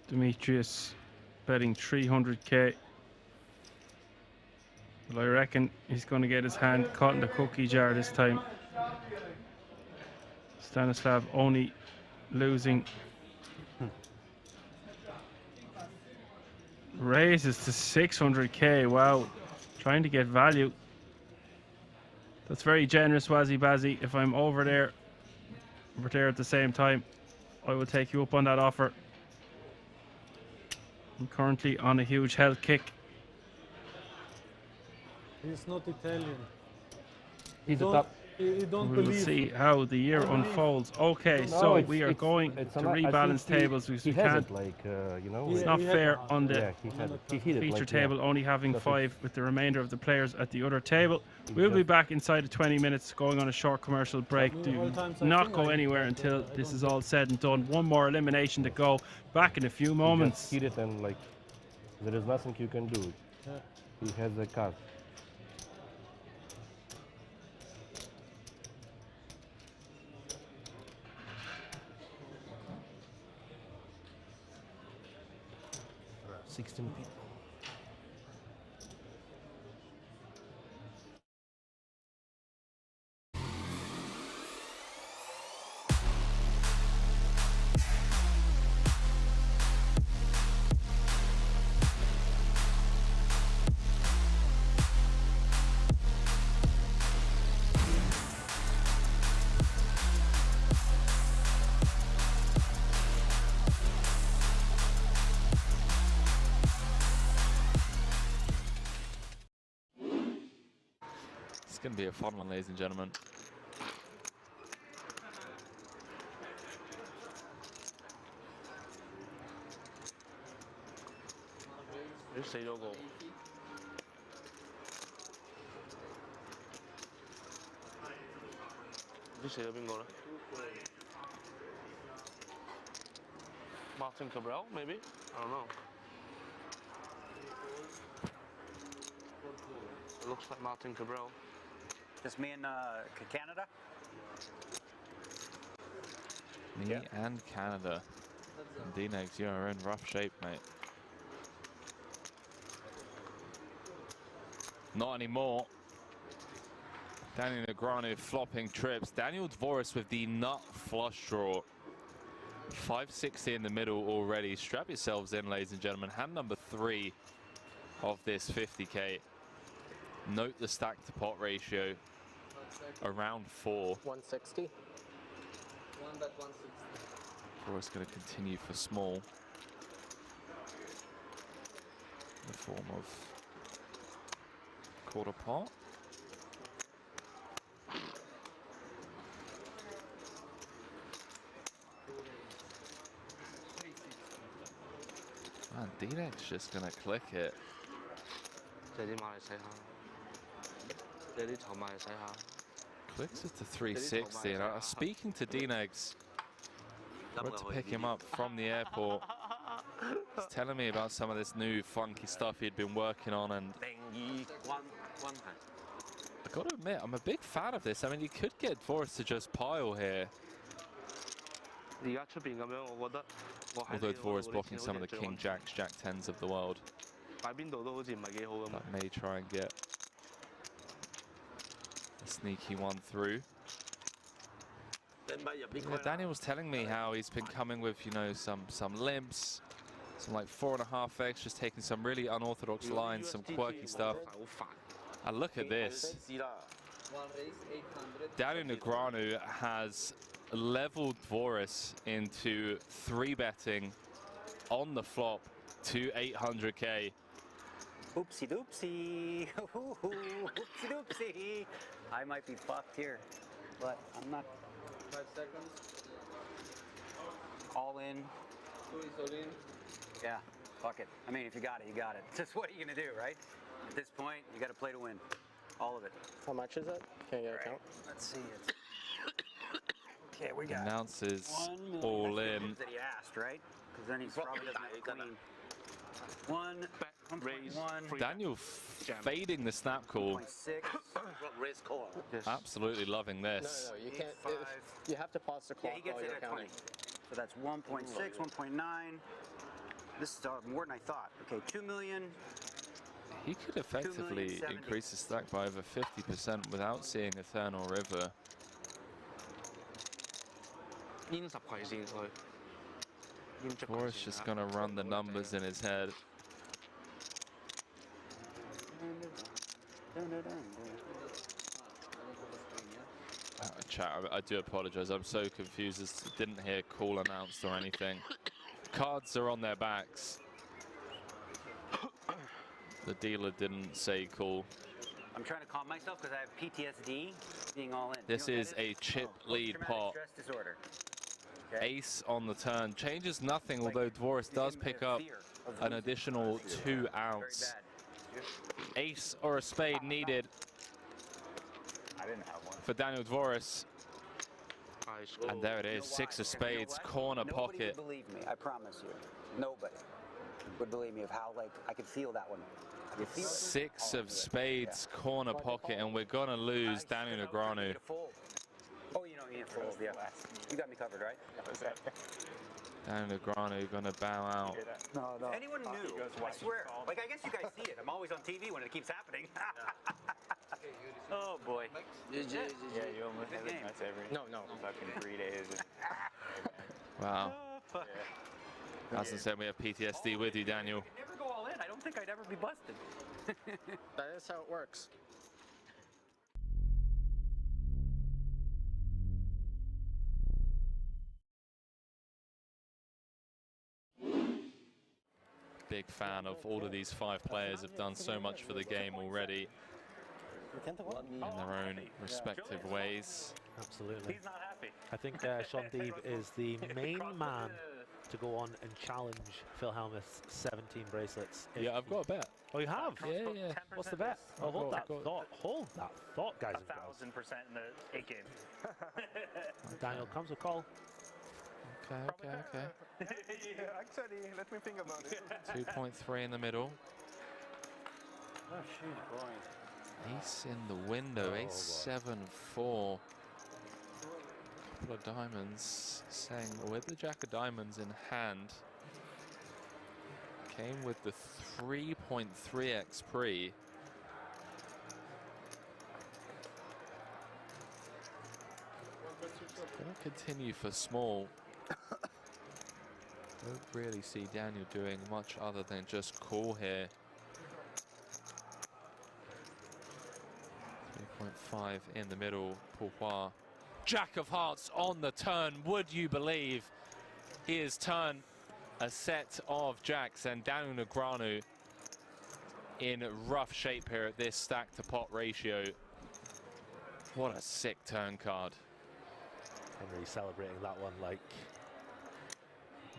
Demetrius betting 300k. Well, I reckon he's going to get his hand caught in the cookie jar this time. Stanislav only losing. Raises to 600k. Wow. Trying to get value. That's very generous, Wazzy Bazzy. If I'm over there at the same time, I will take you up on that offer. I'm currently on a huge health kick. He's not Italian. He's a don't, top. He don't We'll believe. see how the year unfolds. Okay, No, so it's- we are it's- going it's to not- I think rebalance tables because he we has can't. it, like, you know, It's like- not He had fair it. on the Yeah, he had it. He hit it, feature like, yeah. table only having That's 5 with the remainder of the players at the other table. He We'll be just- back inside of 20 minutes going on a short commercial break. I Do mean, all times I not think go I anywhere did, but, until I this don't is all said and done. One more elimination to go. Back in a few moments. He just hit it and like, there is nothing you can do. Yeah. He has a card. There are 16 people. It's going to be a fun one, ladies and gentlemen. Martin Cabral, maybe? I don't know. It looks like Martin Cabral. Just me and Canada? Me and Canada. D-Negs, you're in rough shape, mate. Not anymore. Daniel Negreanu flopping trips. Daniel Dvoris with the nut flush draw. 560 in the middle already. Strap yourselves in, ladies and gentlemen. Hand number 3 of this 50k. Note the stack to pot ratio. Around 4. 160. One bet 160. Dvoris going to continue for small. In the form of quarter pot. Man, D-Neck's just gonna click it. Clicks it to 360, and I was speaking to D-Negs. Went to pick him up from the airport. He's telling me about some of this new funky stuff he'd been working on, and I gotta admit, I'm a big fan of this. I mean, you could get Dvoris to just pile here. Although Dvoris blocking some of the King Jacks, Jack 10s of the world. That may try and get a sneaky one through. Yeah, Daniel was telling me how he's been coming with, you know, some limps, some like 4.5x, just taking some really unorthodox lines, some quirky stuff. And look at this. Daniel Negreanu has leveled Dvoris into 3-betting on the flop to 800k. Oopsie doopsie. Oopsie doopsie. I might be fucked here, but I'm not. 5 seconds. All in. All in. Yeah, fuck it. I mean, if you got it, you got it. Just what are you gonna do, right? At this point, you gotta play to win. All of it. How much is it? Can you get a count? Let's see it. Okay, we got Announces 1 million. all That's the in. moves that he asked, right? Because then he probably doesn't have a queen. 1.1. Daniel fading the snap call. 6. Absolutely loving this. No, you can't. You have to pause the clock Yeah, he gets while it you're at counting. 20. So that's 1.6, 1.9. This is more than I thought. Okay, 2 million. He could effectively increase his stack by over 50% without seeing a turn or river. Dvoris just gonna run the numbers in his head. chat. I do apologize. I'm so confused. Didn't hear call announced or anything. Cards are on their backs. The dealer didn't say call. I'm trying to calm myself because I have PTSD being all in. This is a chip lead pot. Stress disorder. Okay. Ace on the turn. Changes nothing, although Dvoris does pick up an additional 2 ounce. Ace or a spade needed I didn't have one. for Daniel Dvoris. And there it is, 6 of spades, corner pocket. Nobody would believe me, I promise you. Nobody would believe me of how, like, I could feel that one. 6 of spades, corner pocket, and we're gonna lose Daniel Negreanu. Oh, you know, you need to fold, yeah. You got me covered, right? Daniel Negreanu gonna bow out. No. If anyone knew, I swear. Like, I guess you guys see it. I'm always on TV when it keeps happening. Oh, boy. Yeah, you almost have it. That's every fucking 3 days. Wow. Oh, fuck. As I said, we have PTSD with you, Daniel. I'd never go all in. I don't think I'd ever be busted. That is how it works. Big fan of all of these 5 players, have done so much for the game already in their own respective ways. Absolutely. He's not happy. I think Sean Deeb is the main man to go on and challenge Phil Hellmuth's 17 bracelets. Yeah, I've got a bet. Oh, you have? Yeah. What's the bet? Oh, hold that thought. Hold that thought, guys and girls. 1,000% in the 8 game. Daniel comes with call. Okay. Yeah, actually, let me think about it. 2.3 in the middle. Oh, shoot, boy. Ace in the window, ace 7-4. Couple of diamonds, saying with the jack of diamonds in hand. Came with the 3.3x pre. Gonna continue for small. Don't really see Daniel doing much other than just call here. 3.5 in the middle, Pourquoi. Jack of hearts on the turn, would you believe? He has turned a set of jacks, and Daniel Negreanu in rough shape here at this stack to pot ratio. What a sick turn card. Henry celebrating that one like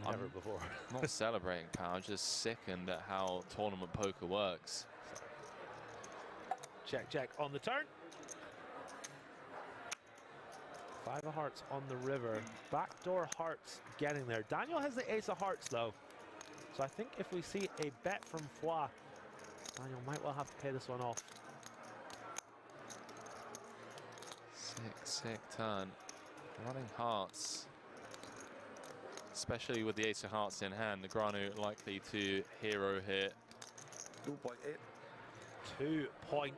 never before. Not celebrating, pal. I'm just sickened at how tournament poker works. Check on the turn. 5 of hearts on the river. Backdoor hearts getting there. Daniel has the ace of hearts though. So I think if we see a bet from Foix, Daniel might well have to pay this one off. Sick turn. Running hearts. Especially with the ace of hearts in hand. Negreanu likely to hero here. 2.8. 2.8.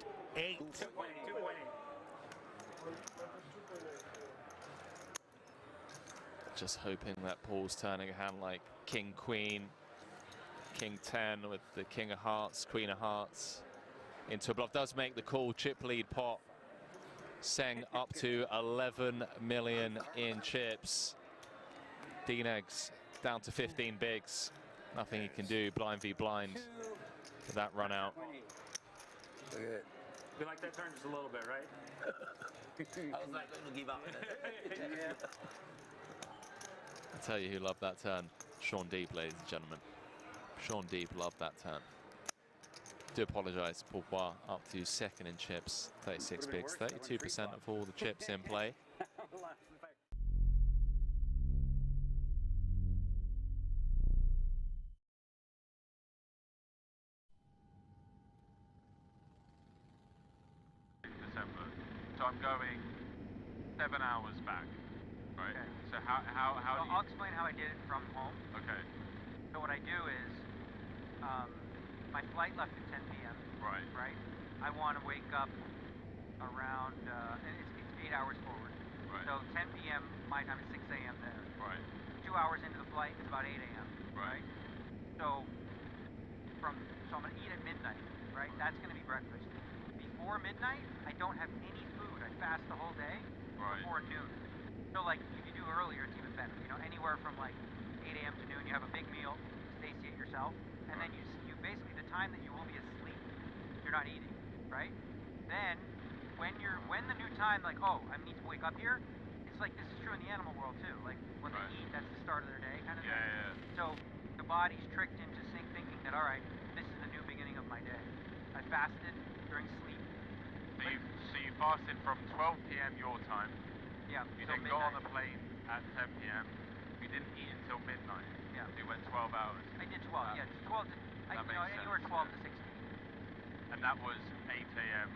Just hoping that Paul's turning a hand like King Queen, King 10 with the King of Hearts, Queen of Hearts into a bluff. Does make the call, chip lead pot. Seng up to 11 million in chips. D-Negs down to 15 bigs. Nothing he can do, blind v blind for that run out. You like that turn just a little bit, right? I was not going to give up. I tell you who loved that turn. Sean Deeb, ladies and gentlemen. Sean Deeb loved that turn. Do apologise, Pourquoi up to 2nd in chips, 36 bigs, 32% of all the chips in play. December. So I'm going 7 hours back, right? Okay. So how do you... I'll explain how I did it from home. Okay. So what I do is, my flight left at 10 p.m. Right. Right? I want to wake up around, and it's 8 hours forward. Right. So 10 p.m. my time is 6 a.m. there. Right. 2 hours into the flight, it's about 8 a.m. Right. So I'm gonna eat at midnight, right? That's gonna be breakfast. Before midnight, I don't have any food. I fast the whole day. before noon. So like if you do earlier, it's even better. You know, anywhere from like 8 a.m. to noon, you have a big meal, satiate yourself, and then you basically the time that you will be asleep, you're not eating, right? Then when the new time, like, oh, I need to wake up here, it's like this is true in the animal world too. Like when they eat, that's the start of their day kind of thing. Yeah. So the body's tricked into thinking that, all right, this is the new beginning of my day. I fasted during sleep. So you fasted from 12 p.m. your time. Yeah. You till then got on midnight. the plane at 10 p.m. You didn't eat until midnight. Yeah. So you went 12 hours. I did 12. Yeah, 12 to anywhere 12 to 16. And that was 8 a.m.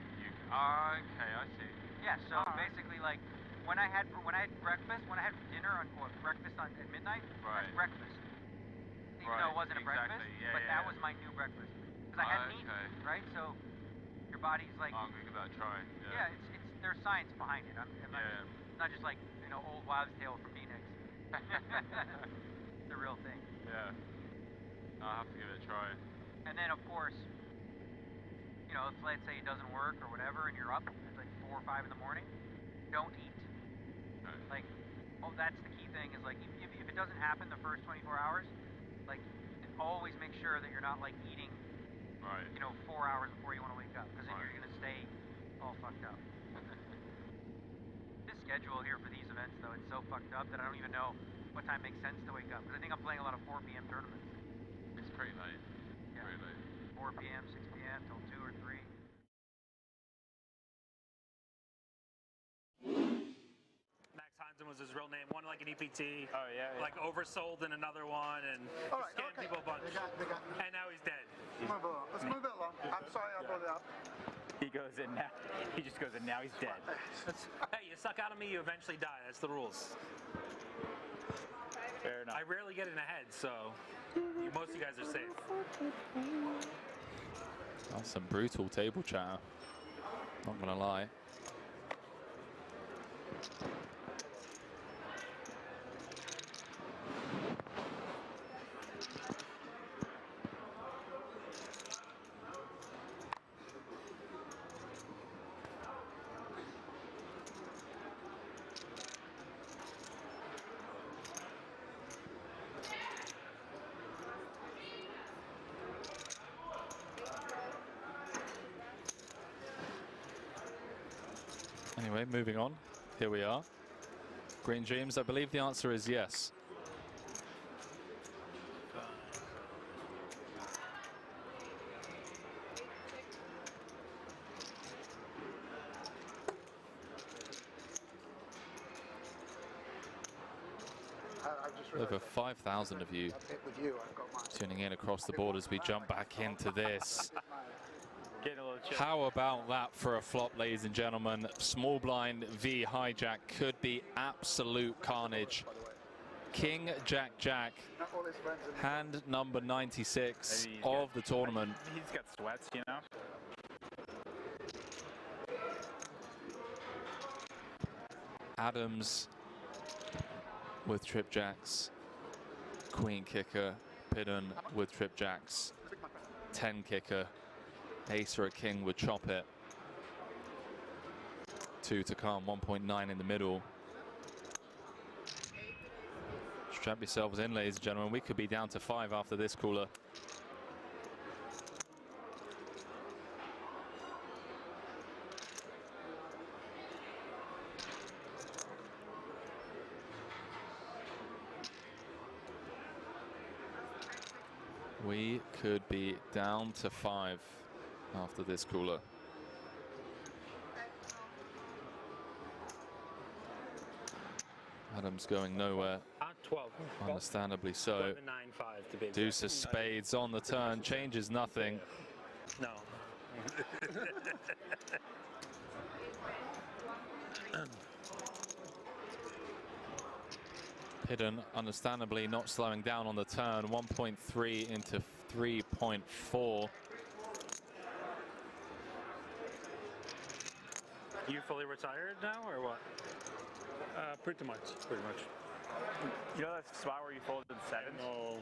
Okay, I see. Yeah. So basically, like when I had breakfast, when I had dinner breakfast at midnight, that's breakfast. Even though it wasn't a breakfast, but that was my new breakfast because I hadn't eaten, right? So your body's like. I'm gonna give that a try. Yeah, it's there's science behind it. It's not just like old wives' tale from Phoenix. It's a real thing. Yeah. I'll have to give it a try. And then of course, let's say it doesn't work or whatever, and you're up at like 4 or 5 in the morning. Don't eat. Like, that's the key thing is like if it doesn't happen the first 24 hours, like always make sure that you're not like eating. 4 hours before you want to wake up, because then you're gonna stay all fucked up. This schedule here for these events, though, it's so fucked up that I don't even know what time makes sense to wake up. Because I think I'm playing a lot of 4 p.m. tournaments. It's pretty late. Yeah. Pretty late. 4 p.m., 6 p.m. till 2 or 3. Max Hansen was his real name. Won like an EPT. Oh yeah. Like oversold in another one and scammed people a bunch. And now he's dead. Let's move it along. I'm sorry I brought it up. He goes in now. He just goes in now. He's dead. Hey, you suck out of me, you eventually die. That's the rules. Fair enough. I rarely get in a head, so most of you guys are safe. That's some brutal table chatter. Not gonna lie. Anyway, moving on. Here we are. Green Dreams, I believe the answer is yes. Over 5,000 of you tuning in across the board as we jump back into this. How about that for a flop, ladies and gentlemen? Small blind v hijack could be absolute carnage. King Jack Jack, hand number 96 of the tournament. He's got sweats, you know. Adams with trip jacks, queen kicker, Pidden with trip jacks, 10 kicker, ace or a king would chop it. 2 to come, 1.9 in the middle. Strap yourselves in, ladies and gentlemen. We could be down to 5 after this cooler. We could be down to 5 after this cooler. Adams going nowhere. 12. Understandably so. 11, 9, 5 to be exact. Deuce of spades on the turn, changes nothing. No. Pidden, understandably not slowing down on the turn, 1.3 into 3.4. You fully retired now, or what? Pretty much. Pretty much. You know that spot where you folded 7? No.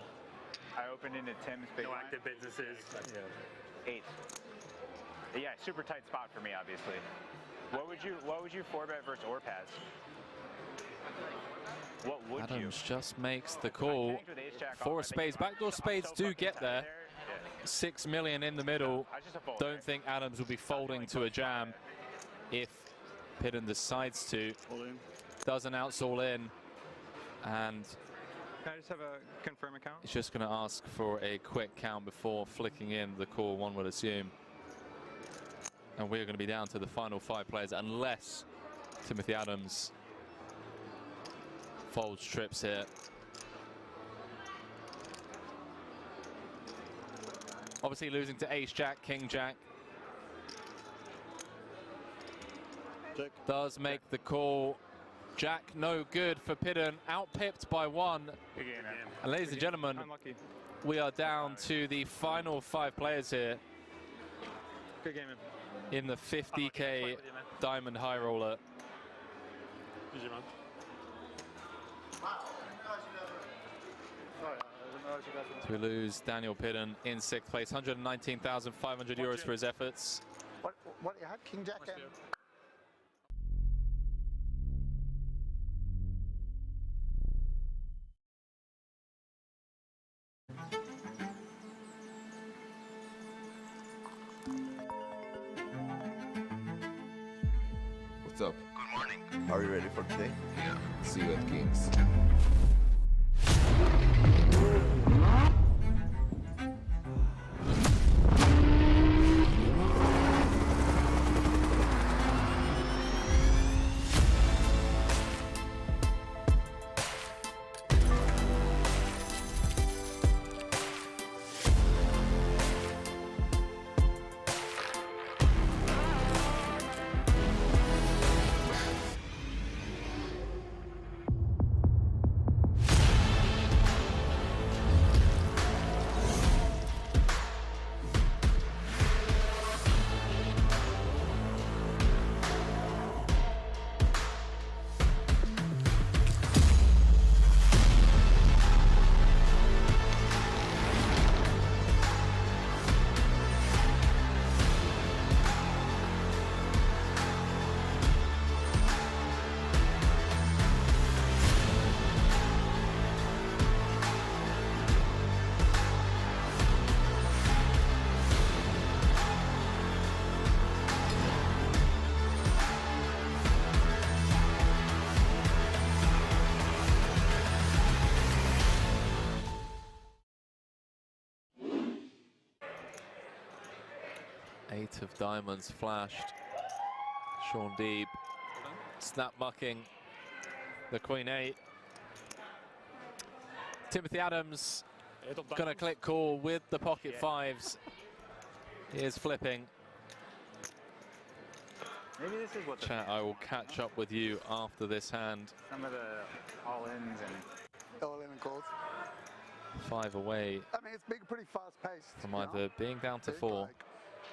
I opened into Tim's big No line. active businesses. Yeah. 8. Yeah, super tight spot for me, obviously. What would you 4-bet versus Orpaz? What would Adams just makes the call. 4 of spades. Backdoor spades do get there. 6 million in the middle. Don't think Adams will be folding to a jam if Pidden decides to. Does announce all in. And Can I just have a confirm account? he's just going to ask for a quick count before flicking in the call, one would assume. And we're going to be down to the final 5 players unless Timothy Adams folds trips here. Obviously losing to Ace Jack, King Jack. Check. Does make the call. Jack no good for Pidden, out-pipped by 1. Good game, man. And ladies and gentlemen, Unlucky. we are down to the final 5 players here Good game, man. in the 50K Diamond High Roller. GG, man. So we lose Daniel Pidden in 6th place, 119,500 euros for his efforts. What you had, King Jack? What's up? Good morning. Are you ready for today? Yeah. See you at Kings. Eight of diamonds flashed. Sean Deeb snap mucking the Queen 8. Timothy Adams gonna click call with the pocket 5s. He is flipping. Maybe this is what the Chat, I will catch up with you after this hand. some of the all-ins and All-in and calls. 5 away I mean, it's been pretty fast-paced. from you know? either being down to Big, 4. like,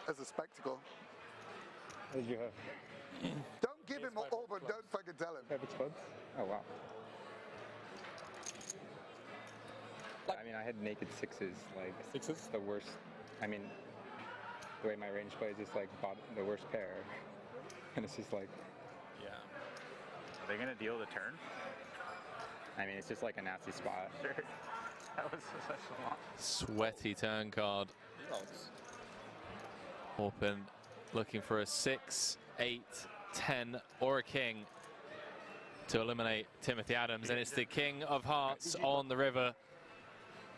as a spectacle. What did you have? Don't give him all, but don't fucking tell him. Perfect spots? Oh, wow. I mean, I had naked 6s. Like, 6s? The worst. I mean, the way my range plays is like the worst pair. And it's just like, yeah. Are they going to deal the turn? I mean, it's just like a nasty spot. Sure. That was such a long. Sweaty turn card. Open, looking for a 6, 8, 10 or a king to eliminate Timothy Adams, and it's the King of Hearts on the river.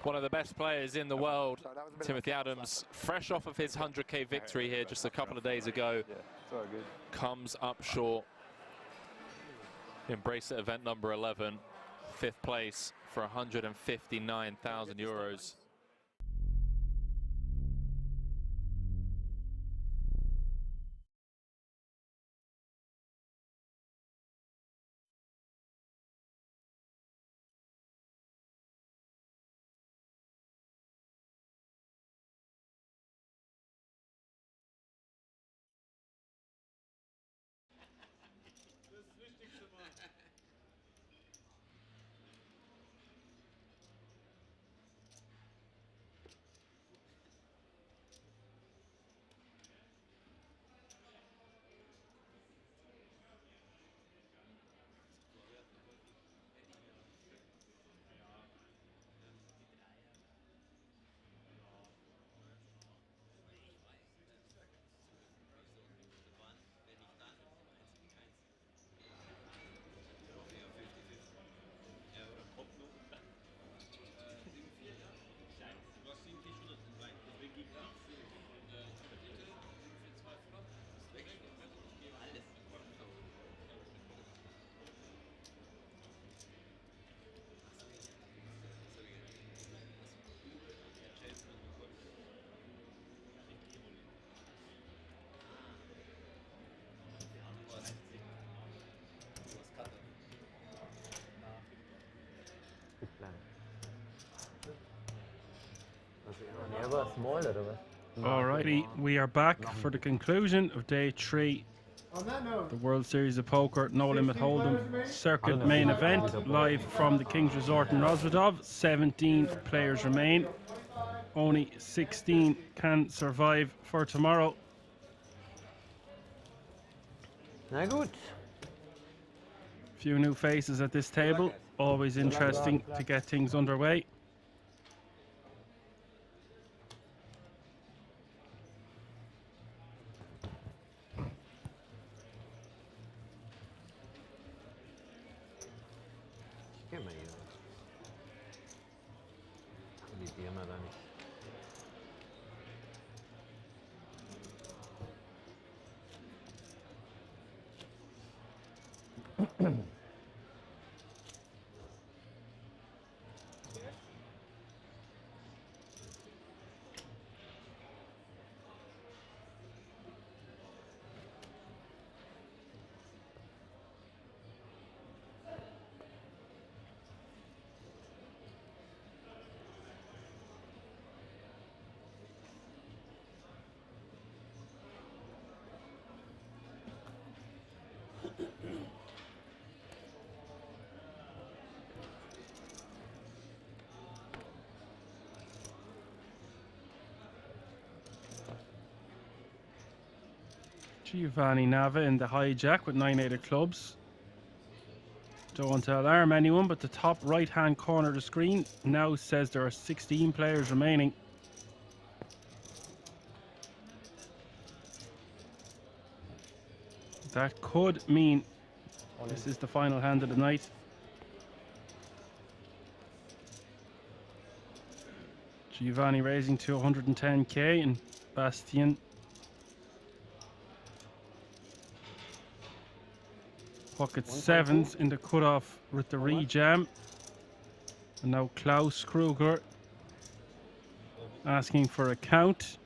One of the best players in the world, Timothy Adams, fresh off of his 100K victory here just a couple of days ago, comes up short in bracelet event number 11, 5th place for 159,000 euros. Er war small oder was? Alrighty, we are back for the conclusion of day 3. The World Series of Poker No Limit Hold'em Circuit Main Event, live from the King's Resort in Rosvedov. 17 players remain. Only 16 can survive for tomorrow. Na gut. Few new faces at this table. Always interesting to get things underway. Geh mal hier. Die Birma da nicht. Giovanni Nava in the hijack with 9-8 of clubs. Don't want to alarm anyone, but the top right hand corner of the screen now says there are 16 players remaining. That could mean this is the final hand of the night. Giovanni raising to 110k and Bastian pocket sevens in the cutoff with the rejam. And now Klaus Kruger asking for a count.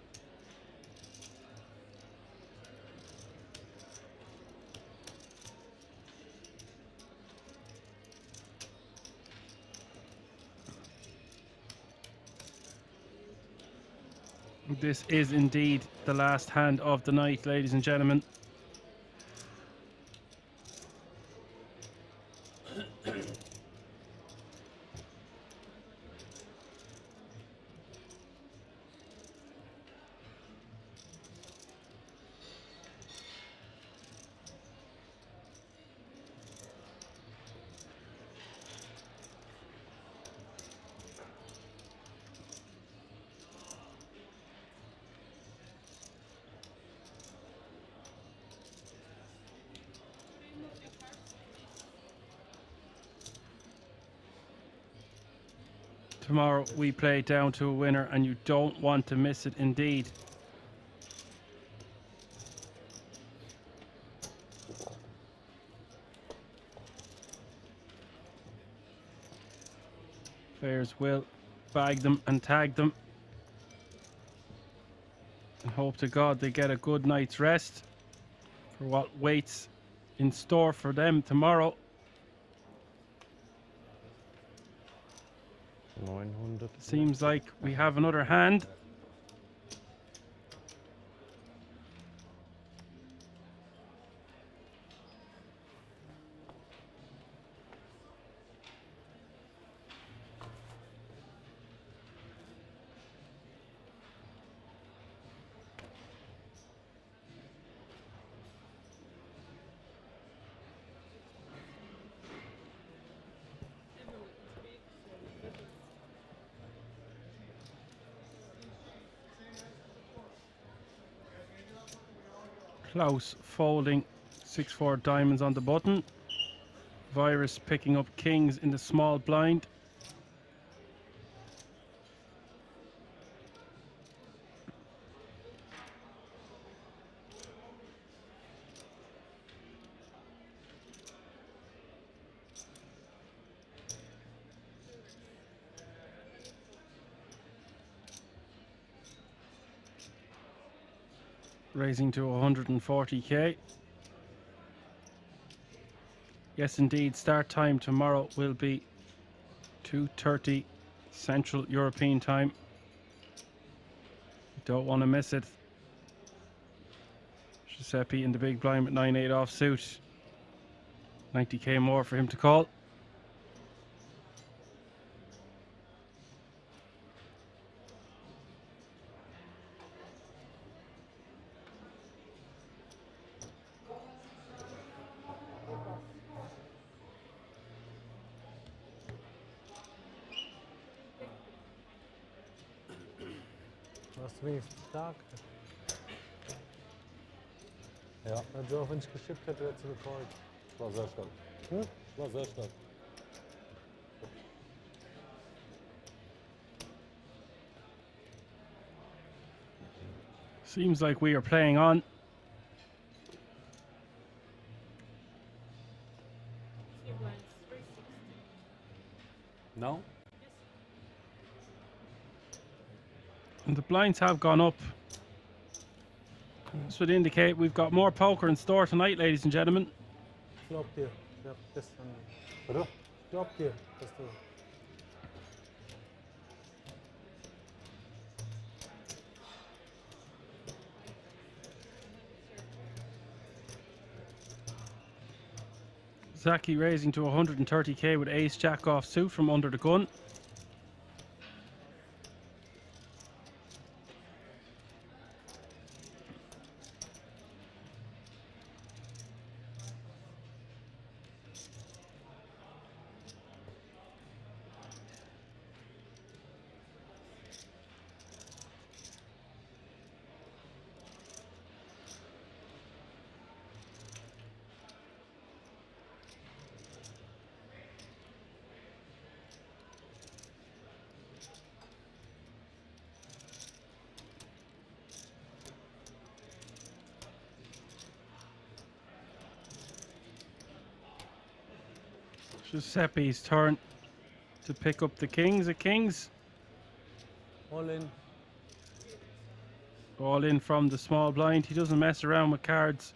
This is indeed the last hand of the night, ladies and gentlemen. Tomorrow we play down to a winner and you don't want to miss it indeed. Players will bag them and tag them and hope to God they get a good night's rest for what waits in store for them tomorrow. 900. Seems like we have another hand. Klaus folding 6-4 diamonds on the button. Virus picking up kings in the small blind. Raising to 140k. Yes, indeed, start time tomorrow will be 2:30 Central European time. Don't want to miss it. Giuseppe in the big blind with 9-8 off suit. 90k more for him to call. Was du wenigstens stark? Ja. Also auch wenn ich geschippt hätte, hätte es gecallt. War sehr stark. War sehr stark. Seems like we are playing on. No? And the blinds have gone up. This would indicate we've got more poker in store tonight, ladies and gentlemen. Flop dir. Ja, das dann. Oder? Flop dir. Das du. Zaki raising to 130k with ace jack off suit from under the gun. Giuseppe's turn to pick up the kings. All in. All in from the small blind. He doesn't mess around with cards.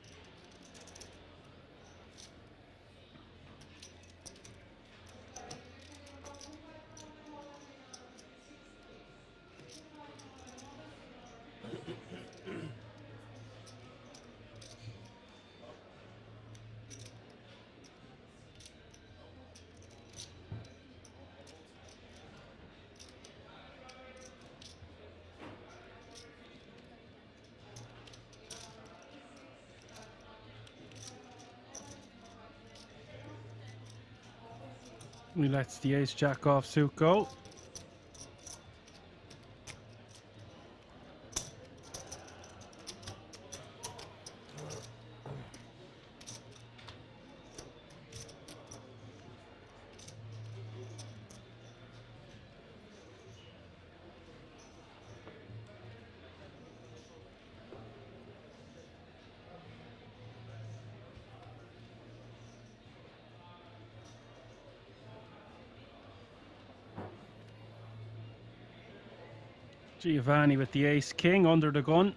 He lets the ace jack off suit go. Giovanni with the ace king under the gun.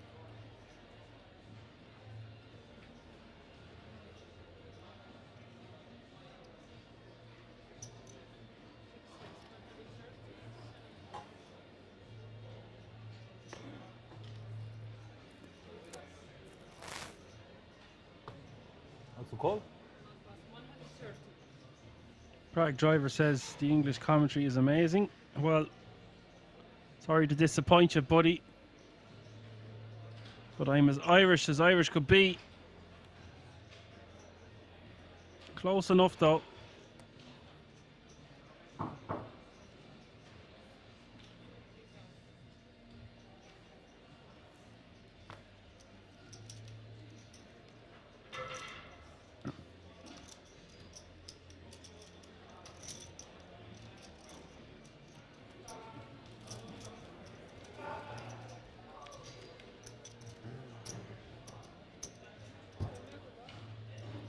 That's a call? Prague Driver says the English commentary is amazing. Well, sorry to disappoint you, buddy. But I'm as Irish could be. Close enough, though.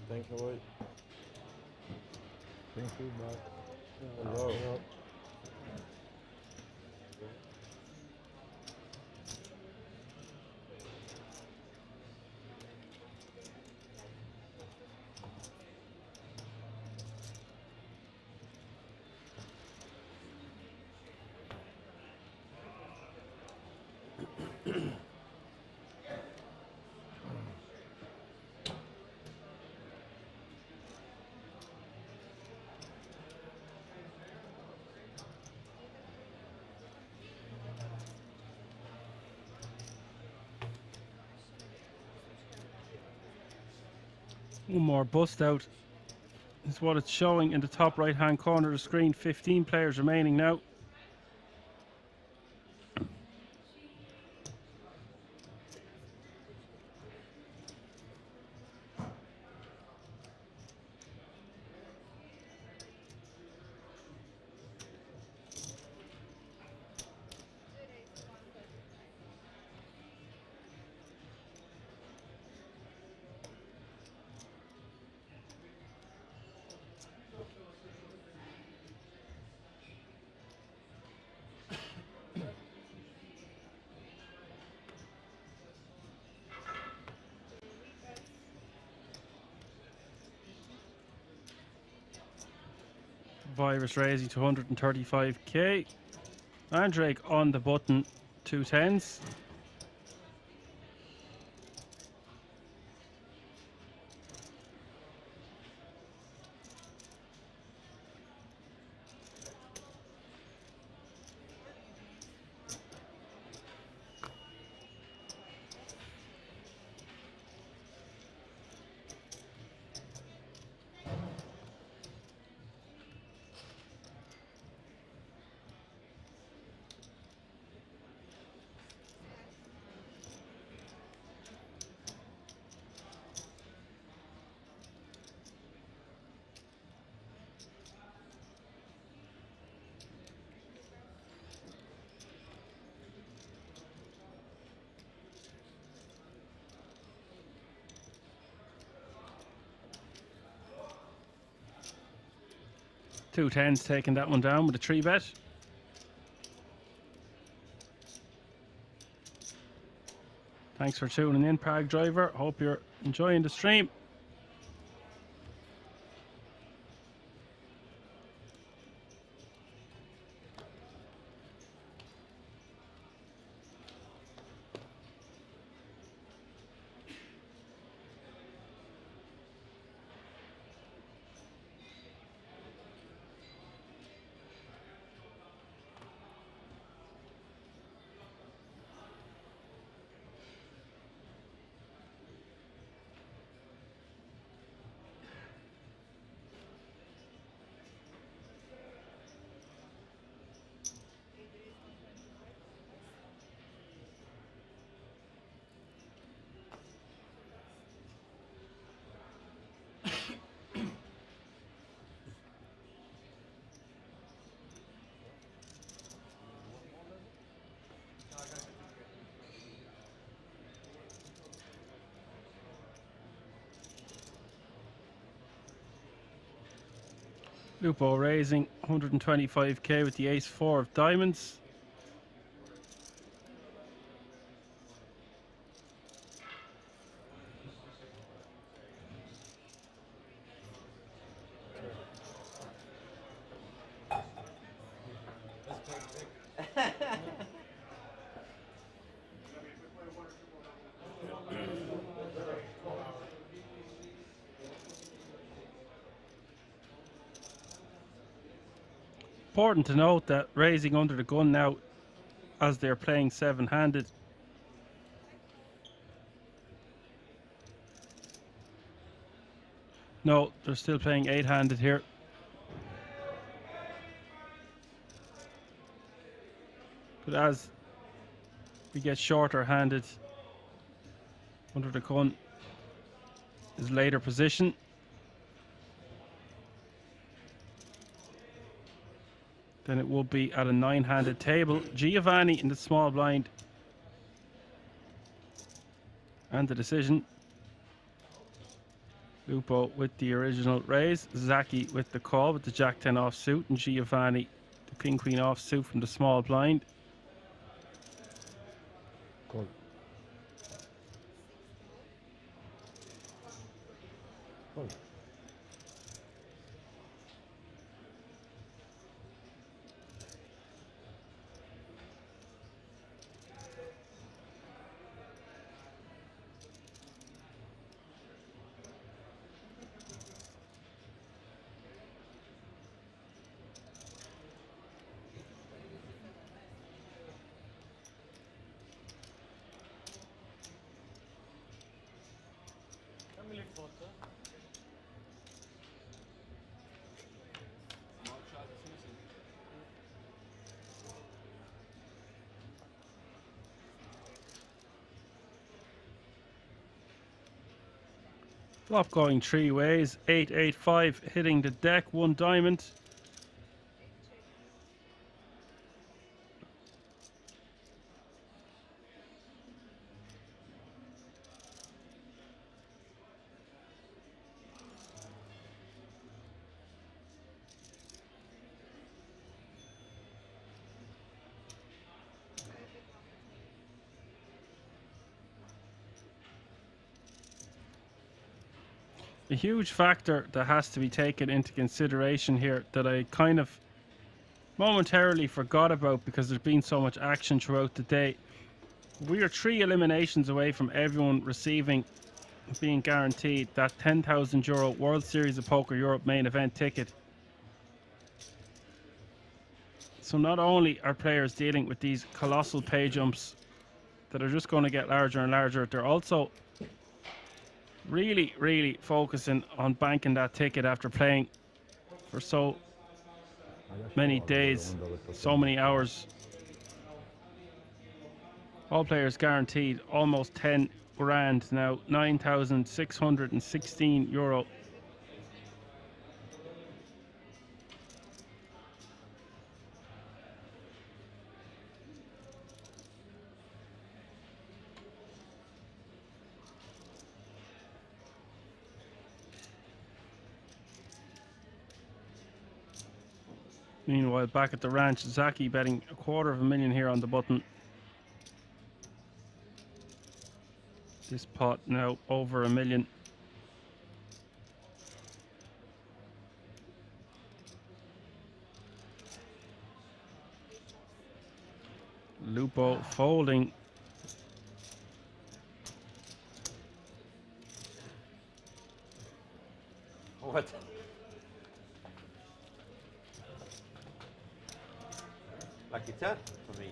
Thank you, Lloyd. Thank you, bye. Hello. Yeah. One more bust out is what it's showing in the top right hand corner of the screen. 15 players remaining now. Virus raising to 135k. Andrake on the button, 210s. Two tens taking that one down with a 3-bet. Thanks for tuning in, Prague Driver. Hope you're enjoying the stream. Lupo raising 125k with the ace-4 of diamonds. Important to note that raising under the gun now, as they're playing seven-handed. No, they're still playing eight-handed here. But as we get shorter-handed, under the gun is later position. Then it will be at a nine-handed table. Giovanni in the small blind. And the decision. Lupo with the original raise. Zaki with the call with the Jack-10 offsuit. And Giovanni the King-Queen offsuit from the small blind. Call. Call. Flop going three ways. 8-8-5 hitting the deck. 1 diamond. A huge factor that has to be taken into consideration here that I kind of momentarily forgot about because there's been so much action throughout the day. We are 3 eliminations away from everyone being guaranteed that €10,000 World Series of Poker Europe main event ticket. So not only are players dealing with these colossal pay jumps that are just going to get larger and larger, they're also really focusing on banking that ticket after playing for so many days, so many hours. All players guaranteed almost 10 grand now, €9,616. Meanwhile, back at the ranch, Zaki betting $250,000 here on the button. This pot now over $1 million. Lupo folding. What? Lucky turn for me.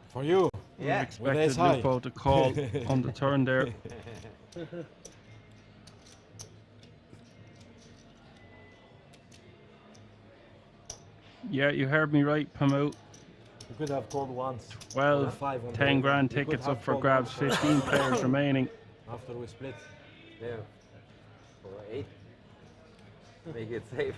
For you? Yeah. Expected Lupo to call on the turn there. Yeah, you heard me right, Pamu. You could have called once. 12, 10 grand tickets up for grabs, 15 players remaining. After we split. Yeah. For 8. Make it safe.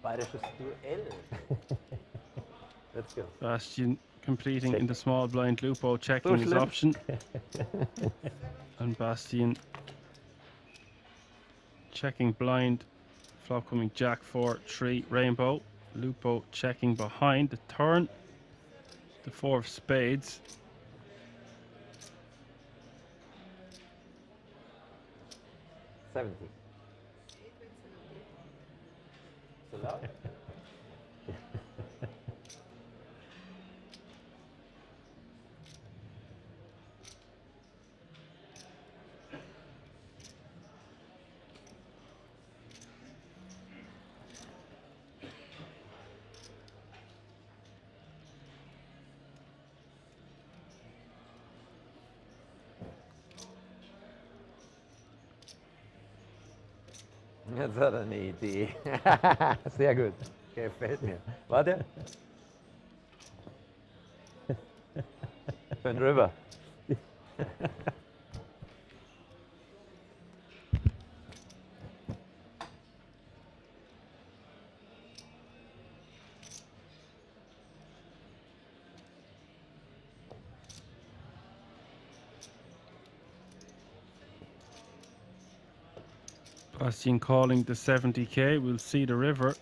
Bayerisches Duell. Let's go. Bastian completing in the small blind. Lupo checking his option. And Bastian checking blind. Flop coming Jack 4, 3 rainbow. Lupo checking behind the turn. The 4 of spades. $70. So loud? Jetzt hat er eine Idee. Sehr gut. Gefällt mir. Warte. Bin rüber. Bastian calling the 70k. We'll see the river.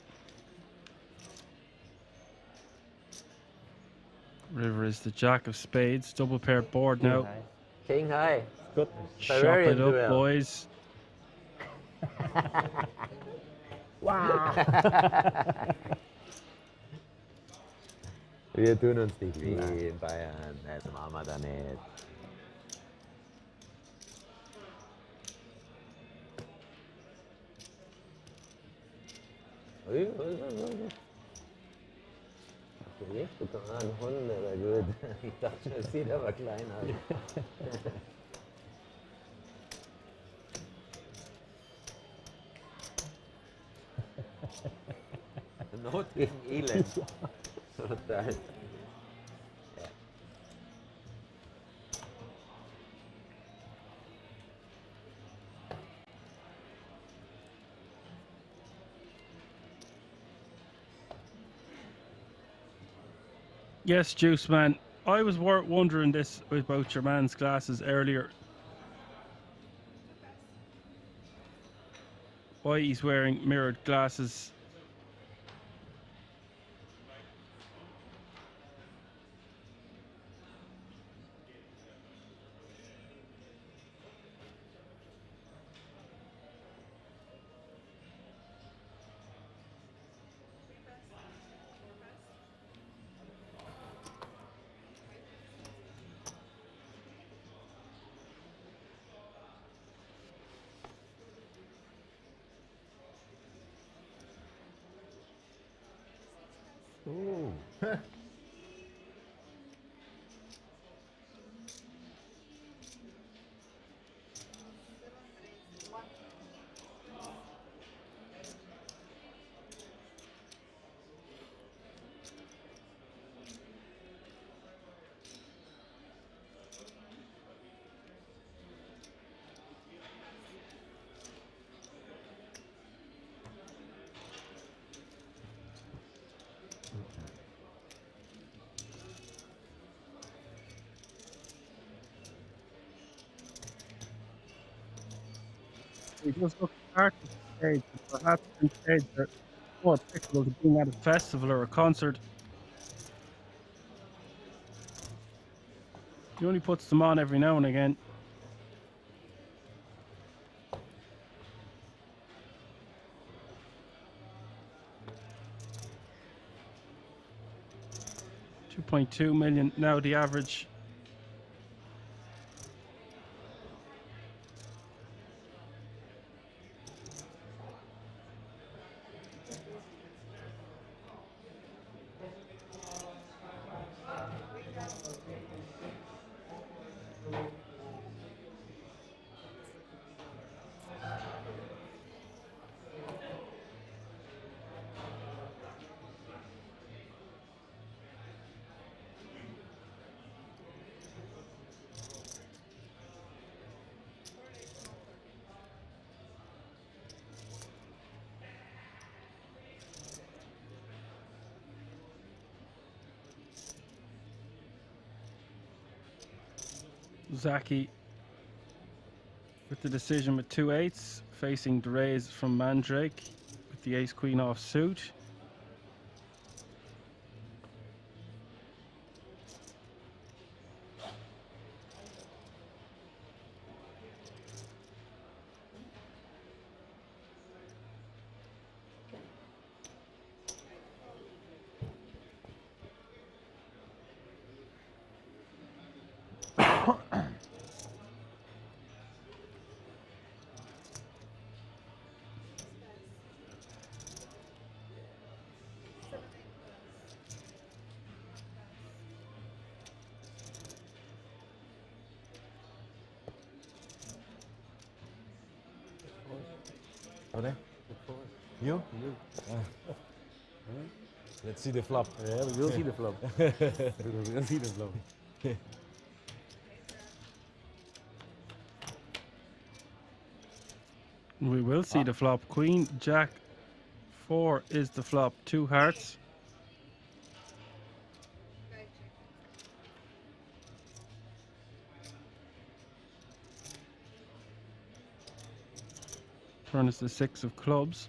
River is the jack of spades. Double pair board now. King high. Good. Chop it up, boys. Wow. Wir tun uns nicht weh in Bayern. Das machen wir da nicht. Du kannst einen Hund, aber gut. Ich dachte, es sieht aber klein aus. Not gegen Elend. Total. Ja. Yes, Juice Man. I was wondering this about your man's glasses earlier. Why he's wearing mirrored glasses. Ooh. He does look hard to stage, but perhaps on stage they're more applicable to being at a festival or a concert. He only puts them on every now and again. $2.2 million now the average. Zaki with the decision with 2-8s, facing the raise from Mandrake with the ace-queen off suit. Oder? You? Let's see the flop. Yeah, we will see the flop. We will see the flop. We will see the flop. Queen, Jack, 4 is the flop. 2 hearts. Turn is the 6 of clubs.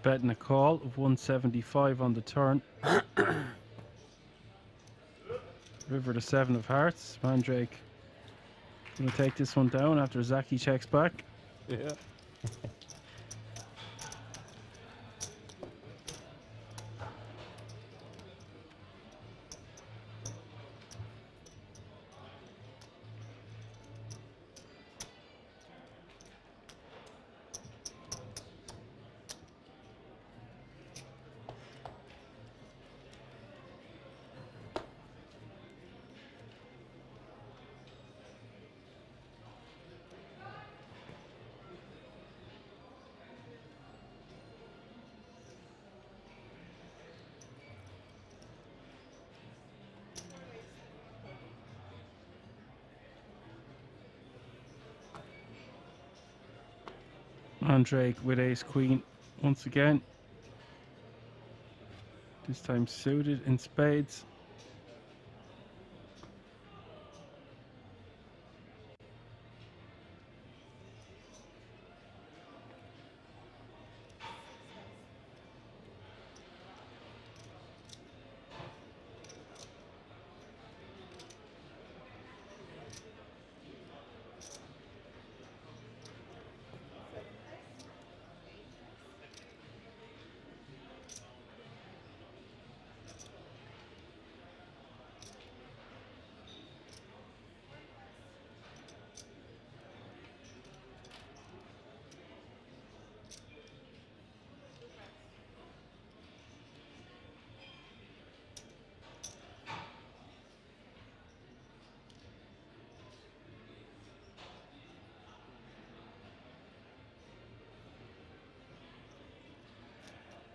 Betting a call of 175 on the turn. River to 7 of hearts. Mandrake gonna take this one down after Zaki checks back. Yeah. Mandrake with ace queen once again. This time suited in spades.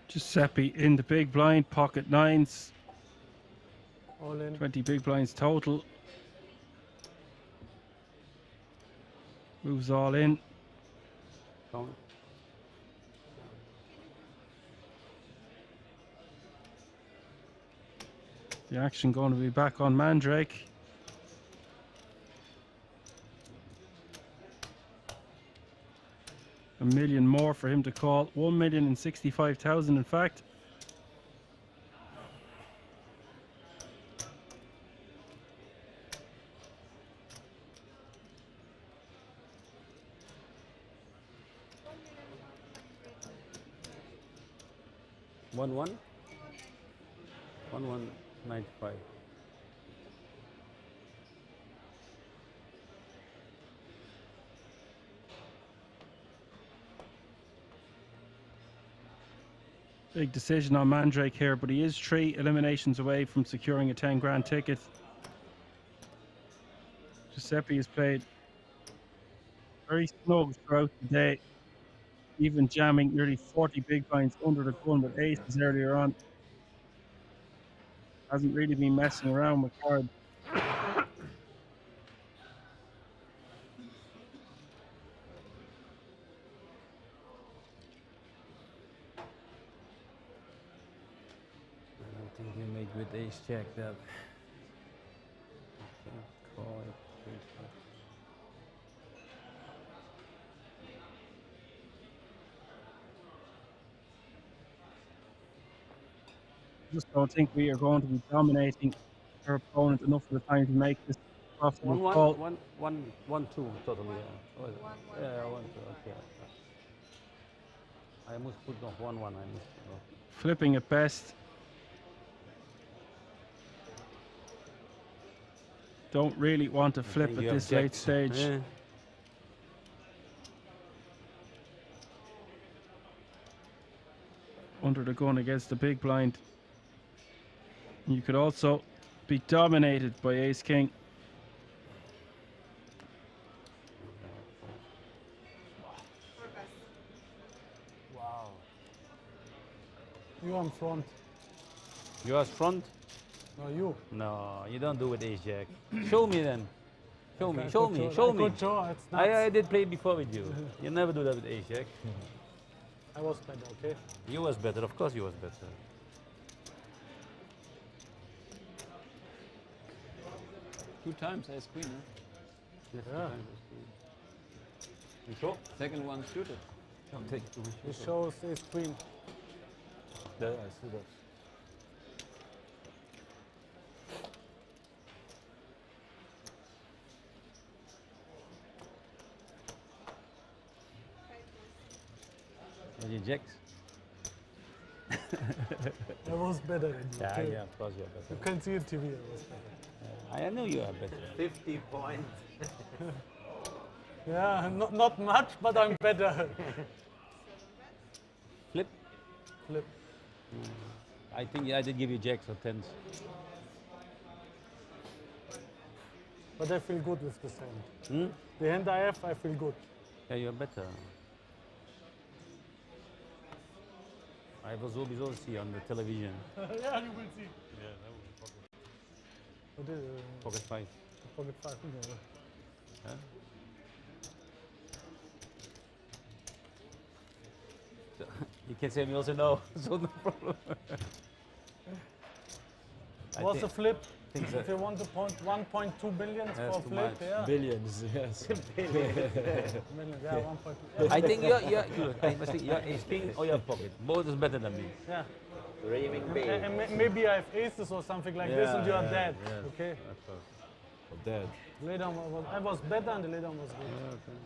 Giuseppe in the big blind, pocket nines. All in. 20 big blinds total. Moves all in. Count. The action going to be back on Mandrake. A million more for him to call. 1,065,000 in fact. One 1,195. Big decision on Mandrake here, but he is 3 eliminations away from securing a 10 grand ticket. Giuseppe has played very snug throughout the day, even jamming nearly 40 big blinds under the gun with aces earlier on. Hasn't really been messing around with cards. I think you make with ace jack that. Call it. Just don't think we are going to be dominating our opponent enough of the time to make this profitable call. 1-2 totally. Yeah. What is it? Yeah, 1-2. Okay. I must put no 1-1. I must. Flipping at best. don't really want to flip think at you have this late jacks. stage. Yeah. Under the gun against the big blind. You could also be dominated by ace king. Wow. You on front. You are front? No, you. No, you don't do with ace jack. Show me then. Show me, Okay, show good me, show. show me. Good show, it's I did play before with you. You never do that with ace jack. I was better, okay? You was better, of course you was better. Two times ace queen, huh? Yes, Yeah. You sure? Second one suited. It shows ace queen. There, I see that. Are you jacks? I was better than you. Yeah, okay? yeah, of course you're better. You can see on TV I was better. I know you are better. 50 points. Yeah, not much, but I'm better. Flip? Flip. I think I did give you jacks or tens. But I feel good with this hand. Hmm? The hand I have, I feel good. Yeah, you're better. I will sowieso see on the television. Yeah, you will see. Yeah, that will be possible. What is Pocket 5. Pocket 5, yeah. Huh? So, you can say me also no, so no problem. What's a flip? think so. If you want to point 1.2 billion That's for too flip, much. yeah. Billions, yes. Billions, yeah, 1.2. I think you're ace king or your pocket. Both is better than me. Yeah. Dreaming And, big. and maybe I have aces or something like this, and you are dead. Yeah. Okay. Dead. Later on I was better, and the later on was good. Yeah, okay.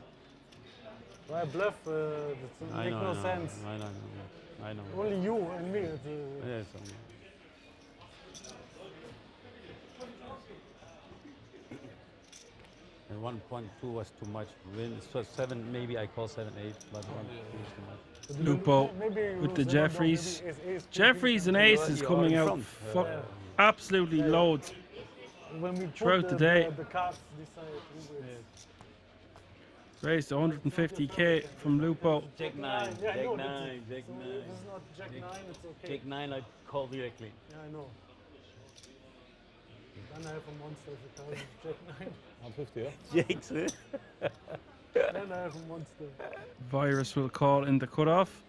Why bluff? It makes no sense. I know. Only you and me. Yes. And 1.2 was too much. When it was 7, maybe I call 7, 8, but 1.2 is too much. Lupo with the Jeffries. Jeffries and aces coming out absolutely loads When we throughout the day. The cards decide who wins. Raised 150k from Lupo. Jack 9, Yeah, I Jack know 9, that. Jack So 9. if it's not Jack 9, it's okay. Jack 9 I call directly. Yeah, I know. Then I have a monster if it counts Jack 9. 150, yeah? Jakes, eh? Then I have a monster. Virus will call in the cutoff.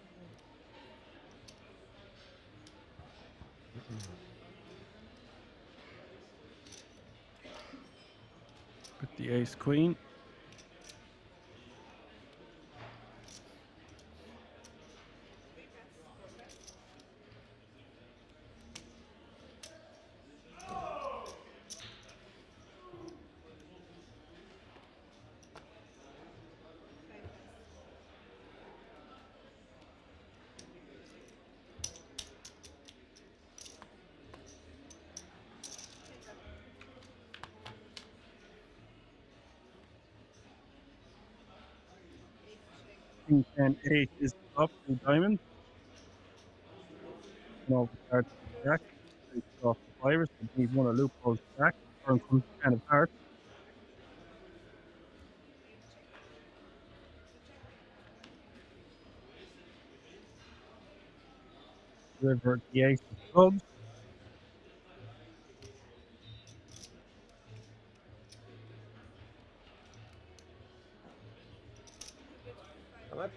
With the ace queen. King 10 8 is up to diamond. No, card jack. Takes off the virus. We need one of Lupo's jack. Turn comes 10 of hearts. River the ace of clubs. How much?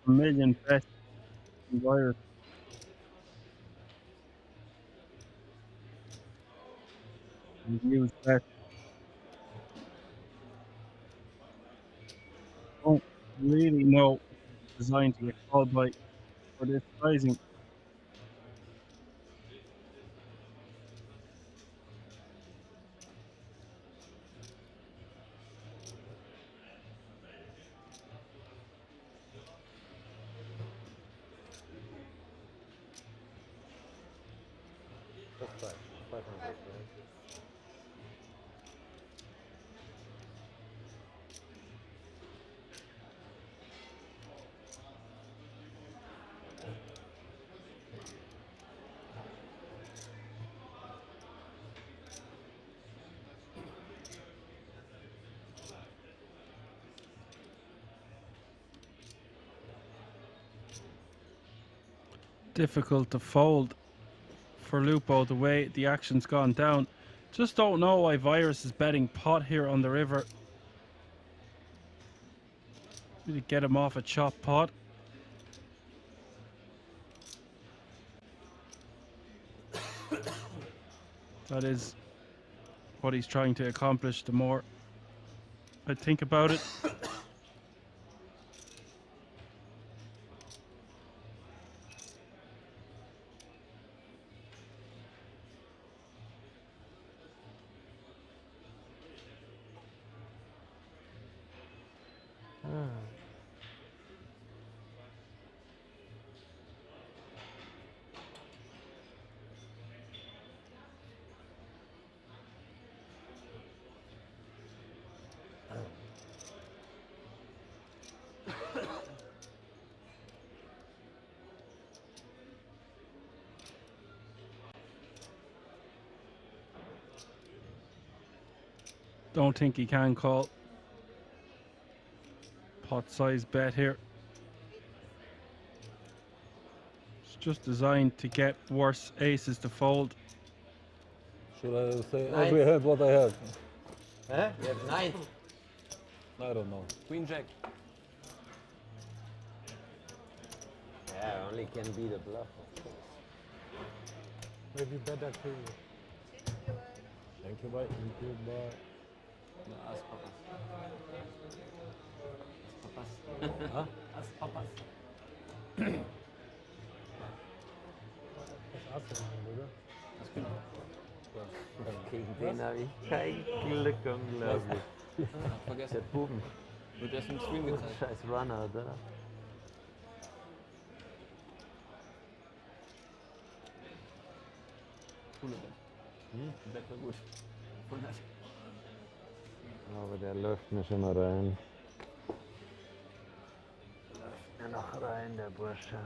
$500,000 bet in virus. And use that. Don't really know designed to get called by for this pricing. Just 500, right? Difficult to fold for Lupo the way the action's gone down. Just don't know why Virus is betting pot here on the river. Really get him off a chop pot. That is what he's trying to accomplish. The more I think about it. Don't think he can call. Pot size bet here. It's just designed to get worse aces to fold. Should I say Nine. every hand what I have? Huh? You have 9. I don't know. Queen Jack. Yeah, only can be the bluff, of course. Maybe better to you. Thank you, bye. Thank you, bye. As papas. Huh? As papas. Gegen den habe ich kein Glück, unglaublich. Vergessen. Der Buben. Wird erst im Stream gezeigt. Scheiß Runner, oder? Coole Bett. Bett war gut. 100. Aber der läuft mir schon mal rein. Läuft mir noch rein, der Bursche.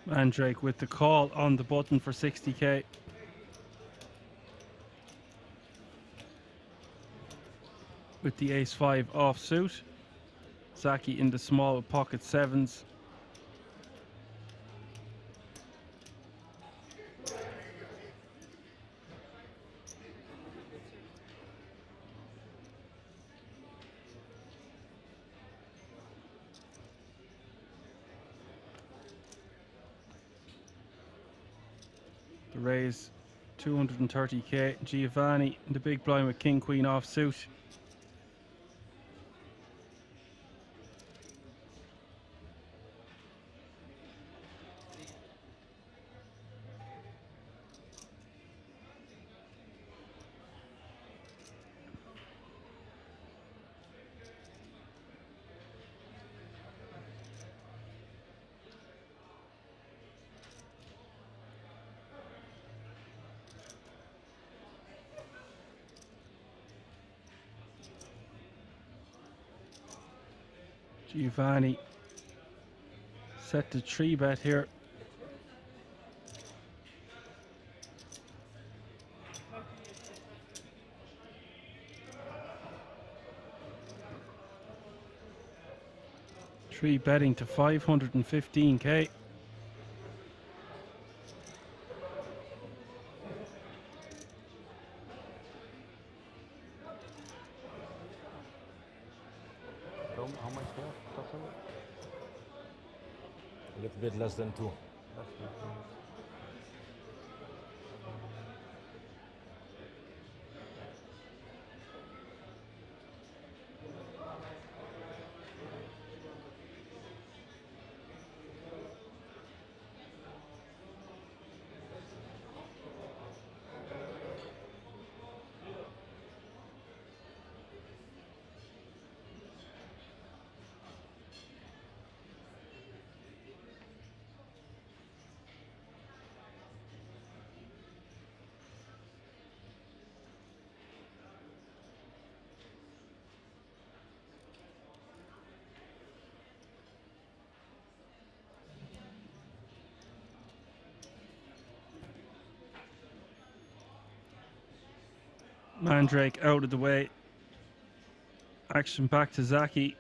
Mandrake with the call on the button for 60k. With the ace-5 offsuit. Zaki in the small with pocket 7s. The raise 230k. Giovanni in the big blind with king queen offsuit. Giovanni set the 3-bet here. Three betting to 515k. How much there? A little bit less than 2. Mandrake out of the way. Action back to Zaki.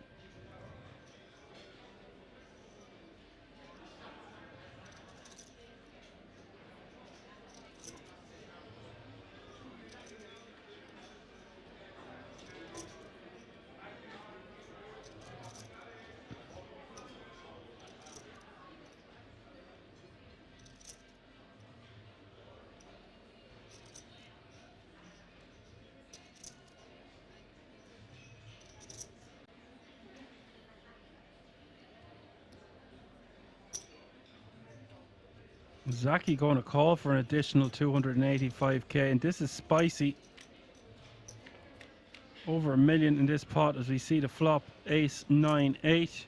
Zaki going to call for an additional 285k, and this is spicy. Over $1 million in this pot as we see the flop ace 9 8.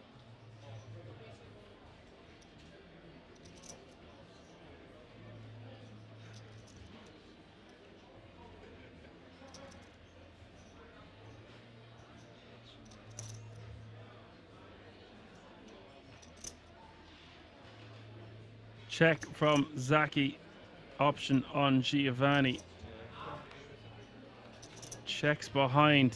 Check from Zaki, option on Giovanni. Checks behind.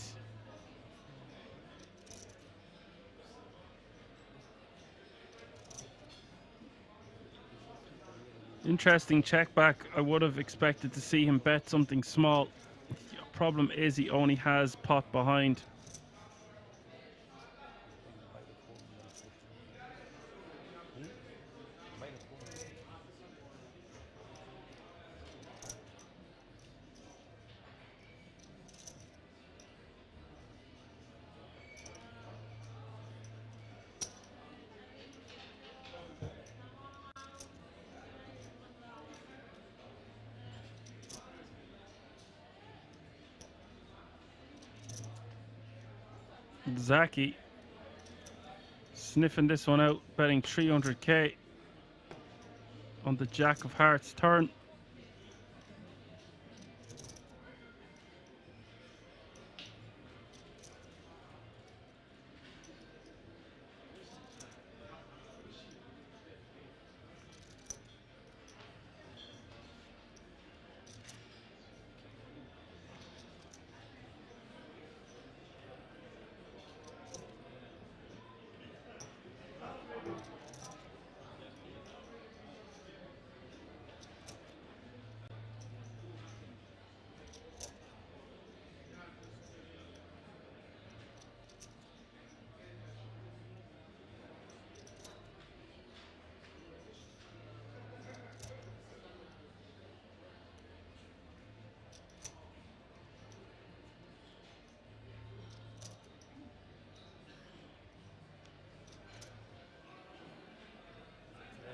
Interesting check back. I would have expected to see him bet something small. Problem is he only has pot behind. Zaki sniffing this one out, betting 300k on the Jack of Hearts turn.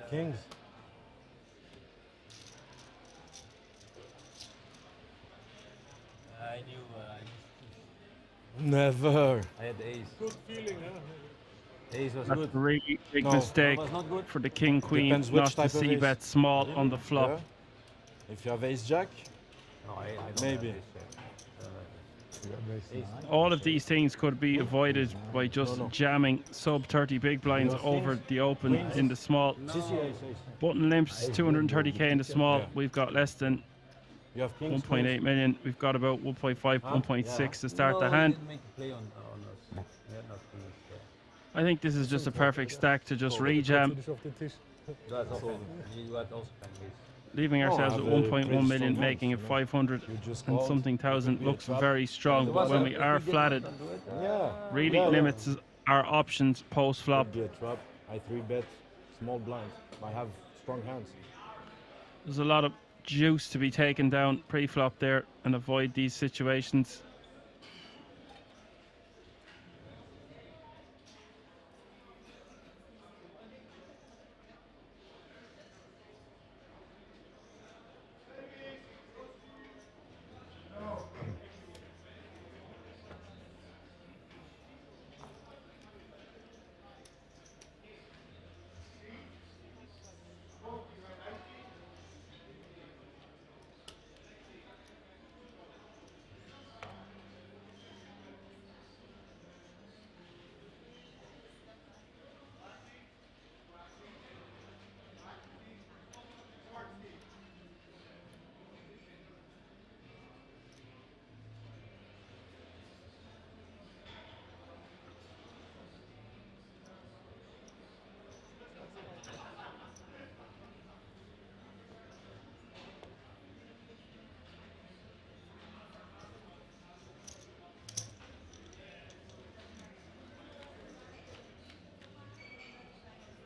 Kings. I knew. Never. I had ace. Good feeling, huh? Ace was That's good. a really big No, mistake was not good. for the king queen Depends not which to type of see ace. bet small on the flop. Yeah. If you have ace jack, No, I don't maybe. have ace. All of these things could be avoided by just jamming sub 30 big blinds over the open in the small. Button limps 230k in the small. We've got less than you have 1.8 million. We've got about 1.5, 1.6 to start the hand. Didn't make a play on us. We had not kings, I think this is just a perfect stack to just rejam, Du hast also kein Ace. leaving ourselves with 1.1 million, making it 500 and something thousand. Looks very strong, but when we are flatted, really limits our options post flop. Could be a trap. I 3-bet small blind. I have strong hands. There's a lot of juice to be taken down pre-flop there and avoid these situations.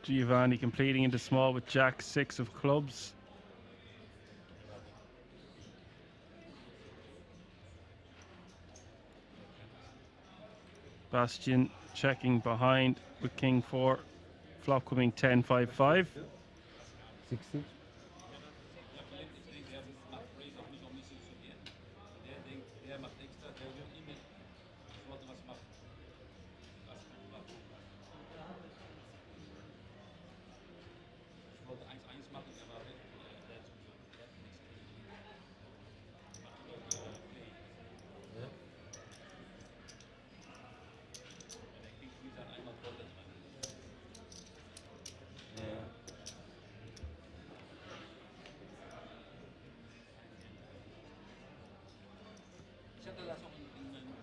Giovanni completing into small with Jack 6 of clubs. Bastian checking behind with King 4. Flop coming 10-5-5. 60. Yeah.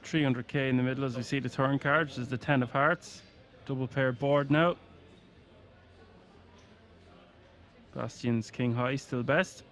300k in the middle as we see the turn cards. There's the 10 of hearts. Double pair board now. Bastian's king high still best.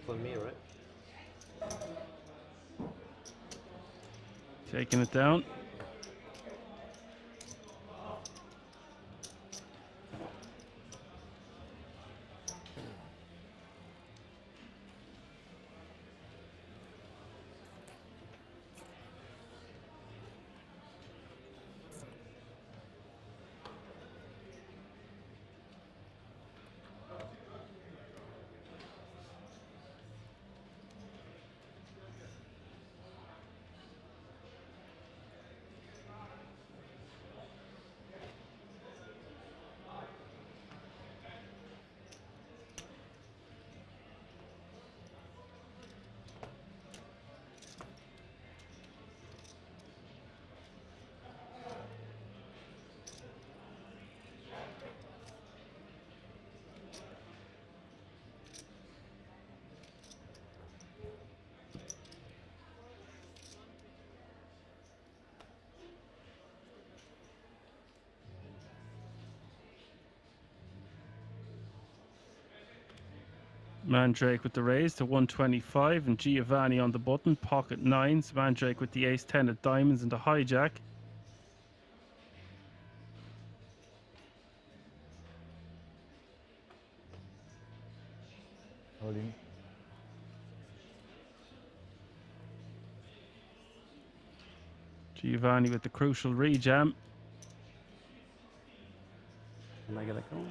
For me, right? Taking it down. Mandrake with the raise to 125 and Giovanni on the button. Pocket nines. Mandrake with the ace 10 of diamonds and the hijack. Holding. Giovanni with the crucial rejam. Can I get a call?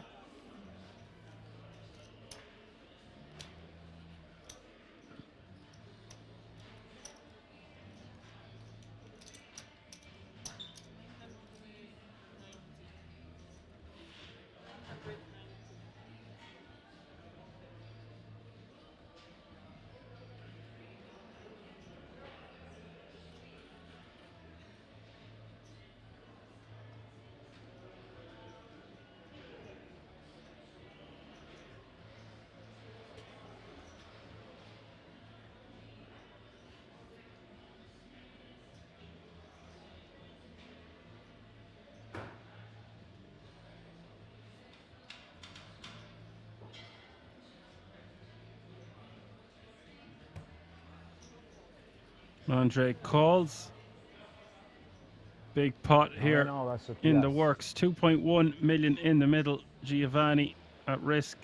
Mandrake calls. Big pot here no, that's a in the yes. works. 2.1 million in the middle. Giovanni at risk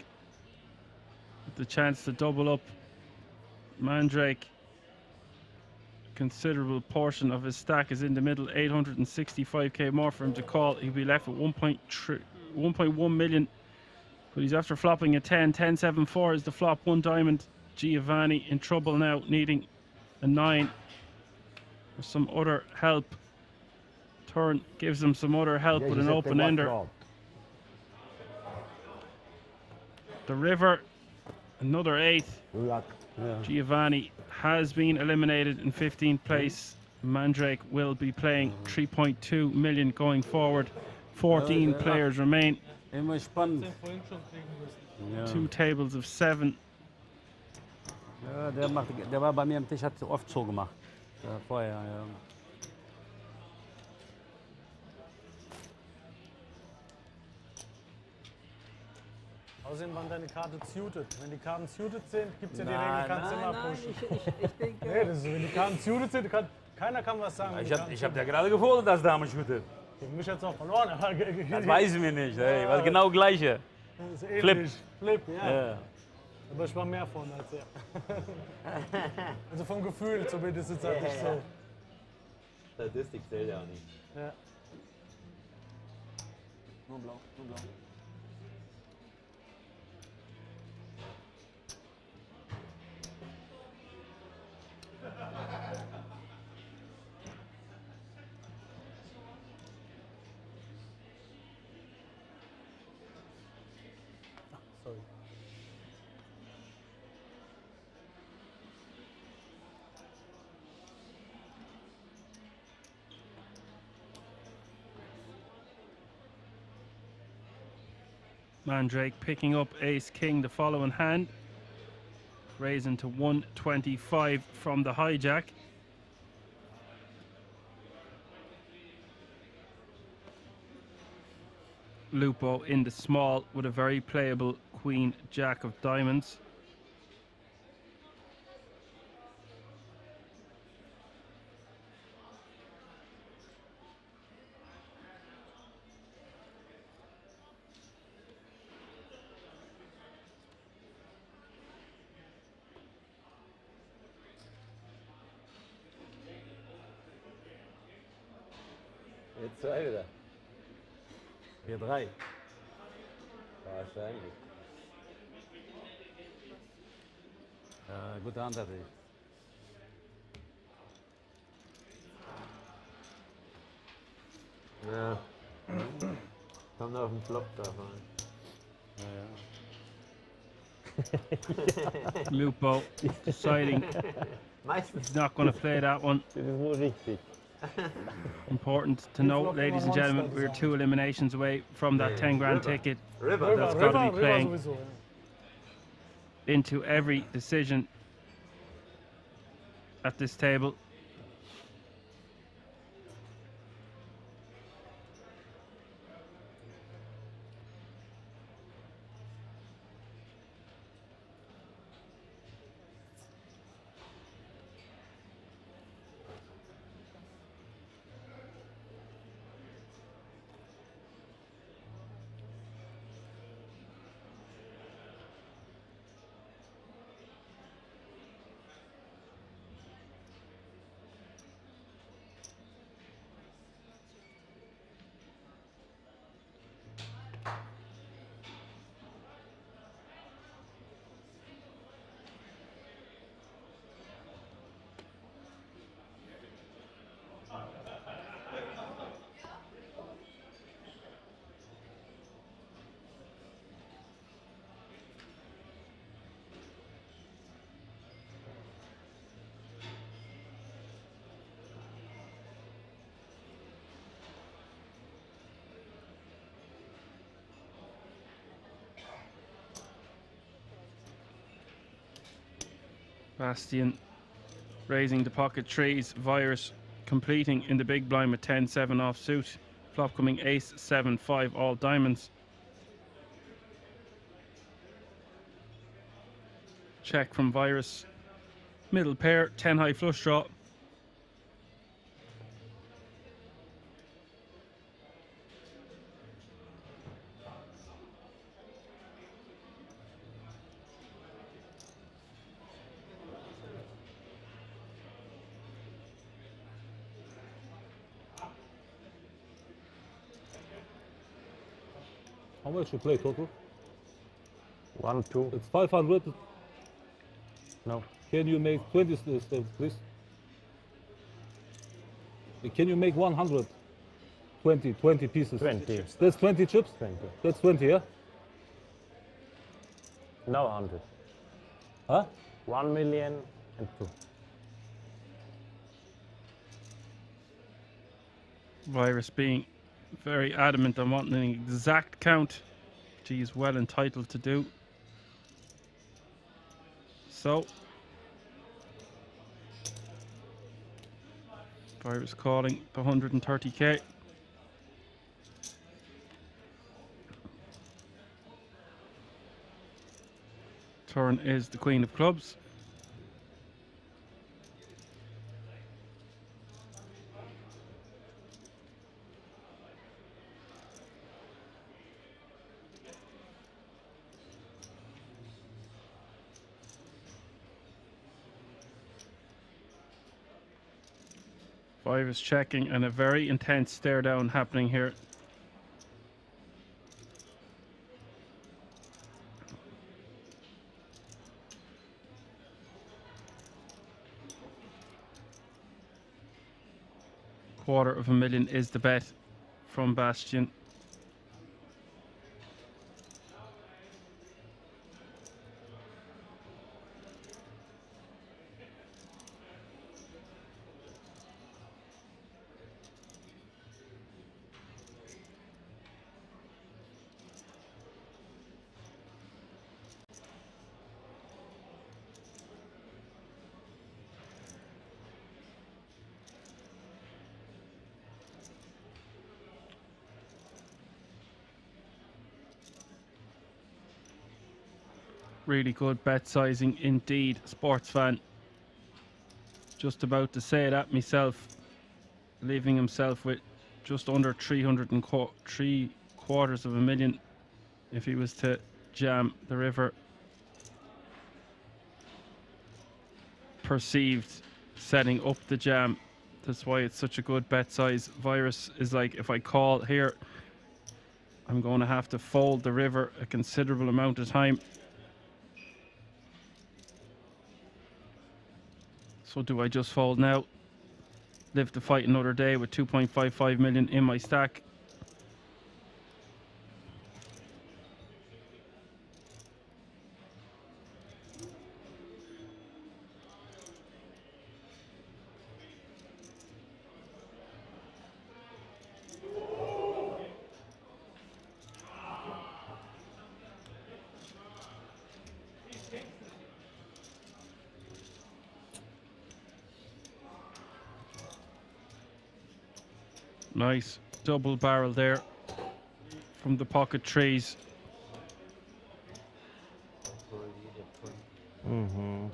with the chance to double up. Mandrake, considerable portion of his stack is in the middle. 865k more for him to call. He'll be left with 1.1 million. But he's after flopping a 10. 10-7-4 is the flop. 1 diamond. Giovanni in trouble now, needing a 9 or some other help. Turn gives him some other help with an open ender. The river, another 8. Giovanni has been eliminated in 15th place. Mandrake will be playing 3.2 million going forward. 14 players remain. Immer spannend. 2 tables of 7. Ja, der war bei mir am Tisch, hat oft so gemacht. Vorher, ja. Außerdem waren deine Karte suited. Wenn die Karten suited sind, gibt es ja die Regel, kannst du immer pushen. Ich denke... Nee, das ist, wenn die Karten suited sind, keiner kann was sagen. Ich hab ja gerade gefordert, dass Dame shootet. Gegen mich jetzt auch verloren. Das weiß ich mir nicht. Ey. War genau gleiche. Das ist Flip. ähnlich. Flip, ja. Ja. Aber ich war mehr vorne als er. Also vom Gefühl zumindest ist das nicht so. Statistik zählt ja auch nicht. Ja. Nur blau, nur blau. Sorry. Mandrake picking up ace king the following hand, raising to 125 from the hijack. Lupo in the small with a very playable queen jack of diamonds. Jetzt 2 wieder. 4-3. Wahrscheinlich. Ja, gute Hand hatte ich. Ja. Kommt auf den Flop davon. Ja. Lupo deciding he's not going to play that one. Das ist nur richtig. Important to note, ladies and gentlemen, we're 2 eliminations away from that 10 grand ticket. That's got to be playing into every decision at this table. Bastian raising the pocket trees. Virus completing in the big blind with 10-7 offsuit. Flop coming ace 7-5 all diamonds. Check from Virus. Middle pair 10 high flush draw. How much you play total? 1, 2. It's 500. No. Can you make 20 steps, please? Can you make 100? 20 pieces. 20. That's 20 chips? 20. That's 20, yeah? No, 100. Huh? 1,000,002. Virus being very adamant on wanting an exact count, which he is well entitled to do. So, Virus calling the 130k. Turn is the Queen of Clubs. Virus checking and a very intense stare down happening here. $250,000 is the bet from Bastion. Really good bet sizing indeed, sports fan. Just about to say that myself, leaving himself with just under 3/4 if he was to jam the river. Perceived setting up the jam. That's why it's such a good bet size. Virus is like, if I call here, I'm going to have to fold the river a considerable amount of time. So do I just fold now? Live to fight another day with 2.55 million in my stack. Nice double barrel there from the pocket trees. Mm-hmm.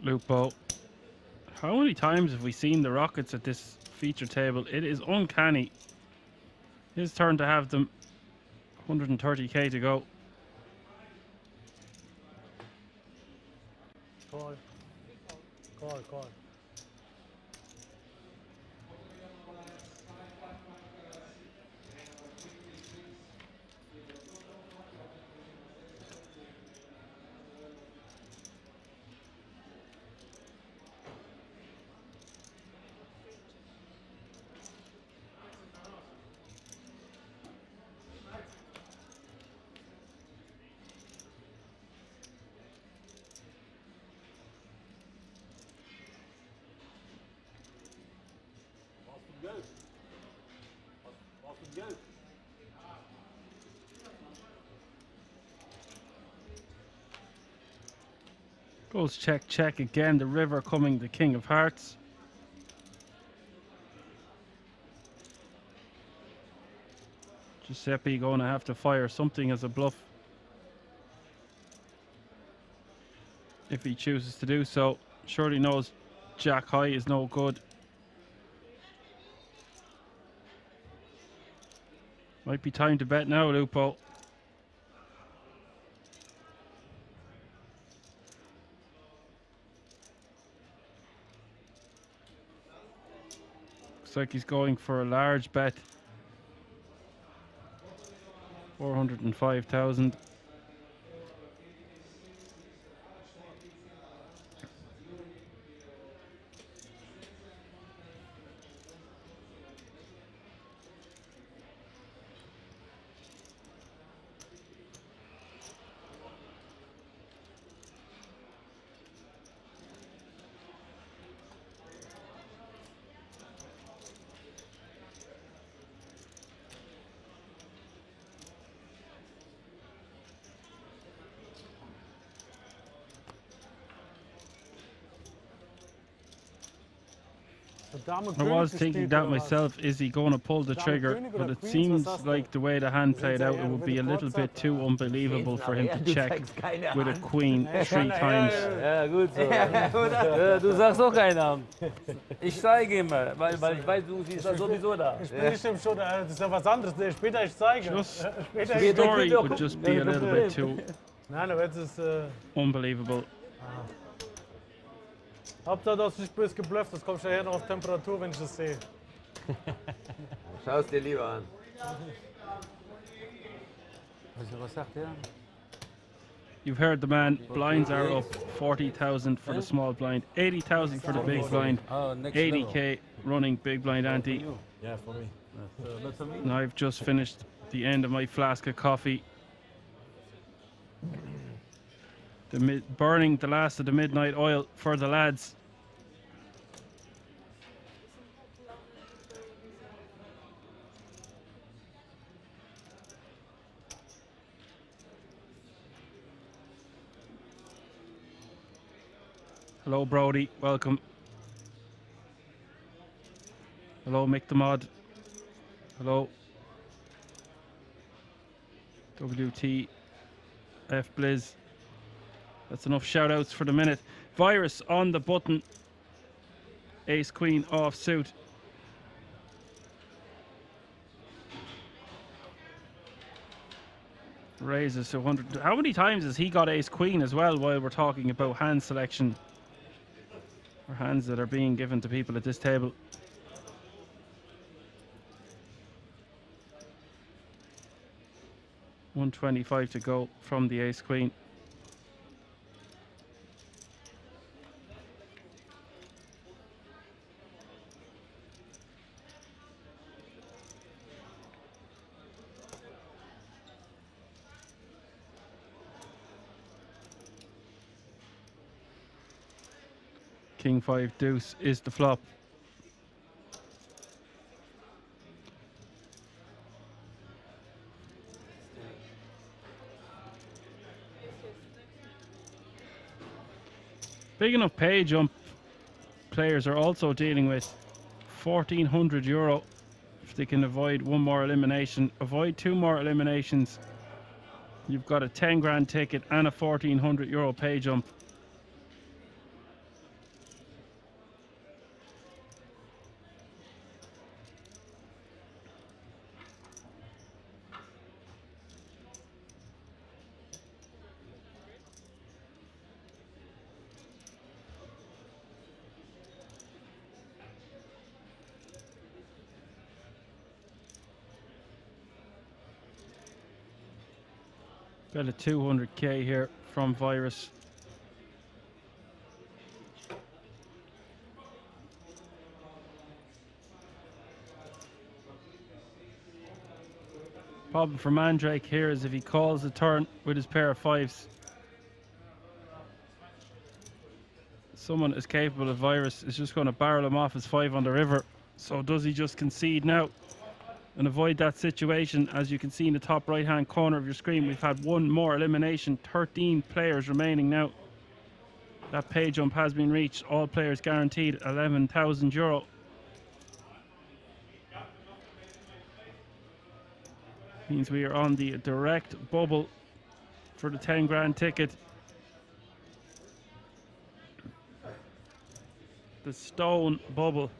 Lupo. How many times have we seen the Rockets at this feature table? It is uncanny. His turn to have them. 130k to go. Call. Call. Goes check, check again. The river coming, the king of hearts. Giuseppe going to have to fire something as a bluff if he chooses to do so. Surely knows Jack high is no good. Might be time to bet now, Lupo. Looks like he's going for a large bet. 405,000. I was thinking that myself, is he going to pull the trigger? But it seems like the way the hand played out, it would be a little bit too unbelievable for him to check with a queen 3 times. Ja, gut so. Du sagst auch keinen Namen. Ich zeige ihm mal, weil ich weiß, du siehst das sowieso da. Ich bin nicht im Show, das ist ja was anderes. Später ich zeige. Just the story would just be a little bit too Nein, aber jetzt ist unbelievable. Hauptsache, du hast nicht böse geblufft, das kommt nachher noch auf Temperatur, wenn ich das sehe. Schau es dir lieber an. Was sagt er? You've heard the man, blinds are up 40,000 for the small blind, 80,000 for the big blind, 80k running big blind ante. Yeah, for me. And I've just finished the end of my flask of coffee. Burning the last of the midnight oil for the lads. Hello Brody, welcome. Hello Mick the Mod. Hello. WTF Blizz. That's enough shout outs for the minute. Virus on the button. Ace Queen off suit. Raises to 100. How many times has he got Ace Queen as well while we're talking about hand selection? Or hands that are being given to people at this table. $125 to go from the Ace Queen. King 5 deuce is the flop. Big enough pay jump players are also dealing with €1,400 if they can avoid one more elimination. Avoid 2 more eliminations. You've got a 10 grand ticket and a €1,400 pay jump. Got a 200k here from Virus. Problem for Mandrake here is if he calls a turn with his pair of 5s. Someone as capable of Virus is just going to barrel him off his 5 on the river. So does he just concede now? and avoid that situation. As you can see in the top right hand corner of your screen, we've had one more elimination, 13 players remaining now. That pay jump has been reached. All players guaranteed €11,000. Means we are on the direct bubble for the 10 grand ticket. The stone bubble.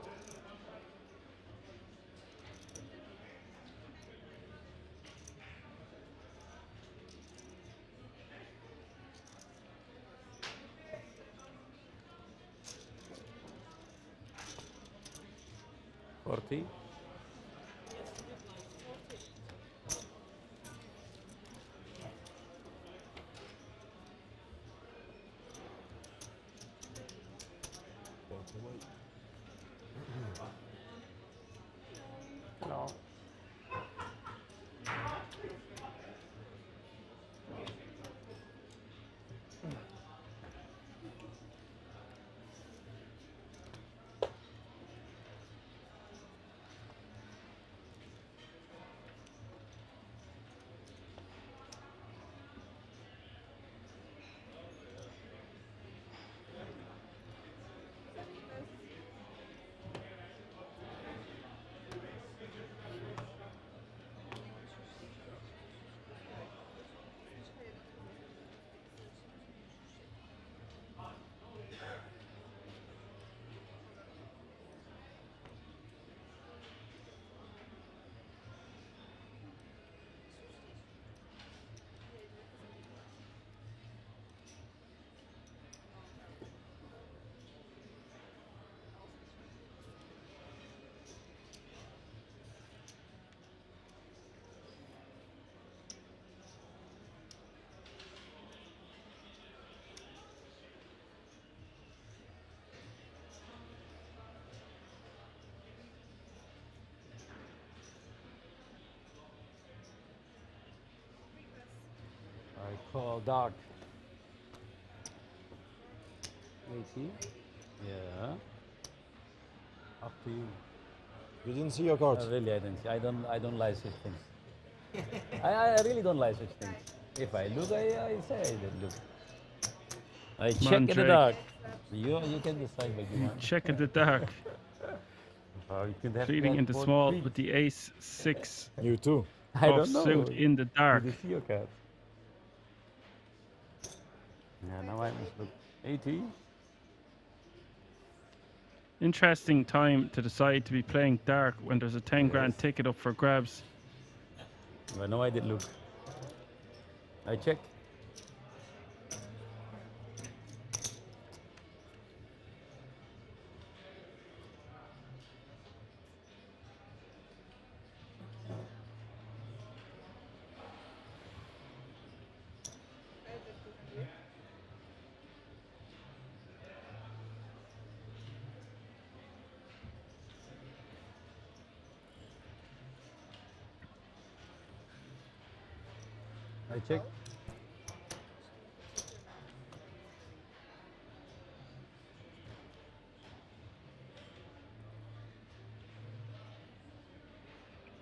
$40. No. I call dark. 80. Yeah. Up to you. You didn't see your cards? Really, I didn't see. I don't like such things. I really don't like such things. If I look, I say I didn't look. I check in the dark. You can decide what you want. Check in the dark. You can have Treating into small three. with the ace-6 You too. I don't know. suit in the dark. Did you see your card? Yeah, now I must look. 80. Interesting time to decide to be playing dark when there's a 10 grand ticket up for grabs. Well, no, I did look. I check. I check.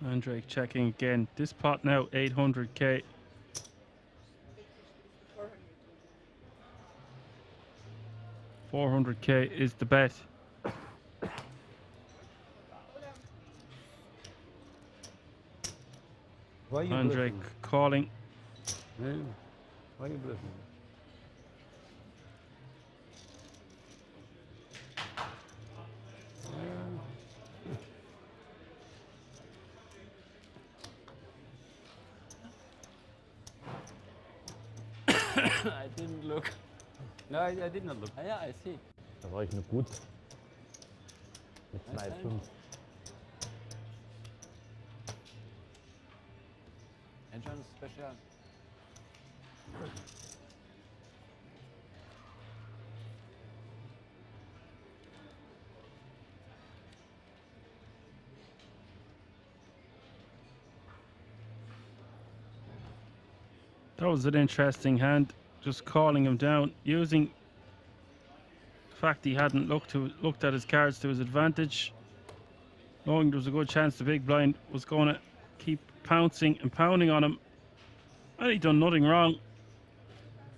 Mandrake checking again. This pot now 800k. $400k is the bet. Why are you Mandrake bluffing? calling. Yeah. Why are you bluffing? I didn't look. No, I did not look. Yeah, I see. Da war ich nur gut. Mit 2,5. Entrance special. That was an interesting hand. Just calling him down, using the fact he hadn't looked at his cards to his advantage. knowing there was a good chance the big blind was going to keep pouncing and pounding on him. And he done nothing wrong.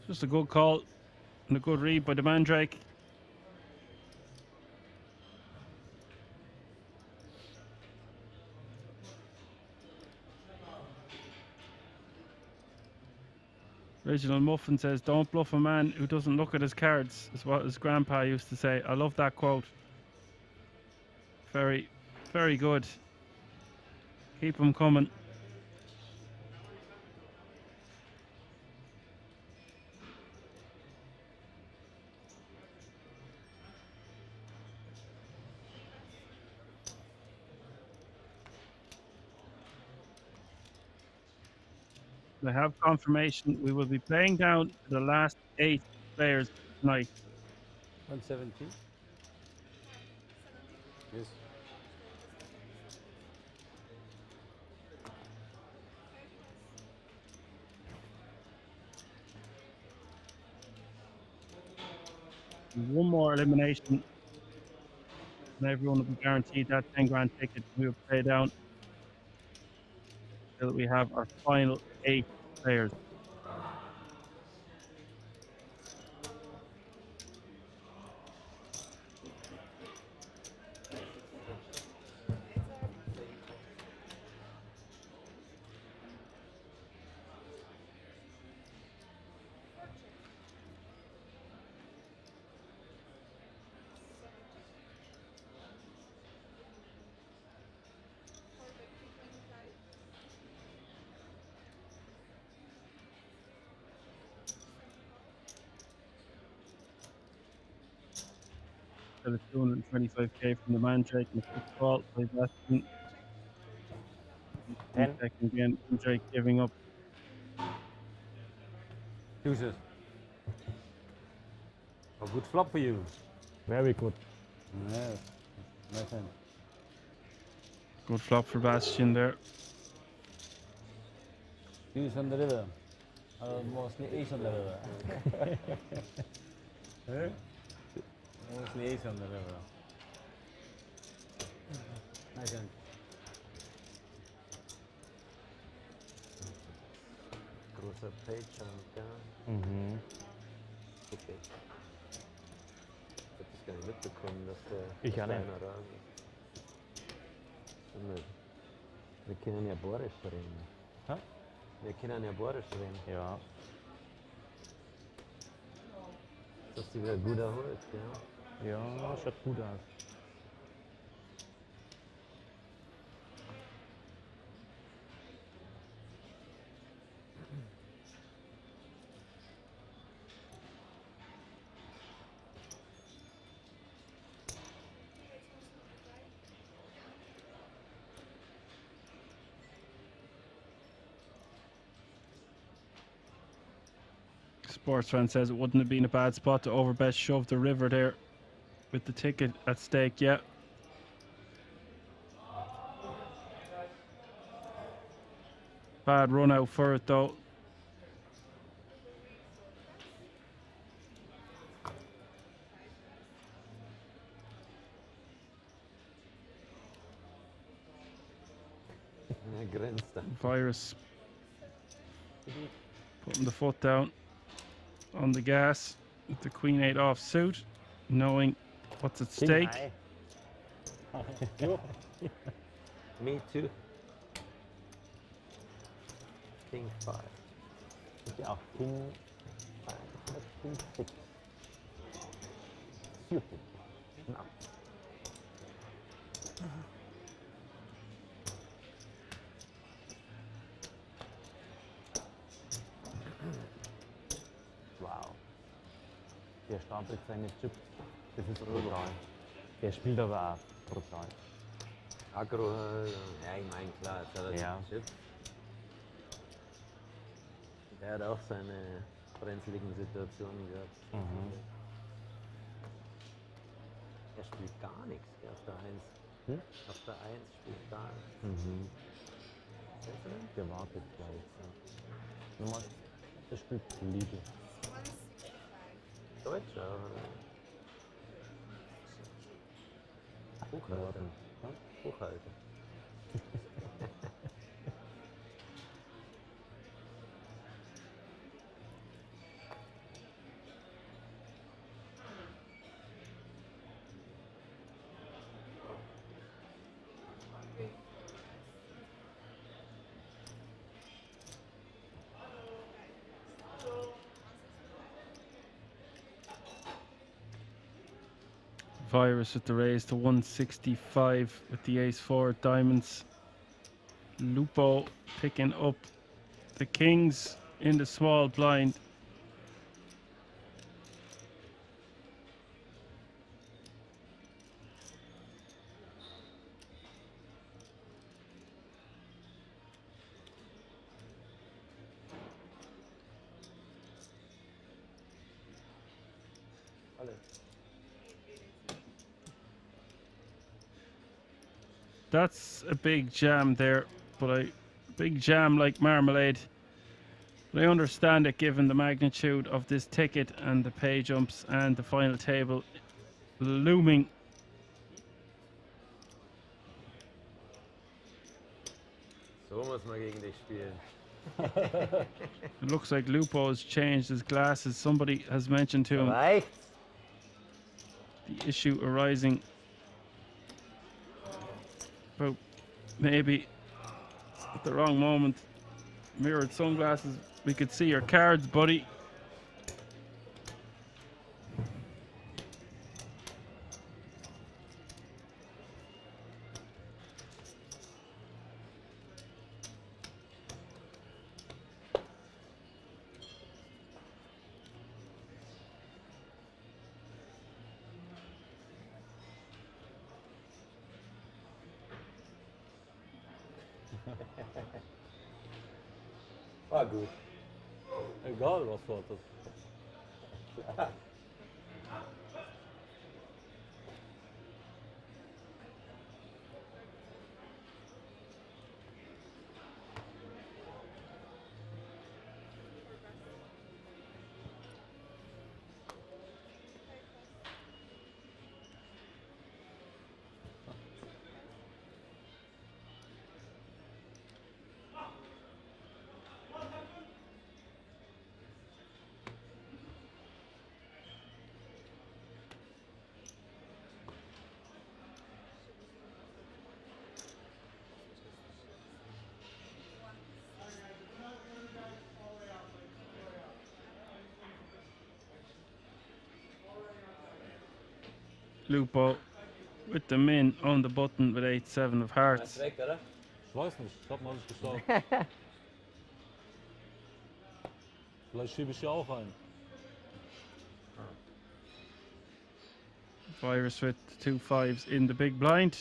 Just a good call and a good read by the Mandrake. Reginald Muffin says, "Don't bluff a man who doesn't look at his cards," is what his grandpa used to say. I love that quote. Very, very good. Keep them coming. I have confirmation we will be playing down to the last 8 players tonight. 170? Yes. One more elimination and everyone will be guaranteed that 10 grand ticket. We will play down until we have our final 8 players. The 225k from the Mandrake and the quick ball by Bastion. 10. Second again, Mandrake giving up. Deuces. A good flop for you. Very good. Yes. Nice hand. Good flop for Bastion there. Deuce on the river. Mostly ace on the river. Huh? Mostly ace on the river. Nice hand. Großer Page-Jump, ja. Okay. Ich hab das gar nicht mitbekommen, dass der Ich auch nicht. kleiner Rasen ist. Wir können ja Borisch reden. Hä? Wir können ja Borisch reden. Ja. Das hast du wieder gut erholt, ja? Ja, schaut gut aus. Sports fan says it wouldn't have been a bad spot to overbet shove the river there with the ticket at stake. Yeah. Bad run out for it though. Virus putting the foot down on the gas with the Queen 8 off suit, knowing what's at stake. Me too. King 5. Ja, King 5. King 6. Stupid. No. Wow. Der stapelt seine Chips. Das ist brutal. Der spielt aber auch brutal. Aggro, ja, ich meine, klar, jetzt hat er Ja. die Chips. Der hat auch seine brenzligen Situationen gehabt. Er spielt gar nichts auf der 1. Hm? Auf der 1 spielt gar nichts. Der wartet gleich. Ja. Nochmal, der spielt Liebe. Deutscher, oder? Hochwarten. Ja? Buchhalter. Virus with the raise to 165 with the ace-4 diamonds. Lupo picking up the kings in the small blind. That's a big jam there, but big jam like marmalade. But I understand it given the magnitude of this ticket and the pay jumps and the final table looming. So muss man gegen dich spielen. It looks like Lupo has changed his glasses. Somebody has mentioned to him the issue arising about maybe at the wrong moment. Mirrored sunglasses. We could see your cards, buddy. War gut. Egal, was du hattest. Lupo with the min on the button with 8-7 of hearts. Ich weiß nicht, ich hab mal nicht geschaut. Vielleicht schiebe ich ja auch ein. Virus with 2 5s in the big blind.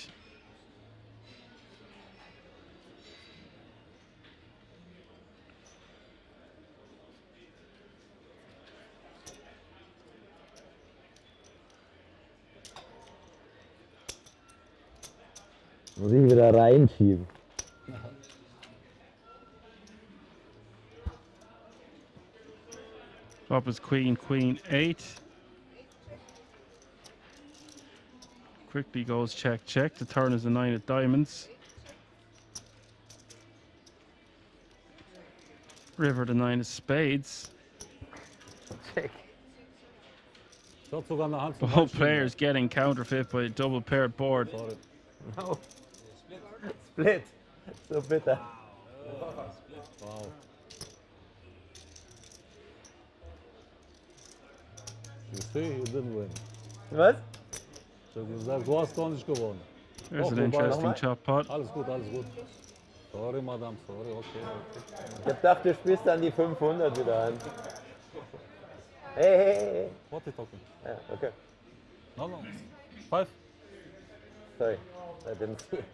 Muss ich wieder reinschieben. Flop is queen, queen 8. Quickly goes check, check. The turn is a 9 of diamonds. River the 9 of spades. Check. Both players getting counterfeit by a double paired board. Sorry. No. Split. So bitter. Wow. You see, you didn't win. Was? Ich hab gesagt, du hast doch nicht gewonnen. There's an interesting chop pot. Alles gut, alles gut. Sorry, Madame, sorry, okay. Ich hab gedacht, du spielst dann die 500 wieder an. Hey, hey, hey. What are you talking? Ja, okay. No, no. 5. Sorry, I didn't see.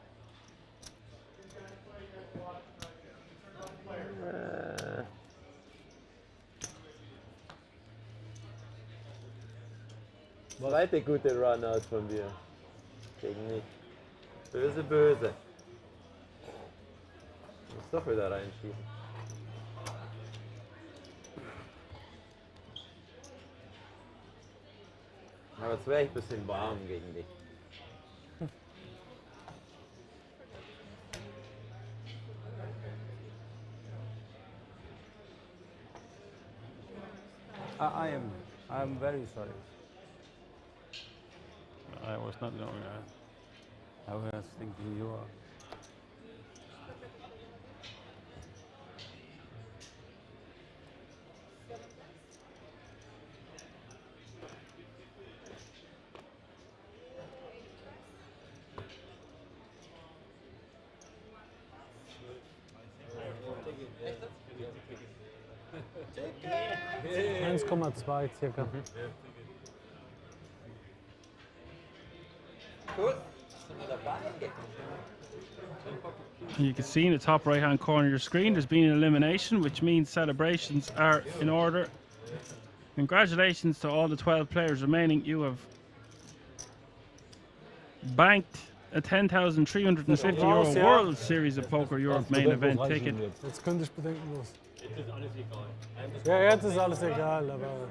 Zweite gute Runout von dir. Gegen mich. Böse, böse. Ich muss doch wieder reinschieben. Aber jetzt wäre ich ein bisschen warm gegen dich. I'm very sorry. I was not knowing that. I was thinking you are. circa. You can see in the top right hand corner of your screen there's been an elimination, which means celebrations are in order. Congratulations to all the 12 players remaining. You have banked a €10,350 World Series of Poker Europe main event ticket. Jetzt könnte ich bedenkenlos. Jetzt ist alles egal. Ja, jetzt ist alles egal, aber...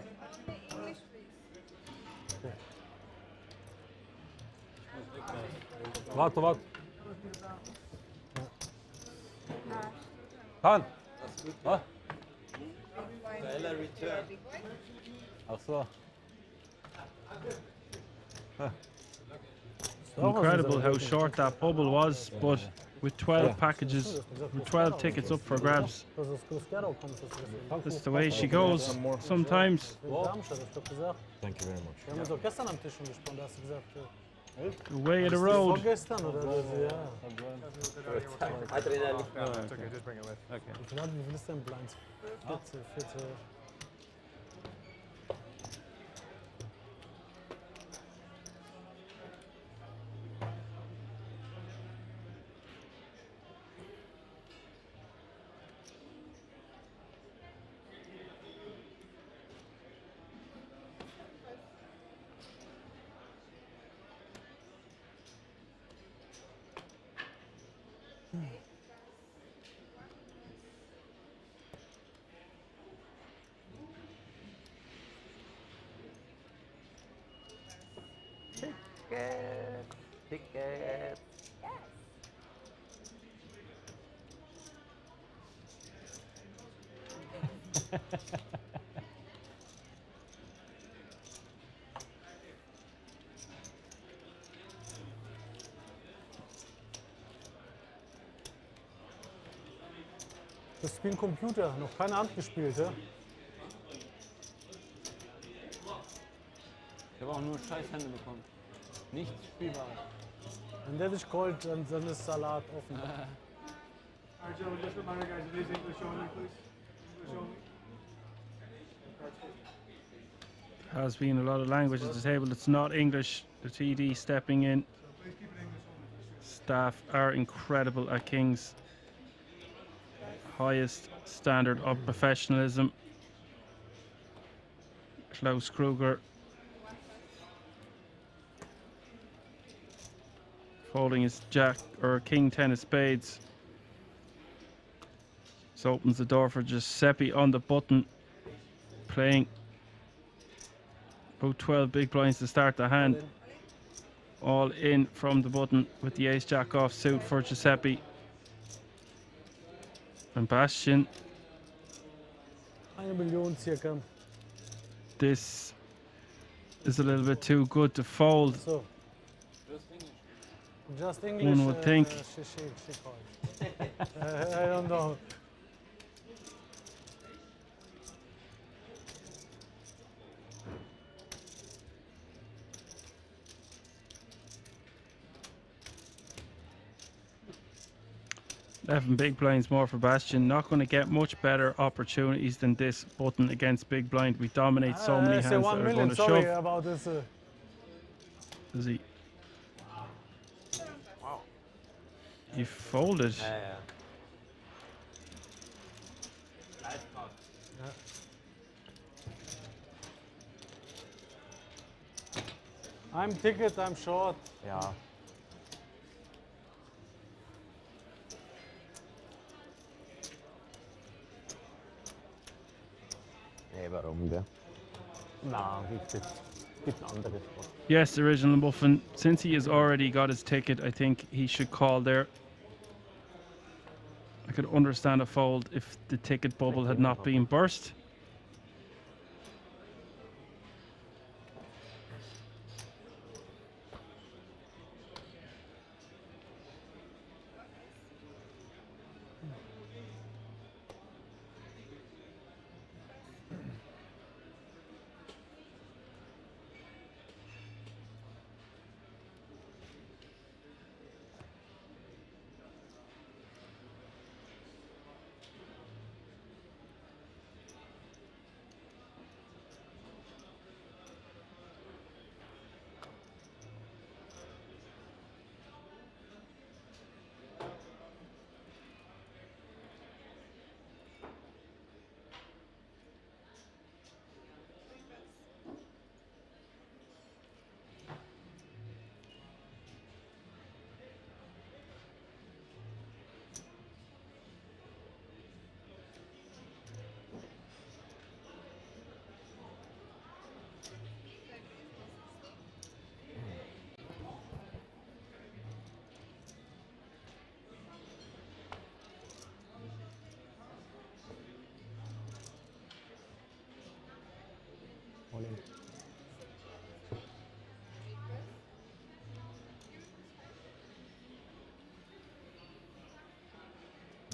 Warte, warte. Pan! Ah? Geiler Return. Ach so. Incredible how short that bubble was, but with 12 packages, with 12 tickets up for grabs. That's the way she goes sometimes. Thank you very much. Wir haben uns auch gestern am Tisch schon gesprochen, da hast du gesagt... The way of the road. Vorgestern oder ja. Adrenalin. No, it's okay, just bring it with. Okay. Wie viel ist denn Blinds? 14. Ticket. Das ist wie ein Computer, noch keine Hand gespielt, ja? Ich habe auch nur Scheißhände bekommen. Nichts Spielbares. Wenn der dich callt, dann ist Salat offen. Alright, Joe, just remind our guys, it is English only, please. English only. Has been a lot of languages at the table. It's not English. The TD stepping in. Staff are incredible at King's. Highest standard of professionalism. Klaus Kruger folding his jack or king 10 of spades. This opens the door for Giuseppe on the button, playing about 12 big blinds to start the hand. All in from the button with the ace jack off suit for Giuseppe. And Bastian, 1 Million circa. this is a little bit too good to fold. So. Just English. One would think. She called. I don't know. Eleven big blinds more for Bastian. Not going to get much better opportunities than this button against big blind. We dominate so many hands that 1 are million, going to sorry shove. about this. Does he? He folded. I'm ticket, I'm short. Ja. Nee, warum gell? Na, gibt ein anderes Spot. Yes, original muffin. Since he has already got his ticket, I think he should call there. I could understand a fold if the ticket bubble had not been burst.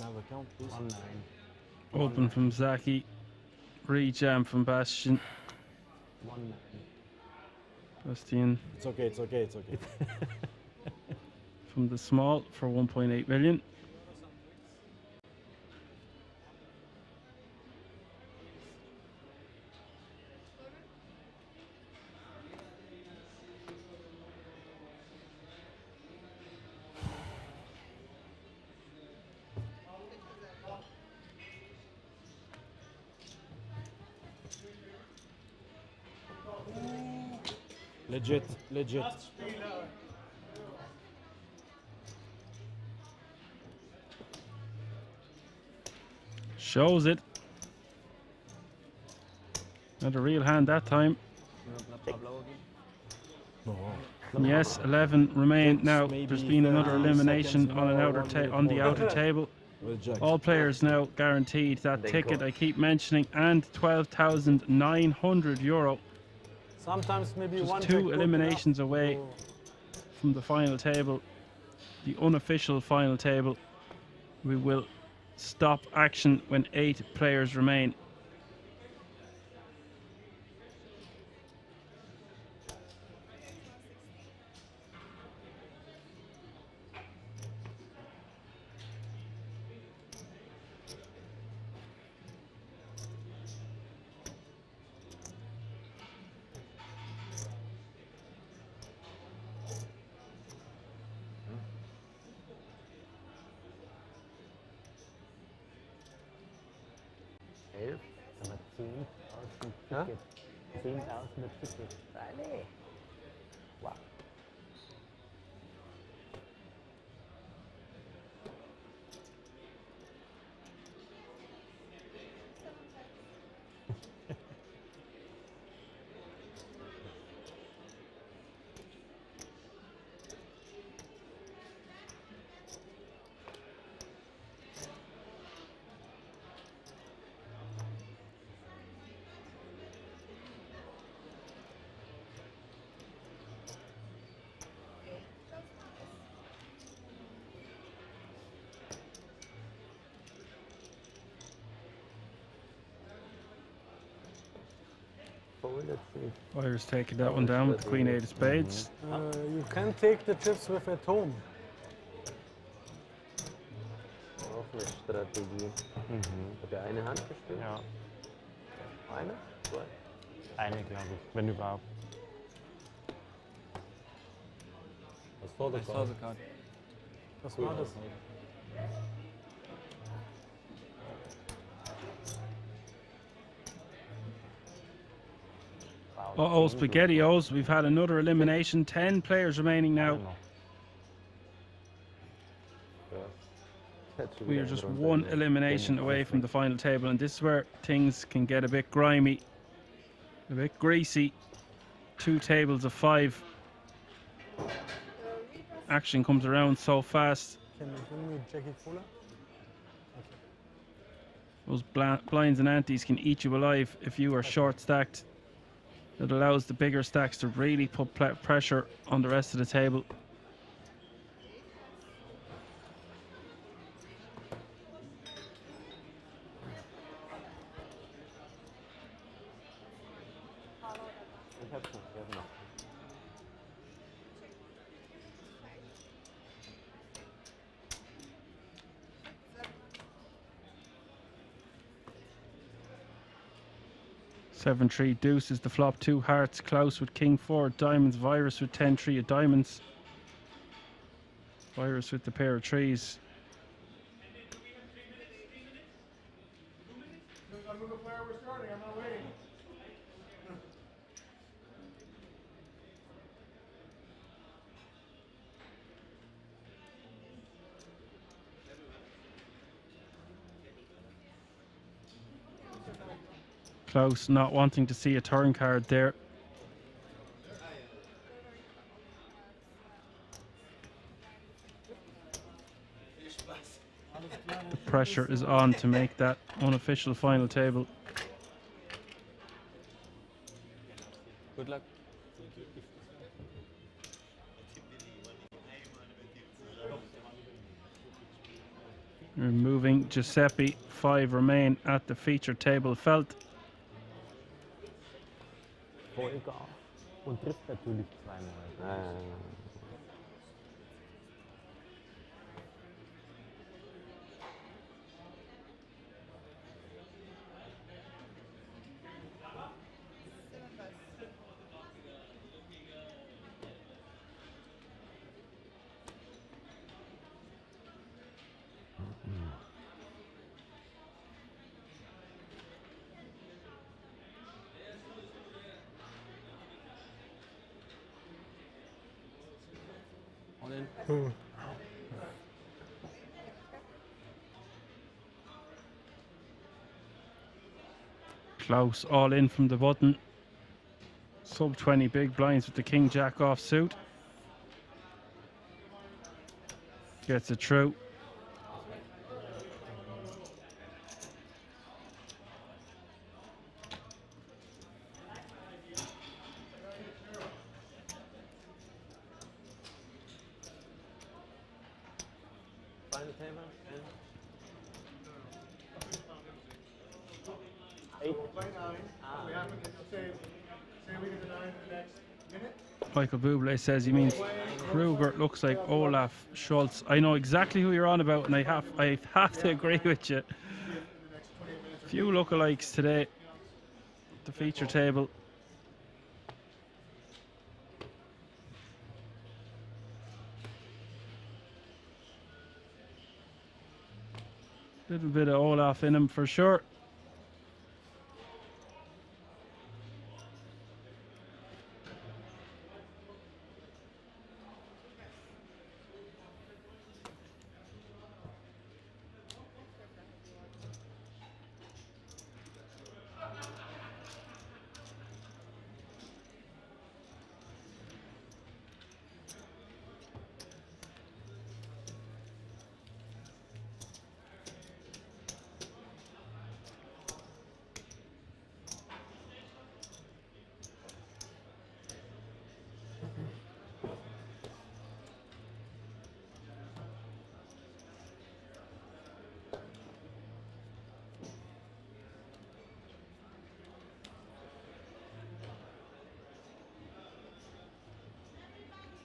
Another count, please. 1-9. Open from Zaki. Rejam from Bastion. 1-9. Bastian It's okay, it's okay, it's okay. from the small for 1.8 million. Legit, legit. Shows it. Not a real hand that time. Yes, 11 remain. Now there's been another elimination on an on the outer table. All players now guaranteed that ticket I keep mentioning and 12,900 euro. Sometimes maybe Just one two eliminations away from the final table, the unofficial final table. We will stop action when 8 players remain. Huh? 10,000 Ticket. Dale. Wow. Let's see. Players taking that one down with the Queen 8 of Spades. You can take the chips with at home. Auch eine Strategie. Hat er eine Hand gespielt? Ja. Eine? Zwei? Eine, glaube ich, wenn überhaupt. Was saw the card? Was war das? Uh-oh, SpaghettiOs. We've had another elimination. 10 players remaining now. We are just one elimination away from the final table, and this is where things can get a bit grimy, a bit greasy. 2 tables of 5. Action comes around so fast. Can you bring me Jackie Fuller? Those blinds and antes can eat you alive if you are short stacked. It allows the bigger stacks to really put pressure on the rest of the table. Seven 3 deuce is the flop. 2 hearts. Klaus with king 4 diamonds. Virus with 10-3 of diamonds. Virus with the pair of trees. Klaus not wanting to see a turn card there. The pressure is on to make that unofficial final table. Good luck. Removing Giuseppe, 5 remain at the feature table felt. Vollgas. Und trifft natürlich zweimal. Klaus all in from the button. Sub 20 big blinds with the king jack offsuit. Gets it through. Final table and 8. We have to get the same. Say we get the 9 in the next minute. Michael Bublé says he means Kruger looks like Olaf Schultz. I know exactly who you're on about, and I have to agree with you. Few lookalikes today. The feature table. Little bit of Olaf in him for sure.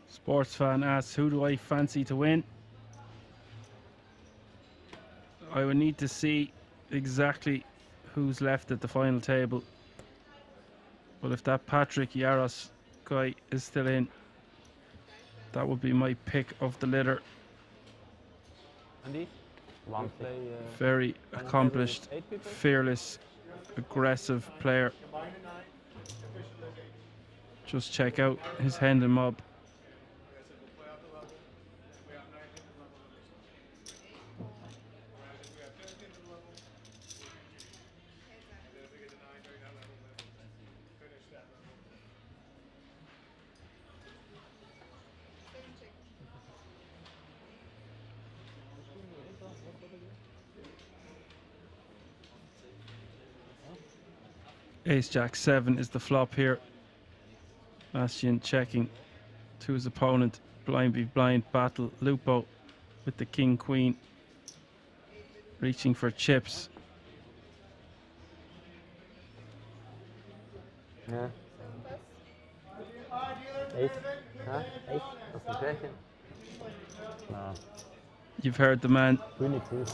Sports fan asks, who do I fancy to win? I would need to see exactly who's left at the final table. But if that Patrick Yaros guy is still in, that would be my pick of the litter. Andy? One play. Very accomplished, fearless, aggressive player. Just check out his Hendon mob. Ace Jack 7 is the flop here. Bastian checking to his opponent. Blind be blind battle. Lupo with the king queen. Reaching for chips. Ja. Ace. Ja, Ace. Dat is een krijgje. Nou. You've heard the man. König too.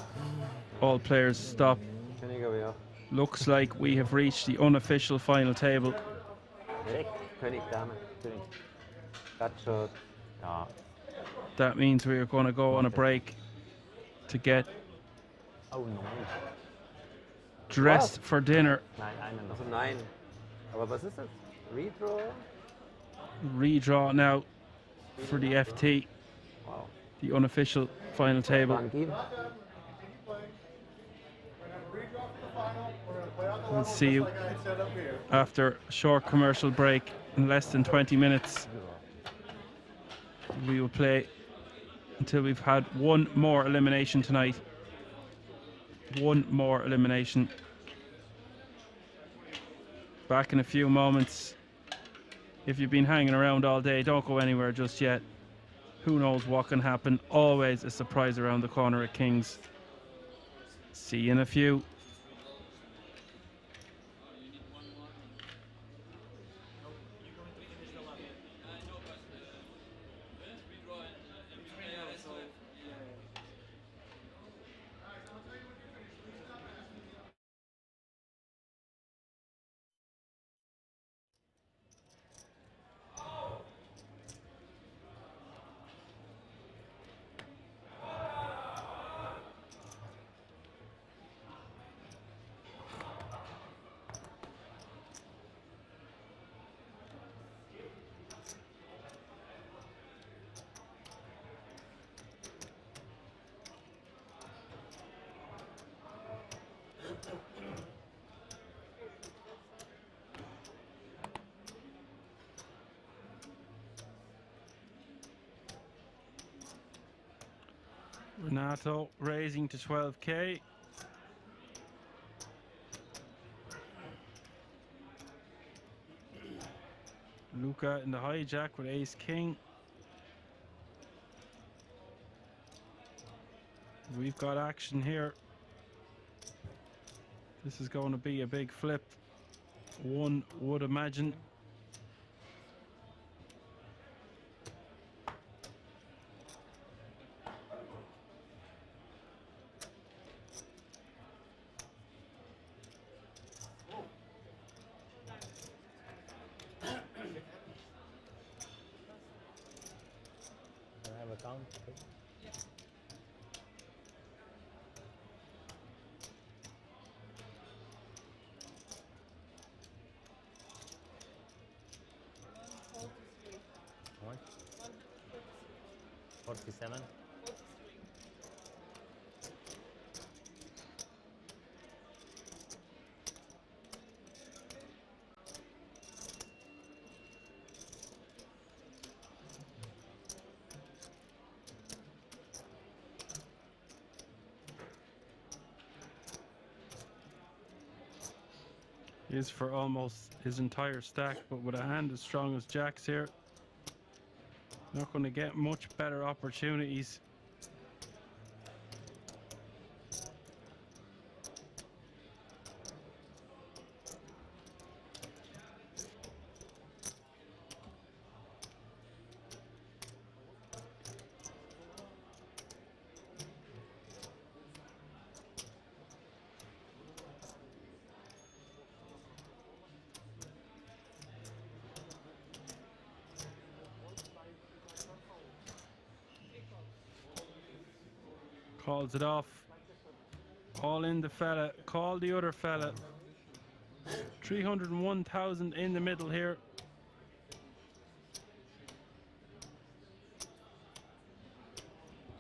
All players stop. König hebben we ja. Looks like we have reached the unofficial final table. Direct. König, dame. König. Cut shot. Ja. That means we are going to go on a break to get Oh no. dressed for dinner. Nein, einen noch. Also nein. Aber was ist das? Redraw? Redraw now for the FT. Wow. The unofficial final table. We'll see you after a short commercial break in less than 20 minutes. We will play until we've had one more elimination tonight. One more elimination. Back in a few moments. If you've been hanging around all day, don't go anywhere just yet. Who knows what can happen. Always a surprise around the corner at King's. See you in a few. Renato raising to 12k. Luca in the hijack with ace king. We've got action here. This is going to be a big flip, one would imagine. I have a count. Okay. How much? 47. Is for almost his entire stack, but with a hand as strong as Jack's here, not going to get much better opportunities. Calls it off. All in the fella. Call the other fella. 301,000 in the middle here.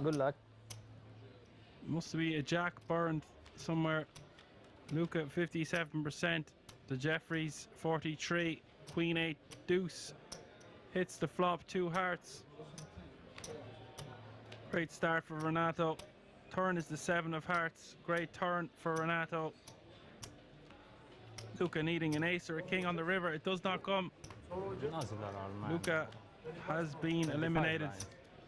Good luck. Must be a jack burned somewhere. Luca 57%. The Jeffries 43. Queen 8 deuce. Hits the flop, 2 hearts. Great start for Renato. Turn is the 7 of hearts. Great turn for Renato. Luca needing an ace or a king on the river. It does not come. Luca has been eliminated.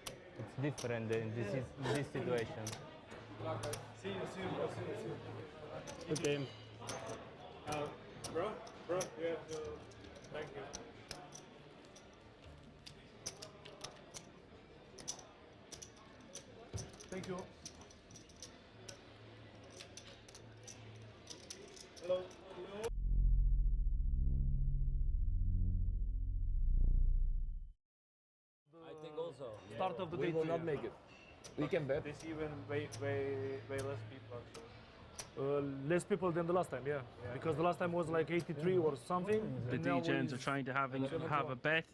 It's different in this situation. See you, Good game. Bro, you have to. Thank you. Thank you. Hello. I think also. Start of the We day will three. not make it. We can bet. This even way less people actually. Less people than the last time, yeah. Because the last time was like 83 or something. The and now DJs are trying to have a bet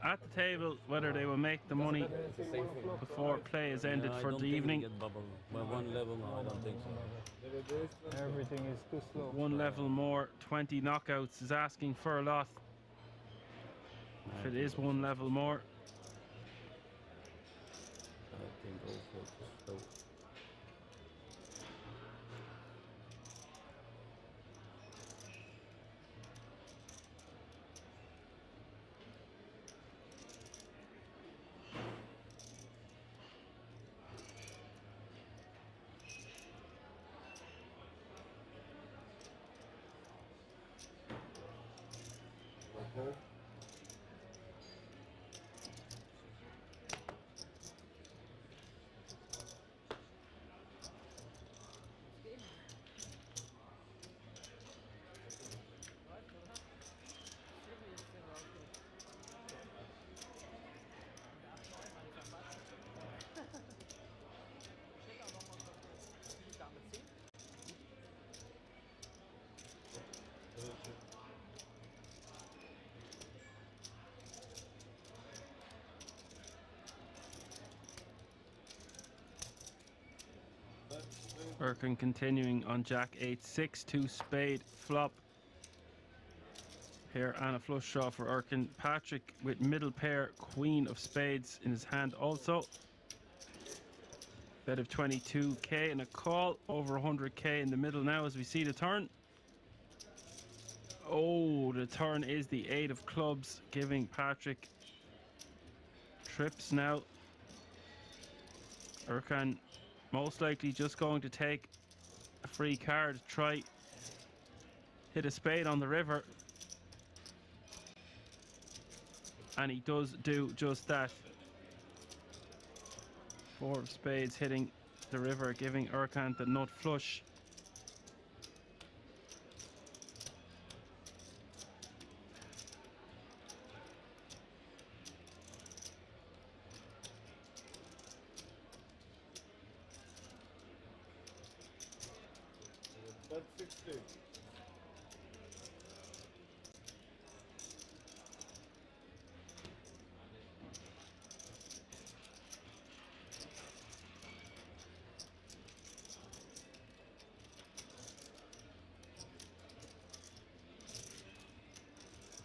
at the table whether they will make the money before play is ended for the evening. Well, one level, no, I don't think so. Everything is too slow. One level more, 20 knockouts is asking for a lot. If it is one level more. I think also too slow. Erkan continuing on Jack 8-6, 2 spade flop. Here and a flush draw for Erkan. Patrick with middle pair, queen of spades in his hand also. Bet of 22k and a call, over 100k in the middle now as we see the turn. Oh, the turn is the 8 of clubs, giving Patrick trips now. Erkan most likely just going to take a free card, try hit a spade on the river. And he does do just that. 4 of spades hitting the river, giving Erkan the nut flush. Bet 60.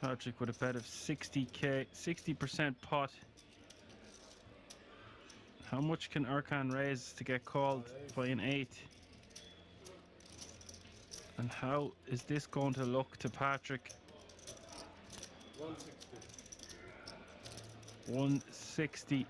Patrick with a bet of 60k, 60% pot. How much can Erkan raise to get called by an 8? And how is this going to look to Patrick? 160. 160.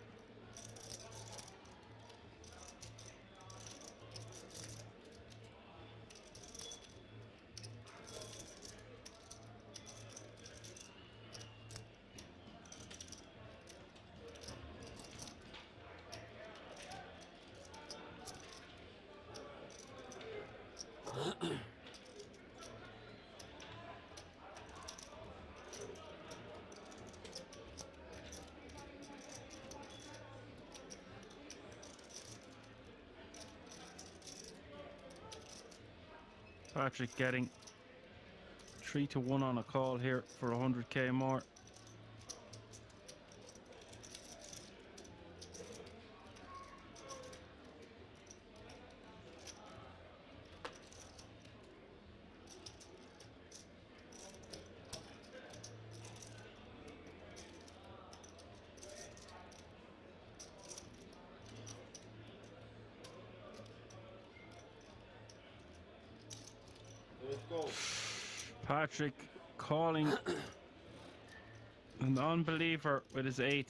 Patrick getting 3-1 on a call here for 100k more. Patrick calling an unbeliever with his 8.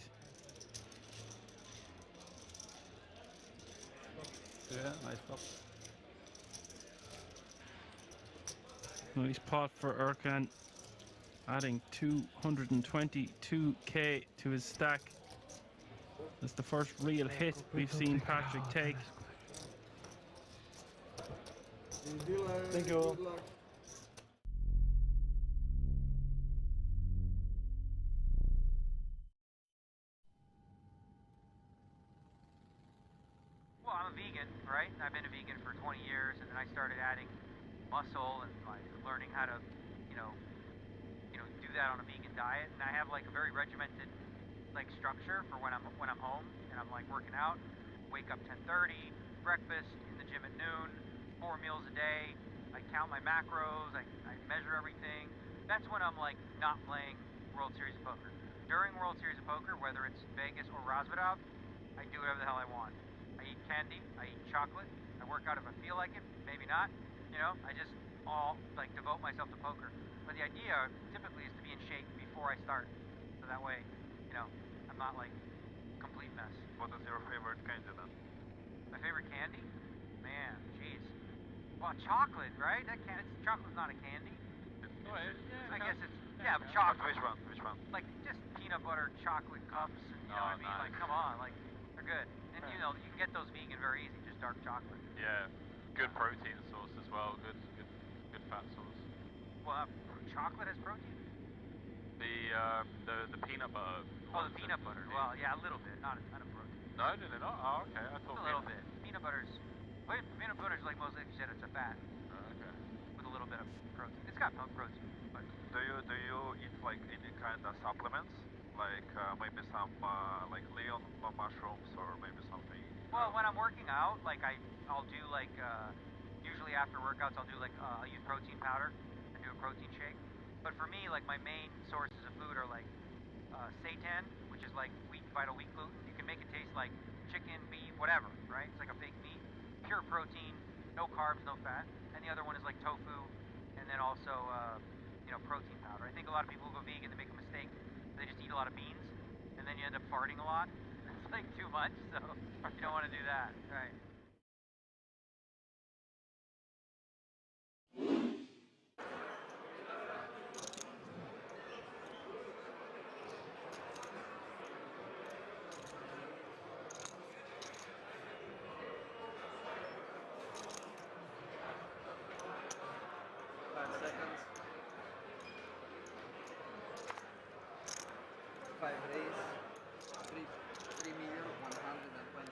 Yeah, nice flop. Nice pot for Erkan, adding 222k to his stack. That's the first real hit we've seen Patrick take. Thank you. Well, I'm a vegan, right? I've been a vegan for 20 years, and then I started adding muscle and like learning how to, do that on a vegan diet. And I have like a very regimented like structure for when I'm home and I'm like working out. Wake up 10:30, breakfast, in the gym at noon, 4 meals a day. I count my macros. I measure everything. That's when I'm like not playing World Series of Poker. During World Series of Poker, whether it's Vegas or Razvedov, I do whatever the hell I want. I eat candy, I eat chocolate, I work out if I feel like it, maybe not, I just all like devote myself to poker. But the idea typically is to be in shape before I start, so that way, I'm not like complete mess. What is your favorite candy then? My favorite candy? Man, jeez. Well, chocolate, right? Chocolate's not a candy. I guess it's Yeah, but chocolate. Which one? Which one? Like just peanut butter chocolate cups, and you know what I mean? Nice. Like, come on, like they're good. And you know, you can get those vegan very easy, just dark chocolate. Yeah, good protein source as well. Good fat source. Well, chocolate has protein? The peanut butter. Oh, the peanut butter. Well, yeah, a little bit, not a protein. No, did it not? Oh, okay. I thought A little bit. Peanut butter's. Well, peanut butter's like most, like you said, it's a fat. Okay. With a little bit of protein. It's got no protein. But Do you eat like any kind of supplements, like maybe some like leon mushrooms or maybe something? well, when I'm working out, like I'll do like usually after workouts I'll do like I'll use protein powder and do a protein shake. But for me, like my main sources of food are like seitan, which is like vital wheat gluten. You can make it taste like chicken, beef, whatever, right? It's like a fake meat, pure protein, no carbs, no fat. And the other one is like tofu, and then also you know, protein powder. I think a lot of people who go vegan, they make a mistake. They just eat a lot of beans, and then you end up farting a lot. It's like too much, so you don't want to do that, right?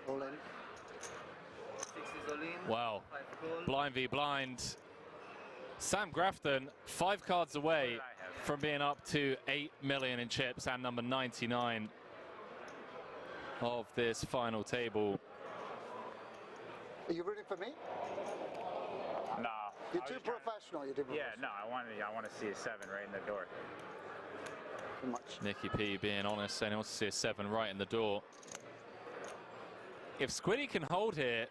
All in. Wow. Blind v blind. Sam Grafton, 5 cards away from being up to 8 million in chips and number 99 of this final table. Are you rooting for me? No. You're too professional. You're too professional. Yeah, no, I want to see a 7 right in the door. Too much. Nicky P being honest, saying he wants to see a 7 right in the door. If Squiddy can hold here,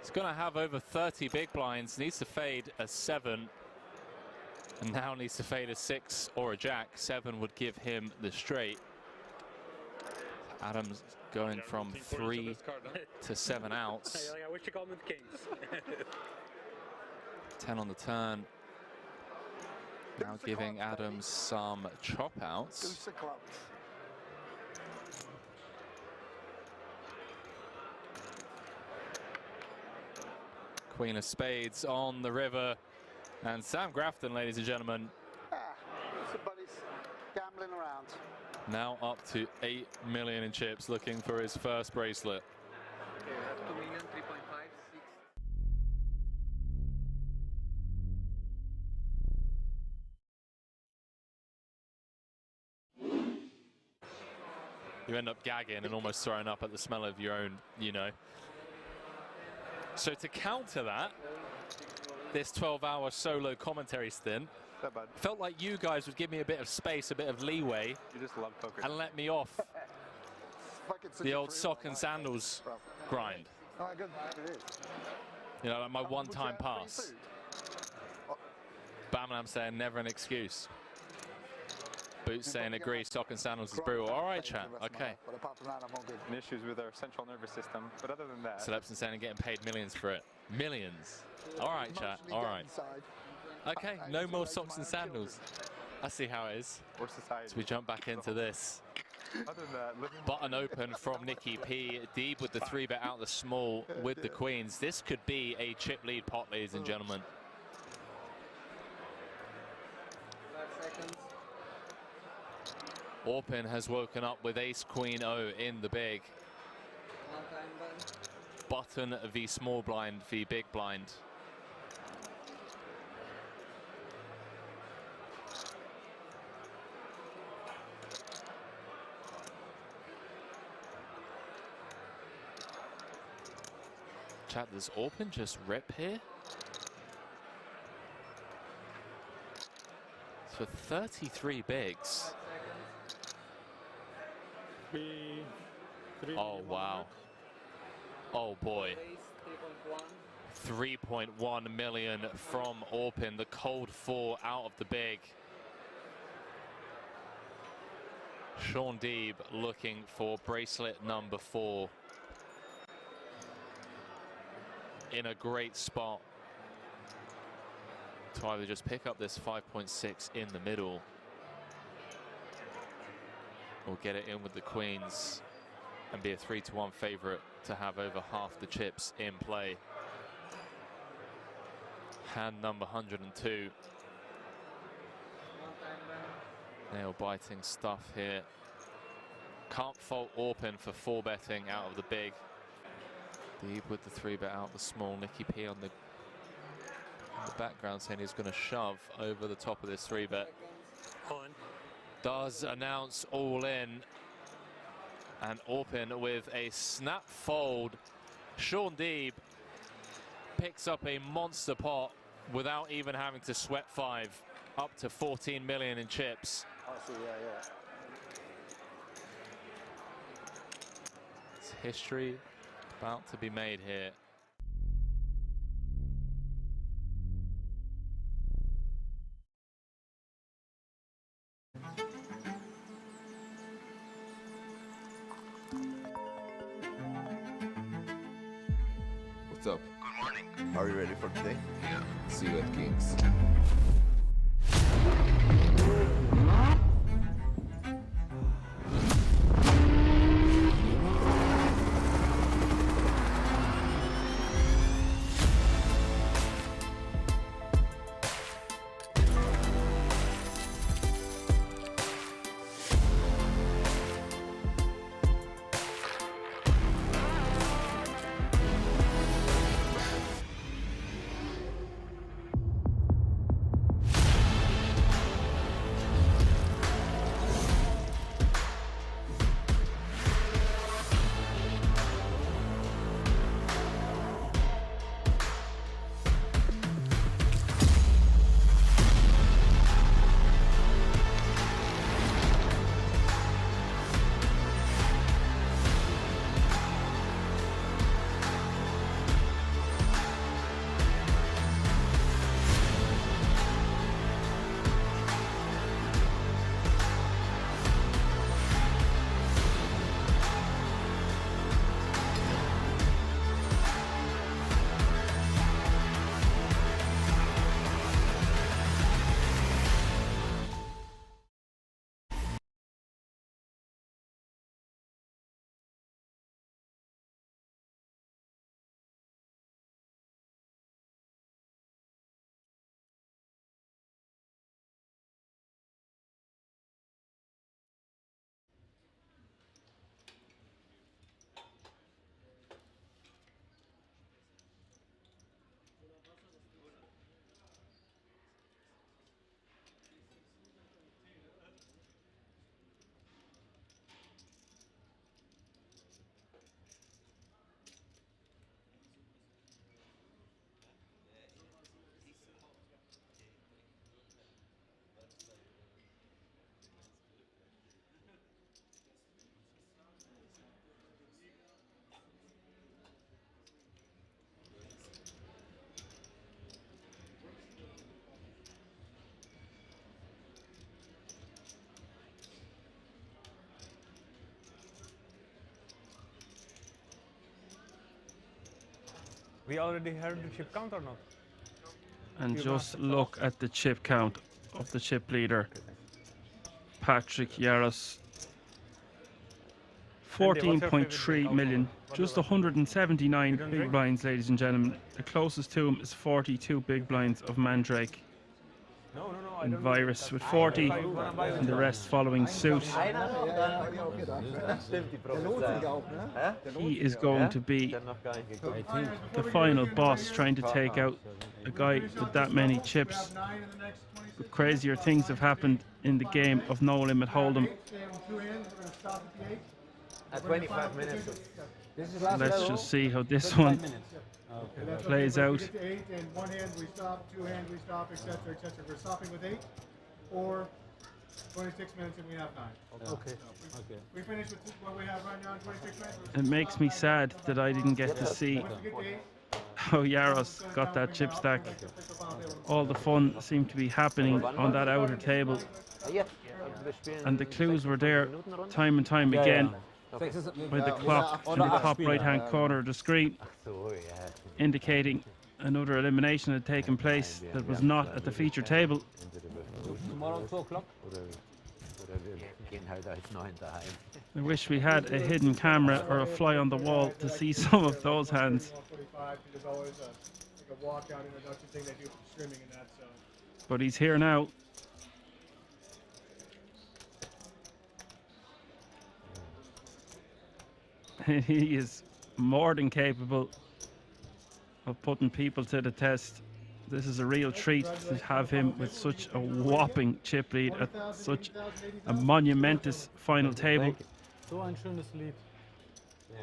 he's going to have over 30 big blinds. Needs to fade a 7. And now needs to fade a 6 or a jack. 7 would give him the straight. Adams going from 3 to 7 outs. I wish you called them the Kings. 10 on the turn. Now giving Adams some chop outs. Deuce of clubs. Queen of Spades on the river. And Sam Grafton, ladies and gentlemen, Somebody's gambling around. now up to 8 million in chips, looking for his first bracelet. Okay, we have 2 million, 3.5, 6. You end up gagging and almost throwing up at the smell of your own, you know. So to counter that, this 12-hour solo commentary stint, felt like you guys would give me a bit of space, a bit of leeway. You just love poker. And let me off the old sock and sandals grind. Oh, good. It is. You know, like my one-time pass. Bamlam saying never an excuse. Boots saying agree, sock and sandals is brutal. All right, chat. Okay. But apart from that, I'm all good. And issues with our central nervous system, but other than that. Celebs and saying getting paid millions for it. Millions. All right, chat. All right. Okay, no more socks and sandals. I see how it is. Or society. So we jump back into this. Other than that, Button open from Nicky P. Deep with the 3-bet out the small with the queens. This could be a chip lead pot, ladies and gentlemen. 5 seconds. Orpin has woken up with ace queen O in the big. 1 time button. Button v small blind v big blind. Chat, does Orpin just rip here? For 33 bigs. Oh, wow. Oh, boy. 3.1 million from Orpin, the cold 4 out of the big. Sean Deeb looking for bracelet number 4. In a great spot. to either just pick up this 5.6 in the middle or get it in with the queens and be a 3-1 favorite to have over half the chips in play. Hand number 102. Nail-biting stuff here. Can't fault Orpin for 4-betting out of the big. Deeb with the 3-bet out the small. Nicky P on the background saying he's going to shove over the top of this 3-bet. Does announce all in. And Orpin with a snap fold. Sean Deeb picks up a monster pot without even having to sweat 5, up to 14 million in chips. I see, yeah. It's history about to be made here. What's up? Good morning. Are you ready for today? Yeah. See you at Kings. We already heard the chip count or not? And just look at the chip count of the chip leader, Patrick Yaros. 14.3 million, just 179 big blinds, ladies and gentlemen. The closest to him is 42 big blinds of Mandrake and Virus with 40, and the rest following suit. He is going to be the final boss, trying to take out a guy with that many chips. But crazier things have happened in the game of No Limit Hold'em. At 25 minutes. Let's just see how this one plays out. 8 and 1 hand we stop, 2 hand we stop, etc., etc. We're stopping with 8 or 26 minutes and we have 9. Okay. We finish with what we have right now in 26 minutes. It makes me sad that I didn't get to see how Yaros got that chip stack. All the fun seemed to be happening on that outer table, and the clues were there time and time again. With the clock in the top right hand corner of the screen indicating another elimination had taken place that was not at the feature table. Tomorrow 2 o'clock? Wir gehen halt als 9 daheim. I wish we had a hidden camera or a fly on the wall to see some of those hands. There's always a walkout introduction thing they do for streaming and that, so. But he's here now. He is more than capable of putting people to the test. This is a real treat to have him with such a whopping chip lead at such a monumentous final table. So ein schönes Lied. Ja.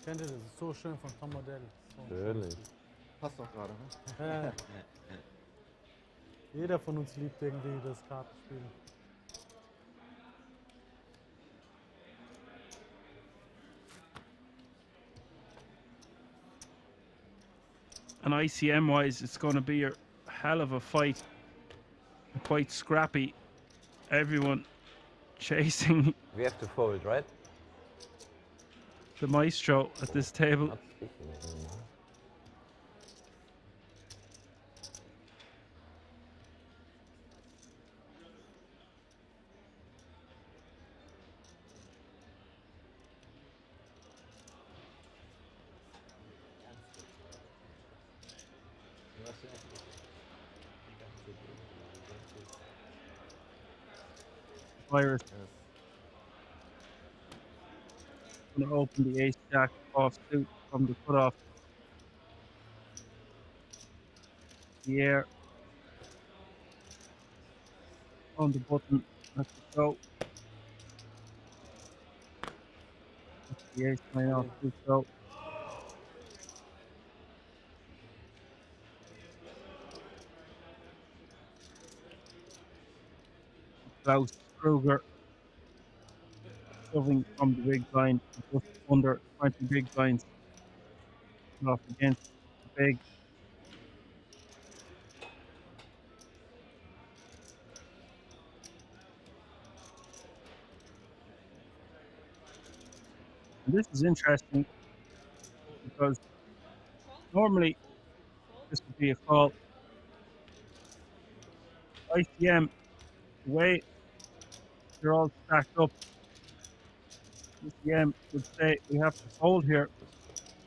Kennt ihr das? Ist so schön von Tom Modell. So Natürlich. Passt doch gerade, ne? Jeder von uns liebt irgendwie das Kartenspielen. And ICM wise, it's going to be a hell of a fight. Quite scrappy. Everyone chasing We have to fold, right? the maestro at this table. Not speaking anymore. Virus. Going to open the ace jack off suit from the cutoff. The air on the button. Let's go. The ace nine off suit go. Klaus Kruger shoving from the big blind, just under 20 big blinds. Off against the big. And this is interesting because normally this would be a call. ICM, the way they're all stacked up, ICM would say we have to fold here.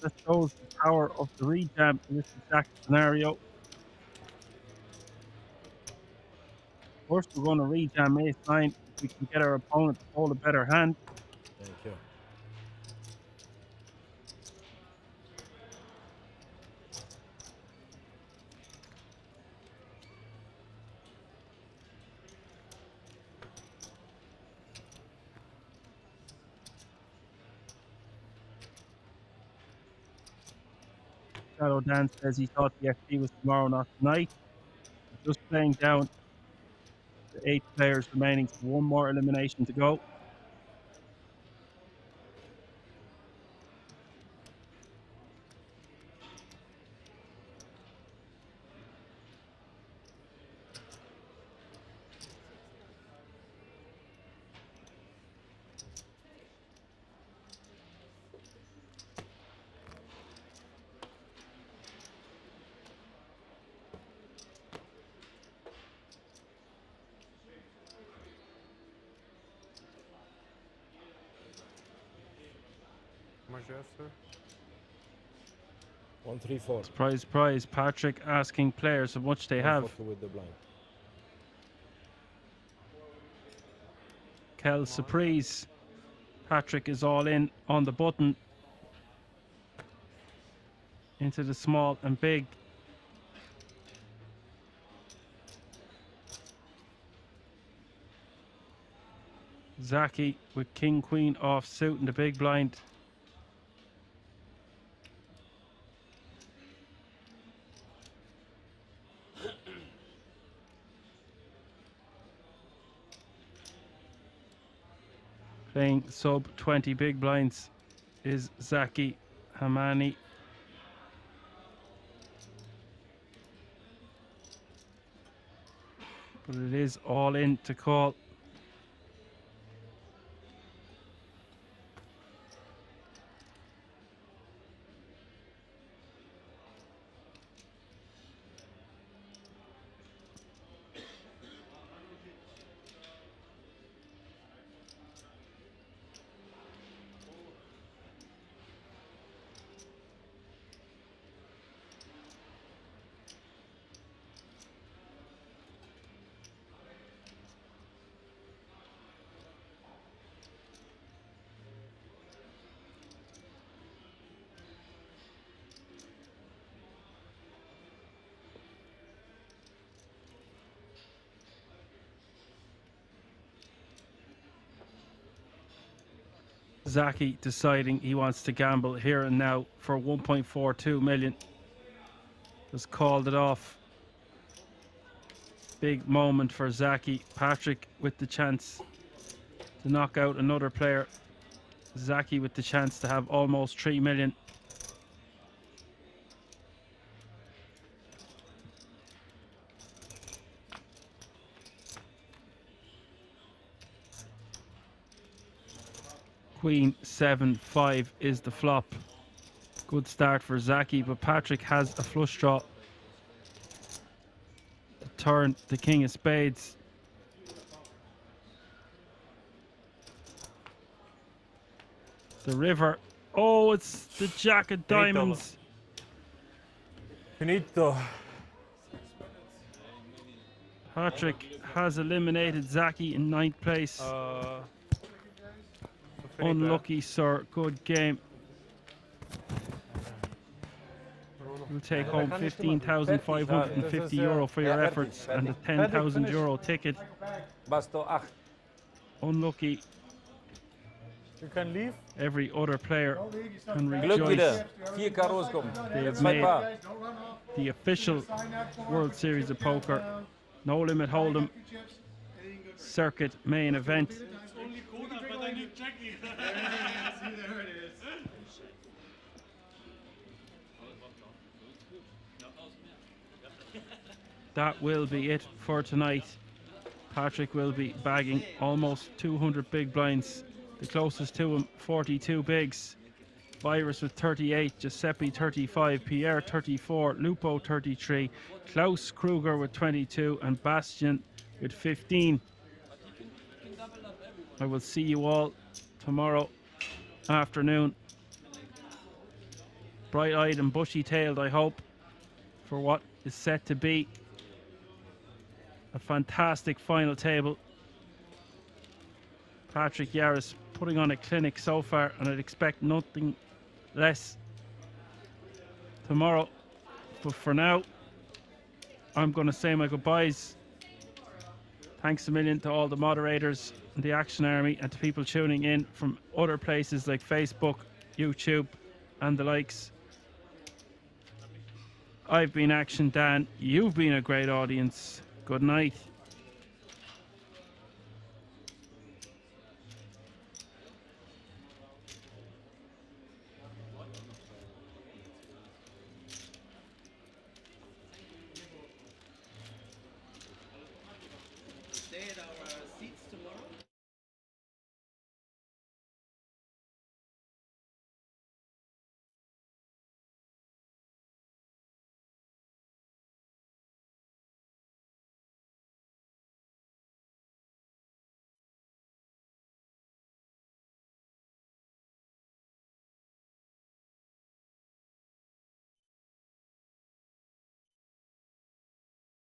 That shows the power of the rejam in this exact scenario. First, we're going to rejam ace 9 if we can get our opponent to hold a better hand. Thank you. Shadow Dan says he thought the FP was tomorrow, not tonight. Just playing down the 8 players remaining, so one more elimination to go. Majesty. 1, 3, 4. Surprise, surprise. Patrick asking players how much they have. 140 with the blind. Kel surprise. Patrick is all in on the button. Into the small and big. Zaki with king queen off suit in the big blind. Playing sub 20 big blinds is Zaki Hamani. But it is all in to call. Zaki deciding he wants to gamble here and now for 1.42 million. Just called it off. Big moment for Zaki. Patrick with the chance to knock out another player. Zaki with the chance to have almost 3 million. Queen 7-5 is the flop. Good start for Zaki, but Patrick has a flush draw to turn the king of spades. The river. Oh, it's the jack of diamonds. Finito. Patrick has eliminated Zaki in 9th place. Unlucky, sir. Good game. You'll take home €15,550 for your efforts and a €10,000 ticket. Unlucky. You can leave. Every other player can rejoice. They have made the official World Series of Poker No Limit Hold'em Circuit Main Event. That will be it for tonight. Patrick will be bagging almost 200 big blinds. The closest to him, 42 bigs. Virus with 38, Giuseppe 35, Pierre 34, Lupo 33, Klaus Kruger with 22, and Bastian with 15. I will see you all tomorrow afternoon. Bright-eyed and bushy-tailed, I hope, for what is set to be a fantastic final table. Patrick Yaris putting on a clinic so far, and I'd expect nothing less tomorrow. But for now, I'm going to say my goodbyes. Thanks a million to all the moderators and the Action Army, and to people tuning in from other places like Facebook, YouTube, and the likes. I've been Action Dan. You've been a great audience. Good night.